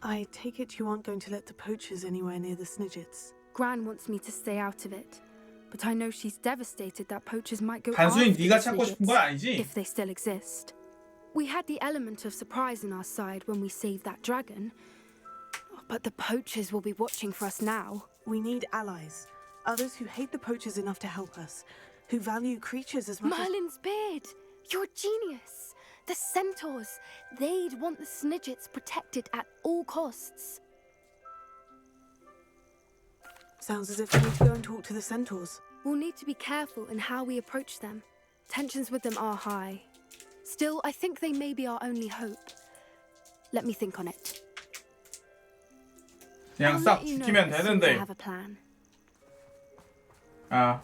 I take it you aren't going to let the poachers anywhere near the snidgets. Gran wants me to stay out of it, but I know she's devastated that poachers might go 단순히 after 네가 the 찾고 싶은 건 snidgets, 아니지? if they still exist. We had the element of surprise on our side when we saved that dragon, but the poachers will be watching for us now. We need allies. Others who hate the poachers enough to help us. Who value creatures as much Merlin's beard! You're a genius! The centaurs! They'd want the snidgets protected at all costs. Sounds as if we need to go and talk to the centaurs. We'll need to be careful in how we approach them. Tensions with them are high. Still, I think they may be our only hope. Let me think on it. 그냥 I'll 싹 let you know 죽이면 as soon as I 되는데. have a plan. 아,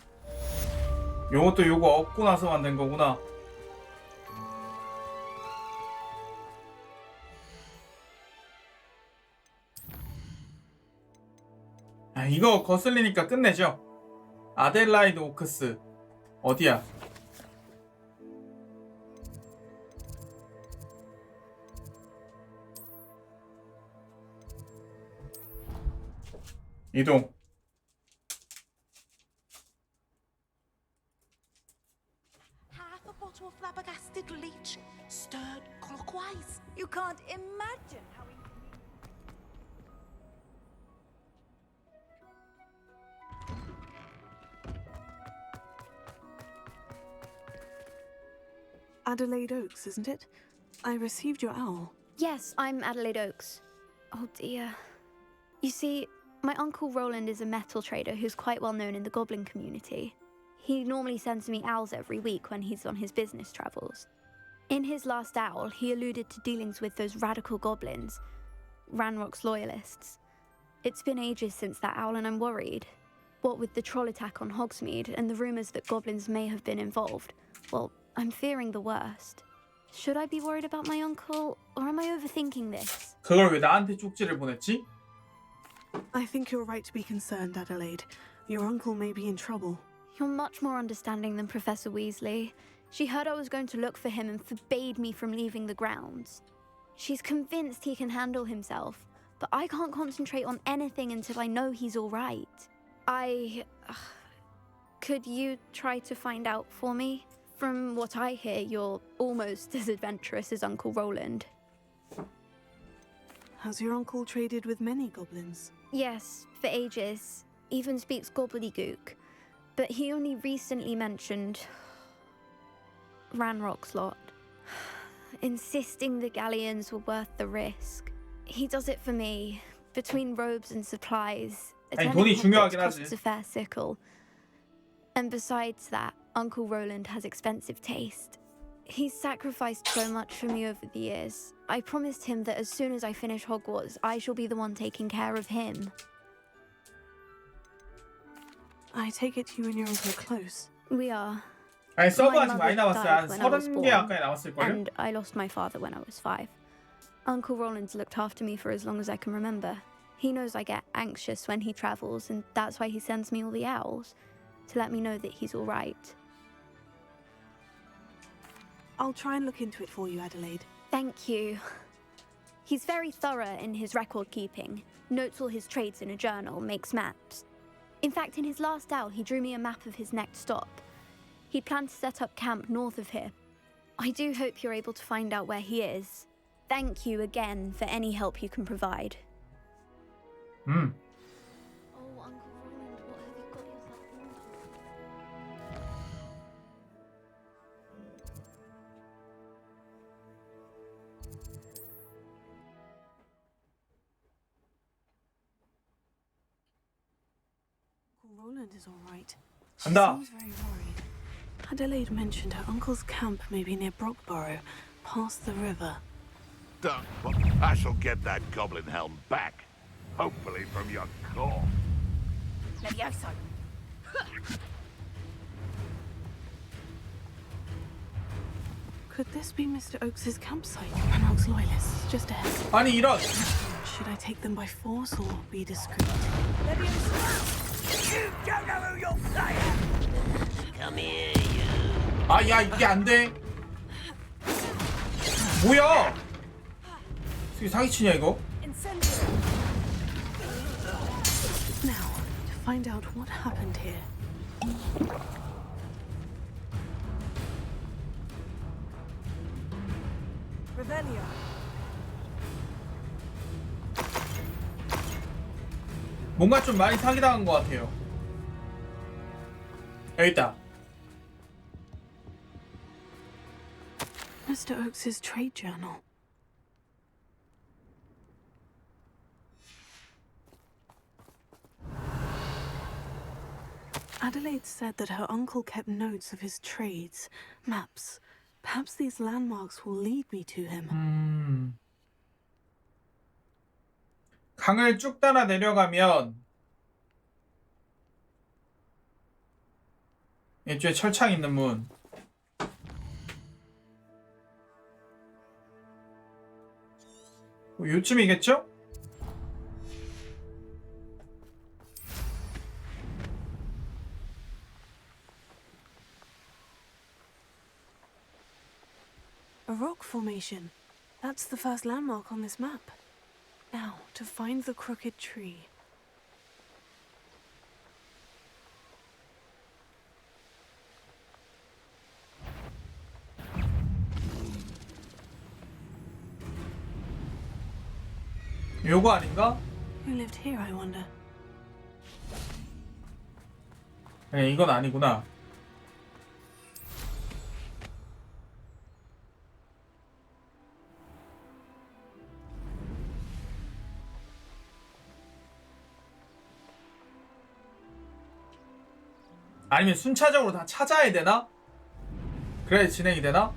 요것도 요거 얻고 나서 만든 거구나. 아, 이거 거슬리니까 끝내죠. 아델라이드 오크스 어디야? 이동. Half a bottle of flabbergasted leech, stirred clockwise. You can't imagine how he... Adelaide Oaks, isn't it? I received your owl. Yes, I'm Adelaide Oaks. Oh dear. You see, my uncle Roland is a metal trader who's quite well known in the goblin community. He normally sends me owls every week when he's on his business travels. In his last owl, he alluded to dealings with those radical goblins, Ranrock's loyalists. It's been ages since that owl and I'm worried. What with the troll attack on Hogsmeade and the rumours that goblins may have been involved, well, I'm fearing the worst. Should I be worried about my uncle, or am I overthinking this? 그걸 왜 나한테 쪽지를 보냈지? I think you're right to be concerned, Adelaide. Your uncle may be in trouble. You're much more understanding than Professor Weasley. She heard I was going to look for him and forbade me from leaving the grounds. She's convinced he can handle himself, but I can't concentrate on anything until I know he's all right. Could you try to find out for me? From what I hear, you're almost as adventurous as Uncle Roland. Has your uncle traded with many goblins? Yes, for ages. Even speaks gobbledygook. But he only recently mentioned Ranrock's lot, insisting the galleons were worth the risk. He does it for me. Between robes and supplies, 아니, 돈이 중요하긴 하지. costs a fair sickle. And besides that, Uncle Roland has expensive taste. He's sacrificed so much for me over the years. I promised him that as soon as I finish Hogwarts, I shall be the one taking care of him. I take it you and your uncle are close. We are. 아니, 서브 My 아직 많이 mother 남았어요. died 한 when I was 30개 born, 가까이 남았을걸요? And I lost my father when I was 5. Uncle Roland's looked after me for as long as I can remember. He knows I get anxious when he travels, and that's why he sends me all the owls, to let me know that he's all right. I'll try and look into it for you, Adelaide. Thank you. He's very thorough in his record keeping, notes all his trades in a journal, makes maps. In fact, in his last owl, he drew me a map of his next stop. He'd planned to set up camp north of here. I do hope you're able to find out where he is. Thank you again for any help you can provide. Oh, Uncle Roland, what have you got yourself into? Uncle Roland is all right. She 간다. seems very worried. Adelaide mentioned her uncle's camp may be near Brockborough, past the river. stuck, but I shall get that goblin helm back. Hopefully from your claw. Levioso. Could this be Mr. Oakes's campsite? And Oakes loyalists just ahead. 아니 이런. Should I take them by force or be discreet? You don't know who you're playing! Come here, you. 아, 야, 이게 안 돼. 뭐야? 이게 사기치냐 이거? Now, to find out what happened here. Revelio. 뭔가 좀 많이 사기당한 것 같아요. 여기 있다. Mr. Oakes's trade journal. Adelaide said that her uncle kept notes of his trades, maps. Perhaps these landmarks will lead me to him. 강을 쭉 따라 내려가면 이쪽에 철창 있는 문. 요쯤이겠죠? A rock formation. That's the first landmark on this map. Now, to find the crooked tree. 요거 아닌가? Who lived here, I wonder? 네, 이건 아니구나. 아니면 순차적으로 다 찾아야 되나? 그래야 진행이 되나?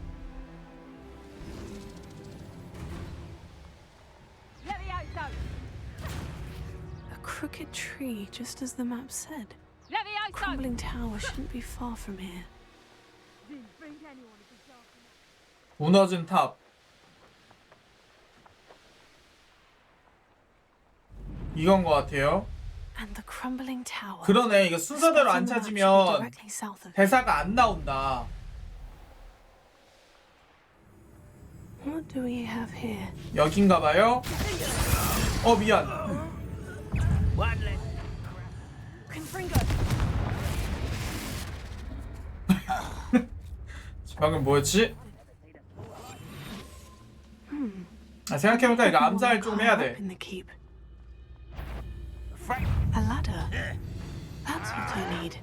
A crooked tree, just as the map said. Crumbling tower shouldn't be far from here. 무너진 탑. 이건 것 같아요. And the crumbling tower. 그러네. 이거 순서대로 안 찾으면 대사가 안 나온다. What do we have here? 여긴가 봐요. 미안. 방금 뭐였지? 생각해보니까 이거 암살 좀 해야 돼. A ladder. That's what I need.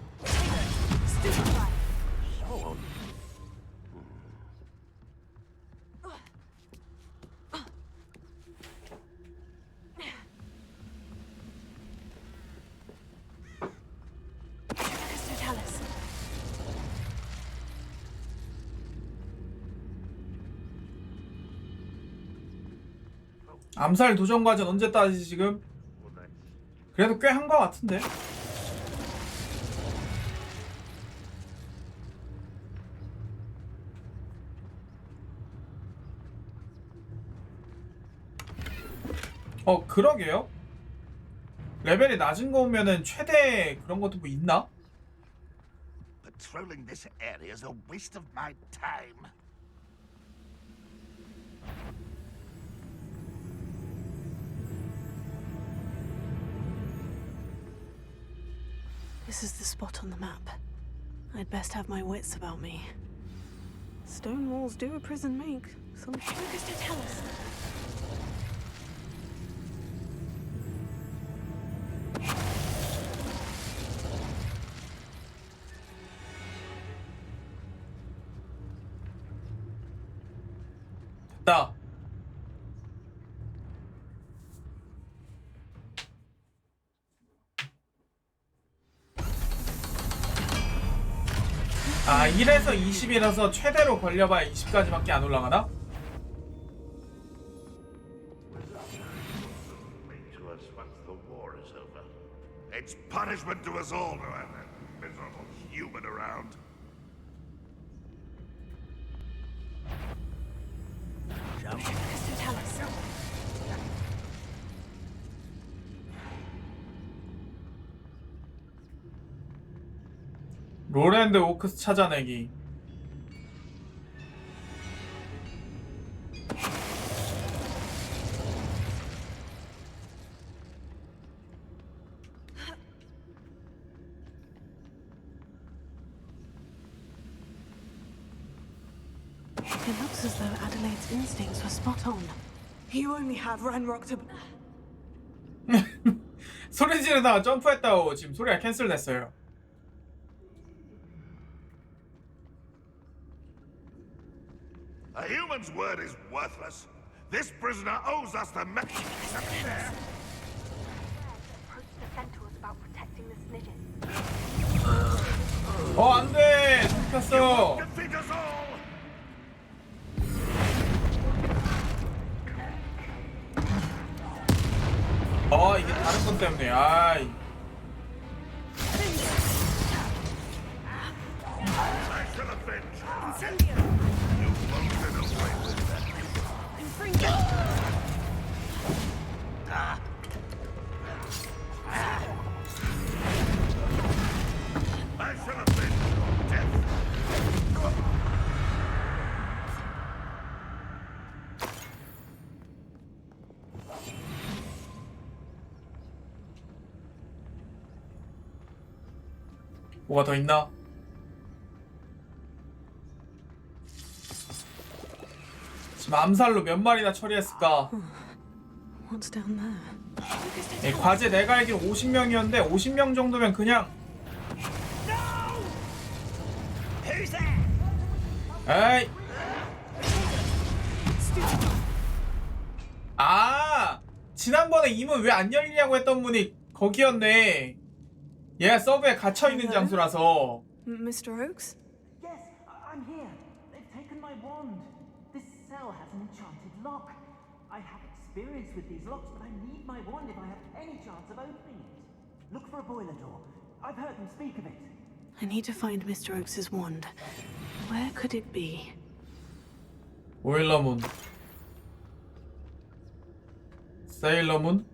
암살 도전 과정 언제 따지지 지금? 그래도 꽤 한 거 같은데. 그러게요. 레벨이 낮은 거 오면은 최대 그런 것도 뭐 있나? Patrolling this area is a waste of my time. This is the spot on the map. I'd best have my wits about me. Stone walls do a prison make. Some focus to tell us. 됐다. 아, 1에서 20이라서 최대로 걸려봐야 20까지밖에 안 올라가나? us once the war is over. It's punishment to us all to have that miserable human around. 로랜드 오크스 찾아내기. It looks as though Adelaide's instincts were spot on. You only have Ranrock to... 소리 지르다가 점프했다고 지금 소리가 캔슬됐어요. A human's word is worthless. This prisoner owes us the 안돼! 잡혔어! defeat us all! 이게 다른 건 때문에, 아이. I shall avenge you. You won't get away with that. I shall avenge your death. 뭐가 더 있나? 지금 암살로 몇 마리나 처리했을까? What's down there? 과제 내가 알기로 50명이었는데 50명 정도면 그냥 에이 지난번에 이 문 왜 안 열리냐고 했던 문이 거기였네. 얘가 서브에 갇혀있는 장소라서. Mr. Oakes? Yes, I'm here. They've taken my wand. This cell has an enchanted lock. I have experience with these locks, but I need my wand if I have any chance of opening it. Look for a boiler door. I've heard them speak of it. I need to find Mr. Oakes' wand. Where could it be? 보일러문, 세일러문.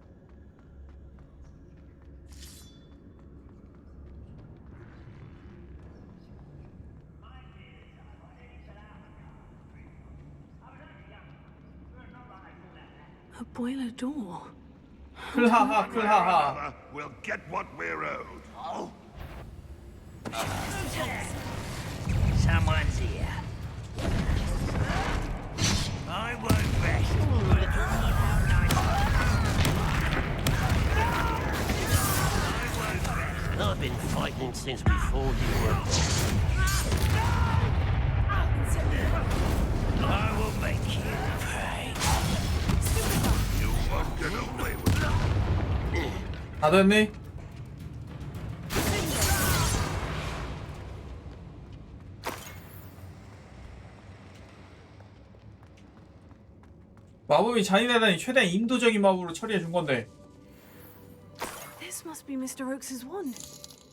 A boiler door. 클하하 클하하. We'll get what we're owed. Oh. Someone's here. I won't rest. I've been fighting since before you were born. I will make you pay. You won't get away with it. 다 됐니? 마법이 잔인하다니 최대한 인도적인 마법으로 처리해준 건데. This must be Mr. Oakes' wand.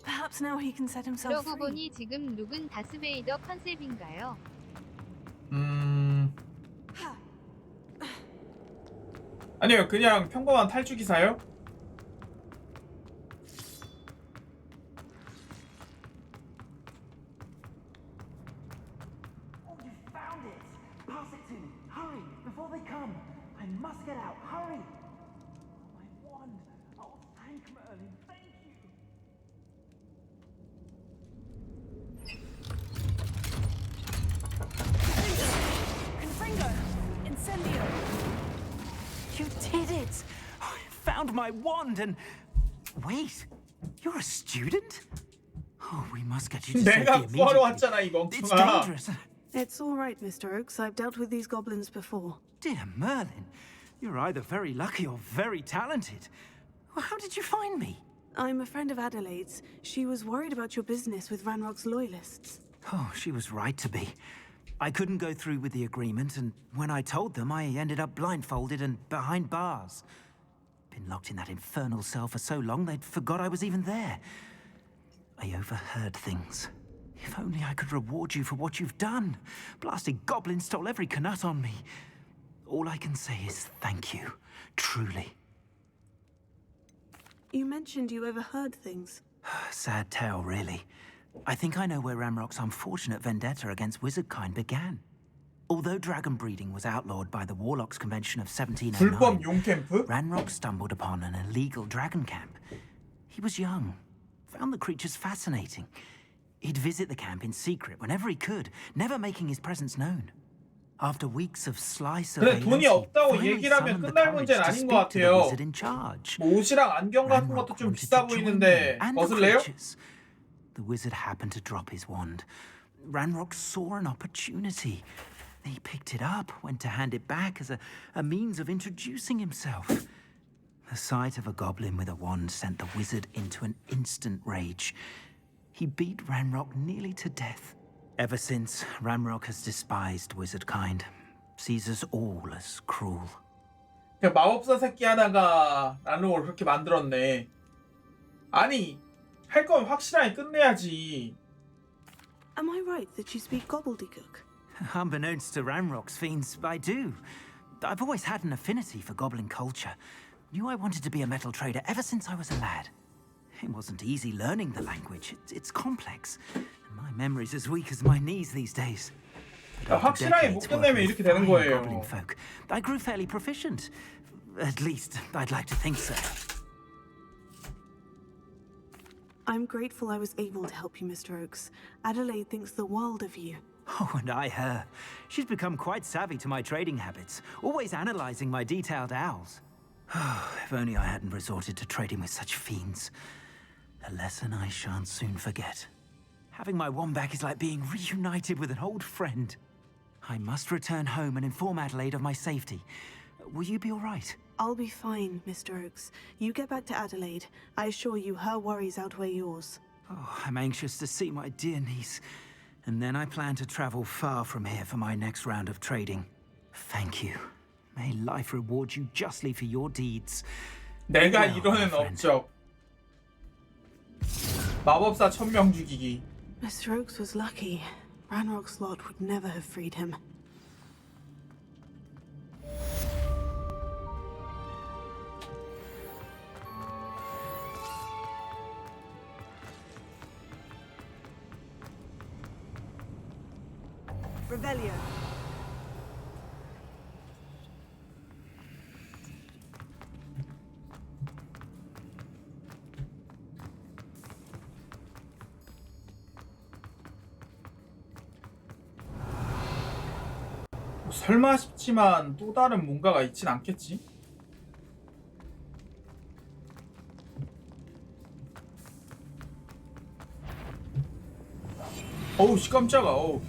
Perhaps now he can set himself 그러고 free. 보니 지금 룩은 다스베이더 컨셉인가요? 아니요, 그냥 평범한 탈주기사요? Oh, you found it! Pass it to me. Hurry, before they come. I must get out. Hurry! My wand. Oh, thank Merlin. Thank you. Confringo! Incendio! You did it! I found my wand and... Wait, you're a student? Oh, we must get you to safety 내가 구하러 immediately. 왔잖아, 이 It's 멍청아. dangerous. It's all right, Mr. Oakes. I've dealt with these goblins before. Dear Merlin, you're either very lucky or very talented. Well, how did you find me? I'm a friend of Adelaide's. She was worried about your business with Ranrock's loyalists. Oh, she was right to be. I couldn't go through with the agreement, and when I told them, I ended up blindfolded and behind bars. Been locked in that infernal cell for so long they'd forgot I was even there. I overheard things. If only I could reward you for what you've done. Blasted goblin stole every canut on me. All I can say is thank you. Truly. You mentioned you overheard things. Sad tale, really. I think I know where Ranrock's unfortunate vendetta against wizardkind began. Although dragon breeding was outlawed by the Warlocks Convention of 1709, 불법 용 캠프? Ranrock stumbled upon an illegal dragon camp. He was young, found the creatures fascinating. He'd visit the camp in secret whenever he could, never making his presence known. After weeks of sly 근데 surveillance, 돈이 he 없다고 finally 얘기를 하면 summoned the 끝날 courage 문제는 to 아닌 것 speak to the 같아요. wizard in charge. 뭐 옷이랑 안경 같은 것도 좀 비싸 보이는데 벗을래요? The wizard happened to drop his wand. Ranrock saw an opportunity. He picked it up, went to hand it back as a means of introducing himself. The sight of a goblin with a wand sent the wizard into an instant rage. He beat Ranrock nearly to death. Ever since, Ranrock has despised wizardkind, sees us all as cruel. 그 마법사 새끼 하나가 란록을 그렇게 만들었네. 아니, 할 거면 확실하게 끝내야지. Am I right that you speak gobbledygook? Unbeknownst to Ranrock's fiends, I do. I've always had an affinity for goblin culture. Knew I wanted to be a metal trader ever since I was a lad. It wasn't easy learning the language. It's complex. And my memory's as weak as my knees these days. 확실하게 못 끝내면 이렇게 되는 거예요. Goblin folk, I grew fairly proficient. At least, I'd like to think so. I'm grateful I was able to help you, Mr. Oakes. Adelaide thinks the world of you. Oh, and I her. She's become quite savvy to my trading habits, always analyzing my detailed owls. If only I hadn't resorted to trading with such fiends. A lesson I shan't soon forget. Having my wand back is like being reunited with an old friend. I must return home and inform Adelaide of my safety. Will you be all right? I'll be fine, Mr. Oakes. You get back to Adelaide. I assure you her worries outweigh yours. Oh, I'm anxious to see my dear niece. And then I plan to travel far from here for my next round of trading. Thank you. May life reward you justly for your deeds. 내가 이뤄낸 업적. 마법사 1000명 죽이기. Mr. Oakes was lucky. Ranrock's lot would never have freed him. Revelio. 설마 싶지만 또 다른 뭔가가 있진 않겠지? 어우 씨 깜짝아. 어우.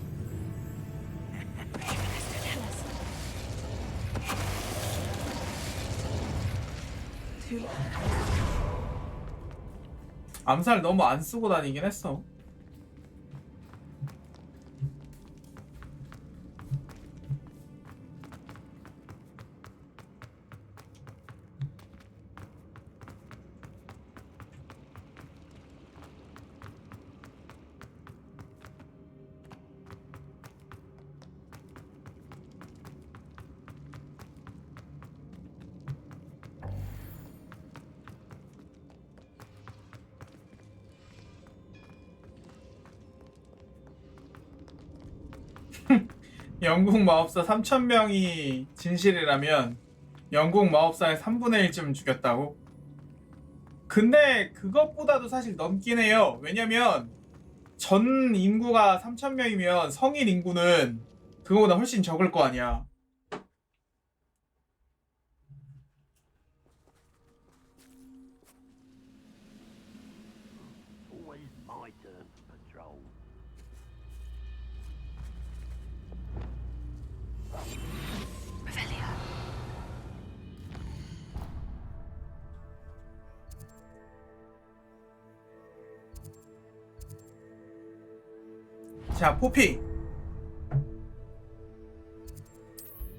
암살 너무 안 쓰고 다니긴 했어. 영국 마법사 3000명이 진실이라면 영국 마법사의 3분의 1쯤 죽였다고? 근데 그것보다도 사실 넘긴 해요. 왜냐면 전 인구가 3000명이면 성인 인구는 그거보다 훨씬 적을 거 아니야. 자, 포피.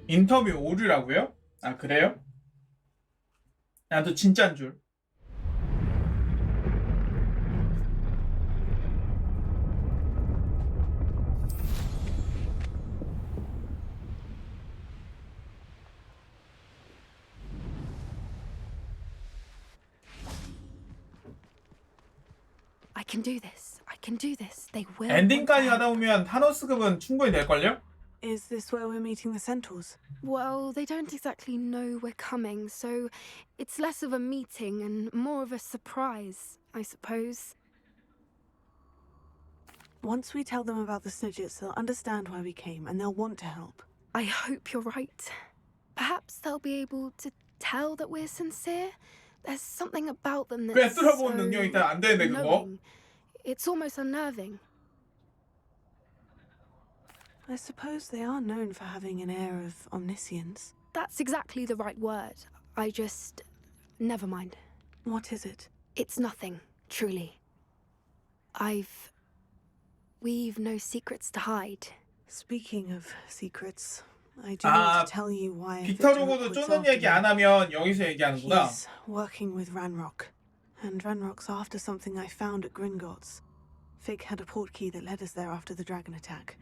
인터뷰 오류라고요? 아, 그래요? 나도 진짜인 줄. I can do this. I can do this. They will. 엔딩까지 가다 보면 타노스급은 충분히 될걸요? Is this where we're meeting the centaurs? Well, they don't exactly know we're coming, so it's less of a meeting and more of a surprise, I suppose. Once we tell them about the Snidgets, they'll understand why we came and they'll want to help. I hope you're right. Perhaps they'll be able to tell that we're sincere. There's something about them that's 꿰뚫어본 능력 있다 안 되는데 그거. knowing. It's almost unnerving. I suppose they are known for having an air of omniscience. That's exactly the right word. I just... never mind. What is it? It's nothing, truly. We've no secrets to hide. Speaking of secrets, I do want to tell you why 빅터로고도 쫓는 얘기 안 하면 여기서 얘기하는구나. He's working with Ranrock, and Ranrock's after something I found at Gringotts. Fig had a portkey that led us there after the dragon attack.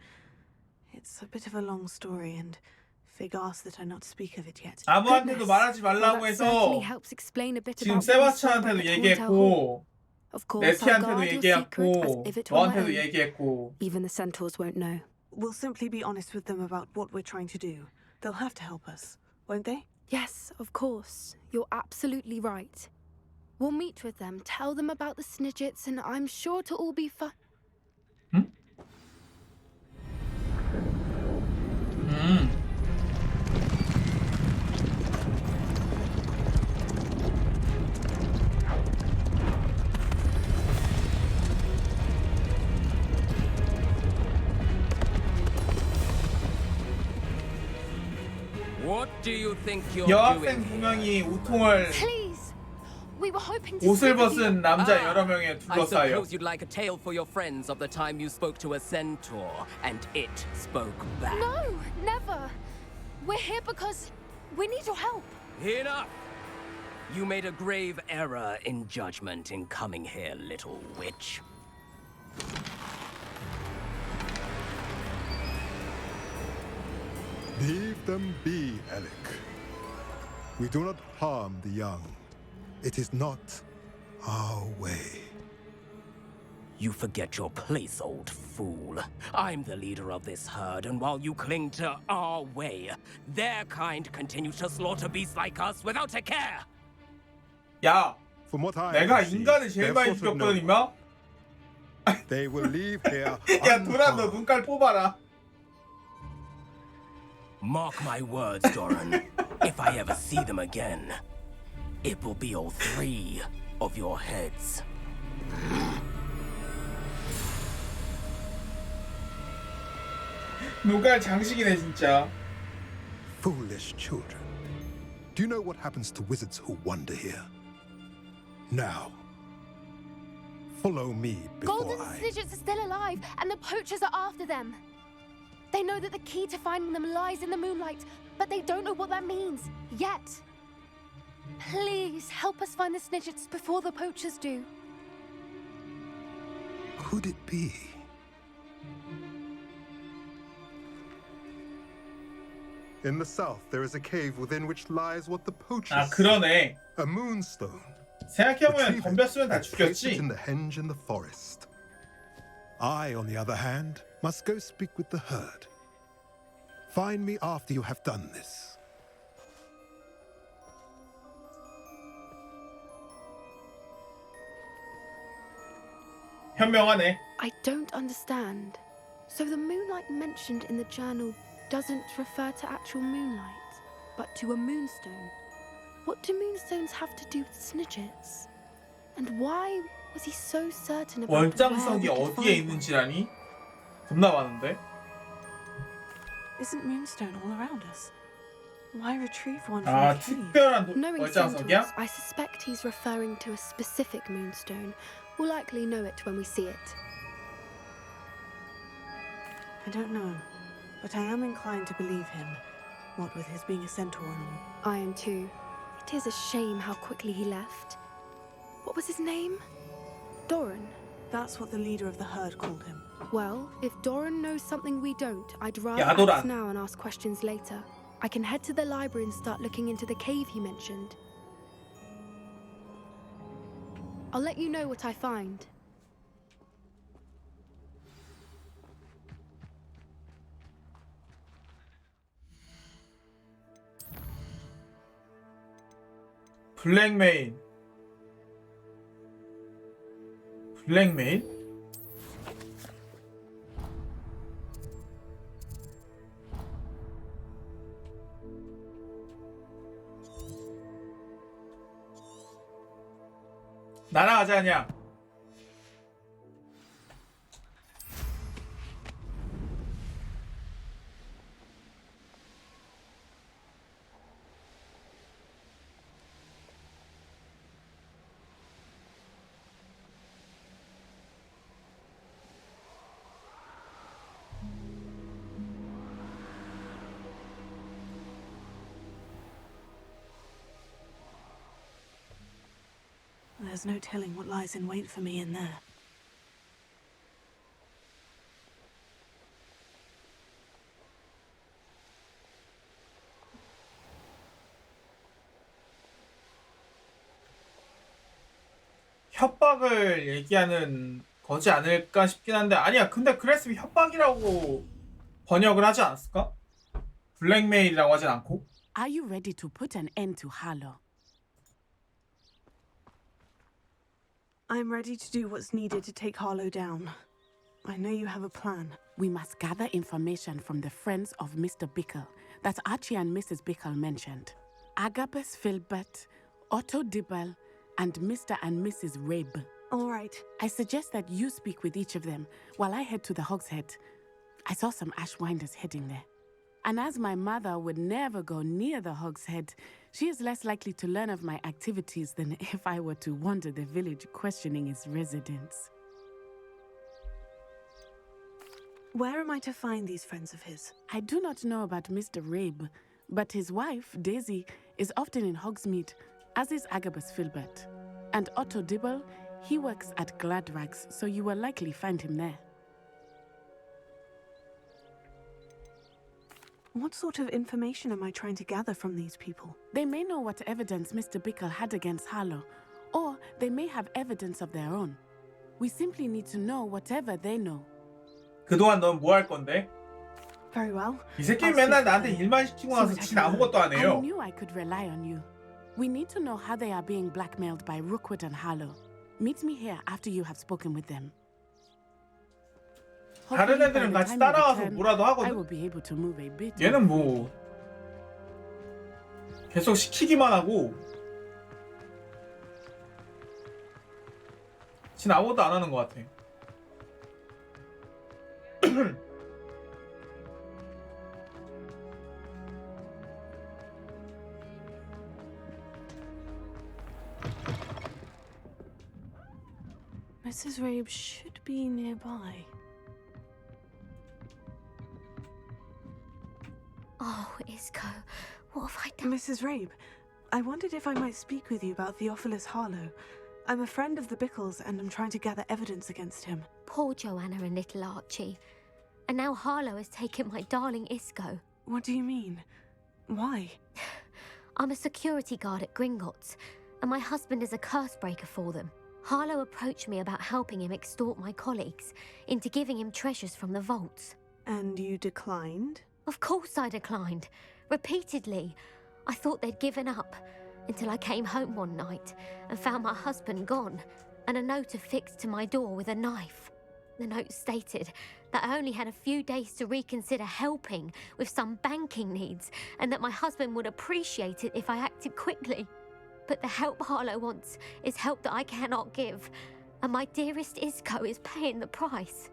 It's a bit of a long story, and Fig asked that I not speak of it yet. 아무한테도 말하지 말라고 해서 지금 세바스찬한테도 얘기했고 네티한테도 얘기했고 너한테도 얘기했고. Even the centaurs won't know. We'll simply be honest with them about what we're trying to do. They'll have to help us, won't they? Yes, of course. You're absolutely right. We'll meet with them, tell them about the Snidgets, and I'm sure to all be fun. What do you think you're 여학생 doing? 두 명이 우통을 Please, we were hoping to 옷을 speak with you. 벗은 남자 여러 명에 I 둘러싸여. suppose you'd like a tale for your friends of the time you spoke to a centaur and it spoke back. No, never. We're here because we need your help. Enough! You made a grave error in judgment in coming here, little witch. Leave them be, Alec. We do not harm the young. It is not our way. You forget your place, old fool. I'm the leader of this herd, and while you cling to our way, their kind continues to slaughter beasts like us without a care. 야, From what I 내가 see, 인간을 제일 they're 많이 sort of 죽였거든 noble. 임마. They will leave here 야, 도란 너 눈깔 뽑아라. Mark my words, Doran. If I ever see them again, it will be all three of your heads. 눈깔 장식이네 진짜. Foolish children. Do you know what happens to wizards who wander here? Now, follow me before Golden I... Snidgets are still alive, and the poachers are after them. They know that the key to finding them lies in the moonlight, but they don't know what that means yet. Please help us find the Snidgets before the poachers do. Could it be? In the south, there is a cave within which lies what the poachers 아 그러네. a moonstone. 생각해보면 덤볐으면 다 Place it 죽였지. in the henge in the forest. I, on the other hand, must go speak with the herd. Find me after you have done this. 현명하네. I don't understand. So the moonlight mentioned in the journal doesn't refer to actual moonlight, but to a moonstone. What do moonstones have to do with Snidgets? And why was he so certain about where 월장석이 we could 어디에 find 있는지라니? 겁나 많은데? Isn't Moonstone all around us? Why retrieve one from 아 the cave? 특별한 Knowing 월장석이야? centaurs, I suspect he's referring to a specific moonstone. We'll likely know it when we see it. I don't know, but I am inclined to believe him. What with his being a centaur and all. I am too. It is a shame how quickly he left. What was his name? Doran. That's what the leader of the herd called him. Well, if Doran knows something we don't, I'd rather Yeah, Doran. act now and ask questions later. I can head to the library and start looking into the cave he mentioned. I'll let you know what I find. 블랙메일. 블랙메일? 날아가자 그냥. There's no telling what lies in wait for me in there. 협박을 얘기하는 거지 않을까 싶긴 한데 아니야. 근데 그랬으면 협박이라고 번역을 하지 않았을까? 블랙메일이라고 하진 않고. Are you ready to put an end to Harlow? I'm ready to do what's needed to take Harlow down. I know you have a plan. We must gather information from the friends of Mr. Bickle that Archie and Mrs. Bickle mentioned. Agabus Filbert, Otto Dibble, and Mr. and Mrs. Rabe. All right. I suggest that you speak with each of them while I head to the Hogshead. I saw some Ashwinders heading there. And as my mother would never go near the Hogshead, she is less likely to learn of my activities than if I were to wander the village questioning its residents. Where am I to find these friends of his? I do not know about Mr. Rabe, but his wife, Daisy, is often in Hogsmeade, as is Agabus Filbert. And Otto Dibble, he works at Gladrags, so you will likely find him there. What sort of information am I trying to gather from these people? They may know what evidence Mr. Bickle had against Harlow, or they may have evidence of their own. We simply need to know whatever they know. 그동안 넌 뭐 할 건데? Very well. 이 새끼 맨날 나한테 일만 시키고 나서 진 아무것도 안 I 해요. knew I could rely on you. We need to know how they are being blackmailed by Rookwood and Harlow. Meet me here after you have spoken with them. 다른 애들은 같이 따라와서 뭐라도 I will 하거든. be able to move a bit. 얘는 뭐 계속 시키기만 하고 진 아무것도 안 하는 것 같아. Mrs. Rabe should be nearby. Oh, Isco, what have I done? Mrs. Rabe, I wondered if I might speak with you about Theophilus Harlow. I'm a friend of the Bickles and I'm trying to gather evidence against him. Poor Joanna and little Archie. And now Harlow has taken my darling Isco. What do you mean? Why? I'm a security guard at Gringotts, and my husband is a curse breaker for them. Harlow approached me about helping him extort my colleagues into giving him treasures from the vaults. And you declined? Of course I declined. Repeatedly. I thought they'd given up, until I came home one night and found my husband gone, and a note affixed to my door with a knife. The note stated that I only had a few days to reconsider helping with some banking needs, and that my husband would appreciate it if I acted quickly. But the help Harlow wants is help that I cannot give, and my dearest Isco is paying the price.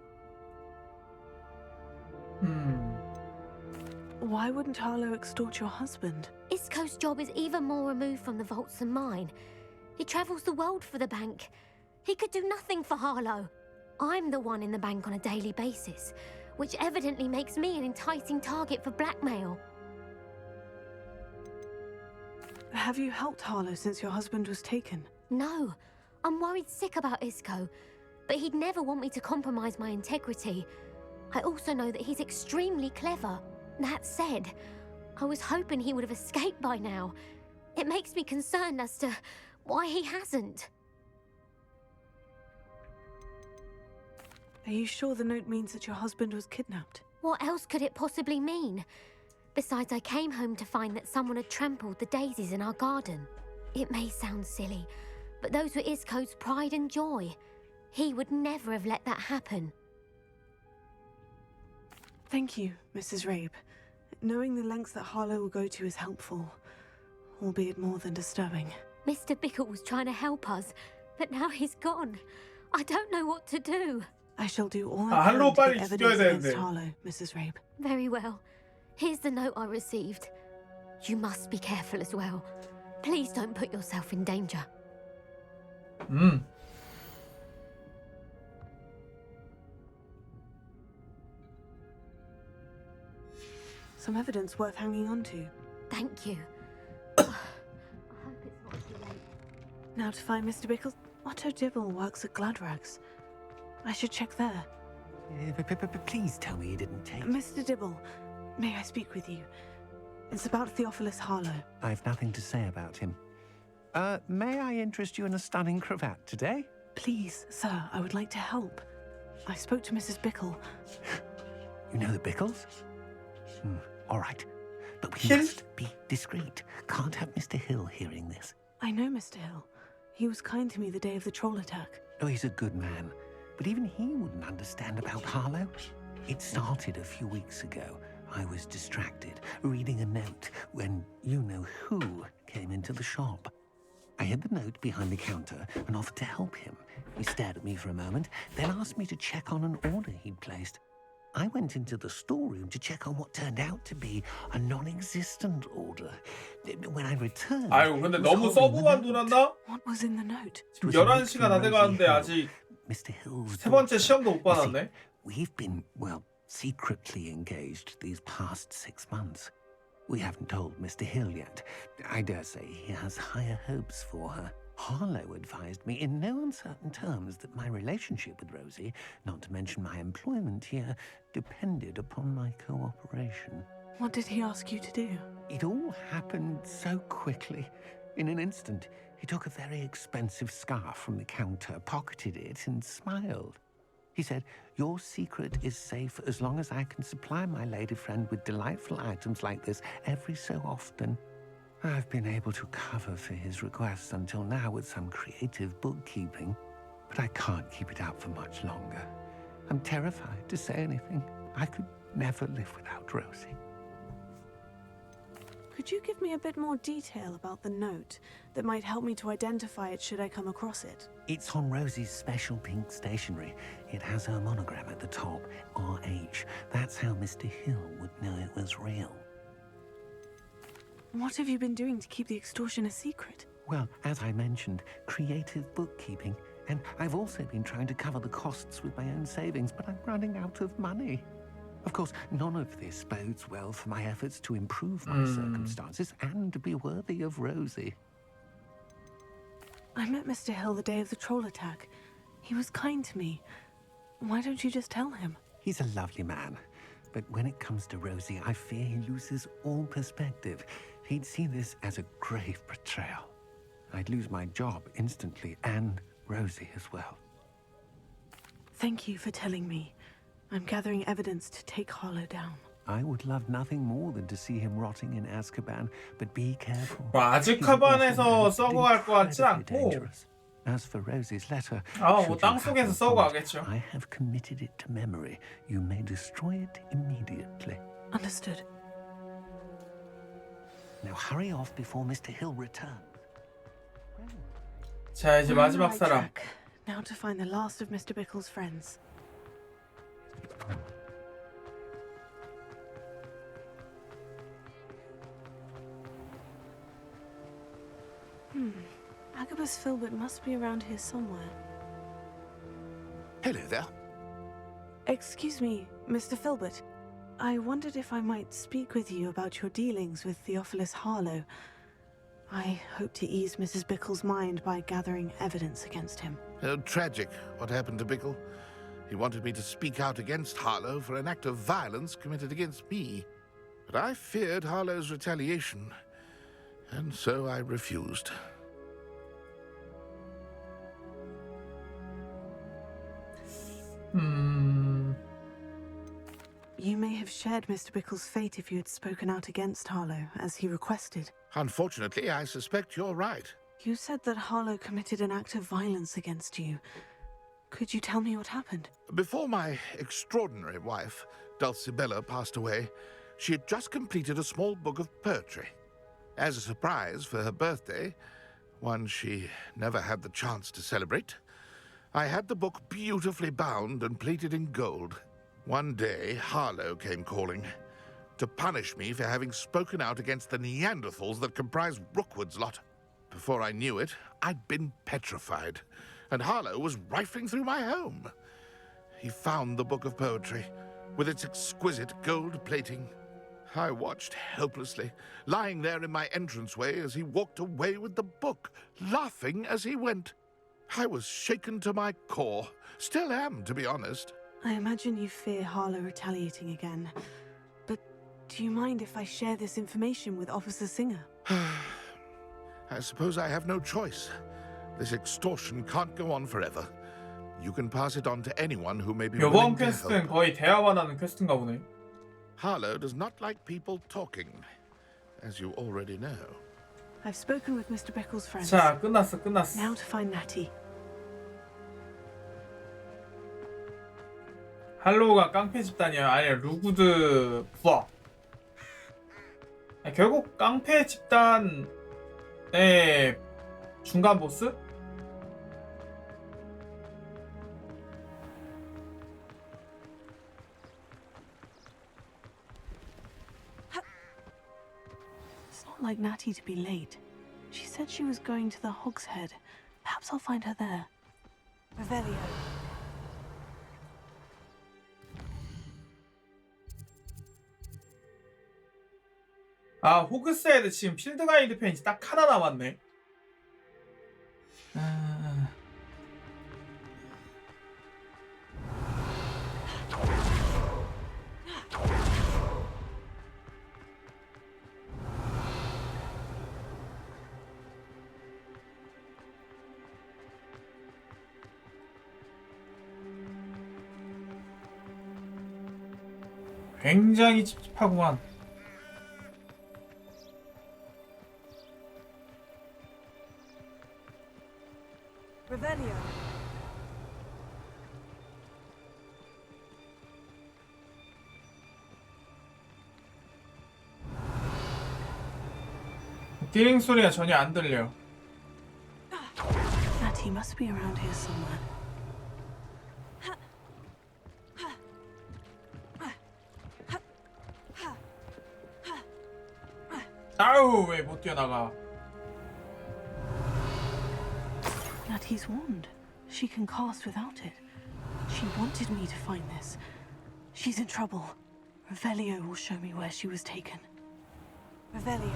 Why wouldn't Harlow extort your husband? Isco's job is even more removed from the vaults than mine. He travels the world for the bank. He could do nothing for Harlow. I'm the one in the bank on a daily basis, which evidently makes me an enticing target for blackmail. Have you helped Harlow since your husband was taken? No, I'm worried sick about Isco, but he'd never want me to compromise my integrity. I also know that he's extremely clever. That said, I was hoping he would have escaped by now. It makes me concerned as to why he hasn't. Are you sure the note means that your husband was kidnapped? What else could it possibly mean? Besides, I came home to find that someone had trampled the daisies in our garden. It may sound silly, but those were Isco's pride and joy. He would never have let that happen. Thank you, Mrs. Rabe. Knowing the lengths that Harlow will go to is helpful, albeit more than disturbing. Mr. Bickle was trying to help us, but now he's gone. I don't know what to do. I shall do all I can to get evidence against Harlow, Mrs. Rabe. Very well. Here's the note I received. You must be careful as well. Please don't put yourself in danger. Some evidence worth hanging on to. Thank you. I hope it's not too late. Now to find Mr. Bickle. Otto Dibble works at Gladrags. I should check there. Please tell me you didn't take... Mr. Dibble, may I speak with you? It's about Theophilus Harlow. I've nothing to say about him. May I interest you in a stunning cravat today? Please, sir, I would like to help. I spoke to Mrs. Bickle. You know the Bickles? All right. But we must be discreet. Can't have Mr. Hill hearing this. I know Mr. Hill. He was kind to me the day of the troll attack. Oh, he's a good man. But even he wouldn't understand about Harlow. It started a few weeks ago. I was distracted, reading a note, when you-know-who came into the shop. I hid the note behind the counter and offered to help him. He stared at me for a moment, then asked me to check on an order he'd placed. I went into the storeroom to check on what turned out to be a non-existent order. When I returned... 아유, 근데 너무 서브만 돌았나? What was in the note? 지금 11시가 다 돼가는데 아직 세 번째 시험도 못 받았네. We've been, well, secretly engaged these past 6 months. We haven't told Mr. Hill yet. I dare say he has higher hopes for her. Harlow advised me in no uncertain terms that my relationship with Rosie, not to mention my employment here, depended upon my cooperation. What did he ask you to do? It all happened so quickly. In an instant, he took a very expensive scarf from the counter, pocketed it, and smiled. He said, "Your secret is safe as long as I can supply my lady friend with delightful items like this every so often." I've been able to cover for his requests until now with some creative bookkeeping, but I can't keep it out for much longer. I'm terrified to say anything. I could never live without Rosie. Could you give me a bit more detail about the note that might help me to identify it should I come across it? It's on Rosie's special pink stationery. It has her monogram at the top, RH. That's how Mr. Hill would know it was real. What have you been doing to keep the extortion a secret? Well, as I mentioned, creative bookkeeping. And I've also been trying to cover the costs with my own savings, but I'm running out of money. Of course, none of this bodes well for my efforts to improve my circumstances and to be worthy of Rosie. I met Mr. Hill the day of the troll attack. He was kind to me. Why don't you just tell him? He's a lovely man. But when it comes to Rosie, I fear he loses all perspective. He'd see this as a grave betrayal. I'd lose my job instantly, and Rosie as well. Thank you for telling me. I'm gathering evidence to take Harlow down. I would love nothing more than to see him rotting in Azkaban, but be careful. 아즈카반에서 썩어 갈 것 같지 않고. As for Rosie's letter, 뭐 땅속에서 썩어 가겠죠. I have committed it to memory. You may destroy it immediately. Understood. Now hurry off before Mr. Hill returns. 자, 이제 마지막 사람. Now to find the last of Mr. Bickle's friends. Agabus Filbert must be around here somewhere. Hello there. Excuse me, Mr. Filbert. I wondered if I might speak with you about your dealings with Theophilus Harlow. I hope to ease Mrs. Bickle's mind by gathering evidence against him. Oh, tragic what happened to Bickle. He wanted me to speak out against Harlow for an act of violence committed against me. But I feared Harlow's retaliation, and so I refused. You may have shared Mr. Bickle's fate if you had spoken out against Harlow, as he requested. Unfortunately, I suspect you're right. You said that Harlow committed an act of violence against you. Could you tell me what happened? Before my extraordinary wife, Dulcibella, passed away, she had just completed a small book of poetry. As a surprise for her birthday, one she never had the chance to celebrate, I had the book beautifully bound and plated in gold. One day, Harlow came calling to punish me for having spoken out against the Neanderthals that comprise Rookwood's lot. Before I knew it, I'd been petrified, and Harlow was rifling through my home. He found the book of poetry, with its exquisite gold plating. I watched helplessly, lying there in my entranceway as he walked away with the book, laughing as he went. I was shaken to my core. Still am, to be honest. I imagine you fear Harlow retaliating again. But do you mind if I share this information with Officer Singer? I suppose I have no choice. This extortion can't go on forever. You can pass it on to anyone who may be 이번 willing to 퀘스트는 help. 거의 대화만 하는 퀘스트인가 보네. Harlow does not like people talking, as you already know. I've spoken with Mr. Bickle's friends. 자, 끝났어. Now to find Natty. 할로우가 깡패 집단이야. 아니, 루구드 부하. 결국 깡패 집단의 중간 보스? It's not like Natty to be late. She said she was going to the Hog's Head. Perhaps I'll find her there. Revelio. 아, 호그스헤드 지금 필드 가이드 페이지 딱 하나 남았네. 굉장히 찝찝하구만. Revelio. 디링 소리가 전혀 안 들려. Natty must be around here somewhere. 아우, 왜 못 뛰어나가? Natty's wand. She can cast without it. She wanted me to find this. She's in trouble. Revelio will show me where she was taken. Revelio.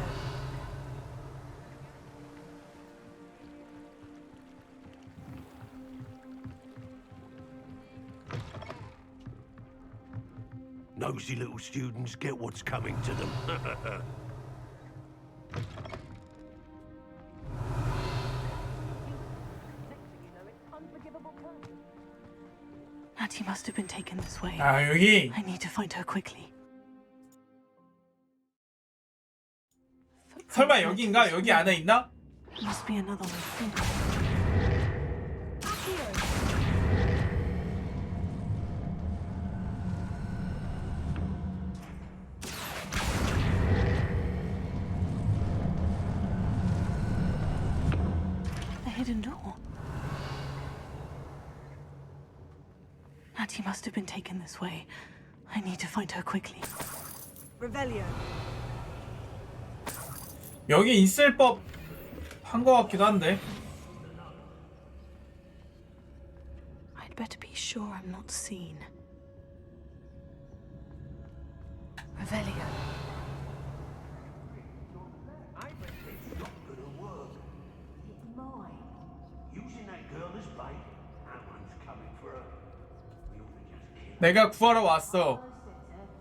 Nosy little students get what's coming to them. Natty must have been taken this way. 아, 여기. I need to find her quickly. 설마 여기인가? 여기 안에 있나? Must be another way through. A hidden door. Natty must have been taken this way. I need to find her quickly. Revelio. 여기 있을 법 한 것 같기도 한데. I'd better be sure I'm not seen. Revelio. 내가 구하러 왔어.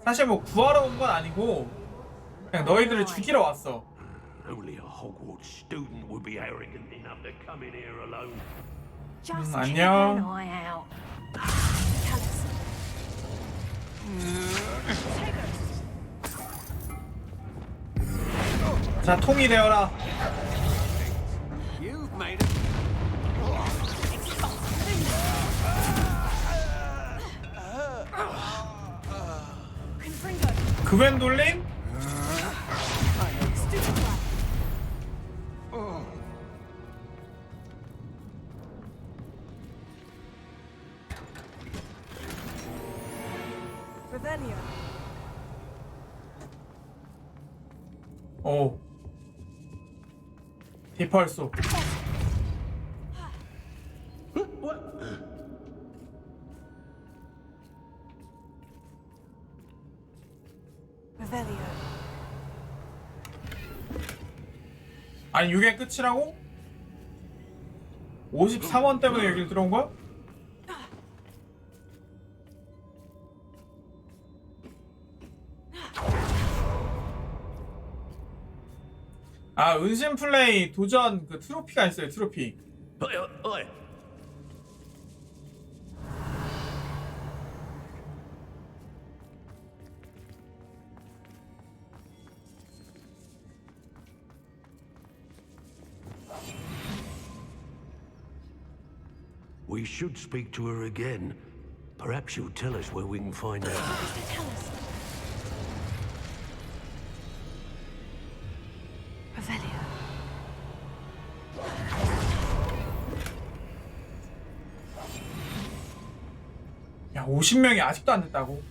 사실 뭐 구하러 온 건 아니고 그냥 너희들을 죽이러 왔어. Only a Hogwarts student would be arrogant enough to come in here alone. 안녕. 자, 통이 되어라. You've made it. 그웬돌린? 오. 디펄소. 아니 이게 끝이라고? 53원 때문에 여길 들어온 거야? 아, 은신 플레이 도전 그 트로피가 있어요. 트로피. We should speak to her again. Perhaps she'll tell us where we can find out. 야, 50명이 아직도 안 됐다고?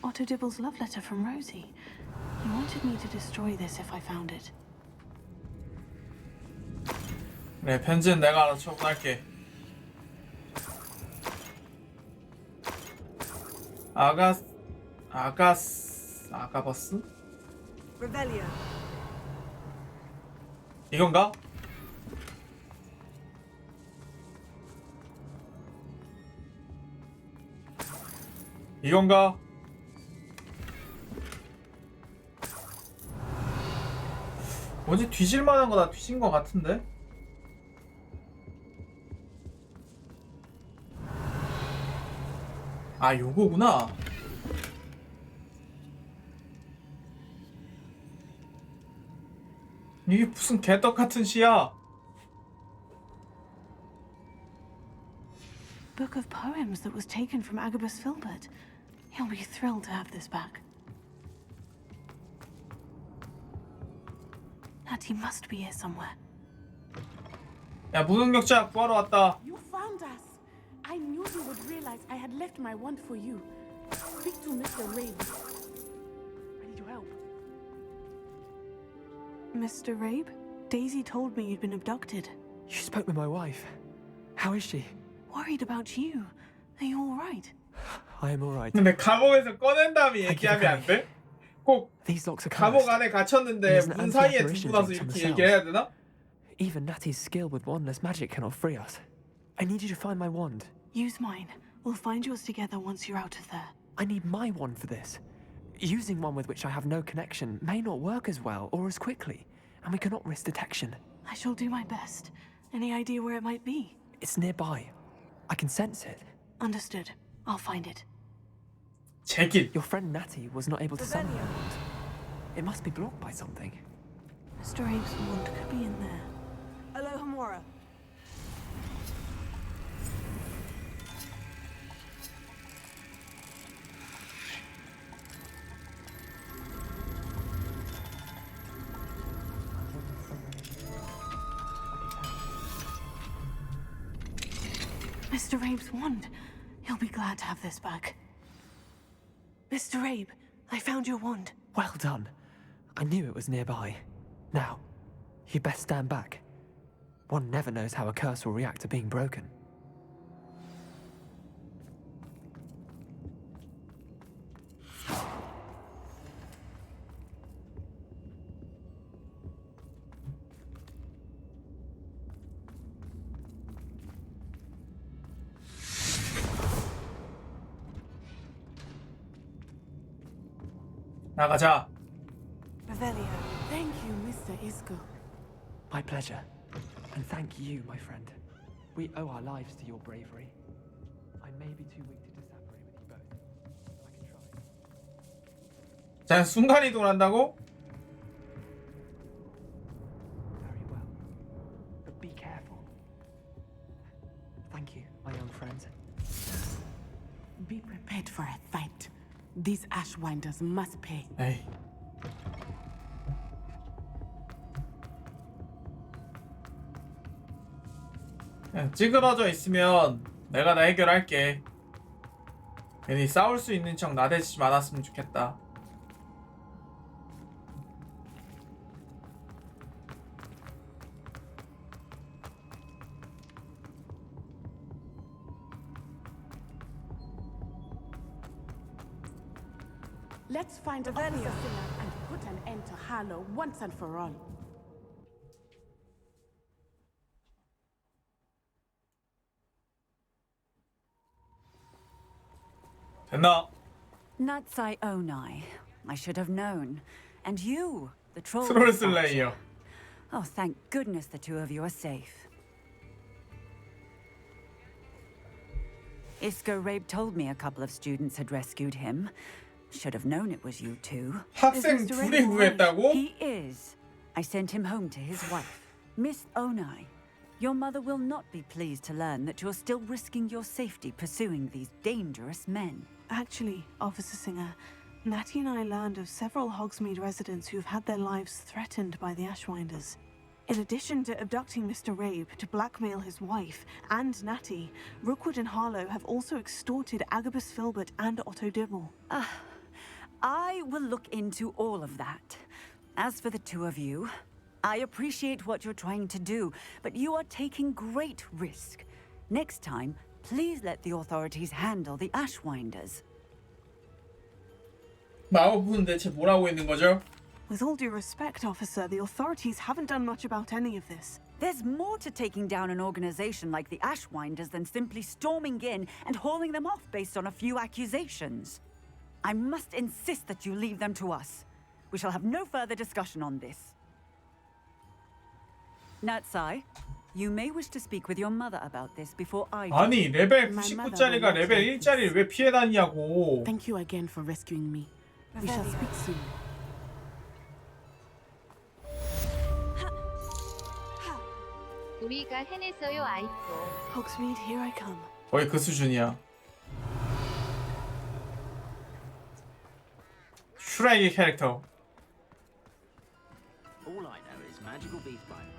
Otto Dibble's love letter from Rosie. He wanted me to destroy this if I found it. 그래, 편지는 내가 알아서 처분할게. 아가버스? Revelio. 이건가? 이건가? 뭐지? 뒤질만한 거 다 뒤진 거 같은데? 아, 요거구나. 이게 무슨 개떡 같은 시야? Book of poems that was taken from Agabus Filbert. He'll be thrilled to have this back. Natty must be here somewhere. 야, 무능력자 구하러 왔다. You found us. I knew you would realize I had left my wand for you. Speak to Mr. Rabe. I need your help. Mr. Rabe? Daisy told me you'd been abducted. You spoke with my wife. How is she? Worried about you. Are you all right? I am all right. 근데 감옥에서 꺼낸 다음에 얘기하면 안 돼? 꼭 감옥 안에 갇혔는데 문 사이에 두고 나서 이렇게 얘기해야 되나? Even Natty's skill with wandless magic cannot free us. I need you to find my wand. Use mine. We'll find yours together once you're out of there. I need my wand for this. Using one with which I have no connection may not work as well or as quickly, and we cannot risk detection. I shall do my best. Any idea where it might be? It's nearby. I can sense it. Understood. I'll find it. 제길. Your friend Natty was not able to summon the wand. It must be blocked by something. Mr. Abe's wand could be in there. Alohomora. Mr. Rabe's wand. He'll be glad to have this back. Mr. Rabe, I found your wand. Well done. I knew it was nearby. Now, you best stand back. One never knows how a curse will react to being broken. 나가자. Revelio. Thank you, Mr. Isco. My pleasure. And thank you, my friend. We owe our lives to your bravery. I may be too weak to disapparate with you both, but I can try. 자, 순간이동을 한다고? Very well. But be careful. Thank you, my young friends. Be prepared for a fight. These Ashwinders must pay. 에이. 그냥 찌그러져 있으면 내가 다 해결할게. 괜히 싸울 수 있는 척 나대지 않았으면 좋겠다. Let's find Officer Singer and put an end to Harlow once and for all. 됐나? Natsai Onai. I should have known. And you, the troll. 트롤 dispatcher. 슬레이어. Oh, thank goodness the two of you are safe. Isco Rabe told me a couple of students had rescued him. Should have known it was you two. 학생 둘이 구했다고? He is. I sent him home to his wife. Miss Onai, your mother will not be pleased to learn that you're still risking your safety pursuing these dangerous men. Actually, Officer Singer, Natty and I learned of several Hogsmeade residents who've had their lives threatened by the Ashwinders. In addition to abducting Mr. Rabe to blackmail his wife and Natty, Rookwood and Harlow have also extorted Agabus Filbert and Otto Dibble. I will look into all of that. As for the two of you, I appreciate what you're trying to do, but you are taking great risk. Next time, please let the authorities handle the Ashwinders. 마법은 대체 뭘 하고 있는 거죠? With all due respect, officer, the authorities haven't done much about any of this. There's more to taking down an organization like the Ashwinders than simply storming in and hauling them off based on a few accusations. I must insist that you leave them to us. We shall have no further discussion on this. Natsai, you may wish to speak with your mother about this before I do. 아니 레벨 99짜리가 레벨 1짜리를 왜 피해 다니냐고. Thank you again for rescuing me. We shall speak soon. 우리가 해냈어요, 아이코. Hogsmeade, here I come. 거의 그 수준이야. 슈라이의 캐릭터. All I know is magical beast byproduct.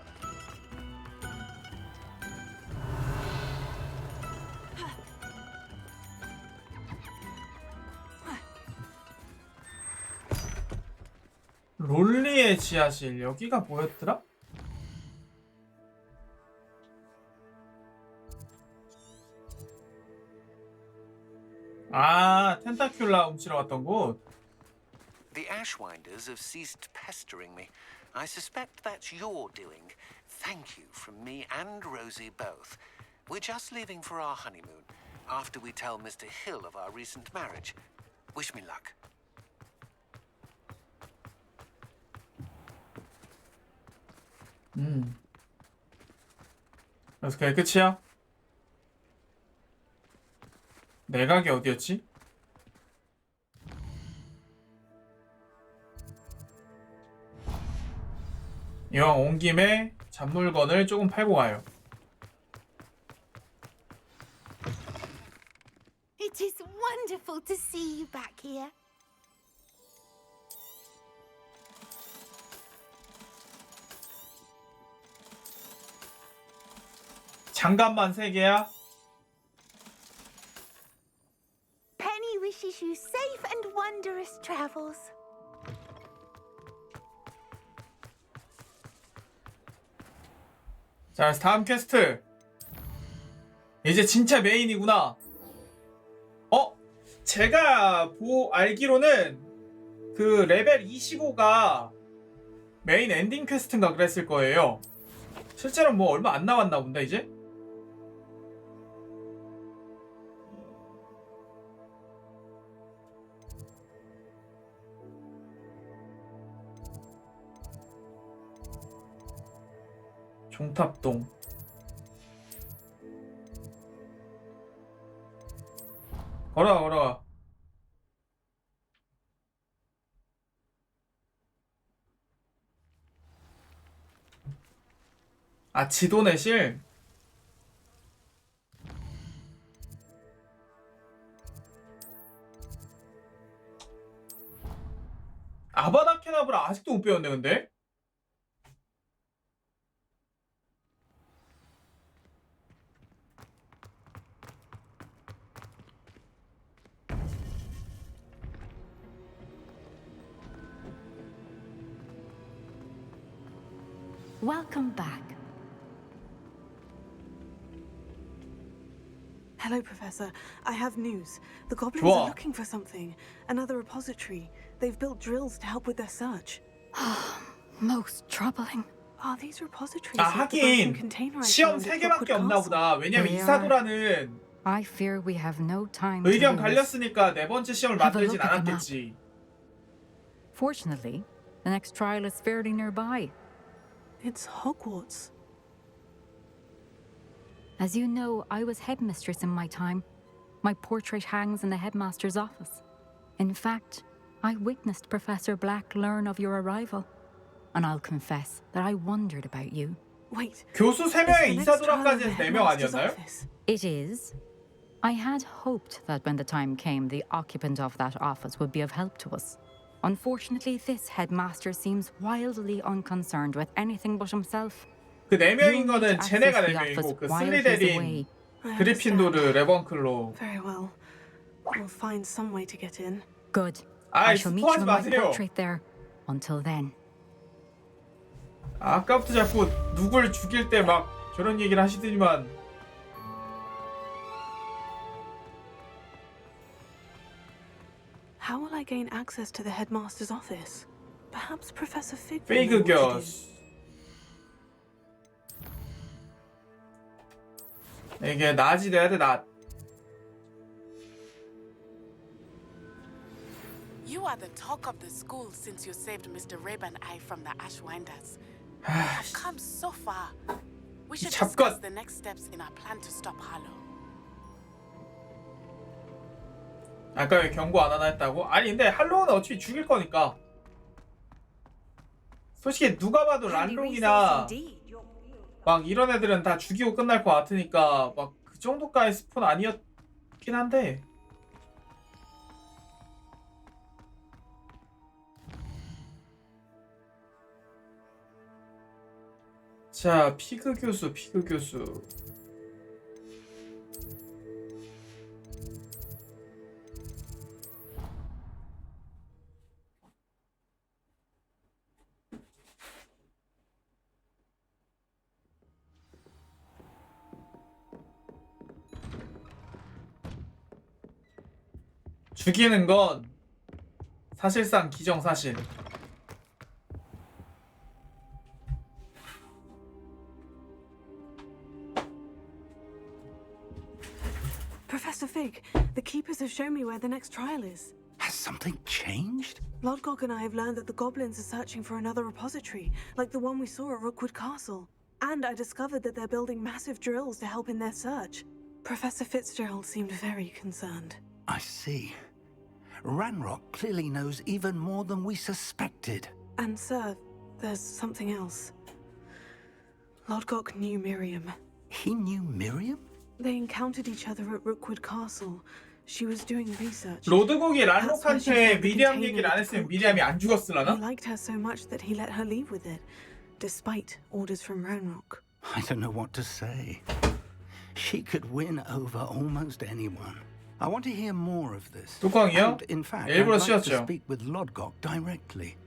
롤리의 지하실 여기가 뭐였더라? 아, 텐타큘라 훔치러 갔던 곳. The Ashwinders have ceased pestering me. I suspect that's your doing. Thank you from me and Rosie both. We're just leaving for our honeymoon after we tell Mr. Hill of our recent marriage. Wish me luck. 그래서 그게 끝이야? 내각이 어디였지? 이왕 온 김에 잡물건을 조금 팔고 가요. It is wonderful to see you back here. 장갑만 3개야? travels. 자, 다음 퀘스트. 이제 진짜 메인이구나. 제가 알기로는 그 레벨 25가 메인 엔딩 퀘스트인가 그랬을 거예요. 실제로 뭐 얼마 안 남았나 본데 이제? 종탑동. 걸어와 걸어와. 아, 지도 내실? 아바다 케나브라 아직도 못 배웠네 근데? Welcome back. Hello, Professor. I have news. The goblins 좋아. are looking for something. Another repository. They've built drills to help with their search. Most troubling. Are these repositories 자, like the broken 하긴 container I 시험 found 3개밖에 at Hookwood 없나 Castle? 보다. 왜냐면 They 이사도라는 I fear we have no time 의견 to lose. 갈렸으니까 네 번째 시험을 Have a 만들진 look at the 않았겠지. Fortunately, the next trial is fairly nearby. It's Hogwarts. As you know, I was headmistress in my time. My portrait hangs in the headmaster's office. In fact, I witnessed Professor Black learn of your arrival. And I'll confess that I wondered about you. Wait. 교수 3명에 이사도라까지 해서 4명 아니었나요? It is. I had hoped that when the time came, the occupant of that office would be of help to us. Unfortunately, this headmaster seems wildly unconcerned with anything but himself. 그 4명인 거는 쟤네가 4명이고 그 슬리데린, 그리핀도르, 레번클로. Very well. We'll find some way to get in. Good. 아이, I shall meet you 스포하지 in my 마세요. portrait there. Until then. 아까부터 자꾸 누굴 죽일 때 막 저런 얘기를 하시더니만. How will I gain access to the headmaster's office? Perhaps Professor Fig. 페이크 교수. 이게 낮이 돼야 돼, 낮. You are the talk of the school since you saved Mr. Rib and I from the Ashwinders. We have come so far. We should discuss the next steps in our plan to stop Harlow. 아까 왜 경고 안 하나 했다고? 아니 근데 할로우는 어차피 죽일 거니까. 솔직히 누가 봐도 란롱이나 막 이런 애들은 다 죽이고 끝날 것 같으니까 막 그 정도까지 스폰 아니었긴 한데. 자, 피그 교수. 죽이는 건 사실상 기정사실. Professor Fig, the keepers have shown me where the next trial is. Has something changed? Lodgok and I have learned that the goblins are searching for another repository, like the one we saw at Rookwood Castle. And I discovered that they're building massive drills to help in their search. Professor Fitzgerald seemed very concerned. I see. Ranrock clearly knows even more than we suspected. And sir, there's something else. Lodgok knew Miriam. He knew Miriam? They encountered each other at Rookwood Castle. She was doing research. 로드곡이 란록한테 미리암 얘기를 안 했으면 미리암이 안 He 죽었으려나? liked her so much that he let her leave with it, despite orders from Ranrock. I don't know what to say. She could win over almost anyone. I want to hear more of this. 뚜껑이요? And, in fact, I'd 일부러 like to 씌웠죠. speak with Lodgok directly.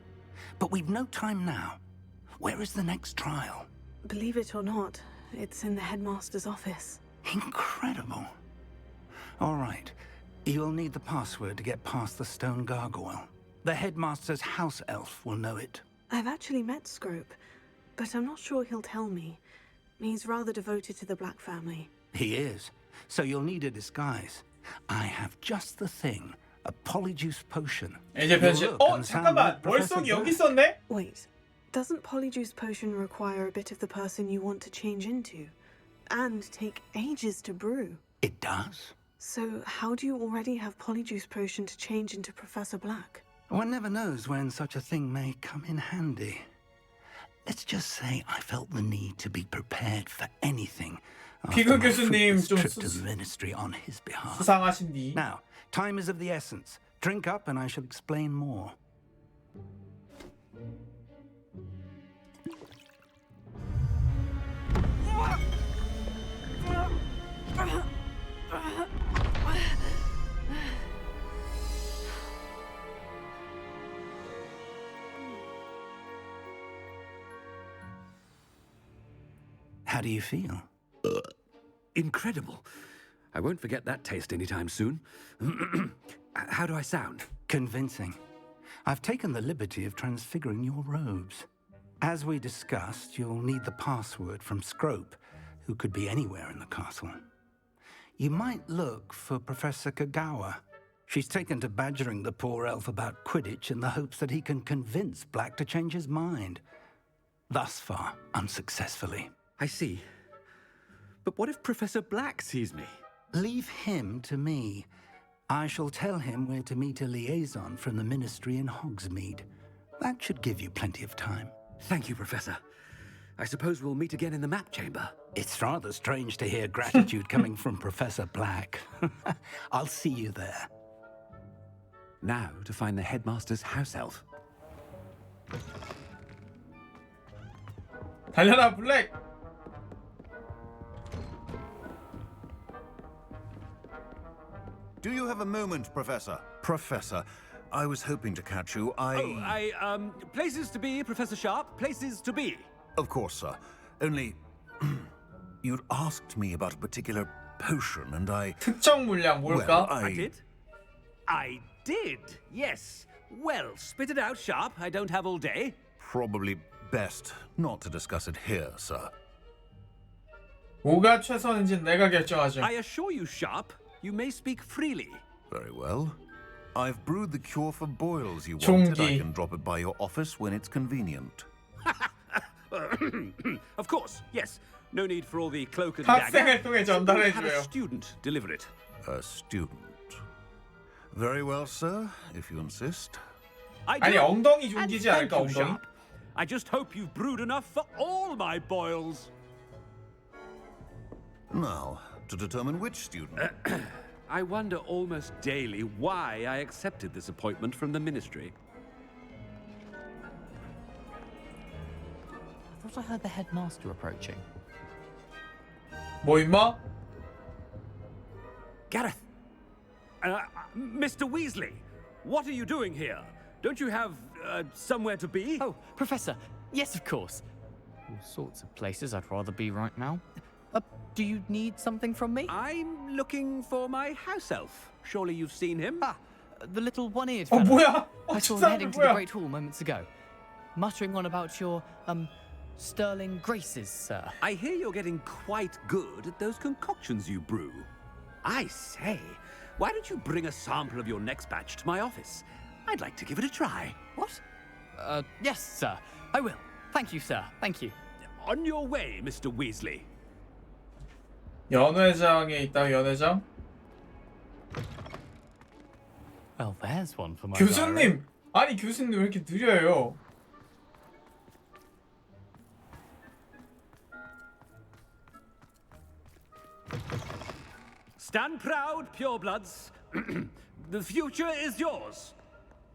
But we've no time now. Where is the next trial? Believe it or not, it's in the headmaster's office. Incredible. All right. You'll need the password to get past the stone gargoyle. The headmaster's house elf will know it. I've actually met Scrope, but I'm not sure he'll tell me. He's rather devoted to the Black family. He is. So you'll need a disguise. I have just the thing. A polyjuice potion. 이제 변신. 잠깐만. 월성이 여기 있었네? Wait. Doesn't polyjuice potion require a bit of the person you want to change into? And take ages to brew? It does. So how do you already have polyjuice potion to change into Professor Black? One never knows when such a thing may come in handy. Let's just say I felt the need to be prepared for anything. 피그 교수님 좀 trip to the ministry on his behalf. 수상하신디. Now, time is of the essence. Drink up and I shall explain more. How do you feel? Incredible. I won't forget that taste anytime soon. How do I sound? Convincing. I've taken the liberty of transfiguring your robes. As we discussed, you'll need the password from Scrope, who could be anywhere in the castle. You might look for Professor Kagawa. She's taken to badgering the poor elf about Quidditch in the hopes that he can convince Black to change his mind. Thus far, unsuccessfully. I see. But what if Professor Black sees me? Leave him to me. I shall tell him where to meet a liaison from the ministry in Hogsmeade. That should give you plenty of time. Thank you, Professor. I suppose we'll meet again in the map chamber. It's rather strange to hear gratitude coming from Professor Black. I'll see you there. Now to find the headmaster's house elf. 달려라 블랙. Do you have a moment, Professor? Professor, I was hoping to catch you. Places to be, Professor Sharp. Places to be. Of course, sir. Only, you'd asked me about a particular potion, and I... 특정 물량 뭘까? Well, I did, yes. Well, spit it out, Sharp. I don't have all day. Probably best not to discuss it here, sir. 뭐가 최선인지 내가 결정하죠. I assure you, Sharp, you may speak freely. Very well. I've brewed the cure for boils you wanted. 종기. I can drop it by your office when it's convenient. Of course, yes. No need for all the cloak and dagger. 학생을 통해 Have a 전달해줘요. student deliver it. A student. Very well, sir, if you insist. 아니 do. 엉덩이 And 종기지 thank 않을까 you, 엉덩이? Sharp. I just hope you've brewed enough for all my boils. Now, to determine which student. I wonder almost daily why I accepted this appointment from the ministry. I thought I heard the headmaster approaching. 뭐 임마? Gareth! Mr. Weasley, what are you doing here? Don't you have somewhere to be? Oh, Professor. Yes, of course. All sorts of places I'd rather be right now. Do you need something from me? I'm looking for my house elf. Surely you've seen him? Ah, the little one-eared 어 fellow. 뭐야? I saw him heading to the Great Hall moments ago, muttering on about your, sterling graces, sir. I hear you're getting quite good at those concoctions you brew. I say, why don't you bring a sample of your next batch to my office? I'd like to give it a try. What? Yes, sir. I will. Thank you, sir. Thank you. On your way, Mr. Weasley. 연회장에 있다 연회장? Well, there's one for my 교수님! 아니 교수님 왜 이렇게 느려요? Stand proud, purebloods. The future is yours.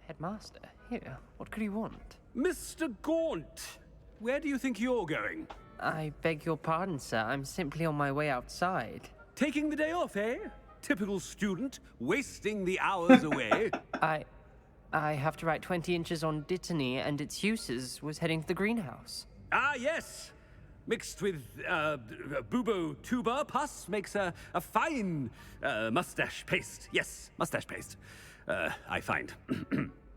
Headmaster, here. What could he want? Mr. Gaunt, where do you think you're going? I beg your pardon, sir. I'm simply on my way outside. Taking the day off, eh? typical student, wasting the hours away. I have to write 20 inches on Dittany and its uses was heading to the greenhouse. Ah, yes. Mixed with bubo tuber pus makes a fine mustache paste. Yes, mustache paste. I find.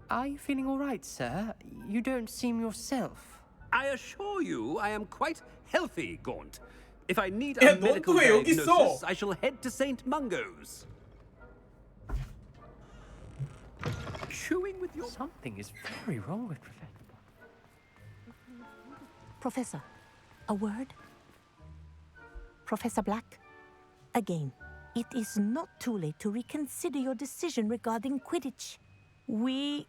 Are you feeling all right, sir? You don't seem yourself. I assure you, I am quite healthy, Gaunt. If I need a medical 넌 왜 여기 있어? diagnosis, I shall head to St. Mungo's. Chewing with your... Something is very wrong with Professor. Professor, a word? Professor Black, again, it is not too late to reconsider your decision regarding Quidditch. We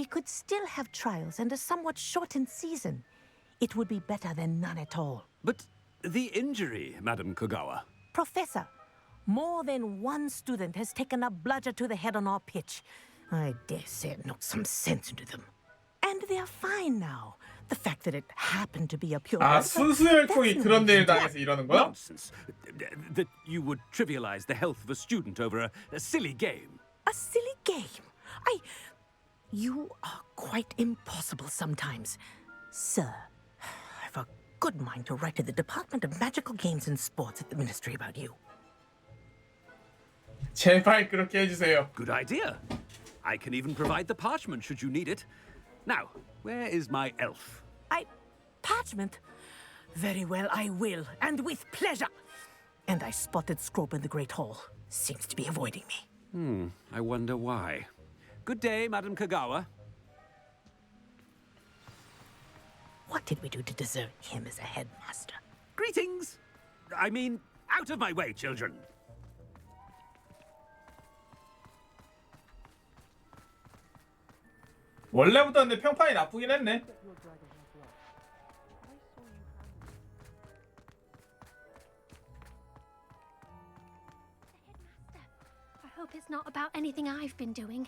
could still have trials and a somewhat shortened season. It would be better than none at all. But the injury, Madam Kogawa. Professor, more than one student has taken a bludger to the head on our pitch. I dare say it knocked some sense into them. And they are fine now. The fact that it happened to be a pure... 아, 수수혈통이 그런 데를 당해서 이러는 거야? Nonsense. That you would trivialize the health of a student over a silly game. A silly game? You are quite impossible sometimes. Sir, I've a good mind to write to the Department of Magical Games and Sports at the Ministry about you. 제발 그렇게 해주세요. Good idea. I can even provide the parchment should you need it. Now, where is my elf? Parchment? Very well, I will, and with pleasure. And I spotted Scrope in the Great Hall. Seems to be avoiding me. I wonder why. Good day, Madam Kogawa. What did we do to deserve him as a headmaster? Greetings! I mean, out of my way, children. 원래부터 근데 평판이 나쁘긴 했네. I hope it's not about anything I've been doing.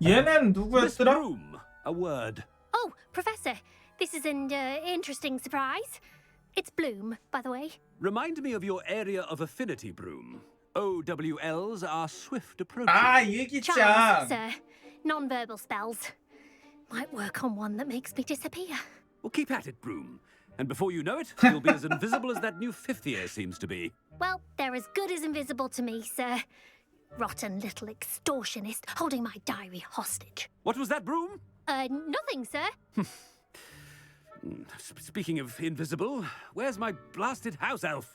얘는 Miss 누구였더라? Broom, a word. Oh, Professor, this is an interesting surprise. It's Bloom, by the way. Remind me of your area of affinity, Broom. OWLs are swift approaching. 아, 일기장. Charms, sir. Non-verbal spells. Might work on one that makes me disappear. Well, keep at it, Broom. And before you know it, you'll be as invisible as that new fifth year seems to be. Well, they're as good as invisible to me, sir. Rotten little extortionist holding my diary hostage. What was that, Broom? Nothing, sir. Speaking of invisible, where's my blasted house elf?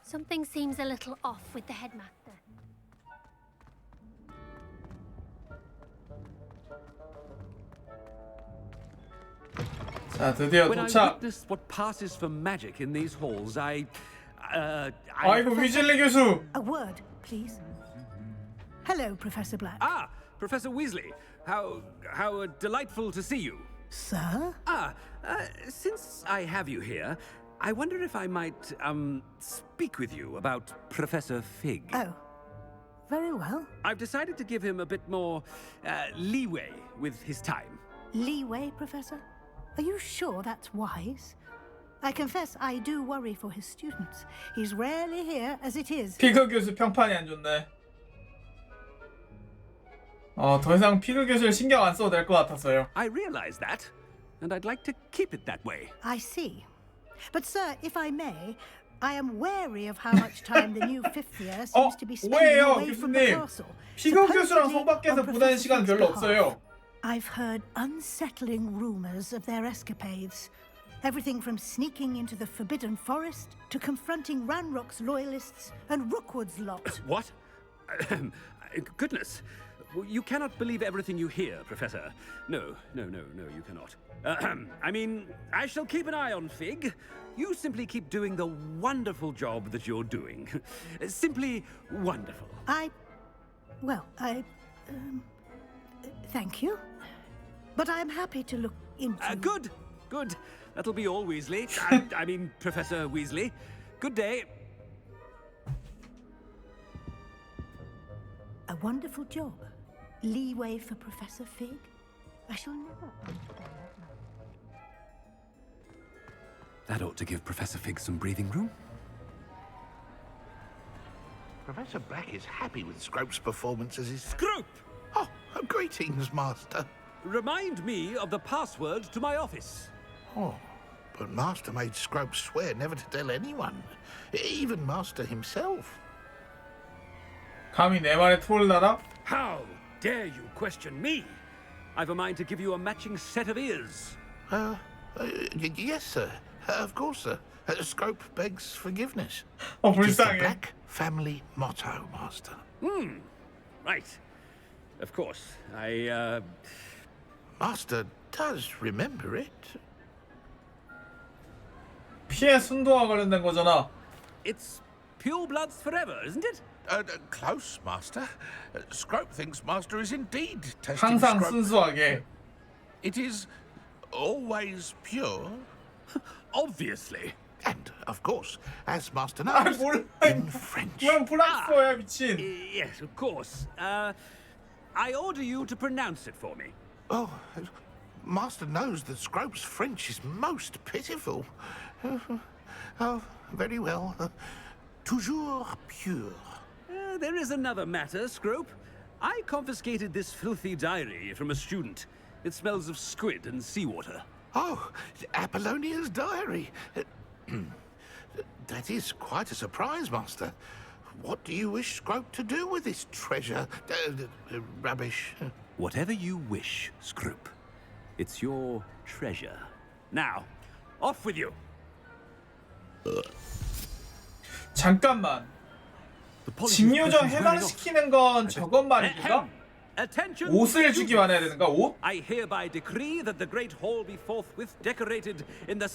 Something seems a little off with the headmaster. 자, 드디어 When I 도착. witness what passes for magic in these halls, 아이고, 위즐리 교수. A word, please. Hello, Professor Black. Ah, Professor Weasley. How delightful to see you. Sir? Since I have you here, I wonder if I might, speak with you about Professor Fig. Oh, very well. I've decided to give him a bit more, leeway with his time. Leeway, Professor? Are you sure that's wise? I confess I do worry for his students. He's rarely here as it is. 피그 교수 평판이 안 좋네. 더 이상 피그 교수를 신경 안 써도 될 것 같았어요. I realize that, and I'd like to keep it that way. I see. But sir, if I may, I am wary of how much time the new fifth year seems to be spending 오해요, away from the 교수님. castle. 피그 교수랑 송 supposedly 밖에서 on 보내는 Professor 시간 Fig's 별로 behalf. 없어요. I've heard unsettling rumors of their escapades. Everything from sneaking into the Forbidden Forest to confronting Ranrock's loyalists and Rookwood's lot. What? Goodness. You cannot believe everything you hear, Professor. No, you cannot. I mean, I shall keep an eye on Fig. You simply keep doing the wonderful job that you're doing. Simply wonderful. Thank you. But I'm happy to look into... Good. That'll be all, Weasley. I mean, Professor Weasley. Good day. A wonderful job. Leeway for Professor Fig? I shall never understand that. That ought to give Professor Fig some breathing room. Professor Black is happy with Scrope's performance as his... Scrope! Oh, greetings, Master. Remind me of the password to my office. Oh, but Master made Scrope swear never to tell anyone, even Master himself. 감히 내 말에 토를 달아? How dare you question me? I've a mind to give you a matching set of ears. Yes, sir. Of course, sir. Scrope begs forgiveness. Oh, It is the 불쌍해. Black family motto, Master. Right. Of course, Master does remember it. 피해 순도와 관련된 거잖아. It's pure bloods forever, isn't it? Close, Master. Scrope thinks Master is indeed testing 항상 Scrope. 순수하게. It is always pure. Obviously. And, of course, as Master 아 knows, 몰라. in French. 그냥 프랑스어야 미친. Yes, of course. I order you to pronounce it for me. Oh, Master knows that Scrope's French is most pitiful. Oh, very well. Toujours pure. There is another matter, Scrope. I confiscated this filthy diary from a student. It smells of squid and seawater. Oh, Apollonia's diary. That is quite a surprise, Master. What do you wish Scrope to do with this treasure? Rubbish. Whatever you wish, Scrope. It's your treasure. Now, off with you. 잠깐만. 직료정 해방시키는 건 저것 말입니까? 옷을 주기 말해야 되는 거야? 옷? I hereby decree that the great hall be forthwith decorated in the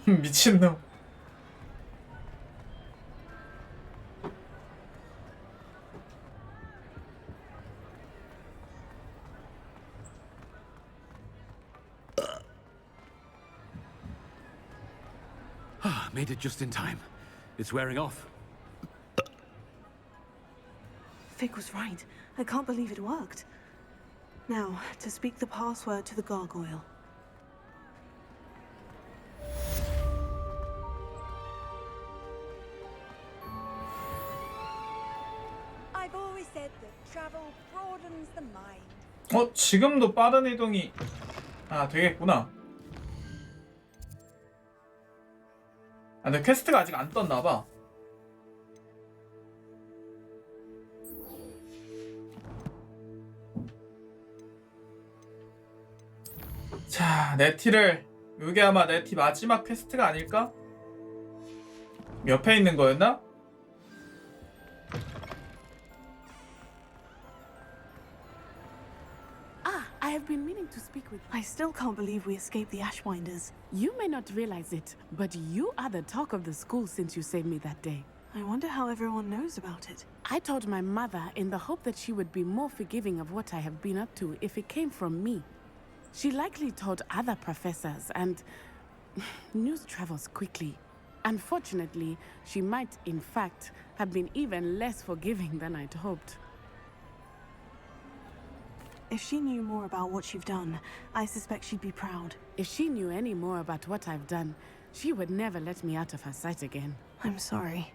미친놈. Made it just in time. It's wearing off. Fig was right. I can't believe it worked. Now, to speak the password to the gargoyle. I've always said that travel broadens the mind. 지금도 빠른 이동이 되겠구나. 근데 퀘스트가 아직 안 떴나 봐. 자, 네티를 이게 아마 네티 마지막 퀘스트가 아닐까? 옆에 있는 거였나? I have been meaning to speak with you. I still can't believe we escaped the Ashwinders. You may not realize it, but you are the talk of the school since you saved me that day. I wonder how everyone knows about it. I told my mother in the hope that she would be more forgiving of what I have been up to if it came from me. She likely told other professors, and news travels quickly. Unfortunately, she might, in fact, have been even less forgiving than I'd hoped. If she knew more about what you've done, I suspect she'd be proud. If she knew any more about what I've done, she would never let me out of her sight again. I'm sorry.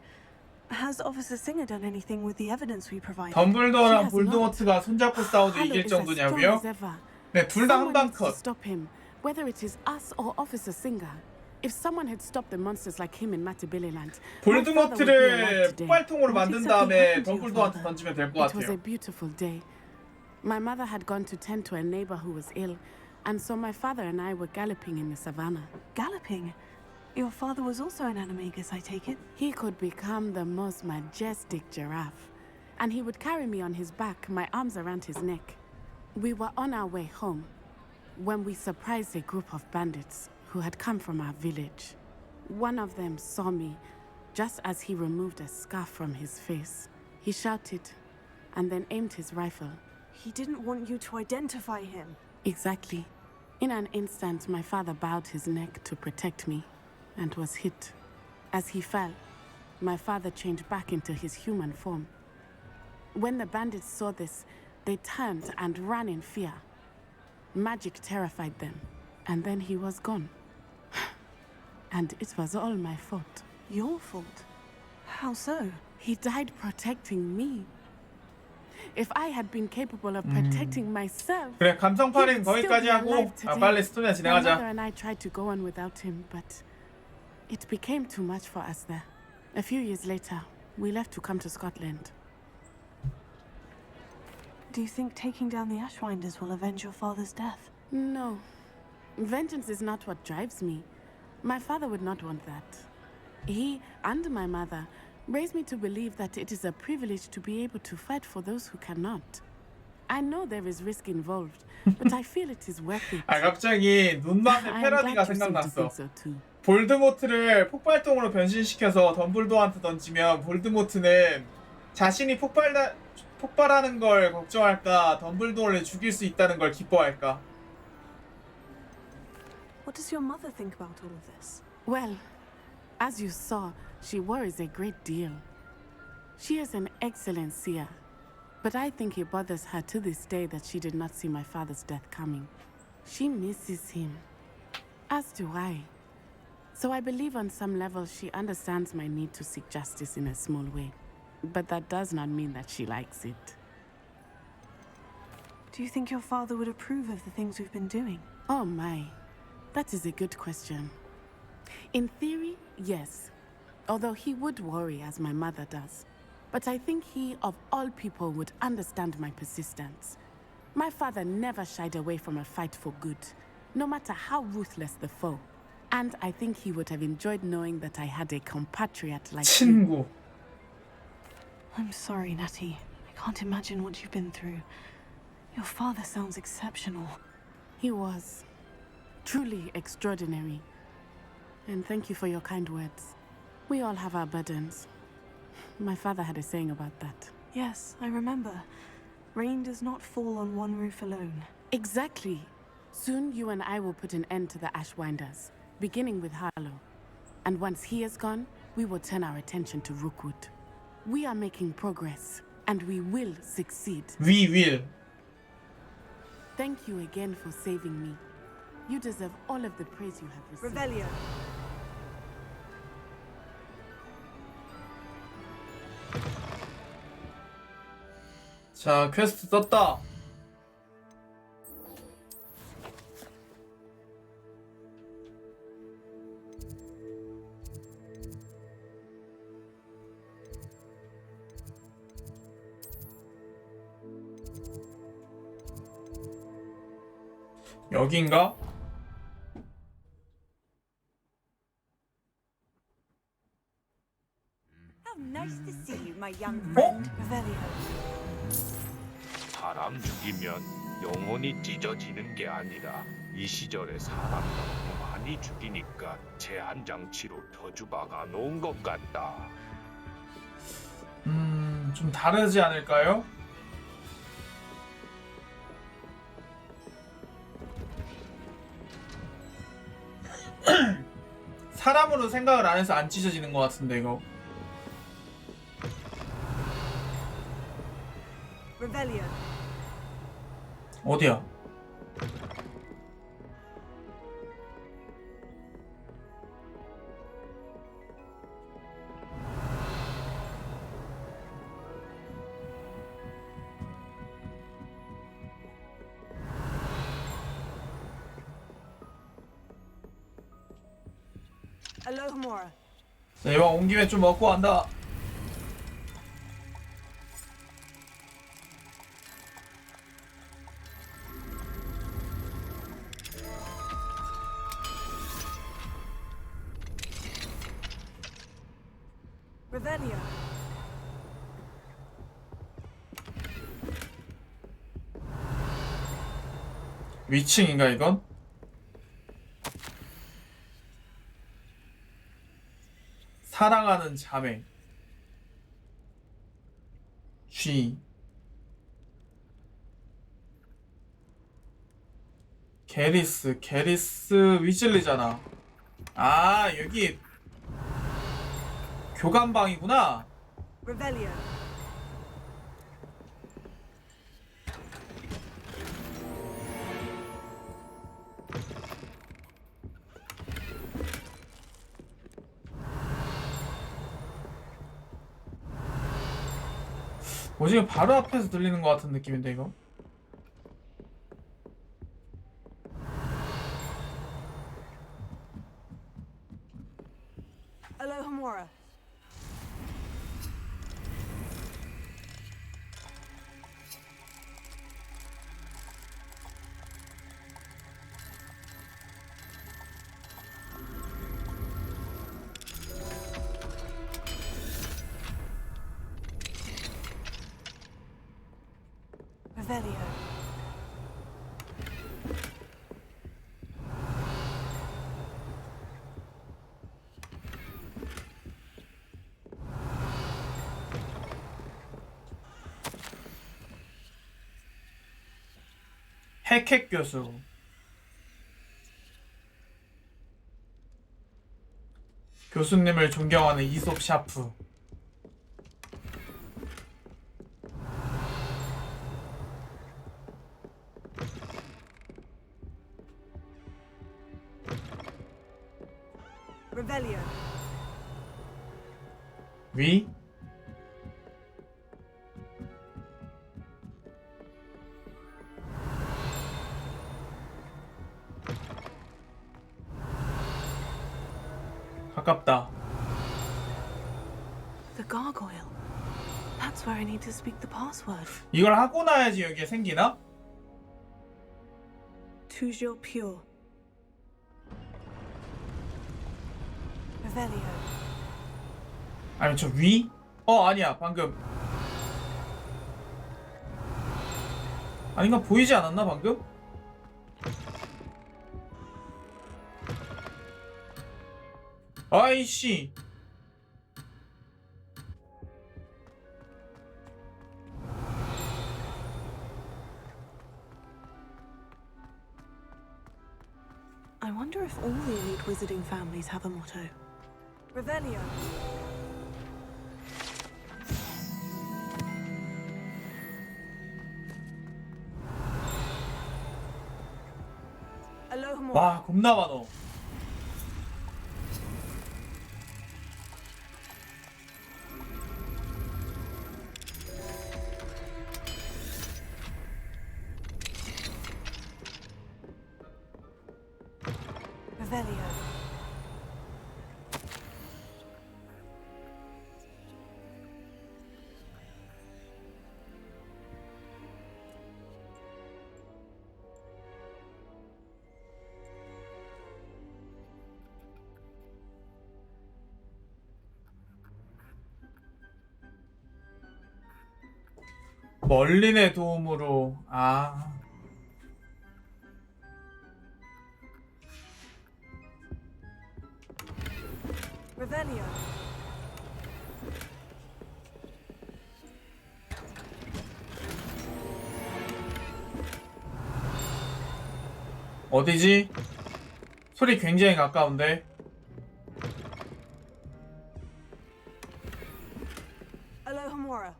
Has Officer Singer done anything with the evidence we provided? 덤블도어랑 볼드모트가 손잡고 싸워도 이길 정도냐고요? 네, 둘 다 한 방 컷. Stop him, whether it is us or Officer Singer. If someone had stopped the monsters like him in Matabeleland, 볼드모트를 폭발통으로 만든 다음에 덤블도어한테 던지면 될 것 It was a 같아요. beautiful day. My mother had gone to tend to a neighbor who was ill, and so my father and I were galloping in the savannah. Galloping? Your father was also an animagus, I take it? He could become the most majestic giraffe, and he would carry me on his back, my arms around his neck. We were on our way home when we surprised a group of bandits who had come from our village. One of them saw me just as he removed a scarf from his face. He shouted and then aimed his rifle. He didn't want you to identify him. Exactly. In an instant, my father bowed his neck to protect me and was hit. As he fell, my father changed back into his human form. When the bandits saw this, they turned and ran in fear. Magic terrified them, and then he was gone. And it was all my fault. Your fault? How so? He died protecting me. If I had been capable of protecting myself, 그래, 감성파는 he would still 거기까지 be 하고 alive today. 빨리 스토리나 My mother 진행하자. and I tried to go on without him, but it became too much for us there. A few years later, we left to come to Scotland. Do you think taking down the Ashwinders will avenge your father's death? No. Vengeance is not what drives me. My father would not want that. He and my mother raised me to believe that it is a privilege to be able to fight for those who cannot. I know there is risk involved, but I feel it is worth it. 아, 갑자기 눈맛의 I'm 패러디가 glad you seem to 생각났어. think so too. 볼드모트를 폭발통으로 변신시켜서 덤블도어한테 던지면 볼드모트는 자신이 폭발하는 걸 걱정할까, 덤블도어를 죽일 수 있다는 걸 기뻐할까? What does your mother think about all of this? Well, as you saw, she worries a great deal. She is an excellent seer, but I think it bothers her to this day that she did not see my father's death coming. She misses him, as do I. So I believe on some level she understands my need to seek justice in a small way. But that does not mean that she likes it. Do you think your father would approve of the things we've been doing? Oh my, that is a good question. In theory, yes. Although he would worry as my mother does. But I think he, of all people, would understand my persistence. My father never shied away from a fight for good, no matter how ruthless the foe. And I think he would have enjoyed knowing that I had a compatriot like him. 친구. I'm sorry, Natty. I can't imagine what you've been through. Your father sounds exceptional. He was. Truly extraordinary. And thank you for your kind words. We all have our burdens. My father had a saying about that. Yes, I remember. Rain does not fall on one roof alone. Exactly. Soon you and I will put an end to the Ashwinders, beginning with Harlow. And once he is gone, we will turn our attention to Rookwood. We are making progress, and we will succeed. We will. Thank you again for saving me. You deserve all of the praise you have received. Revelio. 자, 퀘스트 떴다. 여긴가? How nice to see you, my young friend. Revelio. 사람 죽이면 영혼이 찢어지는 게 아니라 이 시절에 사람 너무 많이 죽이니까 제한 장치로 터주 박아 놓은 것 같다. 좀 다르지 않을까요? 사람으로 생각을 안 해서 안 찢어지는 것 같은데 이거. Revelio. 어디야? Alohomora. 자, 이왕 온 김에 좀 먹고 간다. Revelio. 위층인가 이건? 사랑하는 자매. G. 게리스 위즐리잖아. 아, 여기 교감방이구나. Revelio. 지금 바로 앞에서 들리는 것 같은 느낌인데 이거? Alohomora. Revelio. 핵핵 교수. 교수님을 존경하는 이솝 샤프. Revelio. 위? 가깝다. The gargoyle. That's where I need to speak the password. 이걸 하고 나야지 여기에 생기나? Toujours pure. Revelio. 아니 저 위? 아니야 방금 아닌가? 보이지 않았나 방금? 아이씨. I wonder if all the elite wizarding families have a motto. Revelio. Alohomora. 와 겁나 많어. Revelio. 멀린의 도움으로 Revelio. 어디지? 소리 굉장히 가까운데. Alohomora.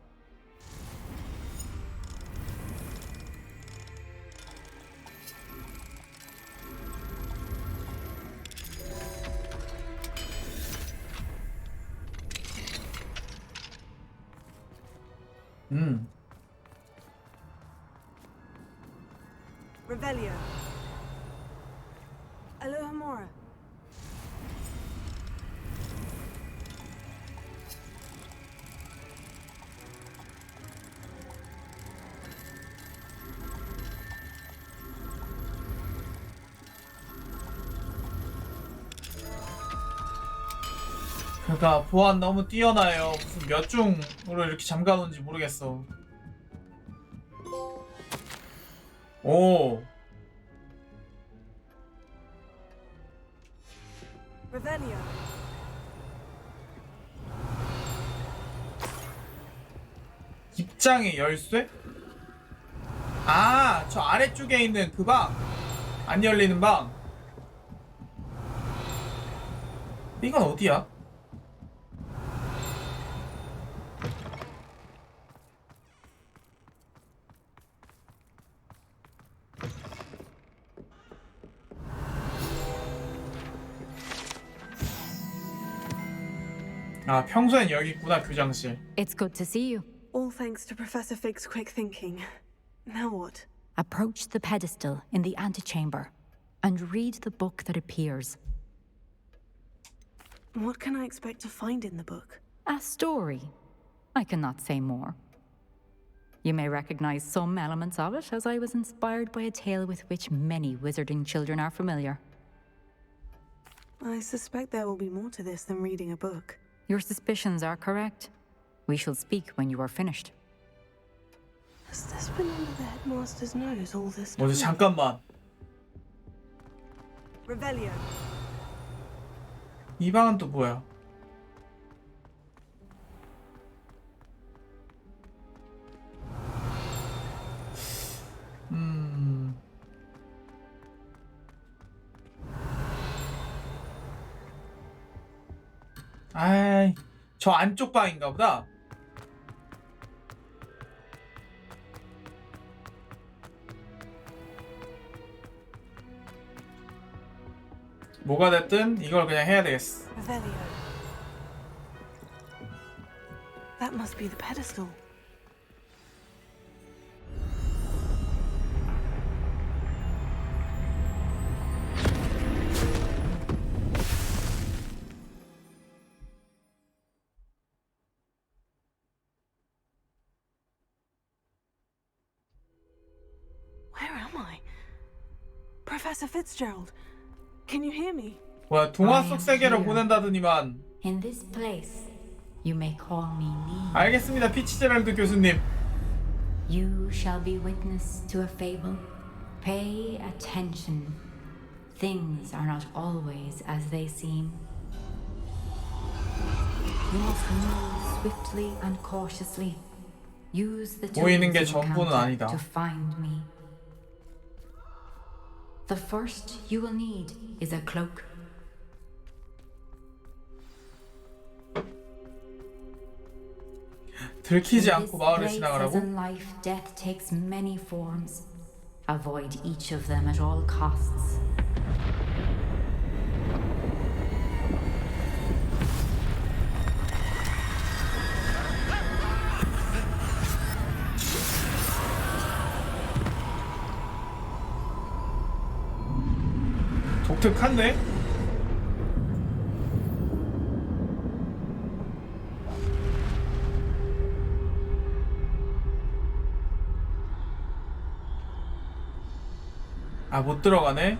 Revelio. Alohomora. 그러니까 보안 너무 뛰어나요. 무슨 몇 중으로 이렇게 잠가놓은지 모르겠어. 오. Revelio. 입장의 열쇠? 저 아래쪽에 있는 그 방. 안 열리는 방. 이건 어디야? 평소엔 여기 있구나, 교장실. It's good to see you. All thanks to Professor Fig's quick thinking. Now what? Approach the pedestal in the antechamber and read the book that appears. What can I expect to find in the book? A story. I cannot say more. You may recognize some elements of it, as I was inspired by a tale with which many wizarding children are familiar. I suspect there will be more to this than reading a book. Your suspicions are correct. We shall speak when you are finished. Has this been under the headmaster's nose all this time? 뭐지 잠깐만. Revelio. 이 방은 또 뭐야? 아이, 저 안쪽 방인가 보다. 뭐가 됐든 이걸 그냥 해야 되겠어. Revelio. That must be the pedestal. Where am I? Professor Fitzgerald, can you hear me? 뭐야 동화 속 세계로 보낸다더니만. In this place, you may call me Nee. 알겠습니다, 피치제랄드 교수님. You shall be witness to a fable. Pay attention. Things are not always as they seem. You must move swiftly and cautiously. Use the 보이는 게 tools you 전부는 encounter 아니다. to find me. The first you will need is a cloak. 들키지 In 않고 this 마을을 place, as 지나가라고? in life, death takes many forms. Avoid each of them at all costs. 독특한데? 아, 못 들어가네?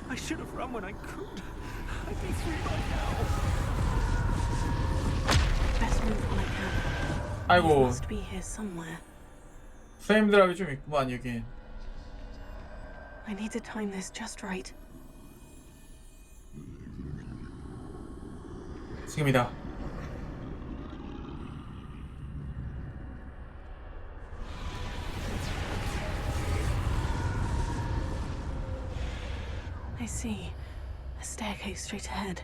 I should have run when I could. I'd be free by now. Best move when I can. 아이고. He must be here somewhere. 프레임 드랍이 좀 있구만 여긴. I need to time this just right. 지금이다. I see. A staircase straight ahead.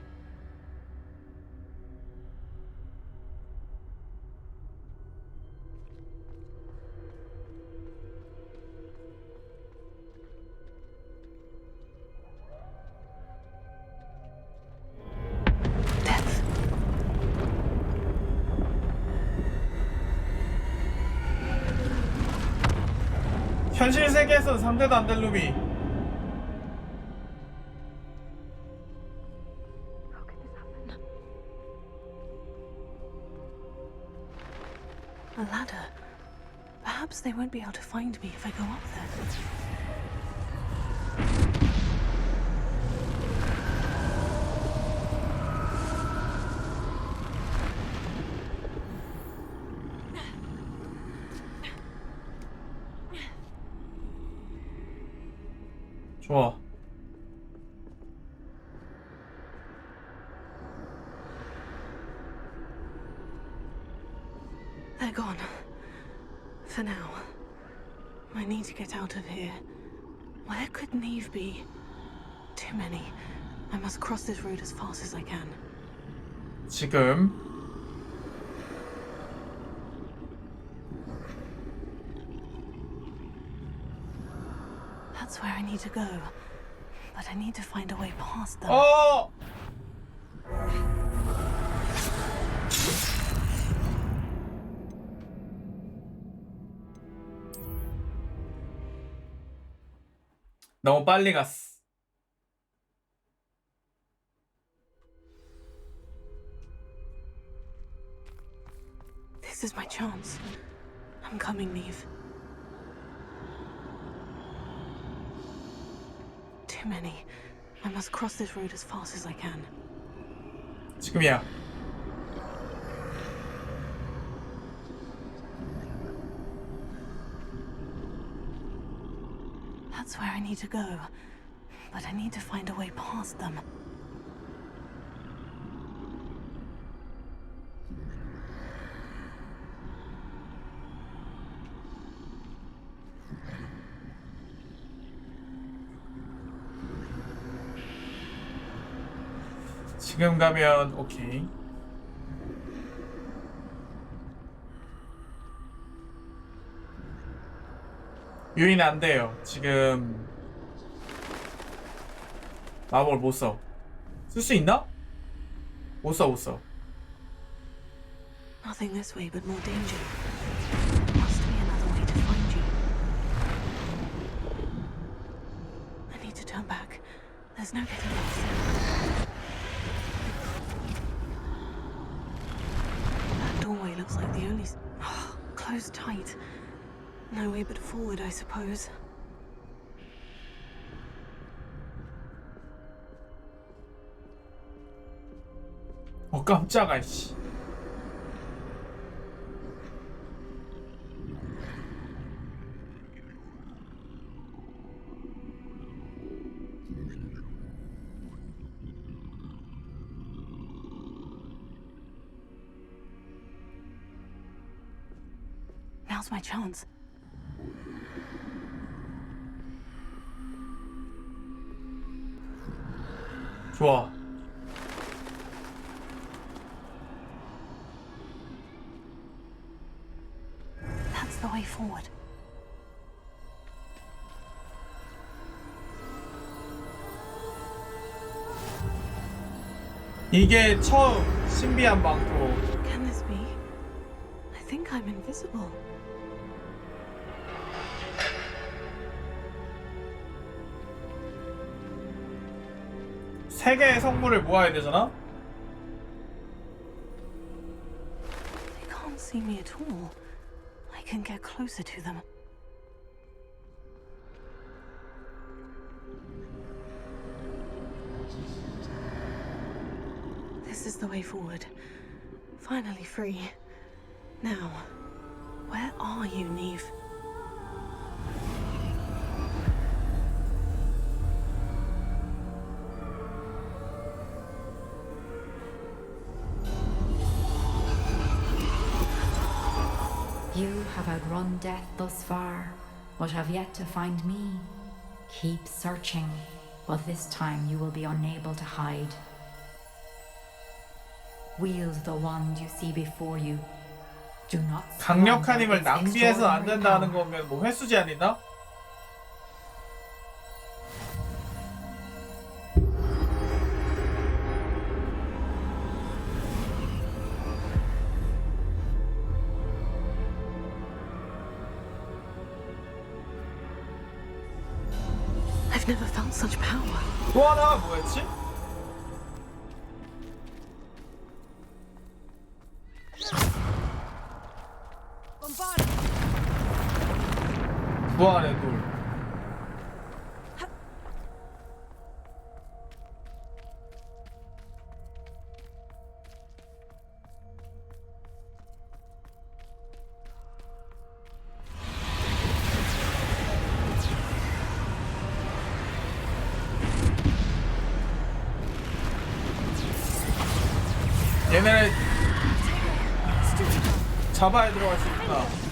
현실 세계에서는 상대도 안 될 놈이. A ladder. Perhaps they won't be able to find me if I go up there. 좋아. They're gone. For now. I need to get out of here. Where could Neve be? Too many. I must cross this road as fast as I can. 지금 That's where I need to go. But I need to find a way past them. 어! 너무 빨리 갔어. This is my chance. I'm coming, Neve. Too many. I must cross this road as fast as I can. 지금이야. That's where I need to go. But I need to find a way past them. 지금 가면 오케이. 유인 안 돼요. 지금 마법을 못 써. 쓸 수 있나? 못 써, 못 써. Nothing this way but more danger. Must be another way to find you. I need to turn back. There's no getting past. That doorway looks like the only... closed tight. No way but forward, I suppose. 깜짝아, 씨. Now's my chance. 좋아. That's the way forward. 이게 처음 신비한 망토. Can this be? I think I'm invisible. 세 개의 성물을 모아야 되잖아? They can't see me at all. I can get closer to them. This is the way forward. Finally free. Now, where are you, Neve? You have outrun death thus far, but have yet to find me. Keep searching, but this time you will be unable to hide. Wield the wand you see before you. Do not 강력한 힘을 squander its 낭비해서는 안 extraordinary 된다는 power. 거면 뭐 횟수 제한 있나? I've never felt such power. 또 하나 뭐였지? 부활의 돌. 얘네를 잡아야 들어갈 수 있구나.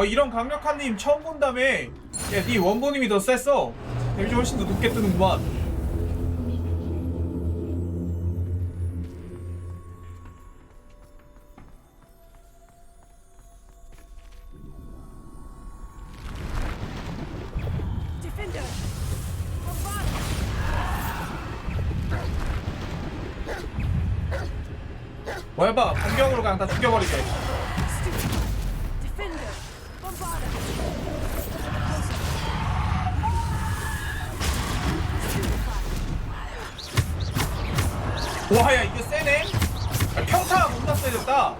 이런 강력한 힘 처음 본다며. 야, 네 원본님이 더 셌어. 데미지 훨씬 더 높게 뜨는구만. 뭐 해봐. 공격으로 그냥 다 죽여버리게. 와, 야, 이거 세네? 야, 평타가 겁나 세졌다.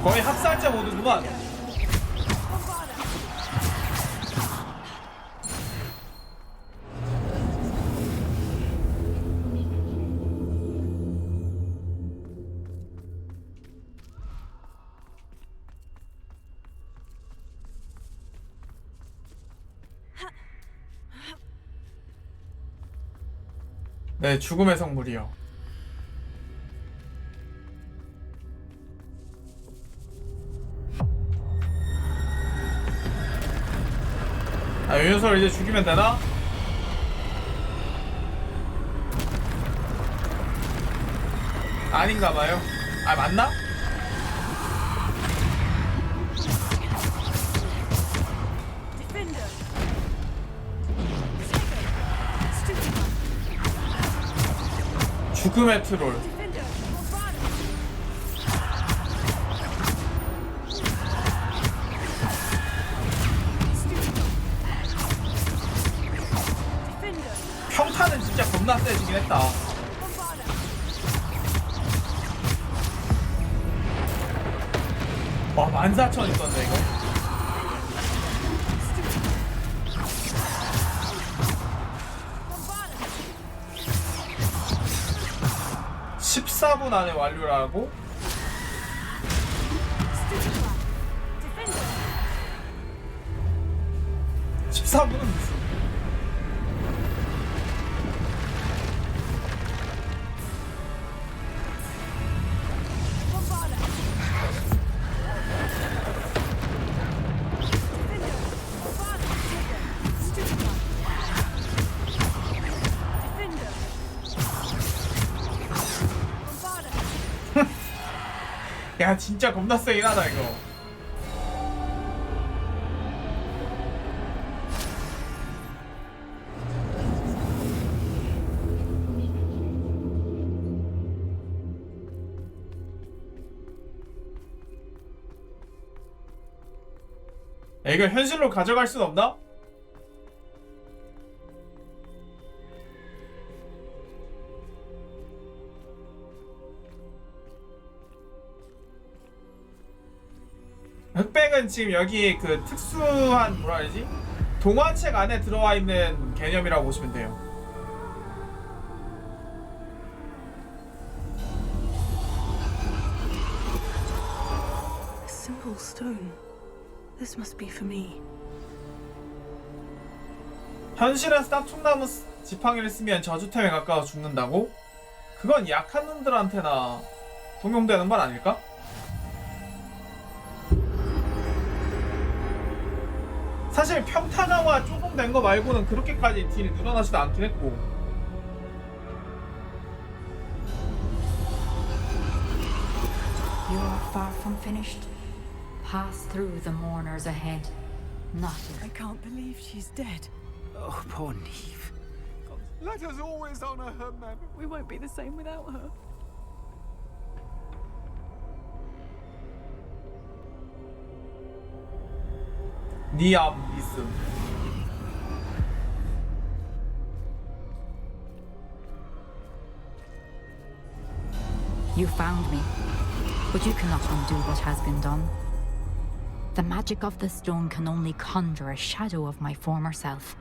거의 학살자 모드구만. 네, 죽음의 성물이요. 아, 이 녀석을 이제 죽이면 되나? 아닌가봐요. 아, 맞나? 죽음의 트롤. 평타는 진짜 겁나 세지긴 했다. 와, 14,000 있었네 이거. (14분) 안에 완료라고? (14분은) 무슨 야, 진짜 겁나 세긴 하다 이거. 야, 이걸 현실로 가져갈 순 없나? 흑백은 지금 여기 그 특수한 뭐라 해야지? 동화책 안에 들어와 있는 개념이라고 보시면 돼요. A simple stone. This must be for me. 현실에서 싹퉁나무 지팡이를 쓰면 저주템에 가까워 죽는다고? 그건 약한 놈들한테나 동용되는 말 아닐까? 사실 평타나와 조금 된 거 말고는 그렇게까지 딜이 늘어나지도 않긴 했고. You are far from finished. Pass through the mourners ahead. Nothing. I can't believe she's dead. Oh, poor Neve. Let us always honor her memory. We won't be the same without her. 니암 미스. You found me, but you cannot undo what has been done. The magic of the stone can only conjure a shadow of my former self.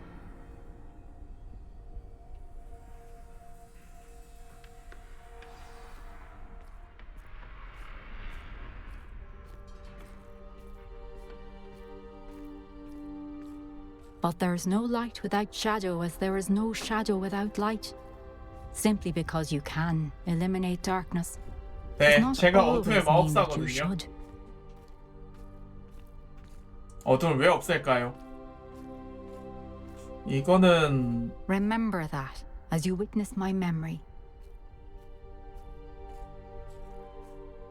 But there is no light without shadow, as there is no shadow without light. Simply because you can eliminate darkness. 네, does not 제가 always 어둠의 mean that you 마법사거든요. should. 어둠을 왜 없앨까요? 이거는 Remember that as you witness my memory.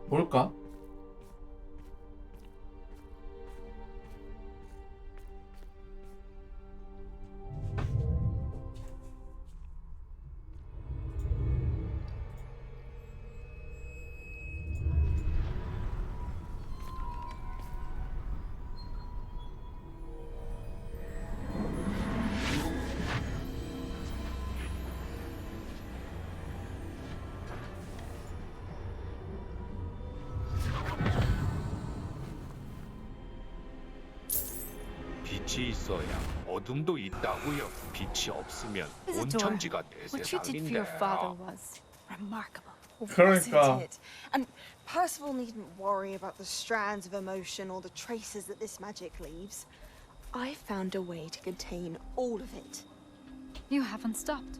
뭘까? 빛이 있어야 어둠도 있다고요. 빛이 없으면 온 Isadora, 천지가 what you did for your 대세상인데. father was remarkable. 그러니까. Wasn't it? And Percival needn't worry about the strands of emotion or the traces that this magic leaves. I found a way to contain all of it. You haven't stopped.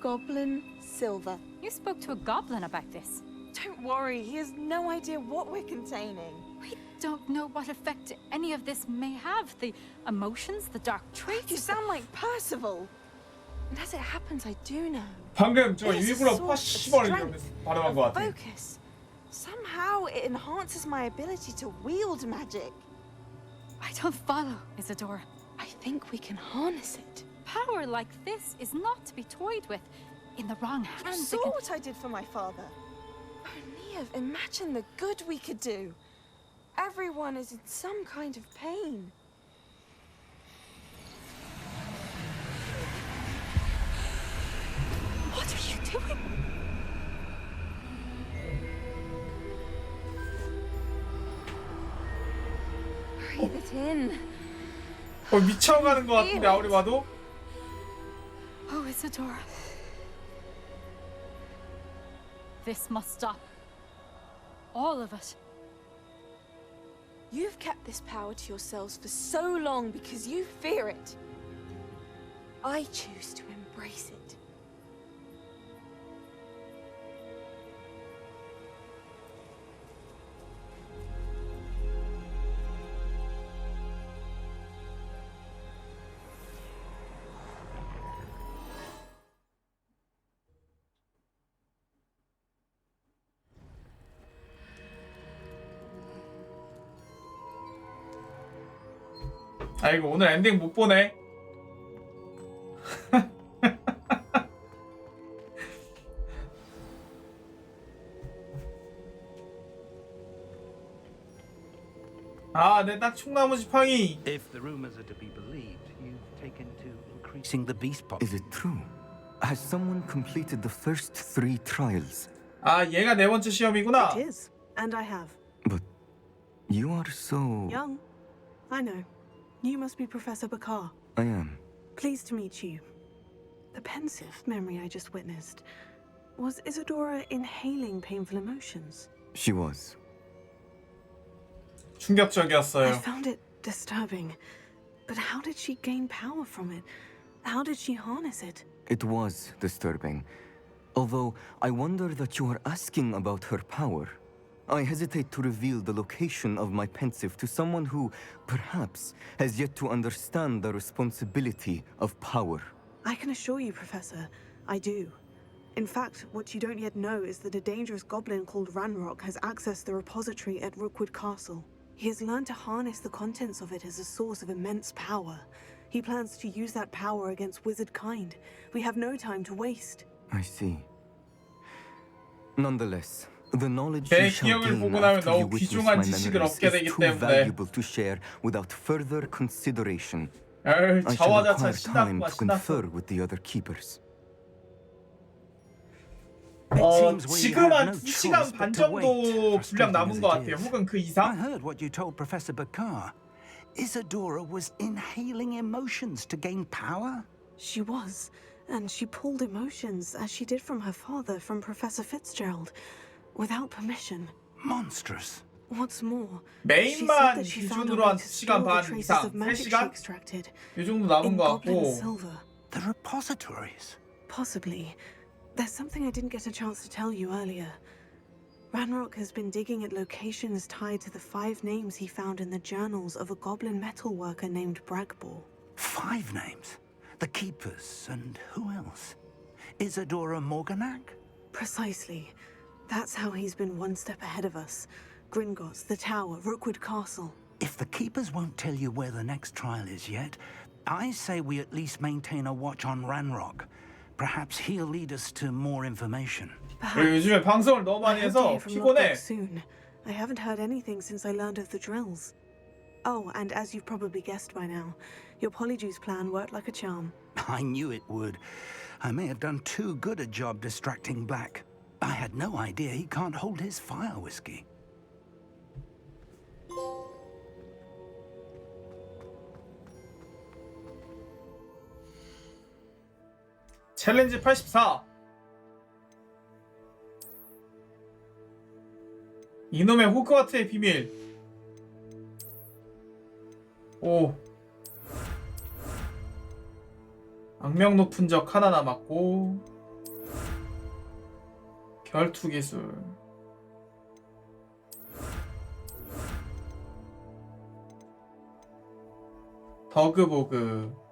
Goblin Silver. You spoke to a goblin about this. Don't worry, he has no idea what we're containing. We don't know what effect any of this may have. The emotions, the dark traits. You sound like Percival. And as it happens, I do know. 방금 저 It is a 일부러 source of 파시벌 strength, 발음한 것 of 같아. focus. Somehow it enhances my ability to wield magic. I don't follow, Isadora. I think we can harness it. Power like this is not to be toyed with. In the wrong You hands, saw what I did for my father. Oh, Neve, imagine the good we could do. Everyone is in some kind of pain. What are you doing? Breathe it in. 미쳐가는 것 같은데 아무리 봐도. Oh, Isadora. This must stop. All of it. You've kept this power to yourselves for so long because you fear it. I choose to embrace it. 아이고 오늘 엔딩 못 보네. 아, 내 딱 총나무 지팡이. If the rumors are to be believed, you've taken to increasing the beast pop. Is it true? Has someone completed the first 3 trials? 아, 얘가 네 번째 시험이구나. It is, and I have. But you are so... Young. I know. You must be Professor Bakar. I am. Pleased to meet you. The pensive memory I just witnessed. Was Isadora inhaling painful emotions? She was. I 충격적이었어요. found it disturbing. But how did she gain power from it? How did she harness it? It was disturbing. Although I wonder that you are asking about her power. I hesitate to reveal the location of my pensive to someone who, perhaps, has yet to understand the responsibility of power. I can assure you, Professor, I do. In fact, what you don't yet know is that a dangerous goblin called Ranrock has accessed the repository at Rookwood Castle. He has learned to harness the contents of it as a source of immense power. He plans to use that power against wizard kind. We have no time to waste. I see. Nonetheless, the knowledge 내 you shall 기억을 gain 보고 나면 after you 너무 witness 귀중한 my 지식을 memories 얻게 is 되기 too 때문에. valuable to share without further consideration. 에이, I shall 자화자찬 require time 신났구만, to confer with the other keepers. 지금 한 2시간 반 정도 분량 남은 것 같아요. 혹은 그 I 이상? heard what you told Professor Bakar. Isadora was inhaling emotions to gain power? She was, and she pulled emotions as she did from her father, from Professor Fitzgerald, without permission. Monstrous. What's more, 메인만 she found a 기준으로 way 한 to 2시간 store the 반 traces 이상, of magic she 3시간? extracted 이 정도 남은 in 것 goblin 같고. silver. The repositories. Possibly. There's something I didn't get a chance to tell you earlier. Ranrock has been digging at locations tied to the 5 names he found in the journals of a goblin metal worker named Bragbor. 5 names? The Keepers, and who else? Isadora Morganac? Precisely. That's how he's been one step ahead of us. Gringotts, the Tower, Rookwood Castle. If the Keepers won't tell you where the next trial is yet, I say we at least maintain a watch on Ranrock. Perhaps he'll lead us to more information. 요즘에 방송을 너무 많이 해서 피곤해. Soon. I haven't heard anything since I learned of the drills. Oh, and as you've probably guessed by now, your Polyjuice plan worked like a charm. I knew it would. I may have done too good a job distracting Black. I had no idea he can't hold his fire whiskey. 챌린지 84. 이놈의 호그와트의 비밀. 오. 악명 높은 적 하나 남았고, 결투 기술. 더그보그.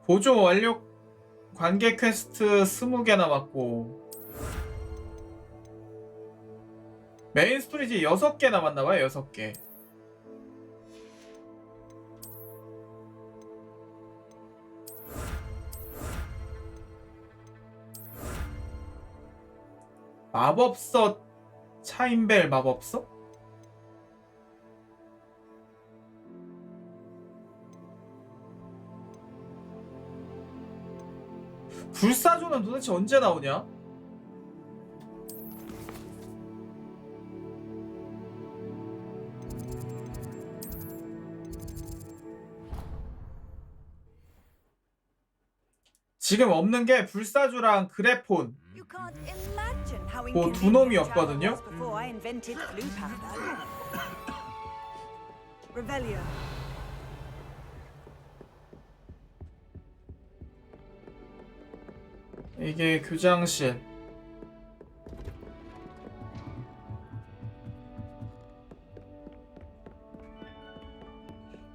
보조 완료. 관계 퀘스트 20개 남았고, 메인 스토리지 6개 남았나봐요. 6개. 마법서 차인벨 마법서? 불사조는 도대체 언제 나오냐? 지금 없는 게 불사조랑 그래폰 그 두 놈이었거든요. 이게 교장실.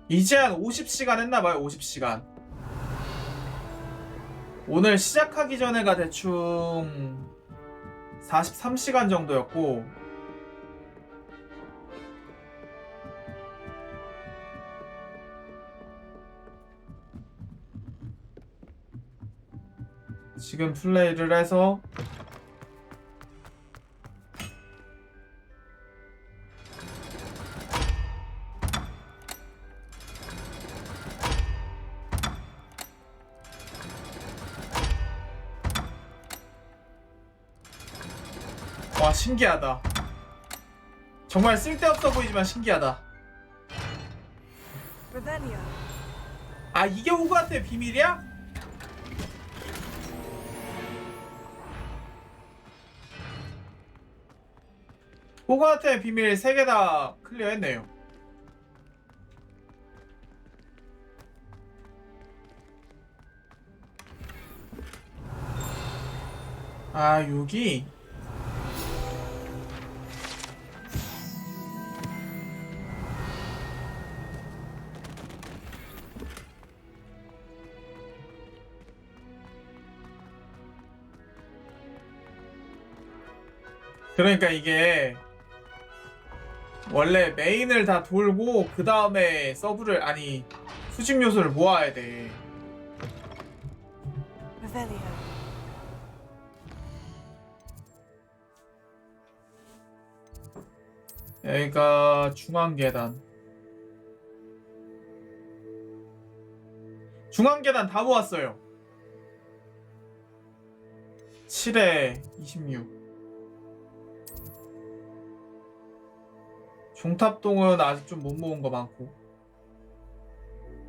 이제 한 50시간 했나봐요. 50시간. 오늘 시작하기 전에가 대충 43시간 정도였고, 지금 플레이를 해서 와, 신기하다. 정말 쓸데없어 보이지만 신기하다. 아, 이게 호그와트의 비밀이야? 호그와트의 비밀 3개 다 클리어했네요. 아, 여기 그러니까 이게 원래 메인을 다 돌고 그 다음에 서브를, 아니 수집 요소를 모아야 돼. 여기가 중앙 계단. 중앙 계단 다 모았어요. 7에 26. 종탑동은 아직 좀 못 모은 거 많고.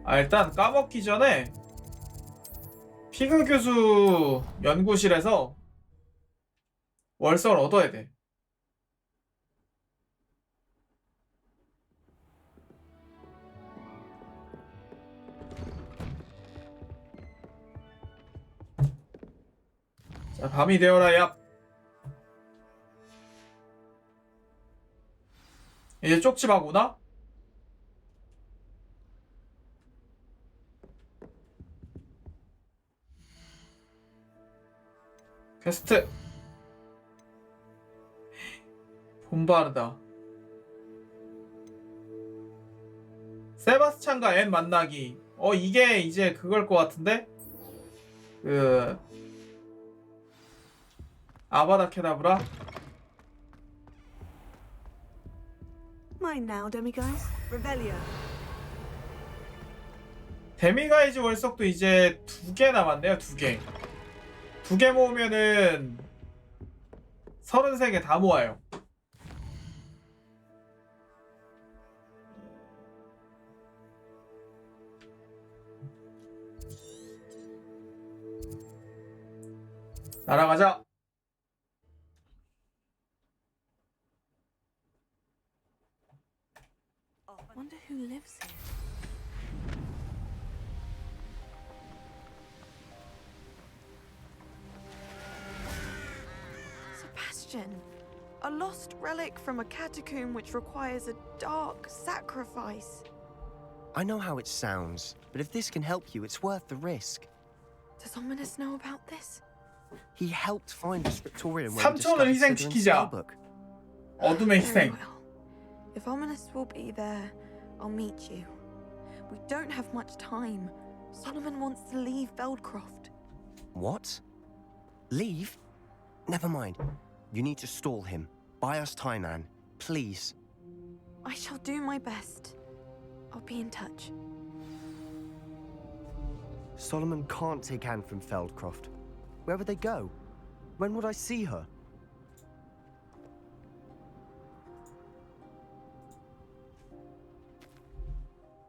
아, 일단 까먹기 전에 피그 교수 연구실에서 월석을 얻어야 돼. 자, 밤이 되어라 얍. 이제 쪽지막 오나? 퀘스트 봄바르다. 세바스찬과 앤 만나기. 이게 이제 그걸 것 같은데? 그 아바다 케다브라? Mine now, demiguise. Revelio. 데미가이즈 월석도 이제 2개 남았네요. 2개. 2개 모으면은 33개 다 모아요. 날아가자. Wonder who lives here. Sebastian, a lost relic from a catacomb which requires a dark sacrifice. I know how it sounds, but if this can help you, it's worth the risk. Does Ominous know about this? He helped find the scriptorium where 3천을 희생시키자. 어둠의 Very 희생. well. If Ominous will be there, I'll meet you. We don't have much time. Solomon wants to leave Feldcroft. What? Leave? Never mind. You need to stall him. Buy us time, Anne. Please. I shall do my best. I'll be in touch. Solomon can't take Anne from Feldcroft. Where would they go? When would I see her?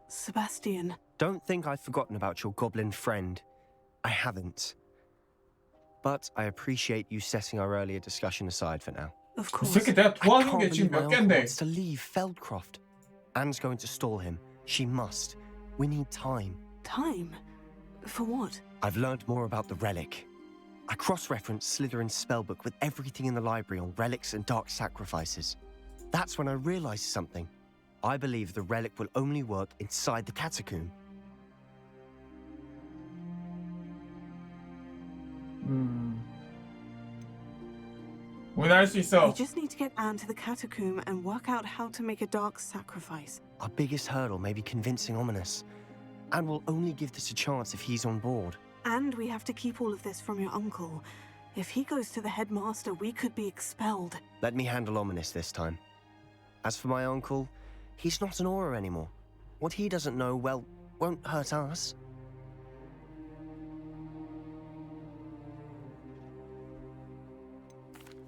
Sebastian. Don't think I've forgotten about your goblin friend. I haven't. But I appreciate you setting our earlier discussion aside for now. Of 이 새끼 내가 도와준 게 I can't 지금 believe my 몇 uncle 갠데. wants to leave Feldcroft. Anne's going to stall him. She must. We need time. Time? For what? I've learned more about the relic. I cross-referenced Slytherin's spellbook with everything in the library on relics and dark sacrifices. That's when I realized something. I believe the relic will only work inside the catacomb. 우리는 할 수 있어. We just need to get Anne to the catacomb and work out how to make a dark sacrifice. Our biggest hurdle may be convincing Ominous. And we'll only give this a chance if he's on board. And we have to keep all of this from your uncle. If he goes to the headmaster, we could be expelled. Let me handle Ominous this time. As for my uncle, he's not an Auror anymore. What he doesn't know, well, won't hurt us.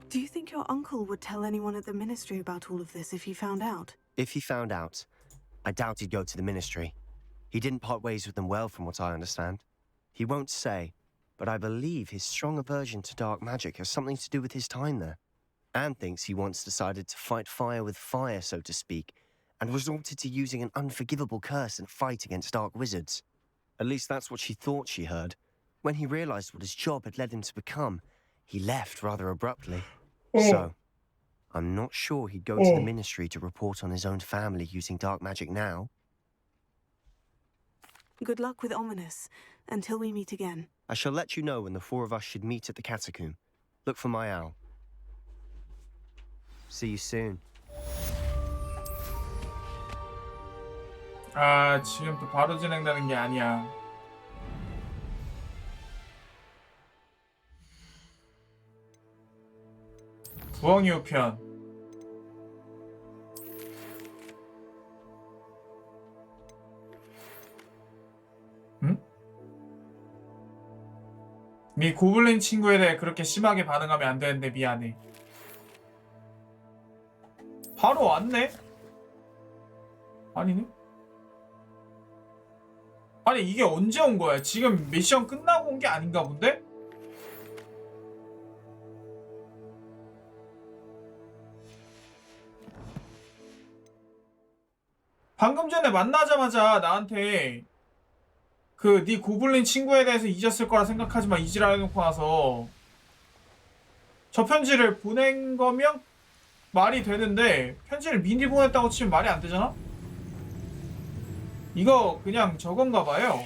Do you think your uncle would tell anyone at the ministry about all of this if he found out? If he found out, I doubt he'd go to the ministry. He didn't part ways with them well, from what I understand. He won't say, but I believe his strong aversion to dark magic has something to do with his time there. Anne thinks he once decided to fight fire with fire, so to speak, and resorted to using an unforgivable curse in fight against dark wizards. At least that's what she thought she heard. When he realized what his job had led him to become, he left rather abruptly. So, I'm not sure he'd go to the ministry to report on his own family using dark magic now. Good luck with Ominous, until we meet again. I shall let you know when the four of us should meet at the catacomb. Look for my owl. See you soon. 아, 지금 또 바로 진행되는 게 아니야. 부엉이 우편. 응? 네 고블린 친구에 대해 그렇게 심하게 반응하면 안 되는데 미안해. 바로 왔네? 아니네? 아니 이게 언제 온 거야? 지금 미션 끝나고 온 게 아닌가 본데? 방금 전에 만나자마자 나한테 그 네 고블린 친구에 대해서 잊었을 거라 생각하지만 이지랄 해놓고 나서 저 편지를 보낸 거면 말이 되는데 편지를 미리 보냈다고 치면 말이 안 되잖아? 이거 그냥 저건가 봐요.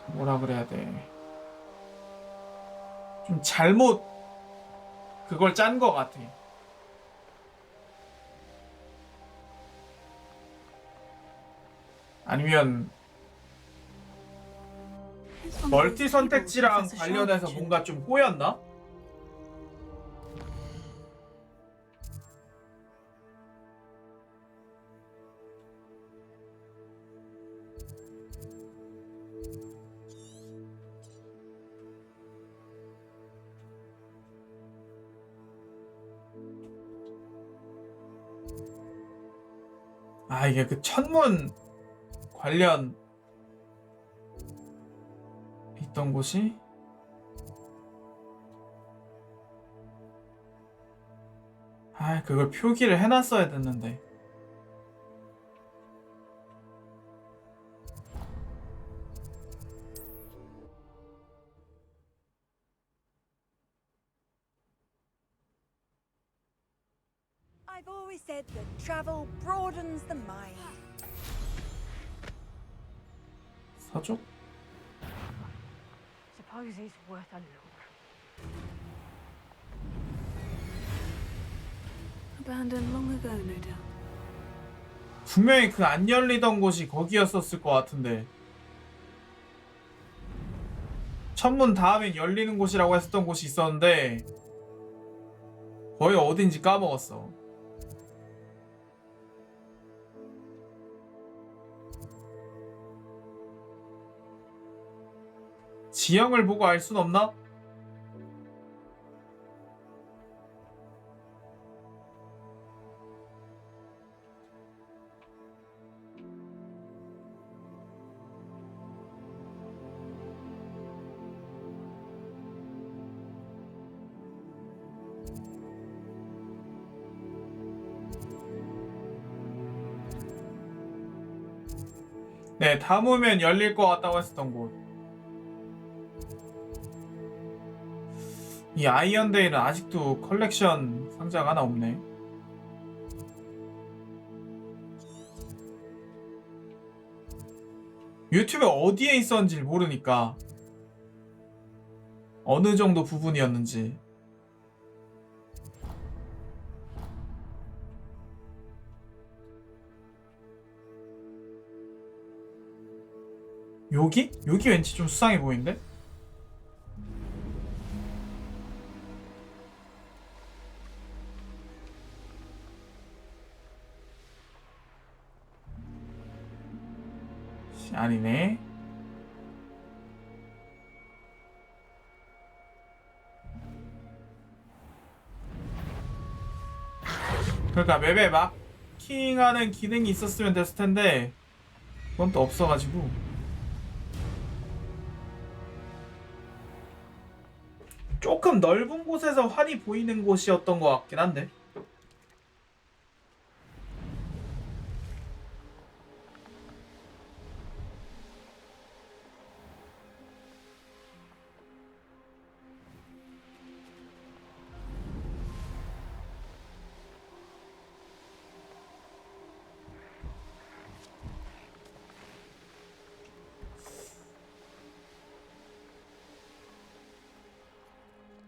뭐라 그래야 돼. 좀 잘못 그걸 짠 거 같아. 아니면 멀티 선택지랑 관련해서 뭔가 좀 꼬였나? 아, 이게 그 천문 관련 있던 곳이? 아, 그걸 표기를 해놨어야 됐는데. I've always said that travel broadens the mind. 서쪽? Suppose it's worth a look. Abandoned long ago, no doubt. 분명히 그 안 열리던 곳이 거기였었을 것 같은데. 천문 다음엔 열리는 곳이라고 했었던 곳이 있었는데 거의 어딘지 까먹었어. 지형을 보고 알 순 없나? 네, 담으면 열릴 것 같다고 했었던 곳. 이 아이언데이는 아직도 컬렉션 상자가 하나 없네. 유튜브에 어디에 있었는지 모르니까 어느 정도 부분이었는지. 여기? 여기 왠지 좀 수상해 보이는데? 아니네. 그러니까 맵에 마킹하는 기능이 있었으면 됐을 텐데 그건 또 없어가지고. 조금 넓은 곳에서 환히 보이는 곳이었던 것 같긴 한데.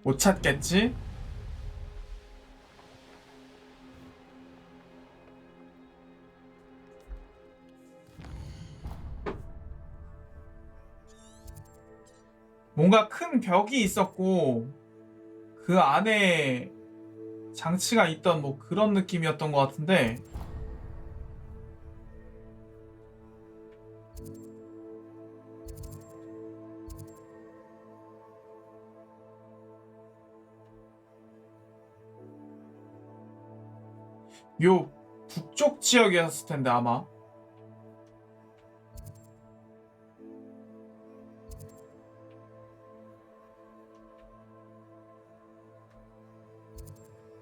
못 찾겠지? 뭔가 큰 벽이 있었고 그 안에 장치가 있던 뭐 그런 느낌이었던 것 같은데 요 북쪽 지역이었을 텐데 아마.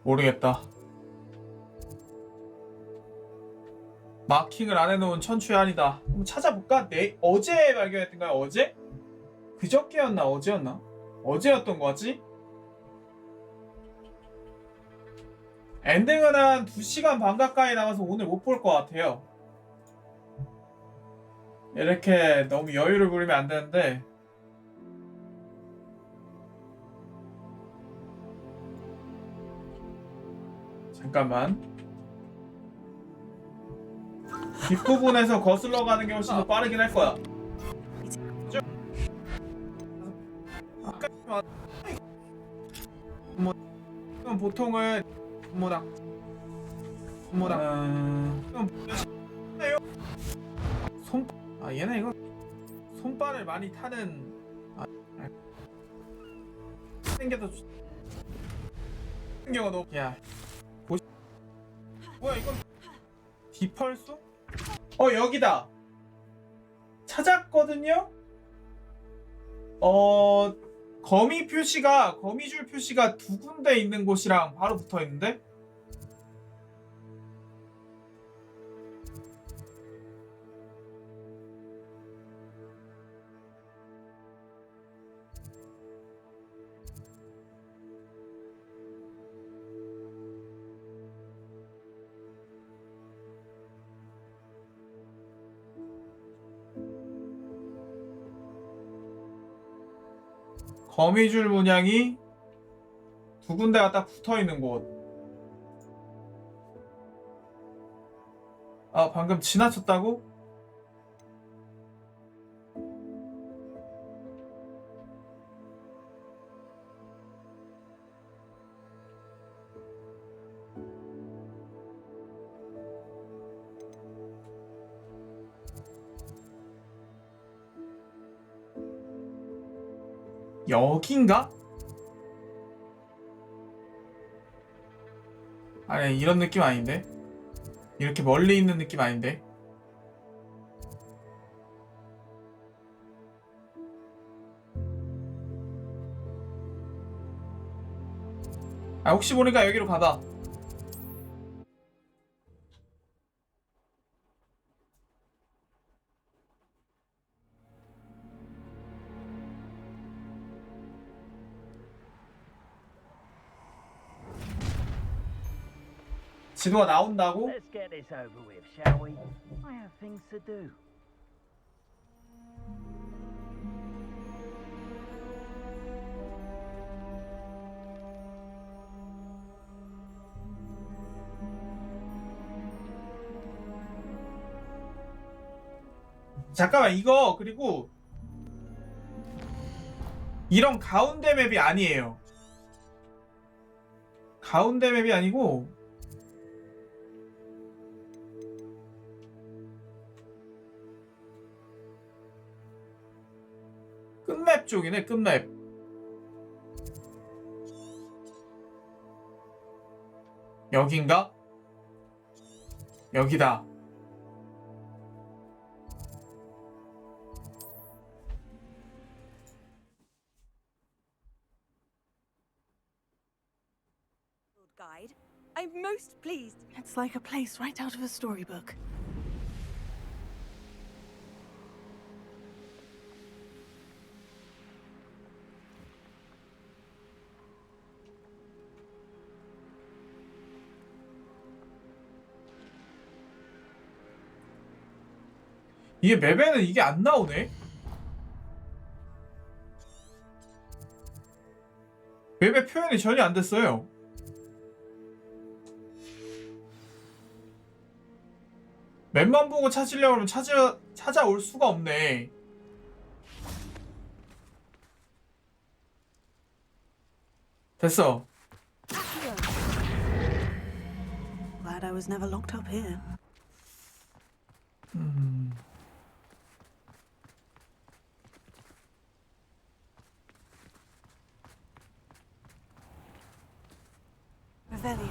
모르겠다. 마킹을 안 해놓은 천추의 한이다. 한번 찾아볼까? 어제 발견했던가요? 어제? 그저께였나? 어제였나? 어제였던 거지? 엔딩은 한 2시간 반 가까이 남아서 오늘 못 볼 것 같아요. 이렇게 너무 여유를 부리면 안 되는데. 잠깐만. 뒷부분에서 거슬러 가는 게 훨씬 더 빠르긴 할 거야. 보통은 얘네 이거 손발을 많이 타는 생겨서 경우가 너무 뭐야 이건 디펄소? 여기다 찾았거든요. 거미줄 표시가 2군데 있는 곳이랑 바로 붙어 있는데. 거미줄 문양이 2군데가 딱 붙어있는 곳. 방금 지나쳤다고? 여긴가? 아니 이런 느낌 아닌데? 이렇게 멀리 있는 느낌 아닌데? 혹시 모르니까 여기로 가봐. 지도가 나온다고? Let's get this over with, shall we? I have things to do. 잠깐만 이거 그리고 이런 가운데 맵이 아니에요. 가운데 맵이 아니고 끝맵 쪽이네. 끝맵. 여긴가? 여기다. Guide. I'm most pleased. It's like a place right out of a storybook. 이게 맵에는 이게 안 나오네? 맵에 표현이 전혀 안 됐어요. 맵만 보고 찾으려고 하면 찾아올 수가 없네. 됐어. Glad I was never locked up here. Revelio.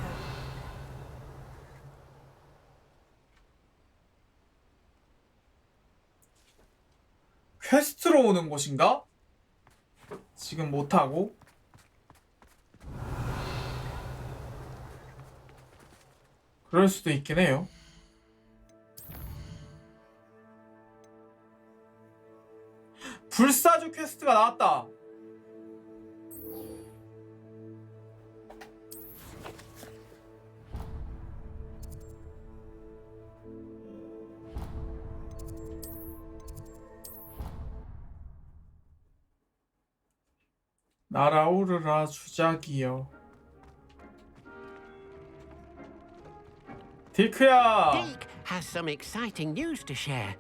퀘스트로 오는 곳인가? 지금 못하고. 그럴 수도 있긴 해요. 와일드하츠가 나왔다. 날아오르라 주작이여. 디크야. Deke has some exciting news to share.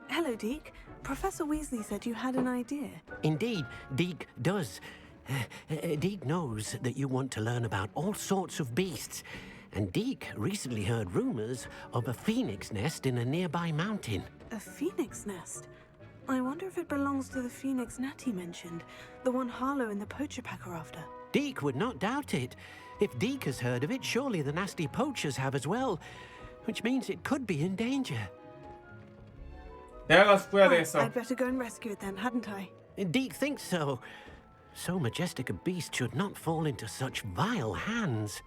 Hello, Deke. Professor Weasley said you had an idea. Indeed, Deke does. Deke knows that you want to learn about all sorts of beasts, and Deke recently heard rumors of a phoenix nest in a nearby mountain. A phoenix nest? I wonder if it belongs to the phoenix net he mentioned, the one Harlow and the poacher pack are after. Deke would not doubt it. If Deke has heard of it, surely the nasty poachers have as well, which means it could be in danger. 내가 가서 구해야 되겠어. I'd better go and rescue it then, hadn't I? Deke thinks so. So majestic a beast should not fall into such vile hands.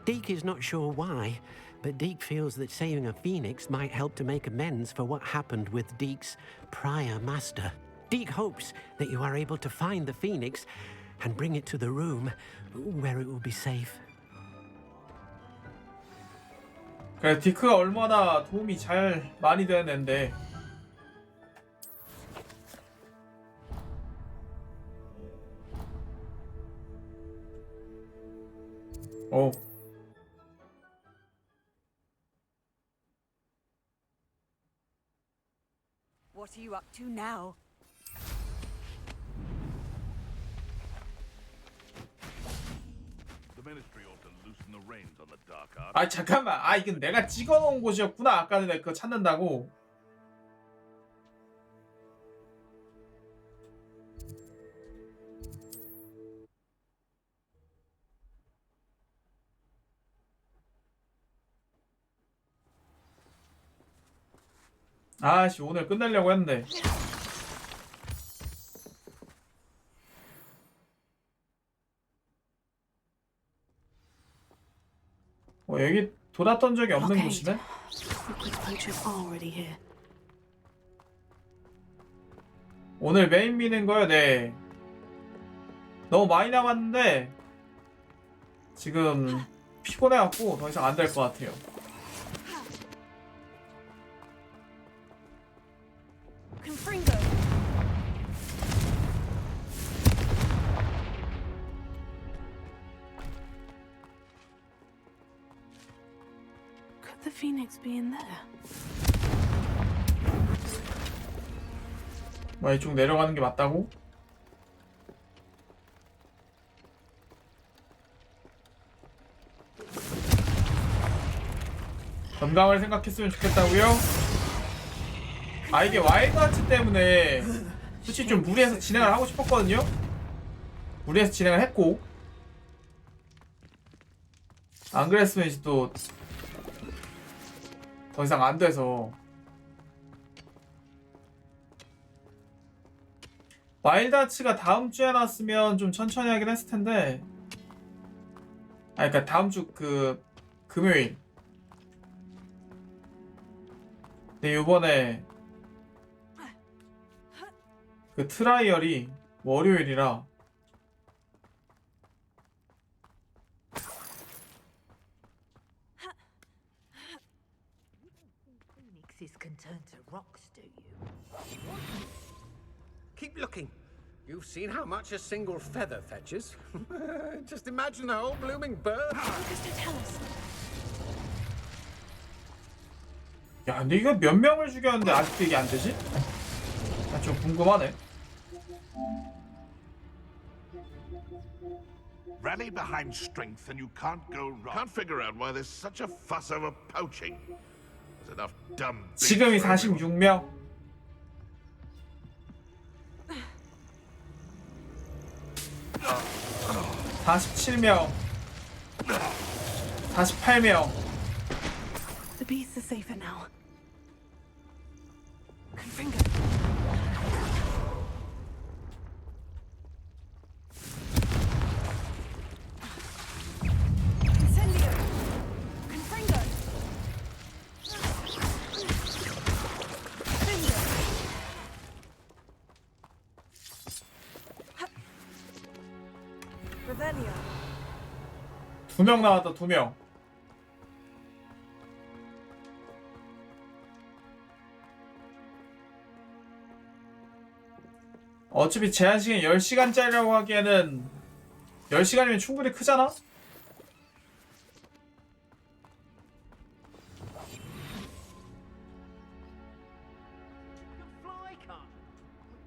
Deke is not sure why, but Deke feels that saving a phoenix might help to make amends for what happened with Deke's prior master. Deke hopes that you are able to find the phoenix and bring it to the room where it will be safe. 그래, 디크가 얼마나 도움이 잘 많이 되는 앤데. 오. What are you up to now? The ministry ought to loosen the reins on the dark arts. 아 잠깐만. 아 이건 내가 찍어놓은 곳이었구나. 아까 전에 그거 찾는다고. 아씨 오늘 끝내려고 했는데. 여기 돌았던 적이 없는 곳이네? 오늘 메인 미는 거요? 네. 너무 많이 남았는데 지금 피곤해갖고 더 이상 안 될 것 같아요. Could the phoenix be in there? 뭐 이쪽 내려가는 게 맞다고? 건강을 생각했으면 좋겠다고요? 아 이게 와일드하츠 때문에 솔직히 좀 무리해서 진행을 하고 싶었거든요? 무리해서 진행을 했고 안 그랬으면 이제 또 더 이상 안 돼서 와일드하츠가 다음 주에 나왔으면 좀 천천히 하긴 했을 텐데 아 그니까 다음 주 그 금요일 근데 요번에 그 트라이얼이 월요일이라 Phoenix is concerned to rocks, do you? Keep looking. You've seen how much a single feather fetches. Just imagine a whole blooming bird. Just tell us. 야 근데 이거 몇 명을 죽였는데 아직도 이게 안 되지? 아, 좀 궁금하네. Rally behind strength and you can't go wrong. Can't figure out why there's such a fuss over poaching. There's enough dumb beasts 지금이 for everyone. 46명. 아, 47명. 48명. The beasts are safer now. Confringo. Incendio. Confringo. Confringo. 2명 나왔다. 2명. 어차피 제한시간 10시간짜리라고 하기에는 10시간이면 충분히 크잖아?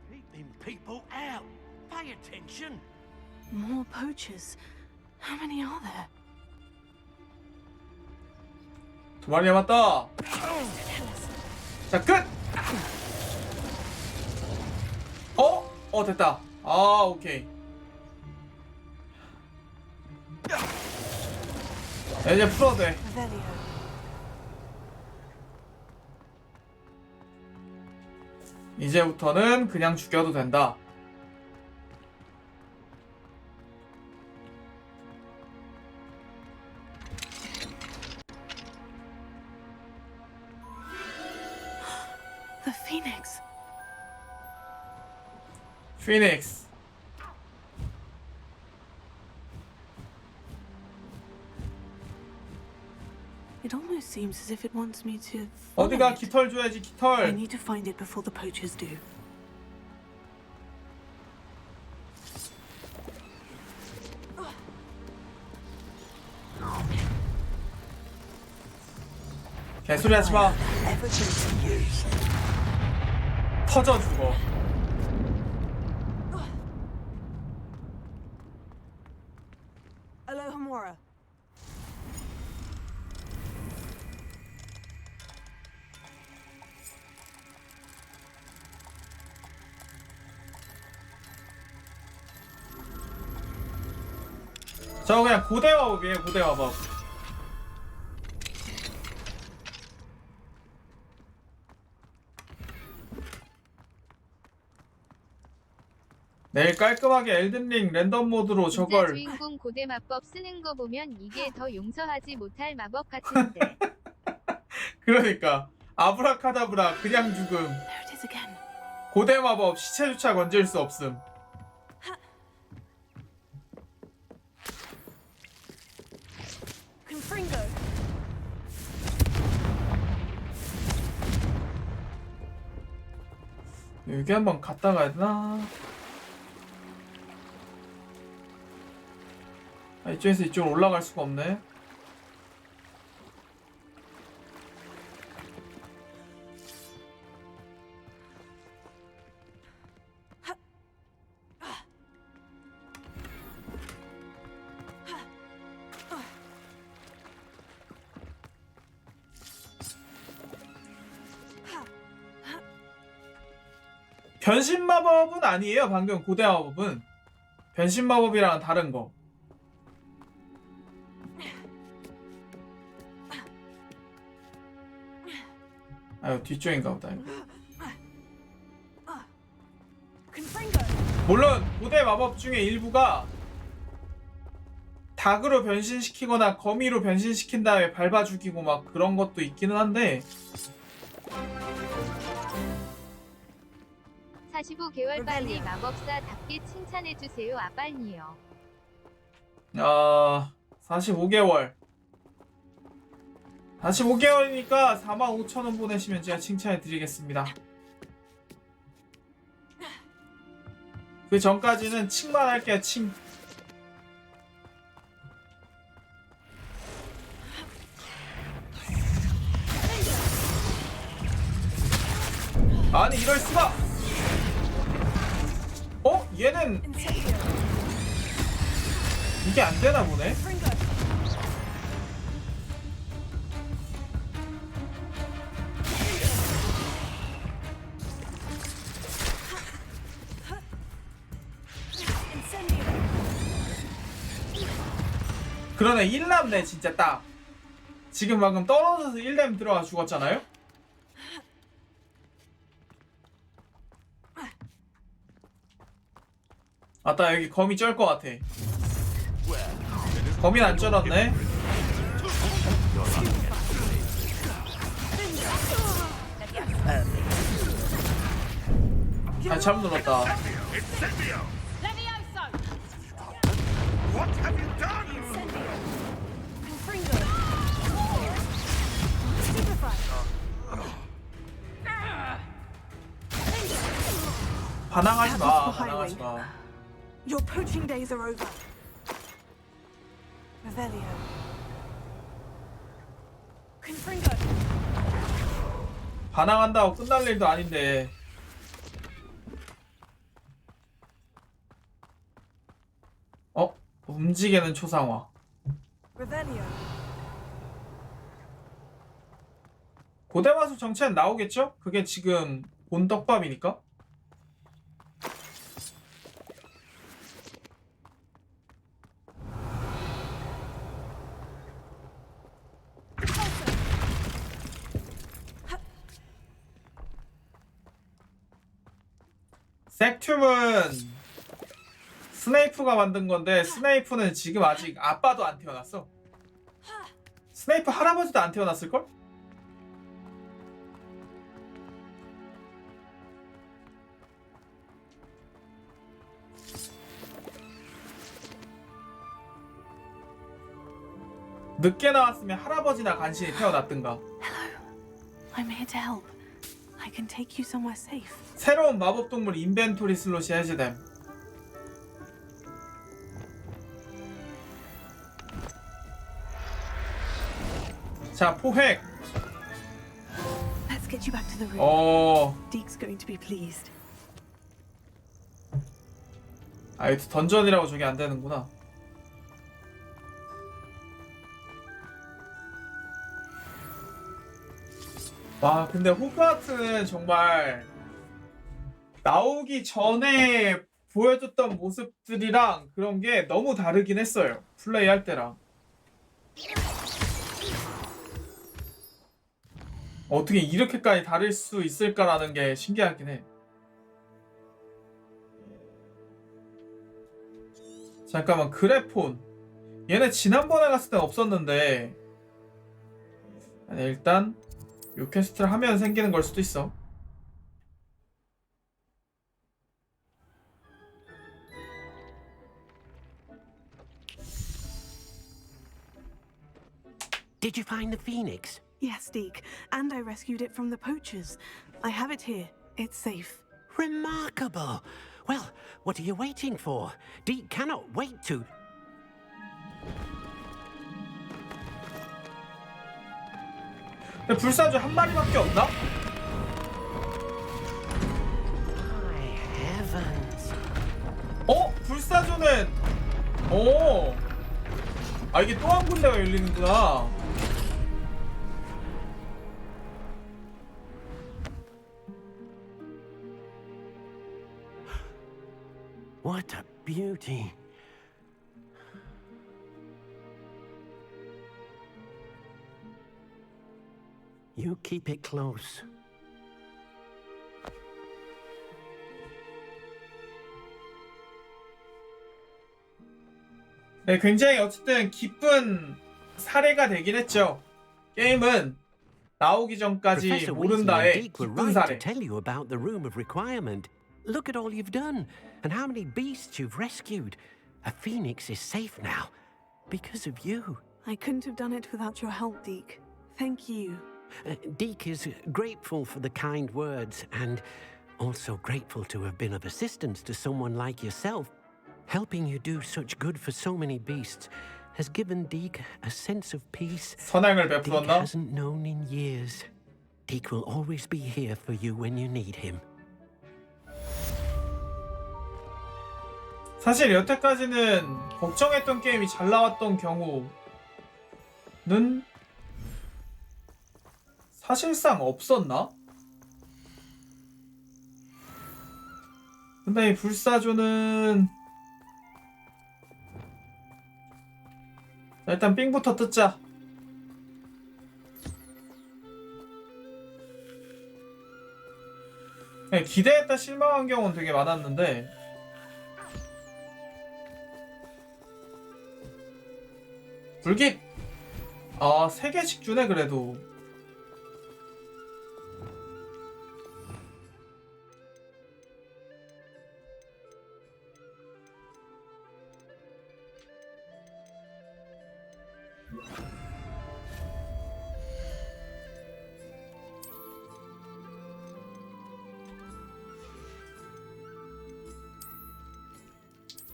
Keeping people out. Pay attention. More poachers. How many are there? 2마리 남았다. 자, 끝! 됐다. 아, 오케이. 이제 풀어도 돼. 이제부터는 그냥 죽여도 된다. The Phoenix. Phoenix. It almost seems as if it wants me to. 어디가 깃털 줘야지 I 깃털. need to find it before the poachers do. 개소리 하지 마. 터져 죽어. Alohomora. 저거 그냥 고대 마법이에요. 고대 마법. 내일 깔끔하게 엘든링 랜덤 모드로 저걸. 주인공 고대 마법 쓰는 거 보면 이게 더 용서하지 못할 마법 같은데. 그러니까 아브라카다브라 그냥 죽음. 고대 마법 시체조차 건질 수 없음. 여기 한번 갔다 가야 되나? 이쪽에서 이쪽으로 올라갈 수가 없네. 변신 마법은 아니에요. 방금 고대 마법은 변신 마법이랑 다른 거. 아유, 뒤쪽인가 보다. 이거. 물론 고대 마법 중에 일부가 닭으로 변신시키거나 거미로 변신시킨 다음에 밟아 죽이고 막 그런 것도 있기는 한데 45개월 빨리 마법사답게 칭찬해주세요. 아빨니요. 45개월 45개월이니까 45,000원 보내시면 제가 칭찬해드리겠습니다. 그 전까지는 칭만 할게요. 칭. 아니 이럴 수가. 얘는 이게 안 되나 보네. 그러네. 1남네 진짜 딱. 지금 방금 떨어져서 1렘 들어가 죽었잖아요? 아따 여기 거미 쩔 것 같아. 거미는 안 쩔었네. 아, 잘못 눌렀다. 반항하지 That was 마. for 반항하지 highway. 마. Your poaching days are over. Revelio. Confringo. 반항한다고 끝날 일도 아닌데. 어? 움직이는 초상화. Revelio. 고대마술 정체는 나오겠죠? 그게 지금 본 떡밥이니까. 색툼은 스네이프가 만든 건데 스네이프는 지금 아직 아빠도 안 태어났어. 스네이프 할아버지도 안 태어났을걸? 늦게 나왔으면 할아버지나 간신히 태어났든가. I'm here to help. I can take you somewhere safe. 새로운 마법 동물 인벤토리 슬롯이 해제됨. 자, 포획. Let's get you back to the room. 어, Deke's going to be pleased. 아, 이거 던전이라고 저게 안 되는구나. 와, 근데 호그와트는 정말 나오기 전에 보여줬던 모습들이랑 그런 게 너무 다르긴 했어요. 플레이할 때랑. 어떻게 이렇게까지 다를 수 있을까라는 게 신기하긴 해. 잠깐만, 그래폰. 얘네 지난번에 갔을 땐 없었는데. 아니, 일단 요 퀘스트를 하면 생기는 걸 수도 있어. Did you find the phoenix? Yes, Deke. And I rescued it from the poachers. I have it here. It's safe. Remarkable. Well, what are you waiting for? Deke cannot wait to... 근데 불사조 한 마리밖에 없나? My heavens. 어? 불사조는 오. 아, 이게 또 한 군데가 열리는구나. What a beauty. You keep it close. 네, 굉장히 어쨌든 기쁜 사례가 되긴 했죠. 게임은 나오기 전까지 Professor Weasley and 모른다의 Deke were 기쁜 right to 사례. tell you about the room of requirement. Look at all you've done and how many beasts you've rescued. A phoenix is safe now because of you. I couldn't have done it without your help, Deke. Thank you. Deke is grateful for the kind words and also grateful to have been of assistance to someone like yourself. Helping you do such good for so many beasts has given Deke a sense of peace 선행을 Deke 베풀었나? hasn't known in years. Deke will always be here for you when you need him. 사실 여태까지는 걱정했던 게임이 잘 나왔던 경우는 사실상 없었나? 근데 이 불사조는 일단 삥부터 뜯자. 네, 기대했다 실망한 경우는 되게 많았는데 불깃! 아, 3개씩 주네 그래도.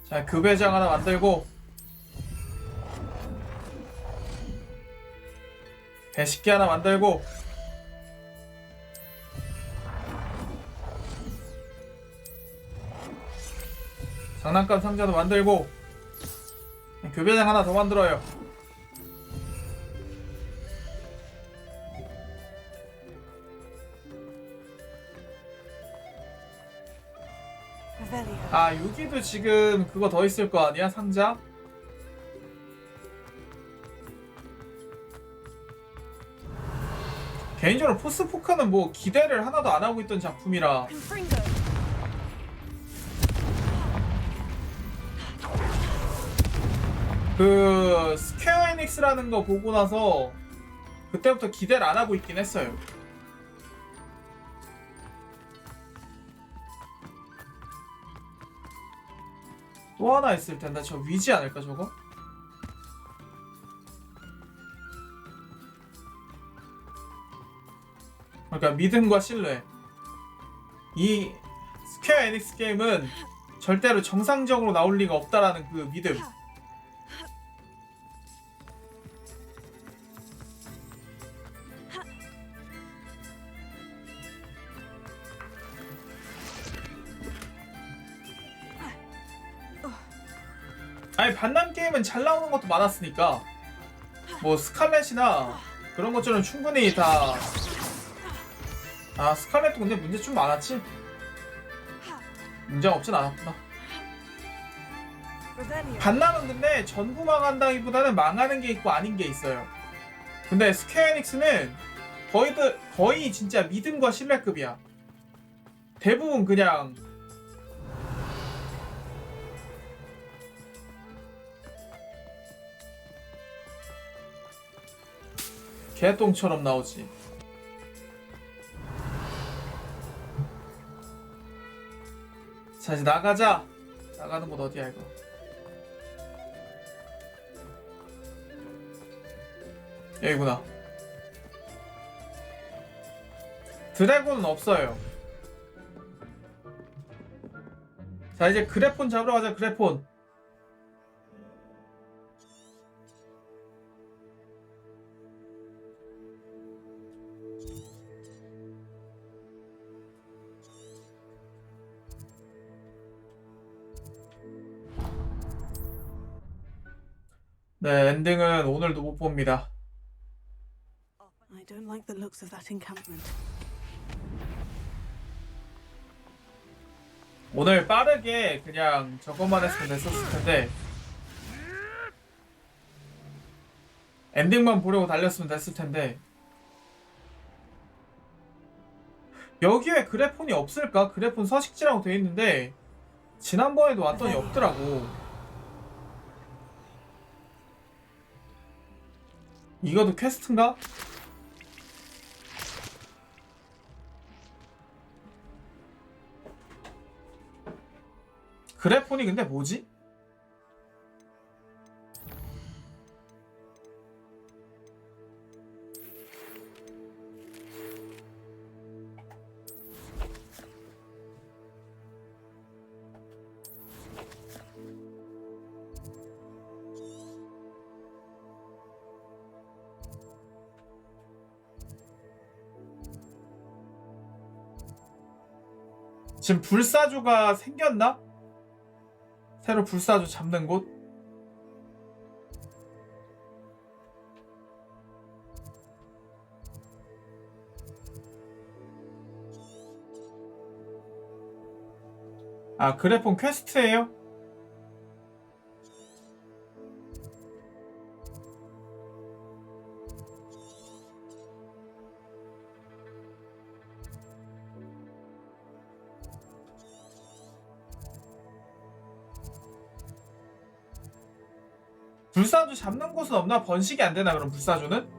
자, 급회장 하나 만들고 배식기 하나 만들고 장난감 상자도 만들고 교배장 하나 더 만들어요. 아, 여기도 지금 그거 더 있을 거 아니야? 상자? 개인적으로 포스포크는 뭐 기대를 하나도 안 하고 있던 작품이라 그 스퀘어 에닉스라는 거 보고 나서 그때부터 기대를 안 하고 있긴 했어요. 또 하나 있을 텐데 저 위지 않을까 저거? 그러니까 믿음과 신뢰. 이 스퀘어 에닉스 게임은 절대로 정상적으로 나올 리가 없다라는 그 믿음. 아니 반남 게임은 잘 나오는 것도 많았으니까 뭐 스칼렛이나 그런 것처럼 충분히 다. 아, 스칼렛도 근데 문제 좀 많았지? 문제가 없진 않았구나. 반남은 근데 전부 망한다기보다는 망하는 게 있고 아닌 게 있어요. 근데 스퀘어 에닉스는 거의 진짜 믿음과 신뢰급이야. 대부분 그냥 개똥처럼 나오지. 자, 이제 나가자. 나가는 곳 어디야 이거? 여기구나. 드래곤은 없어요. 자, 이제 그래폰 잡으러 가자. 그래폰. 네, 엔딩은 오늘도 못 봅니다. I don't like the looks of that encampment. 오늘 빠르게 그냥 저것만 했으면 됐었을 텐데 엔딩만 보려고 달렸으면 됐을 텐데 여기에 그래폰이 없을까? 그래폰 서식지라고 돼 있는데 지난번에도 왔더니 없더라고. 이것도 퀘스트인가? 그래폰이 근데 뭐지? 지금 불사조가 생겼나? 새로 불사조 잡는 곳? 아, 그래폰 퀘스트예요? 불사조 잡는 곳은 없나? 번식이 안 되나 그럼 불사조는?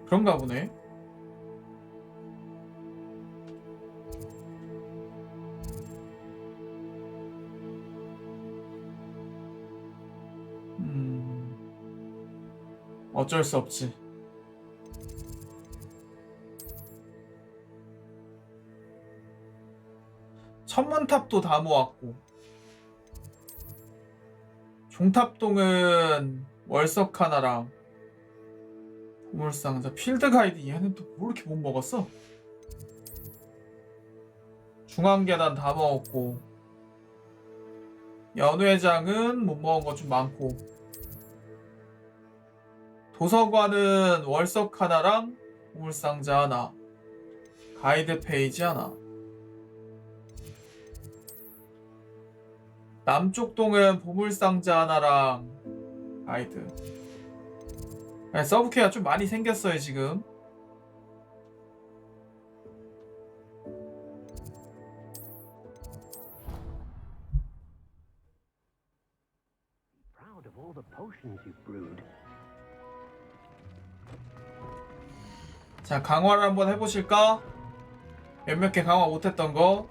그런가 보네. 어쩔 수 없지. 천문탑도 다 모았고, 종탑동은 월석 하나랑 보물상자, 필드가이드 얘는 또 뭘 이렇게 못 먹었어? 중앙계단 다 먹었고, 연회장은 못 먹은 거 좀 많고, 도서관은 월석 하나랑 보물상자 하나, 가이드 페이지 하나. 남쪽 동은 보물상자 하나랑 가이드. 서브퀘가 좀 많이 생겼어요 지금. Proud of all the potions you've brewed. 자, 강화를 한번 해보실까? 몇몇 개 강화 못했던 거.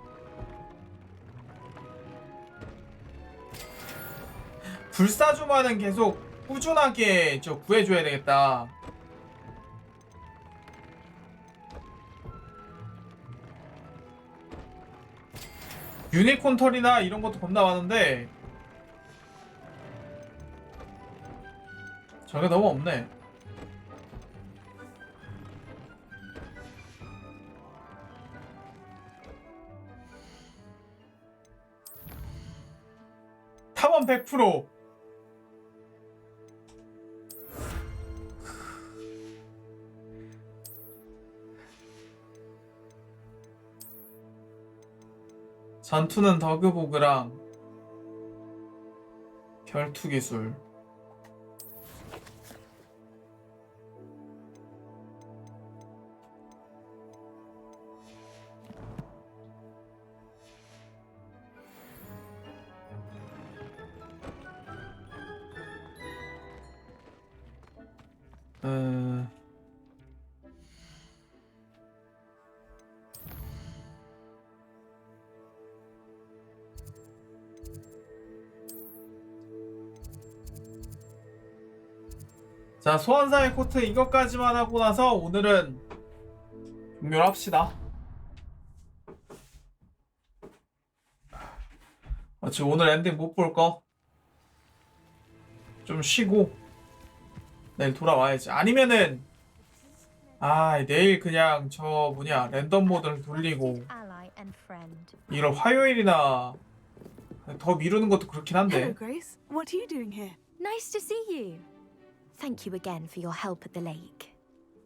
불사조만은 계속 꾸준하게 저 구해줘야 되겠다. 유니콘 털이나 이런 것도 겁나 많은데 저게 너무 없네. 탐험 100%. 전투는 더그보그랑 결투기술. 자, 소환사의 코트 이것까지만 하고 나서 오늘은 종료를 합시다. 지금 오늘 엔딩 못 볼 거 좀 쉬고 내일 돌아와야지. 아니면은 내일 그냥 저 뭐냐 랜덤 모드를 돌리고 이걸 화요일이나 더 미루는 것도 그렇긴 한데. Hello, Grace. What are you doing here? Nice to see you. Thank you again for your help at the lake.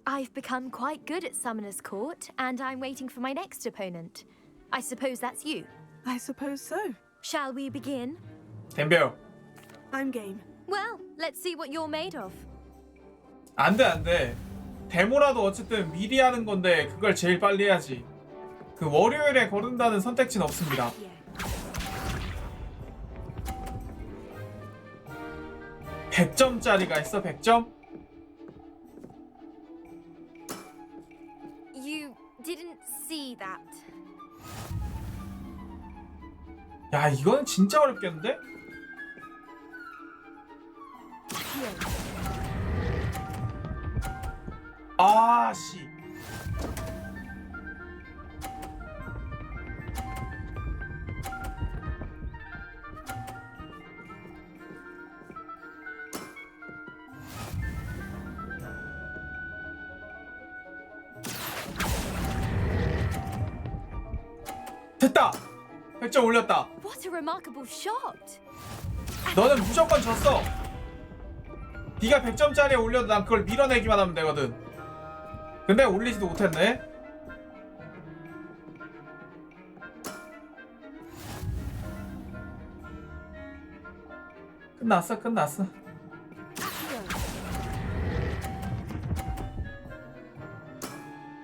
I've become quite good at Summoner's Court, and I'm waiting for my next opponent. I suppose that's you. I suppose so. Shall we begin? 덤벼. I'm game. Well, let's see what you're made of. 안돼. 데모라도 어쨌든 미리 하는 건데 그걸 제일 빨리 해야지. 그 월요일에 거른다는 선택지는 없습니다. 100점짜리가 있어. 100점? You didn't see that. 야, 이거는 진짜 어렵겠는데? 씨. 됐다! 100점 올렸다. What a remarkable shot. 너는 무조건 졌어. 네가 100점짜리에 올려도 난 그걸 밀어내기만 하면 되거든. 근데 올리지도 못했네. 끝났어.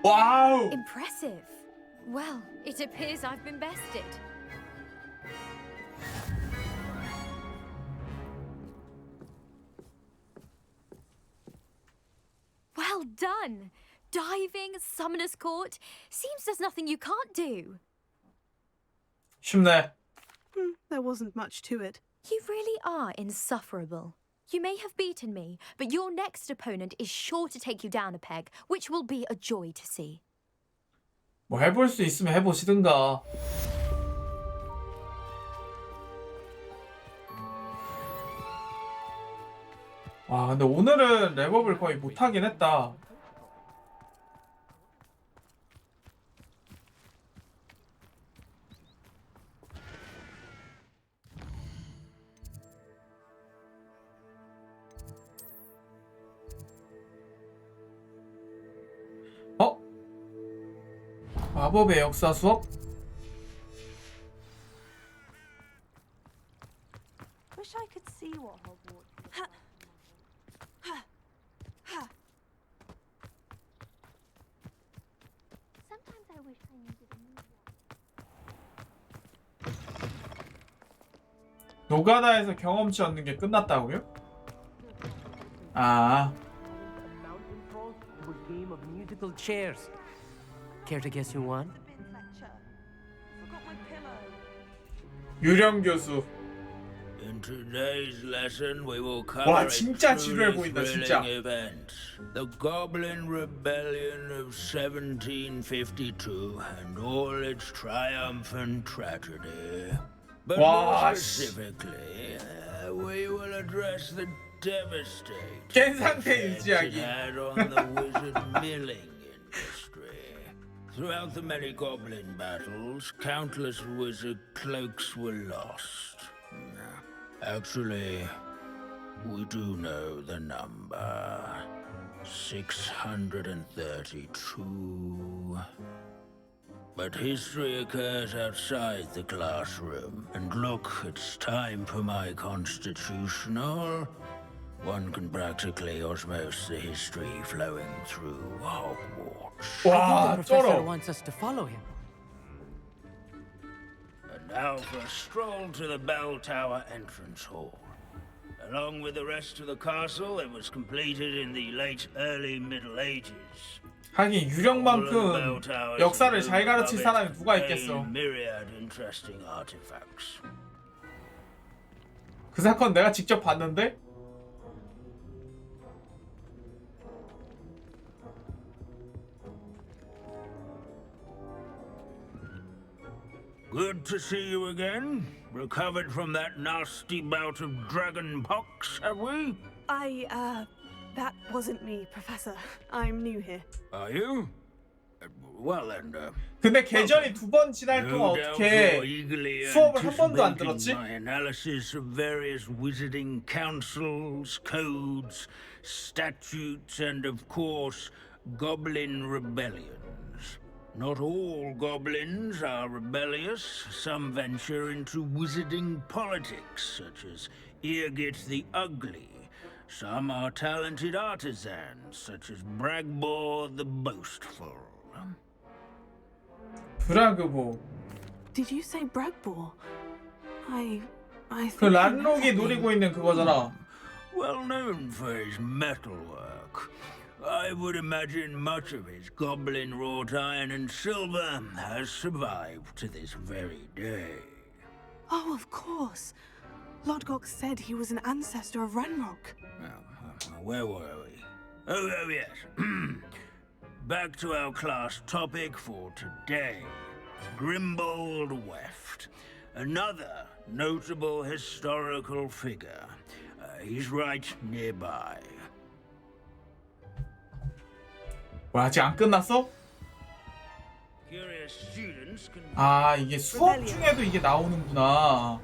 와우. Impressive. Well, it appears I've been bested. Well done! Diving, Summoner's Court. Seems there's nothing you can't do. 쉽네. There wasn't much to it. You really are insufferable. You may have beaten me, but your next opponent is sure to take you down a peg, which will be a joy to see. 뭐 해볼 수 있으면 해보시든가. 와, 근데 오늘은 랩업을 거의 못하긴 했다. 어? 마법의 역사 수업? Wish I could see what Hogwarts. Sometimes I wish I needed a new one. 노가다에서 경험치 얻는 게 끝났다고요? 아. Game of musical chairs. Care to guess who won? 유령 교수. In today's lesson, we will cover 와, a 진짜 지루해 truly 보인다, 진짜. thrilling event. The Goblin Rebellion of 1752 and all its triumph and tragedy. But 와, more specifically, we will address the devastating 깬 상태 effect 유지하기. it had on the wizard milling industry. Throughout the many goblin battles, countless wizard cloaks were lost. Actually, we do know the number. 632. But history occurs outside the classroom. And look, it's time for my constitutional. One can practically osmose the history flowing through Hogwarts. I think the professor wants us to follow him. And now for a stroll to the bell tower entrance hall. Along with the rest of the castle, it was completed in the late early Middle Ages. 하긴 유령만큼 역사를 잘 가르칠 사람이 누가 있겠어. Myriad interesting artifacts. 그 사건 내가 직접 봤는데? Good to see you again. Recovered from that nasty bout of dragon pox, have we? That wasn't me, Professor. I'm new here. Are you? Well then, 근데 계절이 두 번 지날 동안 어떻게 수업을 한 번도 안 들었지? My analysis of various wizarding councils, codes, statutes, and of course, goblin rebellions. Not all goblins are rebellious. Some venture into wizarding politics, such as Eargit the Ugly. Some are talented artisans, such as Bragbor the Boastful. 브라그보. Did you say Bragbor? I 그 란록이 노리고 있는 그거잖아. Well known for his metalwork. I would imagine much of his goblin wrought iron and silver has survived to this very day. Oh, of course. Lodgok said he was an ancestor of Ranrock. Where were we? Oh yes. Back to our class topic for today. Grimbold Weft. Another notable historical figure. He's right nearby. 와, 아직 안 끝났어? Curious students can... 아, 이게 수업 중에도 이게 나오는구나.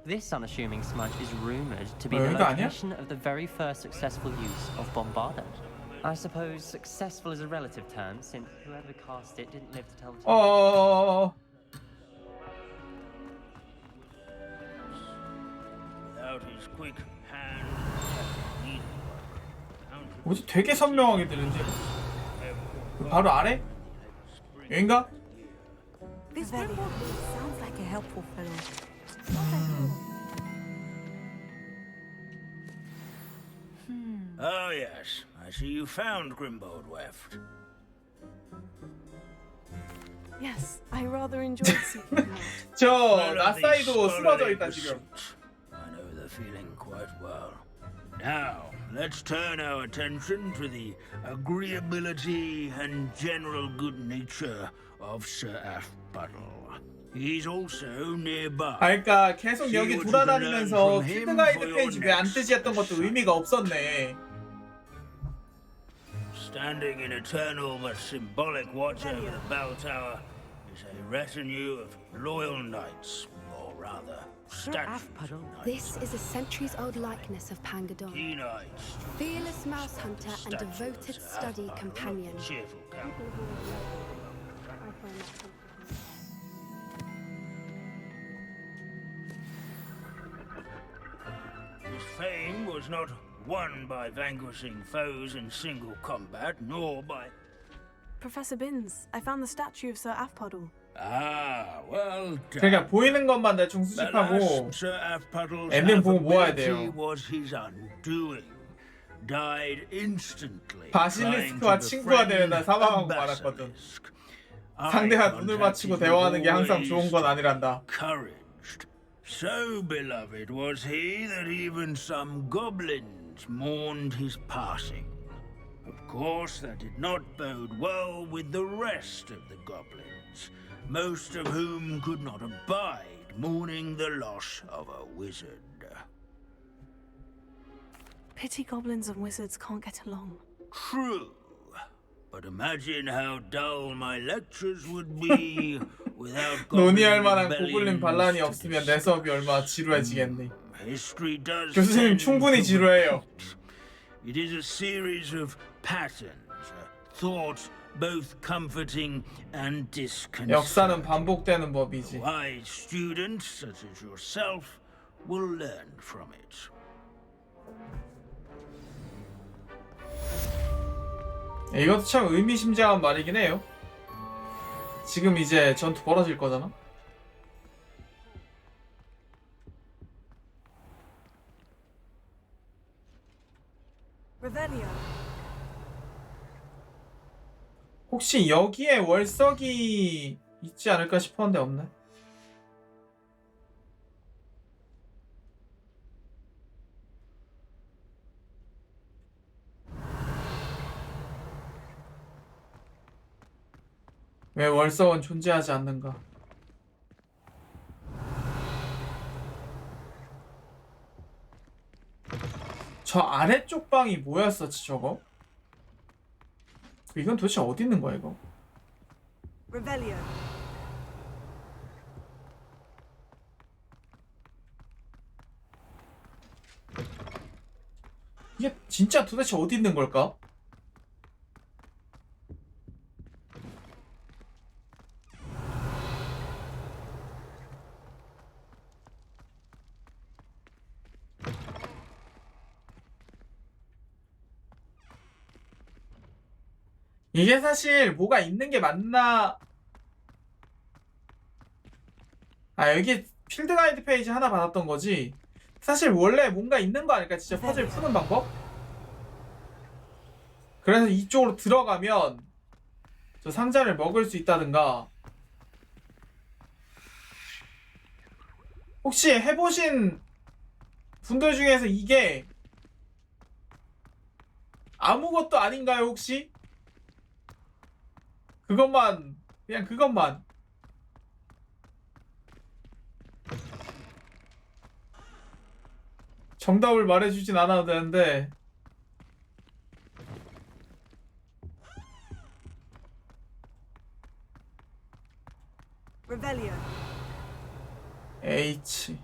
This unassuming smudge is rumored to be the location of the very first successful use of Bombarda. I suppose successful is a relative term, since whoever cast it didn't live to tell the tale. Without his quick hand, 뭐지? 되게 선명하게 들리지? 바로 아래? 여긴가? This Grimbold sounds like a helpful fellow. Oh yes, I see you found Grimbold Weft. Yes, I rather enjoyed seeking him out. 저 나사이도 쓰러져 있다 지금. I know the feeling quite well. Now, let's turn our attention to the agreeability and general good nature of Sir Aphpuddle. He's also nearby. 그러니까 계속 여기 돌아다니면서 필드 가이드 페이지 왜 안 뜨지 했던 것도 의미가 없었네. Standing in eternal but symbolic watch over the bell tower is a retinue of loyal knights, or rather, statues. This is a centuries-old likeness of Pangadon. Knights, Fearless mouse hunter and devoted study companion. cheerful His fame was not won by vanquishing foes in single combat, nor by... Professor Binns, I found the statue of Sir Aphpuddle. Ah, well done. 그러니까 보이는 것만 대충 수집하고 엔딩 보고 모아야 돼요. was his undoing. Died instantly. 바실리스크와 친구가 되려다 사망하고 말았거든. 상대와 눈을 맞추고 대화하는 게 항상 좋은 건 아니란다. Encouraged. So beloved was he that even some goblins mourned his passing. Of course, that did not bode well with the rest of the goblins, most of whom could not abide mourning the loss of a wizard. Pity goblins and wizards can't get along. True. But imagine how dull my lectures would be without 논의할 만한 고블린 반란이 없으면 내 수업이 얼마나 지루해지겠니. 교수님 충분히 지루해요. It is a series of patterns, thoughts both comforting and disconcerting. 역사는 반복되는 법이지. Wise students such as yourself will learn from it. 이것도 참 의미심장한 말이긴 해요. 지금 이제 전투 벌어질 거잖아. 혹시 여기에 월석이 있지 않을까 싶었는데 없네. 왜 월석은 존재하지 않는가? 저 아래쪽 방이 뭐였었지 저거? 이건 도대체 어디 있는 거야 이거? 이게 진짜 도대체 어디 있는 걸까? 이게 사실 뭐가 있는 게 맞나? 아 여기 필드 가이드 페이지 하나 받았던 거지. 사실 원래 뭔가 있는 거 아닐까? 진짜 퍼즐 푸는 방법? 그래서 이쪽으로 들어가면 저 상자를 먹을 수 있다든가. 혹시 해보신 분들 중에서 이게 아무것도 아닌가요 혹시? 그것만 그냥 그것만 정답을 말해주진 않아도 되는데 H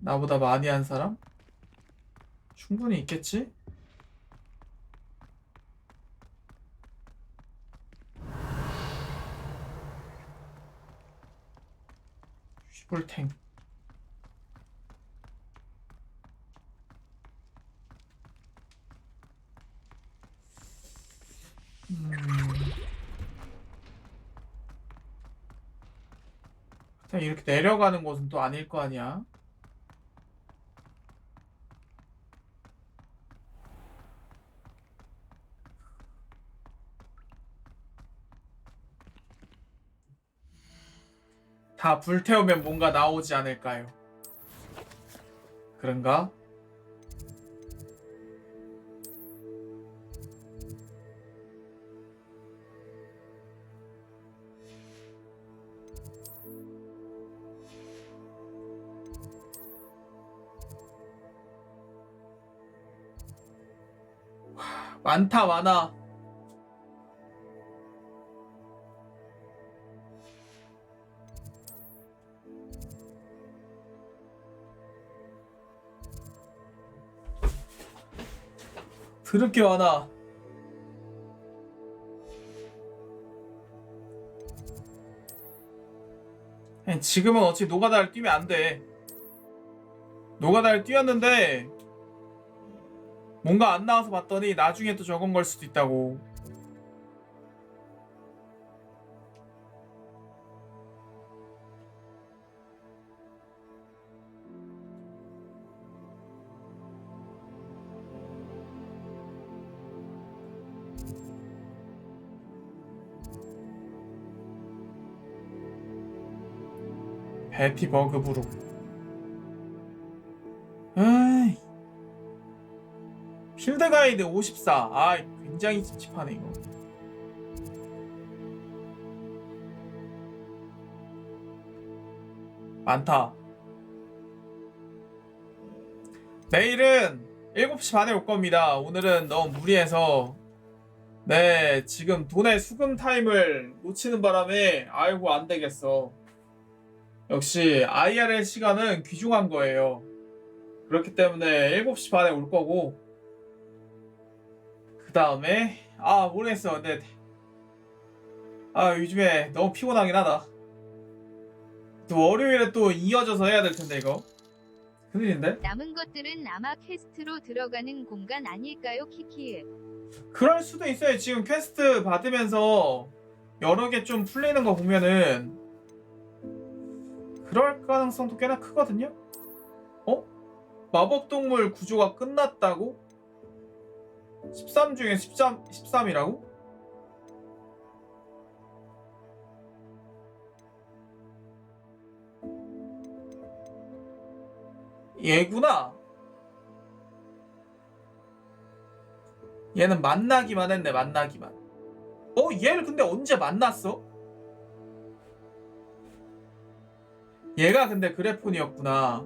나보다 많이 한 사람? 충분히 있겠지? 슈불탱 그냥 이렇게 내려가는 곳은 또 아닐 거 아니야? 다 불태우면 뭔가 나오지 않을까요? 그런가? 많다 많아. 드럽게 많아. 지금은 어찌 노가다를 뛰면 안 돼. 노가다를 뛰었는데 뭔가 안 나와서 봤더니 나중에 또 저건 걸 수도 있다고. 베티 버그브룩. 에이. 필드 가이드 54. 아, 굉장히 찝찝하네 이거. 많다. 내일은 7시 반에 올 겁니다. 오늘은 너무 무리해서 네, 지금 돈의 수금 타임을 놓치는 바람에 아이고 안 되겠어. 역시 IRL 시간은 귀중한 거예요. 그렇기 때문에 7시 반에 올 거고 그 다음에 모르겠어. 근데 요즘에 너무 피곤하긴 하다. 또 월요일에 또 이어져서 해야 될 텐데 이거 큰일인데? 남은 것들은 아마 퀘스트로 들어가는 공간 아닐까요? 키키. 그럴 수도 있어요. 지금 퀘스트 받으면서 여러 개 좀 풀리는 거 보면은 그럴 가능성도 꽤나 크거든요? 마법동물 구조가 끝났다고? 13 중에 13이라고? 얘구나. 얘는 만나기만 했네. 만나기만. 얘를 근데 언제 만났어? 얘가 근데 그래폰이었구나.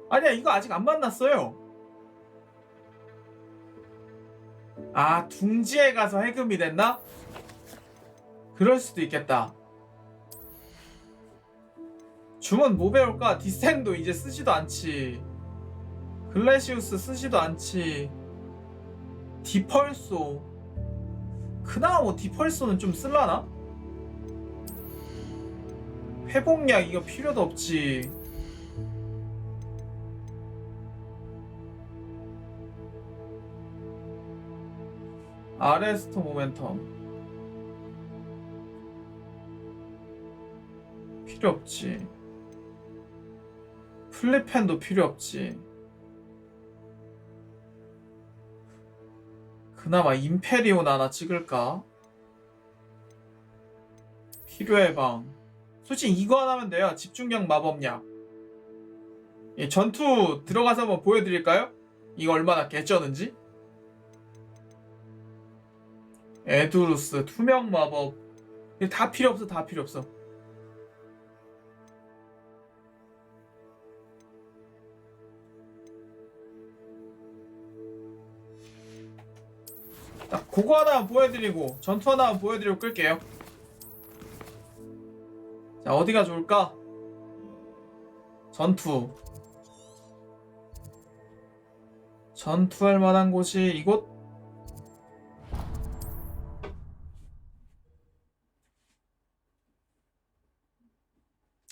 아니야, 이거 아직 안 만났어요. 둥지에 가서 해금이 됐나? 그럴 수도 있겠다. 줌은 뭐 배울까? 디센도 이제 쓰지도 않지. 글래시우스 쓰지도 않지. 디펄소. 그나마 뭐 디펄소는 좀 쓸라나? 회복약 이거 필요도 없지. 아레스토 모멘텀 필요 없지. 플립펜도 필요 없지. 그나마 임페리온 하나 찍을까? 필요의 방. 솔직히 이거 하나면 돼요. 집중력 마법약. 전투 들어가서 한번 보여드릴까요? 이거 얼마나 개쩌는지? 에두루스 투명 마법. 다 필요 없어. 다 필요 없어. 딱 그거 하나 보여드리고 전투 하나 보여드리고 끌게요. 자, 어디가 좋을까? 전투할 만한 곳이 이곳?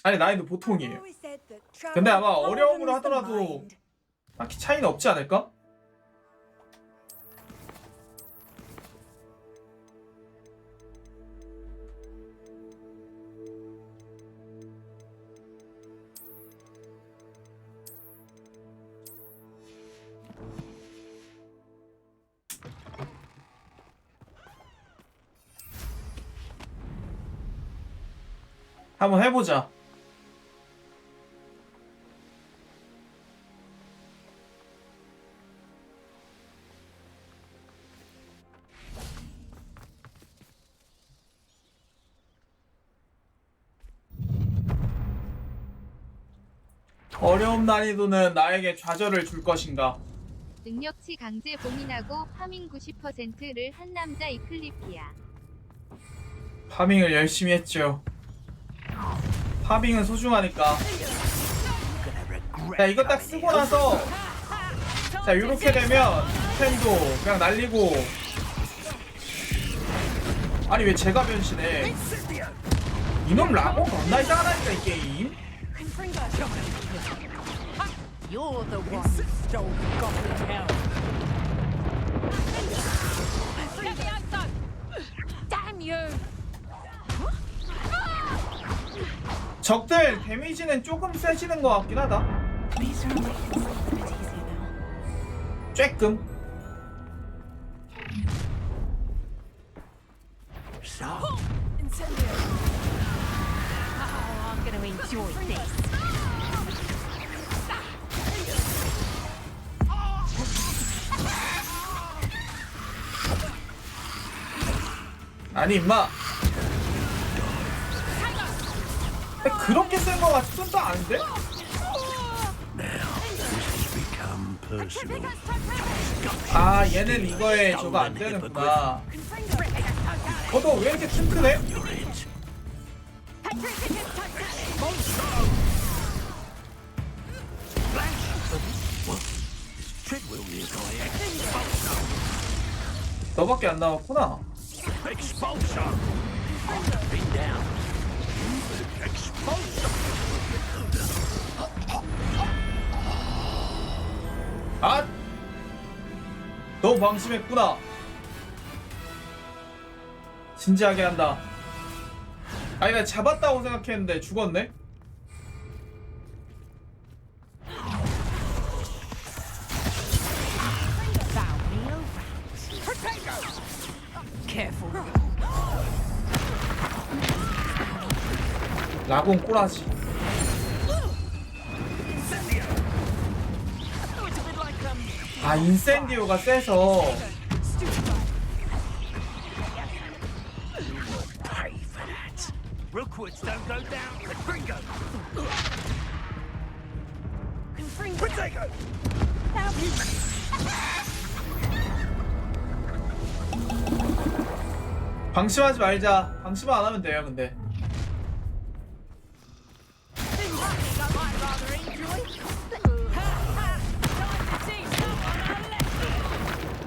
아니, 난이도 보통이에요. 근데 아마 어려움으로 하더라도 딱히 차이는 없지 않을까? 한번 해보자. 어려움 난이도는 나에게 좌절을 줄 것인가? 능력치 강제 봉인하고 파밍 90%를 한 남자 이클리피아. 파밍을 열심히 했죠. 파밍은 소중하니까. 자, 이거 딱 쓰고 나서 자, 요렇게 되면 템도 그냥 날리고. 아니 왜 제가 변신해? 이놈 라고 겁나 이상하다니까 이 게임. You're the one who stole the goblin helm. Let me out, son! Damn you! 적들 데미지는 조금 세지는 것 같긴 하다. 쬐끔. Incendio! Oh, I'm gonna enjoy this. 아니 임마. 그렇게 센 거 같지도 또 아닌데? 아 얘는 이거에 저거 안 되는구나. 너 왜 이렇게 튼튼해? 너밖에 안 남았구나. 아! 너무 방심했구나. 진지하게 한다. 아니 나 잡았다고 생각했는데 죽었네? 라곤 꼬라지. 아 인센디오가 세서. Rookwoods don't go down. Confringo. 방심하지 말자. 방심 안 하면 돼요 근데.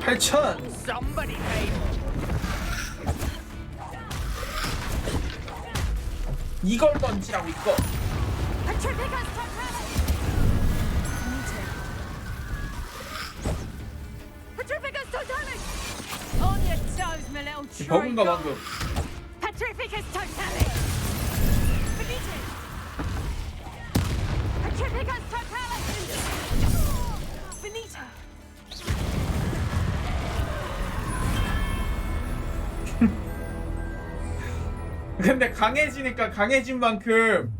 $8,000. 이걸 던지라고 이거. 버그인가 방금. Petrificus totalis! Petrificus totalis! Finito! 근데 강해지니까 강해진 만큼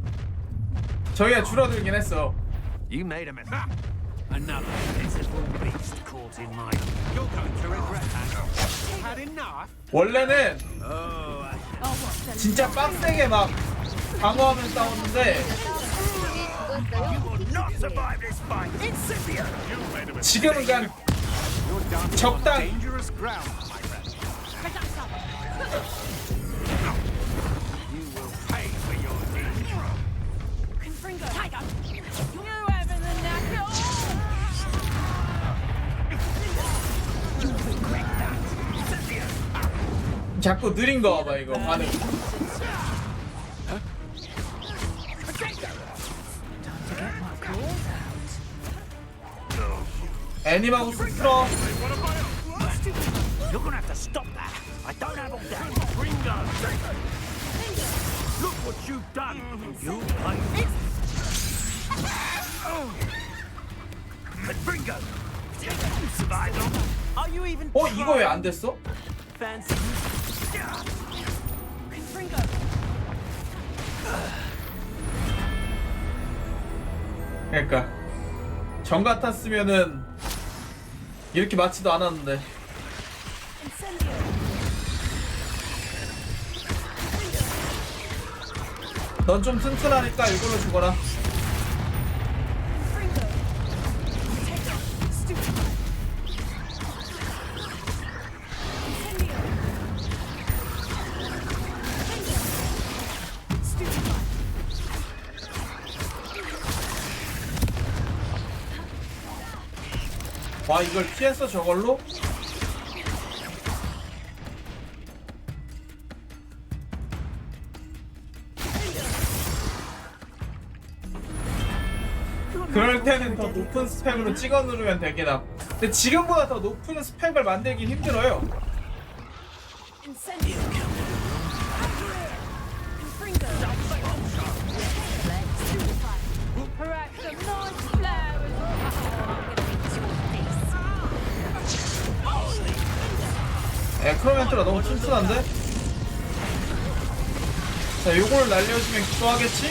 저희가 줄어들긴 했어. You made a mess. Another pitiful beast caught in my. You're going to regret that. Had enough. 원래는 진짜 빡세게 막 방어하면서 싸웠는데 지금은 그냥 적당히. 자꾸 느린 거 봐봐 이거 반응. 애니마우스 틀어. You're gonna have to stop that. I don't have all that. Ringo. Look what you've done. You pay. Ringo. You survived long. Are you even? 이거 왜 안 됐어? Fancy. Ringo. 그러니까 정 같았으면은 이렇게 맞지도 않았는데. 넌 좀 튼튼하니까 이걸로 죽어라. 와, 이걸 피했어 저걸로? 그럴 때는 더 높은 스펙으로 찍어 누르면 되긴 근데 지금보다 더 높은 스펙을 만들긴 힘들어요. 에크로멘트가 너무 튼튼한데? 자, 요걸 날려주면 기도하겠지?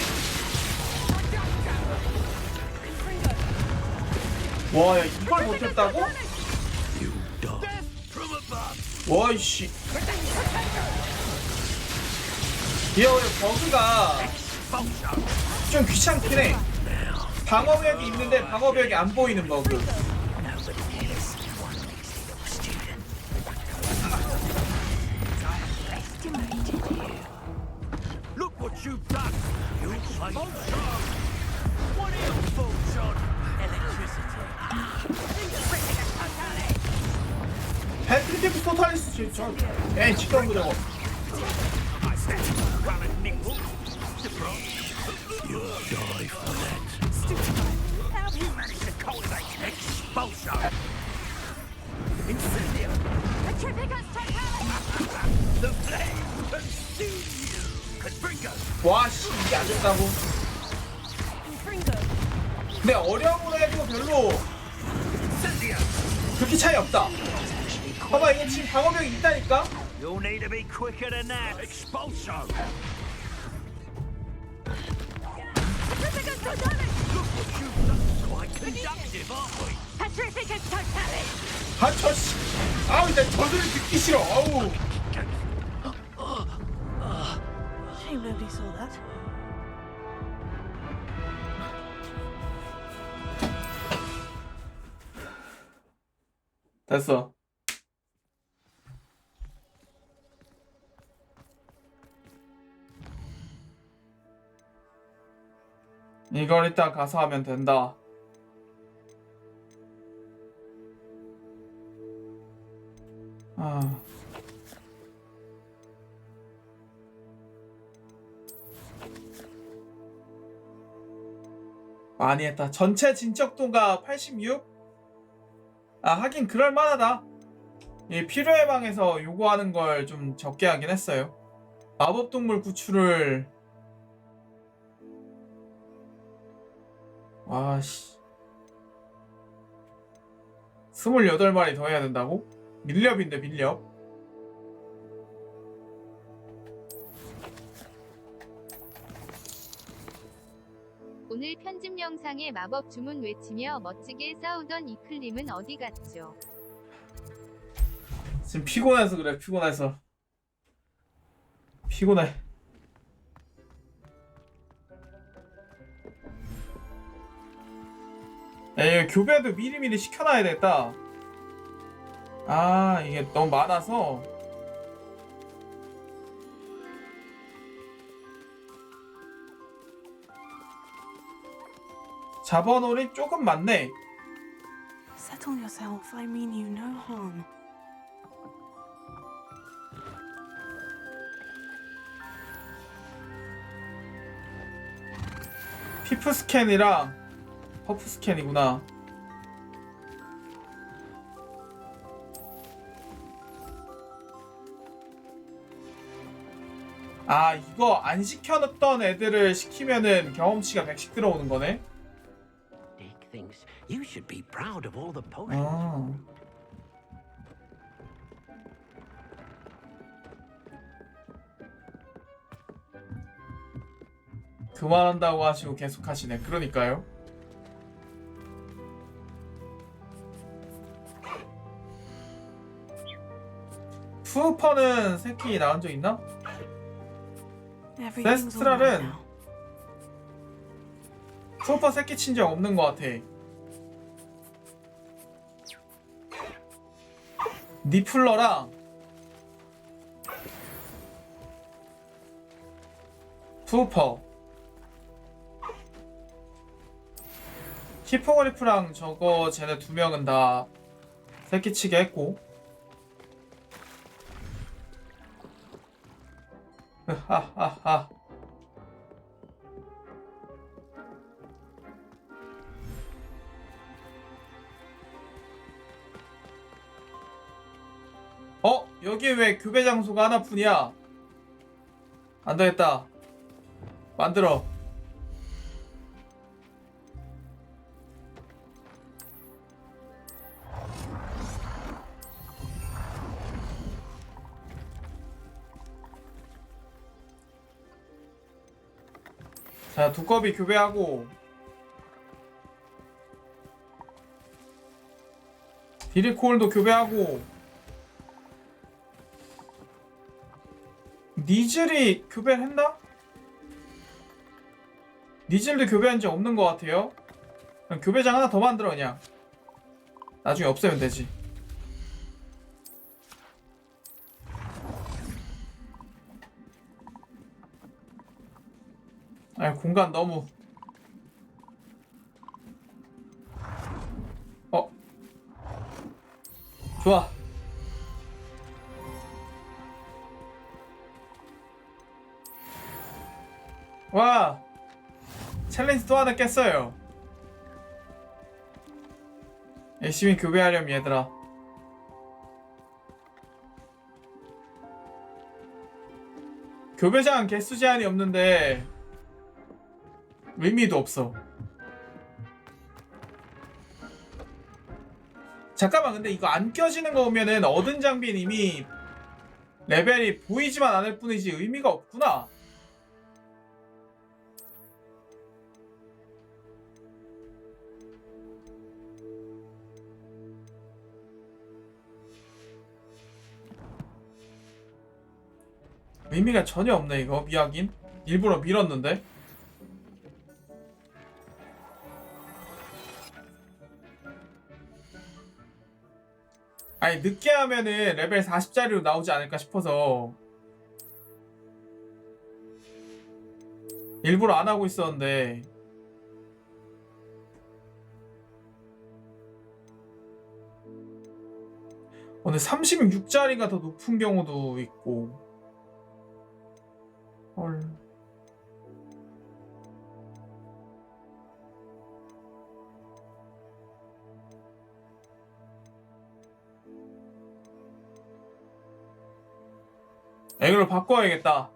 와, 야, 이걸 못했다고? 와, 이씨. 얘 원래 버그가 좀 귀찮긴 해. 방어벽이 있는데 방어벽이 안 보이는 버그. Look what you've done! You play What are your thoughts on electricity? 패트리티브 토탈리스 진짜. 에이, 시끄러운 거 저거. You'll die for that. How you managed to cultivate expulsion? Incendio! The flame consume you! Confringo! 와, 씨, 이게 안 된다고. 근데 어려움으로 해도 별로 그렇게 차이 없다. 봐봐, 이거 지금 방어벽이 있다니까? You'll need to be quicker than that. Expulsion! Look what you've done. Quite conductive, aren't we? Petrificus totalis! 아, 저 씨. 아우, 나 저들을 듣기 싫어. 아우. Shame nobody saw that. 됐어. 이걸 이따 가서 하면 된다. 아. 많이 했다. 전체 진척도가 86? 아, 하긴 그럴 만하다. 이 필요의 방에서 요구하는 걸 좀 적게 하긴 했어요. 마법동물 구출을 와씨 28마리 더 해야 된다고? 밀렵인데 밀렵. 오늘 편집 영상에 마법 주문 외치며 멋지게 싸우던 이클림은 어디 갔죠? 지금 피곤해서 그래. 피곤해. 에이, 교배도 미리미리 시켜놔야 되겠다. 아, 이게 너무 많아서. 잡아놓으니 조금 많네. Settle yourself. I mean you no harm. 피프 스캔이랑 퍼프 스캔이구나. 아, 이거 안 시켜놨던 애들을 시키면은 경험치가 100씩 들어오는 거네. Dick thinks you should be proud of all the potions. 아. 그만한다고 하시고 계속 하시네. 그러니까요. 푸퍼는 새끼 낳은 적 있나? Everything's all right 세스트랄은 now. 푸퍼 새끼 친 적 없는 것 같아. 니플러랑 푸퍼 히포그리프랑 저거 쟤네 두 명은 다 새끼치게 했고. 하하하. 여기 왜 교배 장소가 하나뿐이야? 안 되겠다. 만들어. 자, 두꺼비 교배하고 디리콜도 교배하고 니즐이 교배를 했나? 니즐도 교배한 적 없는 것 같아요. 그럼 교배장 하나 더 만들어. 그냥 나중에 없애면 되지. 아니, 공간 너무 좋아. 와, 챌린지 또 하나 깼어요. 열심히 교배하렴 얘들아. 교배장 개수 제한이 없는데 의미도 없어. 잠깐만, 근데 이거 안 껴지는 거 보면은 얻은 장비는 이미 레벨이 보이지만 않을 뿐이지 의미가 없구나. 의미가 전혀 없네 이거. 미하긴 일부러 밀었는데. 아니, 늦게 하면은 레벨 40짜리로 나오지 않을까 싶어서 일부러 안 하고 있었는데. 근데 36짜리가 더 높은 경우도 있고. 헐. 이걸로 바꿔야겠다.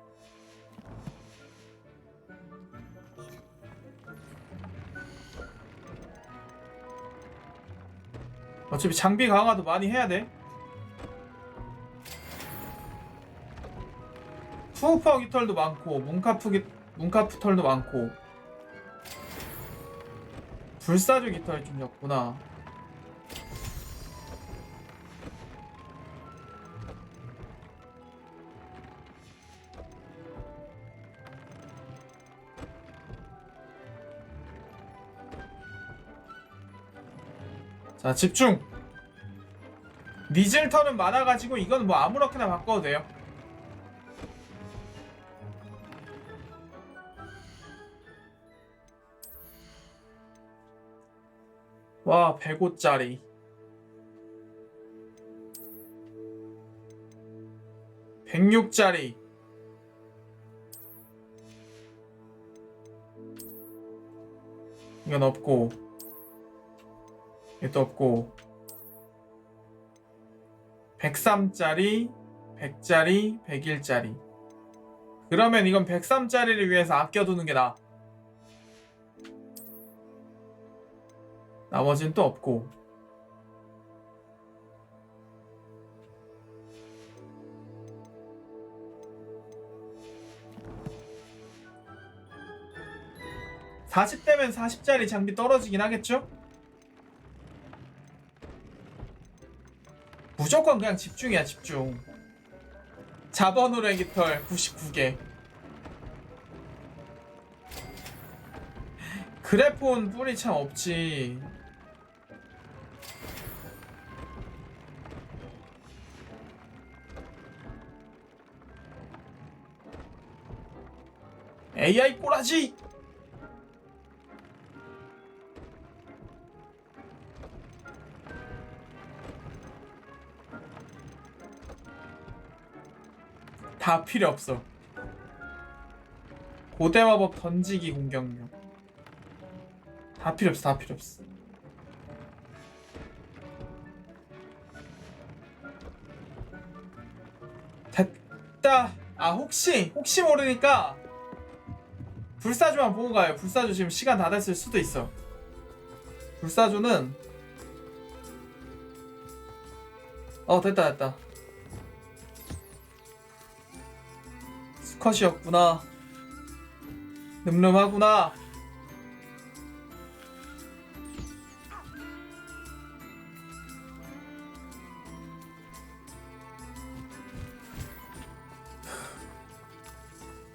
어차피 장비 강화도 많이 해야 돼. 푸우퍼 깃털도 많고 문카프 털도 많고. 불사조 깃털이 좀 적구나. 자, 집중! 니즐 털은 많아가지고 이건 뭐 아무렇게나 바꿔도 돼요. 와, 105짜리. (106짜리) 이건 없고, 이것도 없고. 103짜리, 100짜리, 101짜리. 그러면 이건 103짜리를 위해서 아껴두는 게 나아. 나머지는 또 없고. (40대면) 40짜리 장비 떨어지긴 하겠죠? 무조건 그냥 집중이야, 집중. 자버노래 깃털 99개. 그래폰 뿔이 참 없지. AI 꼬라지! 다 필요 없어. 고대 마법 던지기 공격력. 다 필요 없어, 다 필요 없어. 됐다. 아, 혹시 모르니까 불사조만 보고 가요. 불사조 지금 시간 다 됐을 수도 있어. 불사조는 됐다. 수컷이었구나. 늠름하구나.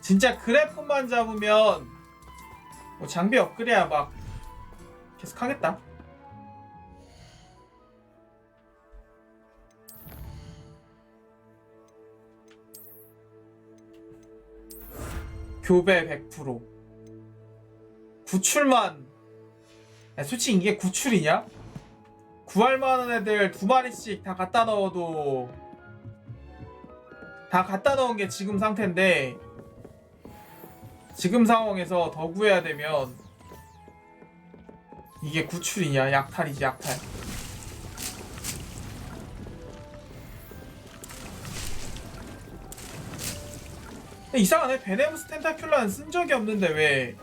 진짜 그래폰만 잡으면 뭐 장비 업그레이야 막 계속 하겠다. 교배 100%. 구출만. 야, 솔직히 이게 구출이냐? 구할만한 애들 2마리씩 다 갖다 넣어도 다 갖다 넣은 게 지금 상태인데 지금 상황에서 더 구해야 되면 이게 구출이냐? 약탈이지, 약탈. 이상하네. 베네무스 텐타큘라는 쓴 적이 없는데 왜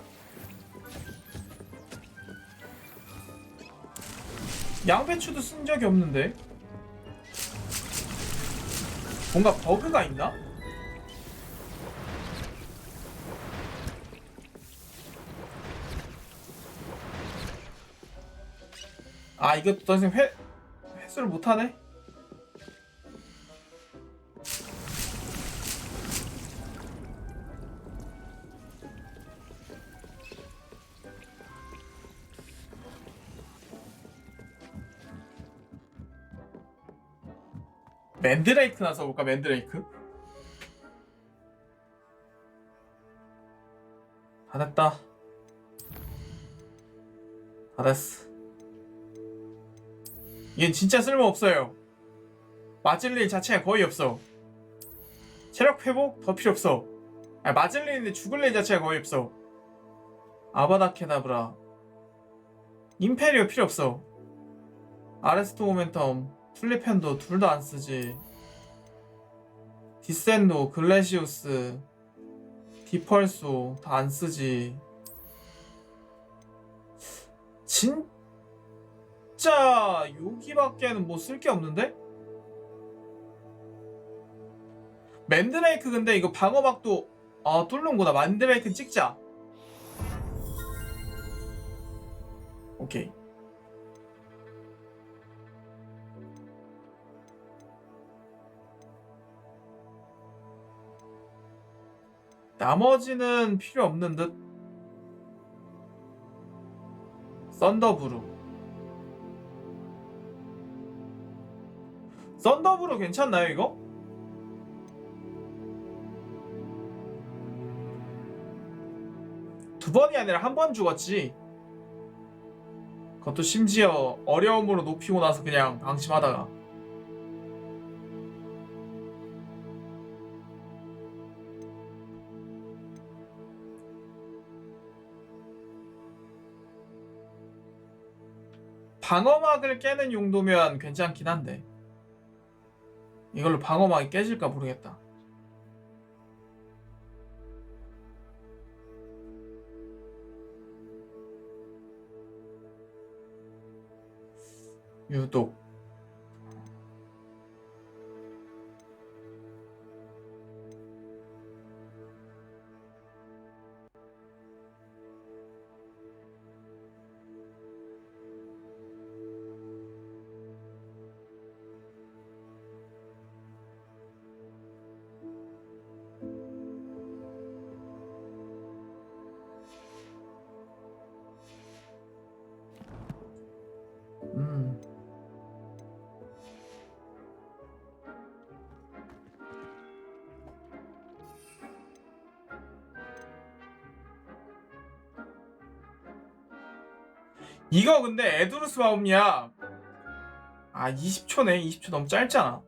양배추도 쓴 적이 없는데 뭔가 버그가 있나? 아, 이것도 더 이상 회수를 못하네? 맨드레이크나 써볼까? 맨드레이크? 다 됐다. 다 됐어. 얘는 진짜 쓸모없어요. 맞을 일 자체가 거의 없어. 체력 회복? 더 필요 없어. 아니, 맞을 일인데 죽을 일 자체가 거의 없어. 아바다 케다브라. 임페리오 필요 없어. 아레스트 모멘텀, 툴리펜도 둘 다 안 쓰지. 디센도, 글래시우스, 디펄소 다 안 쓰지. 진짜 여기밖에는 뭐 쓸 게 없는데? 맨드레이크 근데 이거 방어막도 뚫는구나. 맨드레이크 찍자. 오케이. 나머지는 필요 없는 듯. 썬더브루. 썬더브루 괜찮나요 이거? 두 번이 아니라 한 번 죽었지. 그것도 심지어 어려움으로 높이고 나서 그냥 방심하다가. 방어막을 깨는 용도면 괜찮긴 한데 이걸로 방어막이 깨질까 모르겠다. 유독 이거 근데 에두루스 마법이야. 아 20초네. 20초 너무 짧잖아.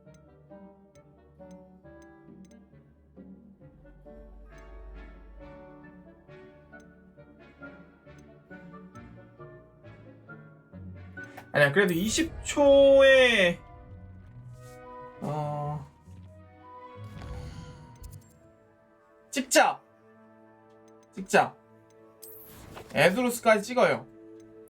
아니야 그래도 20초에 찍자. 에두루스까지 찍어요.